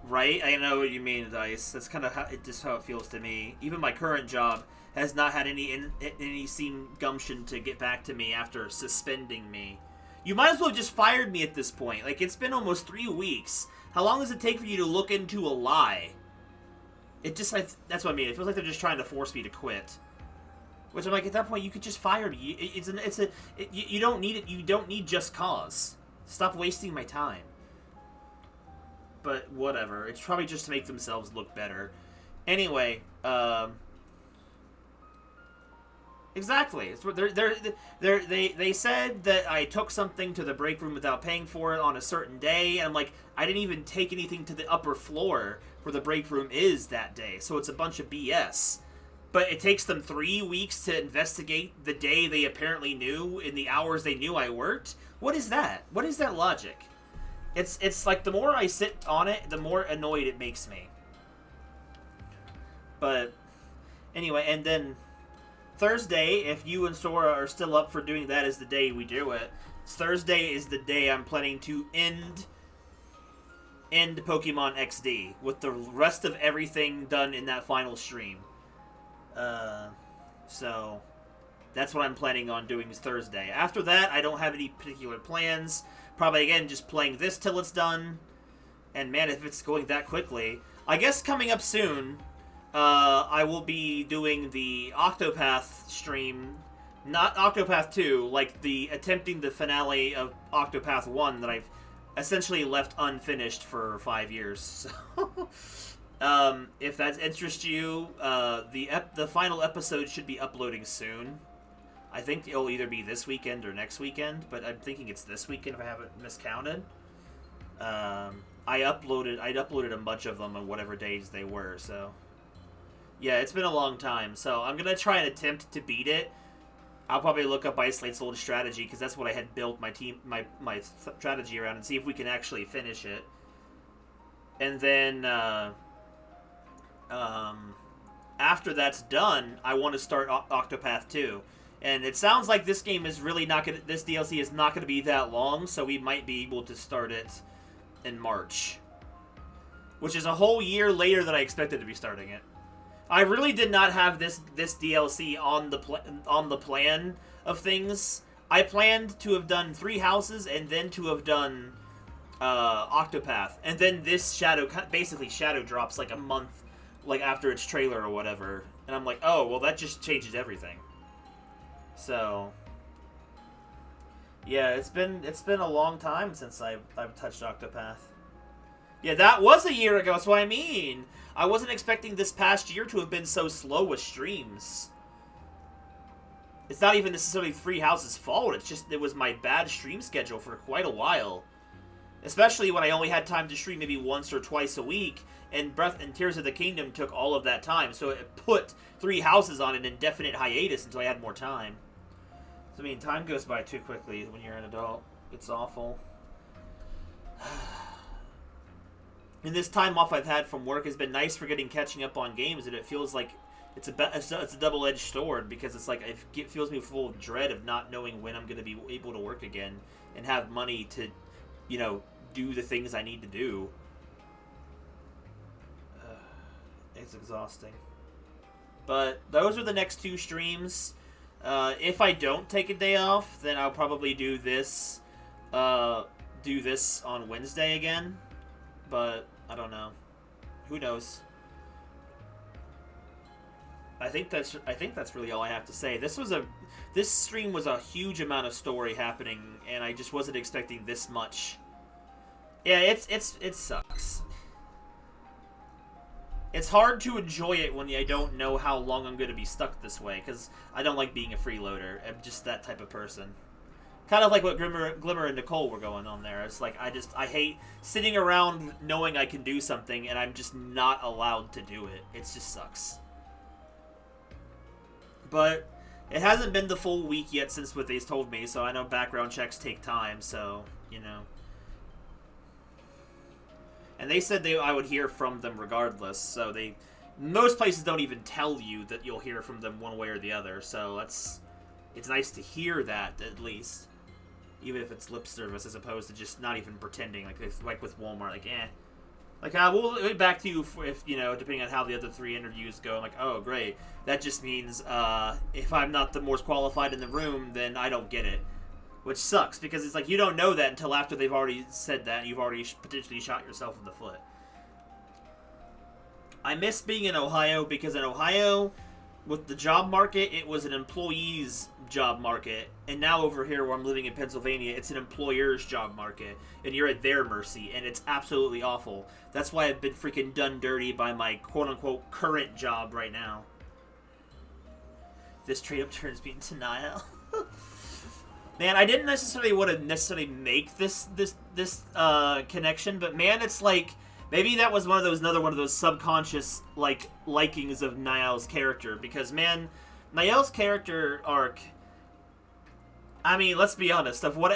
A: Right? I know what you mean, Dice. That's kind of how it feels to me. Even my current job has not had any seem gumption to get back to me after suspending me. You might as well have just fired me at this point. Like, it's been almost 3 weeks. How long does it take for you to look into a lie? That's what I mean. It feels like they're just trying to force me to quit. Which I'm like, at that point, you could just fire me. You don't need it. You don't need Just Cause. Stop wasting my time. But whatever. It's probably just to make themselves look better. Anyway, exactly. It's what they said that I took something to the break room without paying for it on a certain day, and I'm like, I didn't even take anything to the upper floor where the break room is that day, so it's a bunch of BS. But it takes them 3 weeks to investigate the day they apparently knew in the hours they knew I worked? What is that? What is that logic? It's like the more I sit on it, the more annoyed it makes me. But anyway, and then Thursday, if you and Sora are still up for doing that, is the day we do it. Thursday is the day I'm planning to end Pokemon XD with the rest of everything done in that final stream. So that's what I'm planning on doing is Thursday. After that, I don't have any particular plans. Probably, again, just playing this till it's done. And man, if it's going that quickly. I guess coming up soon, I will be doing the Octopath stream. Not Octopath 2, like attempting the finale of Octopath 1 that I've essentially left unfinished for 5 years. So, if that interests you, the final episode should be uploading soon. I think it'll either be this weekend or next weekend, but I'm thinking it's this weekend if I haven't miscounted. I uploaded a bunch of them on whatever days they were, so yeah, it's been a long time. So I'm gonna try and attempt to beat it. I'll probably look up Isolate's old strategy because that's what I had built my strategy around, and see if we can actually finish it. And then after that's done, I want to start Octopath 2. And it sounds like this game is really not gonna. This DLC is not gonna be that long, so we might be able to start it in March, which is a whole year later than I expected to be starting it. I really did not have this DLC on the plan of things. I planned to have done 3 houses and then to have done Octopath, and then this basically shadow drops like a month after its trailer or whatever, and I'm like, oh well, that just changes everything. So yeah, it's been a long time since I've touched Octopath. Yeah, that was a year ago. That's what I mean. I wasn't expecting this past year to have been so slow with streams. It's not even necessarily 3 Houses' fault. It's just it was my bad stream schedule for quite a while. Especially when I only had time to stream maybe once or twice a week, and Breath and Tears of the Kingdom took all of that time, so it put 3 Houses on an indefinite hiatus until I had more time. So, I mean, time goes by too quickly when you're an adult. It's awful. And this time off I've had from work has been nice for catching up on games, and it feels like it's a double-edged sword, because it's like it fills me full of dread of not knowing when I'm going to be able to work again and have money to, do the things I need to do. It's exhausting. But those are the next 2 streams. If I don't take a day off, then I'll probably do this on Wednesday again. But I don't know. Who knows? I think that's really all I have to say. This stream was a huge amount of story happening, and I just wasn't expecting this much. Yeah, it sucks. It's hard to enjoy it when I don't know how long I'm going to be stuck this way, because I don't like being a freeloader. I'm just that type of person. Kind of like what Glimmer and Nicole were going on there. It's like, I hate sitting around knowing I can do something, and I'm just not allowed to do it. It just sucks. But it hasn't been the full week yet since what they've told me, so I know background checks take time, so, And they said I would hear from them regardless, so most places don't even tell you that you'll hear from them one way or the other, so it's nice to hear that, at least. Even if it's lip service, as opposed to just not even pretending, like with Walmart, like, eh. Like, we'll get back to you if, depending on how the other 3 interviews go. I'm like, oh, great. That just means, if I'm not the most qualified in the room, then I don't get it. Which sucks, because it's like, you don't know that until after they've already said that, and you've already potentially shot yourself in the foot. I miss being in Ohio, because in Ohio, with the job market, it was an employee's job market, and now over here where I'm living in Pennsylvania, it's an employer's job market, and you're at their mercy, and it's absolutely awful. That's why I've been freaking done dirty by my quote-unquote current job right now. This trade-up turns me into Niall. Man, I didn't necessarily want to make this connection, but man, it's like maybe that was another one of those subconscious like likings of Niall's character, because man, Niall's character arc. I mean, let's be honest. Of what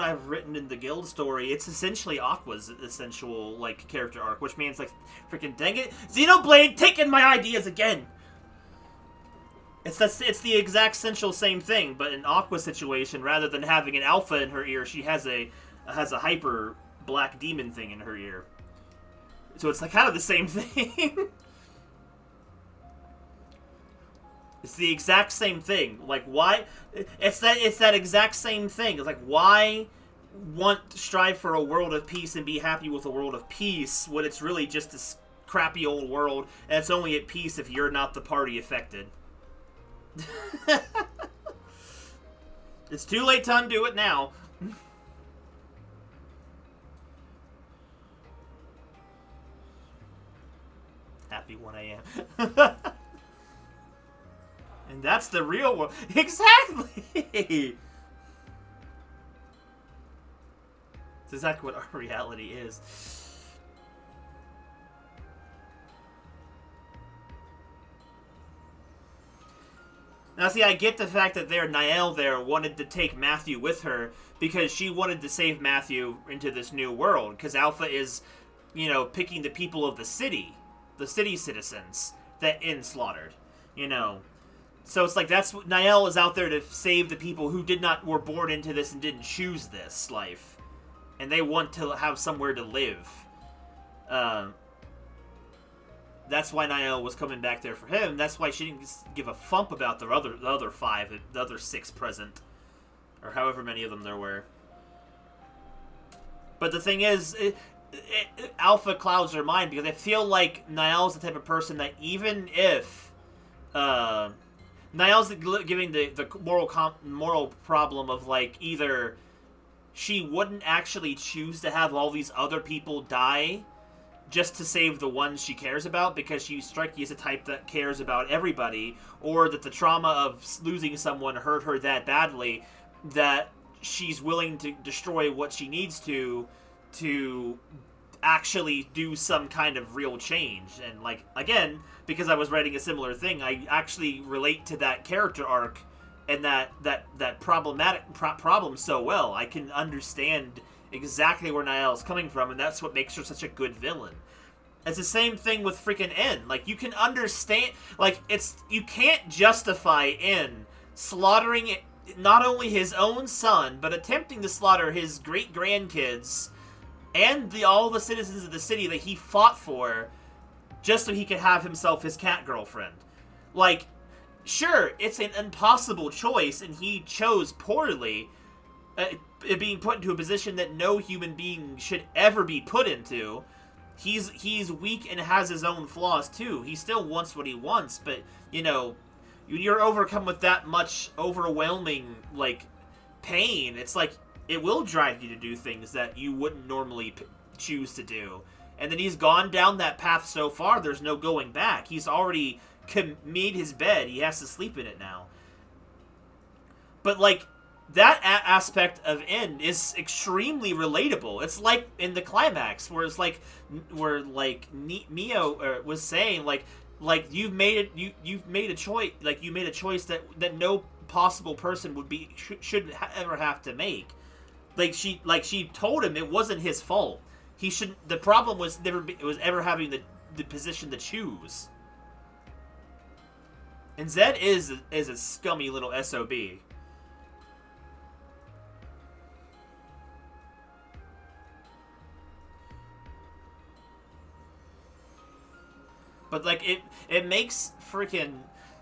A: I've written in the guild story, it's essentially Aqua's essential like character arc, which means like freaking dang it, Xenoblade taking my ideas again. It's the exact essential same thing, but in Aqua's situation, rather than having an alpha in her ear, she has a hyper black demon thing in her ear. So it's like kind of the same thing. It's the exact same thing. Like why? It's that exact same thing. It's like why strive for a world of peace and be happy with a world of peace when it's really just this crappy old world, and it's only at peace if you're not the party affected. It's too late to undo it now. Happy 1 a.m. And that's the real world. Exactly! It's exactly what our reality is. Now, see, I get the fact that Niall there wanted to take Matthew with her because she wanted to save Matthew into this new world. Because Alpha is, you know, picking the people of the city citizens that Inn slaughtered, you know. So it's like Niall is out there to save the people who were born into this and didn't choose this life, and they want to have somewhere to live. That's why Niall was coming back there for him. That's why she didn't give a thump about the other 6 present. Or however many of them there were. But the thing is, Alpha clouds her mind, because I feel like Niall's the type of person that even if... Niall's giving the moral problem of, like, either she wouldn't actually choose to have all these other people die just to save the ones she cares about, because she strikes you as a type that cares about everybody, or that the trauma of losing someone hurt her that badly that she's willing to destroy what she needs to actually do some kind of real change. And, like, again, because I was writing a similar thing, I actually relate to that character arc and that problem so well. I can understand exactly where Niall's coming from, and that's what makes her such a good villain. It's the same thing with freaking Inn. Like, you can understand, like, you can't justify Inn slaughtering not only his own son, but attempting to slaughter his great-grandkids and all the citizens of the city that he fought for just so he could have himself his cat girlfriend. Like, sure, it's an impossible choice, and he chose poorly, being put into a position that no human being should ever be put into. He's weak and has his own flaws too. He still wants what he wants, but, you know, you're overcome with that much overwhelming, like, pain. It's like, it will drive you to do things that you wouldn't normally choose to do. And then he's gone down that path so far, there's no going back. He's already made his bed. He has to sleep in it now. But, like, that aspect of Inn is extremely relatable. It's like in the climax, where it's like, Mio was saying, like you've made a choice, like you made a choice that no possible person should ever have to make. She told him it wasn't his fault. He shouldn't. The problem was ever having the position to choose. And Zed is a scummy little SOB. But, like, it makes freaking...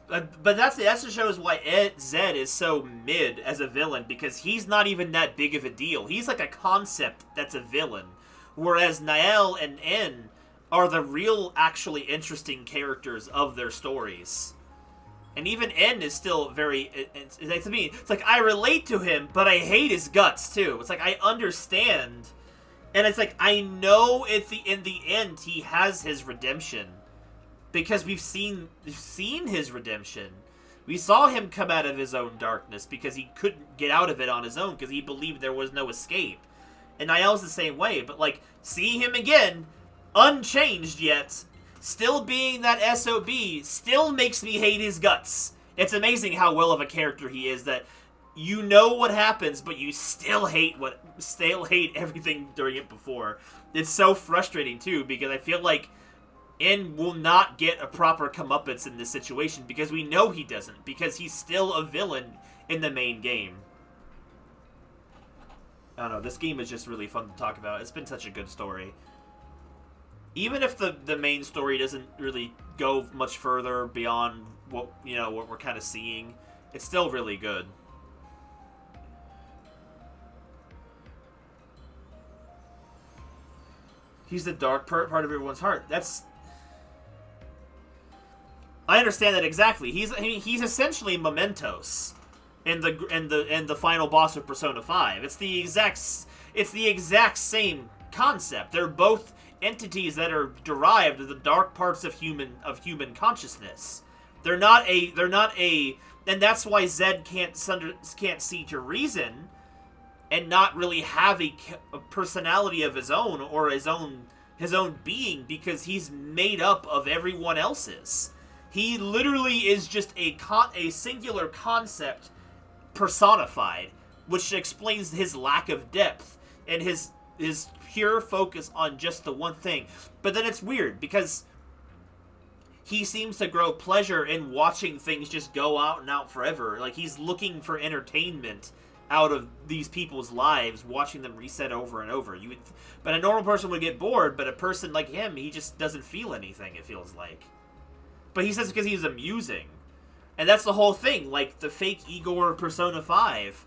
A: but that just shows why Zed is so mid as a villain, because he's not even that big of a deal. He's like a concept that's a villain. Whereas Niall and Inn are the real, actually interesting characters of their stories. And even N is still very, to me, it's like, I relate to him, but I hate his guts, too. It's like, I understand. And it's like, I know in the end, he has his redemption. Because we've seen his redemption. We saw him come out of his own darkness because he couldn't get out of it on his own because he believed there was no escape. And Niall's the same way, but, like, seeing him again, unchanged yet, still being that SOB, still makes me hate his guts. It's amazing how well of a character he is, that you know what happens, but you still hate everything during it before. It's so frustrating, too, because I feel like N will not get a proper comeuppance in this situation, because we know he doesn't, because he's still a villain in the main game. I don't know, this game is just really fun to talk about. It's been such a good story. Even if the main story doesn't really go much further beyond what we're kind of seeing, it's still really good. He's the dark part of everyone's heart. I understand that exactly. He's essentially Mementos in the final boss of Persona 5. It's the exact same concept. They're both entities that are derived of the dark parts of human consciousness. They're not a, and that's why Zed can't see to reason, and not really have a personality of his own or his own being, because he's made up of everyone else's. He literally is just a singular concept personified, which explains his lack of depth and his pure focus on just the one thing. But then it's weird, because he seems to grow pleasure in watching things just go out and out forever. Like, he's looking for entertainment out of these people's lives, watching them reset over and over. But a normal person would get bored, but a person like him, he just doesn't feel anything, it feels like. But he says because he's amusing. And that's the whole thing. Like, the fake Igor Persona 5,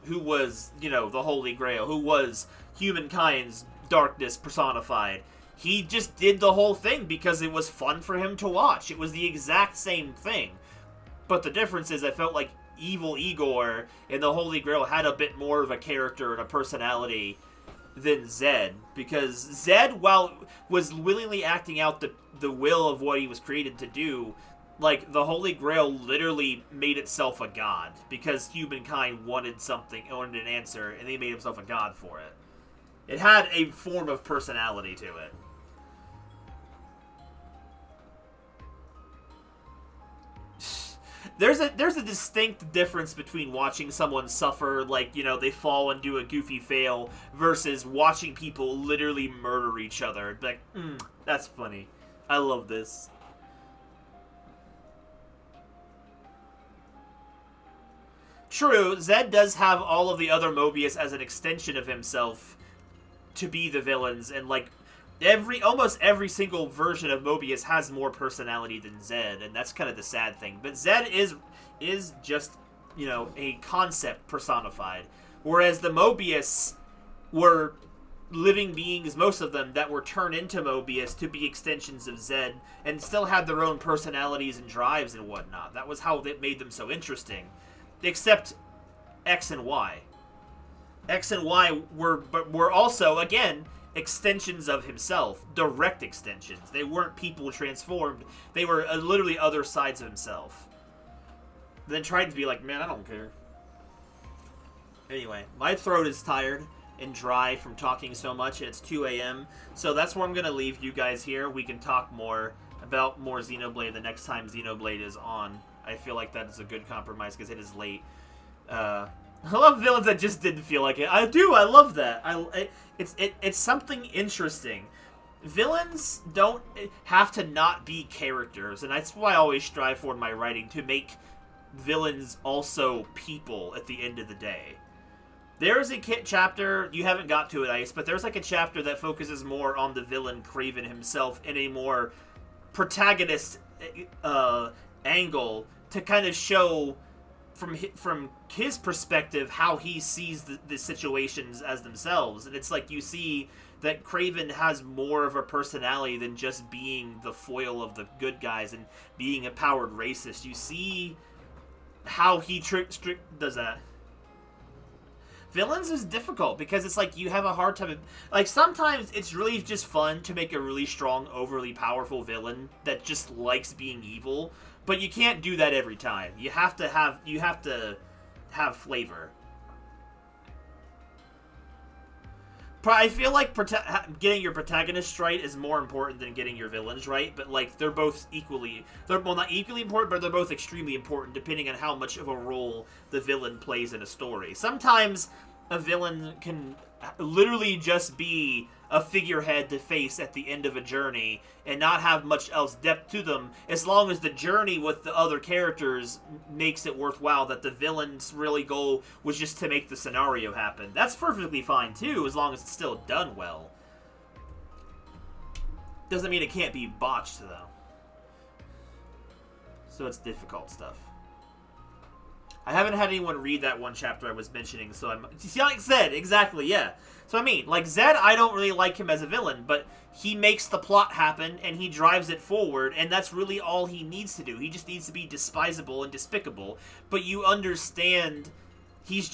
A: who was, the Holy Grail, who was humankind's darkness personified. He just did the whole thing because it was fun for him to watch. It was the exact same thing. But the difference is, I felt like evil Igor and the Holy Grail had a bit more of a character and a personality than Zed. Because Zed, while was willingly acting out the will of what he was created to do, like, the Holy Grail literally made itself a god. Because humankind wanted an answer, and they made himself a god for it. It had a form of personality to it. There's a distinct difference between watching someone suffer, like, they fall and do a goofy fail, versus watching people literally murder each other. Like, that's funny. I love this. True, Zed does have all of the other Mobius as an extension of himself to be the villains, and, like, almost every single version of Mobius has more personality than Zed, and that's kind of the sad thing. But Zed is just, a concept personified, whereas the Mobius were living beings, most of them, that were turned into Mobius to be extensions of Zed, and still had their own personalities and drives and whatnot. That was how it made them so interesting. Except X and Y. X and Y were also, again, extensions of himself. Direct extensions. They weren't people transformed. They were literally other sides of himself. Then tried to be like, man, I don't care. Anyway, my throat is tired and dry from talking so much, and it's 2 a.m. So that's where I'm going to leave you guys here. We can talk more about more Xenoblade the next time Xenoblade is on. I feel like that is a good compromise because it is late. I love villains that just didn't feel like it. I do. I love that. It's something interesting. Villains don't have to not be characters, and that's why I always strive for in my writing, to make villains also people at the end of the day. There's a chapter, you haven't got to it, Ice, but there's like a chapter that focuses more on the villain Craven himself in a more protagonist angle, to kind of show from his perspective how he sees the situations as themselves. And it's like you see that Kraven has more of a personality than just being the foil of the good guys and being a powered racist. You see how he does that. Villains is difficult because it's like you have a hard time. Like sometimes it's really just fun to make a really strong, overly powerful villain that just likes being evil, but you can't do that every time. You have to have flavor. I feel like getting your protagonists right is more important than getting your villains right, but like they're both well, not equally important, but they're both extremely important depending on how much of a role the villain plays in a story. Sometimes a villain can literally just be a figurehead to face at the end of a journey and not have much else depth to them, as long as the journey with the other characters makes it worthwhile, that the villain's really goal was just to make the scenario happen. That's perfectly fine too, as long as it's still done well. Doesn't mean it can't be botched though. So it's difficult stuff. I haven't had anyone read that one chapter I was mentioning, so I'm... See, like Zed, exactly, yeah. So I mean, like Zed, I don't really like him as a villain, but he makes the plot happen, and he drives it forward, and that's really all he needs to do. He just needs to be despisable and despicable, but you understand he's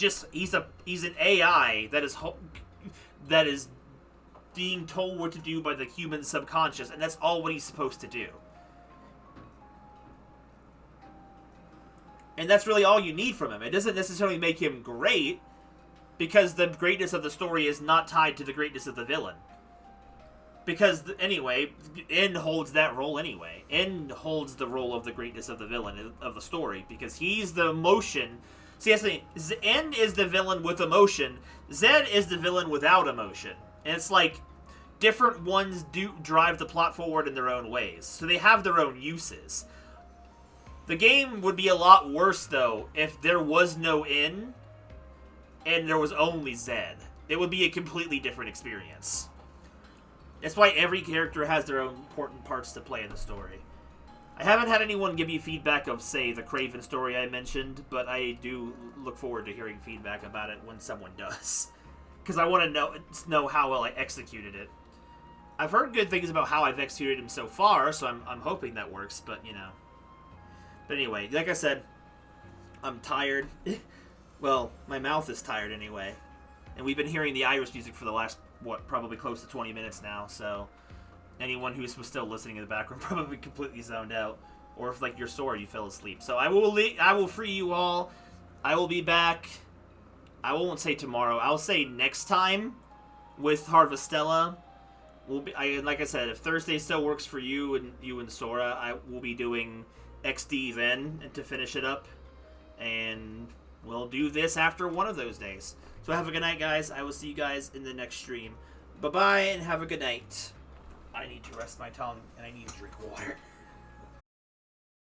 A: an AI that is being told what to do by the human subconscious, and that's all what he's supposed to do. And that's really all you need from him. It doesn't necessarily make him great, because the greatness of the story is not tied to the greatness of the villain. Because, anyway, N holds that role anyway. N holds the role of the greatness of the villain of the story, because he's the emotion. See, that's the thing. N is the villain with emotion. Zed is the villain without emotion. And it's like, different ones do drive the plot forward in their own ways. So they have their own uses. The game would be a lot worse, though, if there was no N and there was only Zed. It would be a completely different experience. That's why every character has their own important parts to play in the story. I haven't had anyone give me feedback of, say, the Kraven story I mentioned, but I do look forward to hearing feedback about it when someone does. Because I want to know how well I executed it. I've heard good things about how I've executed him so far, so I'm hoping that works, but, you know. But anyway, like I said, I'm tired. Well, my mouth is tired anyway. And we've been hearing the Iris music for the last, probably close to 20 minutes now, so anyone who's still listening in the background probably completely zoned out. Or if, like, you're sore, you fell asleep. So I will free you all. I will be back. I won't say tomorrow. I'll say next time with Harvestella. Like I said, if Thursday still works for you and Sora, I will be doing XD then to finish it up, and we'll do this after one of those days. So have a good night, guys. I will see you guys in the next stream. Bye-bye, and have a good night. I need to rest my tongue, and I need to drink water.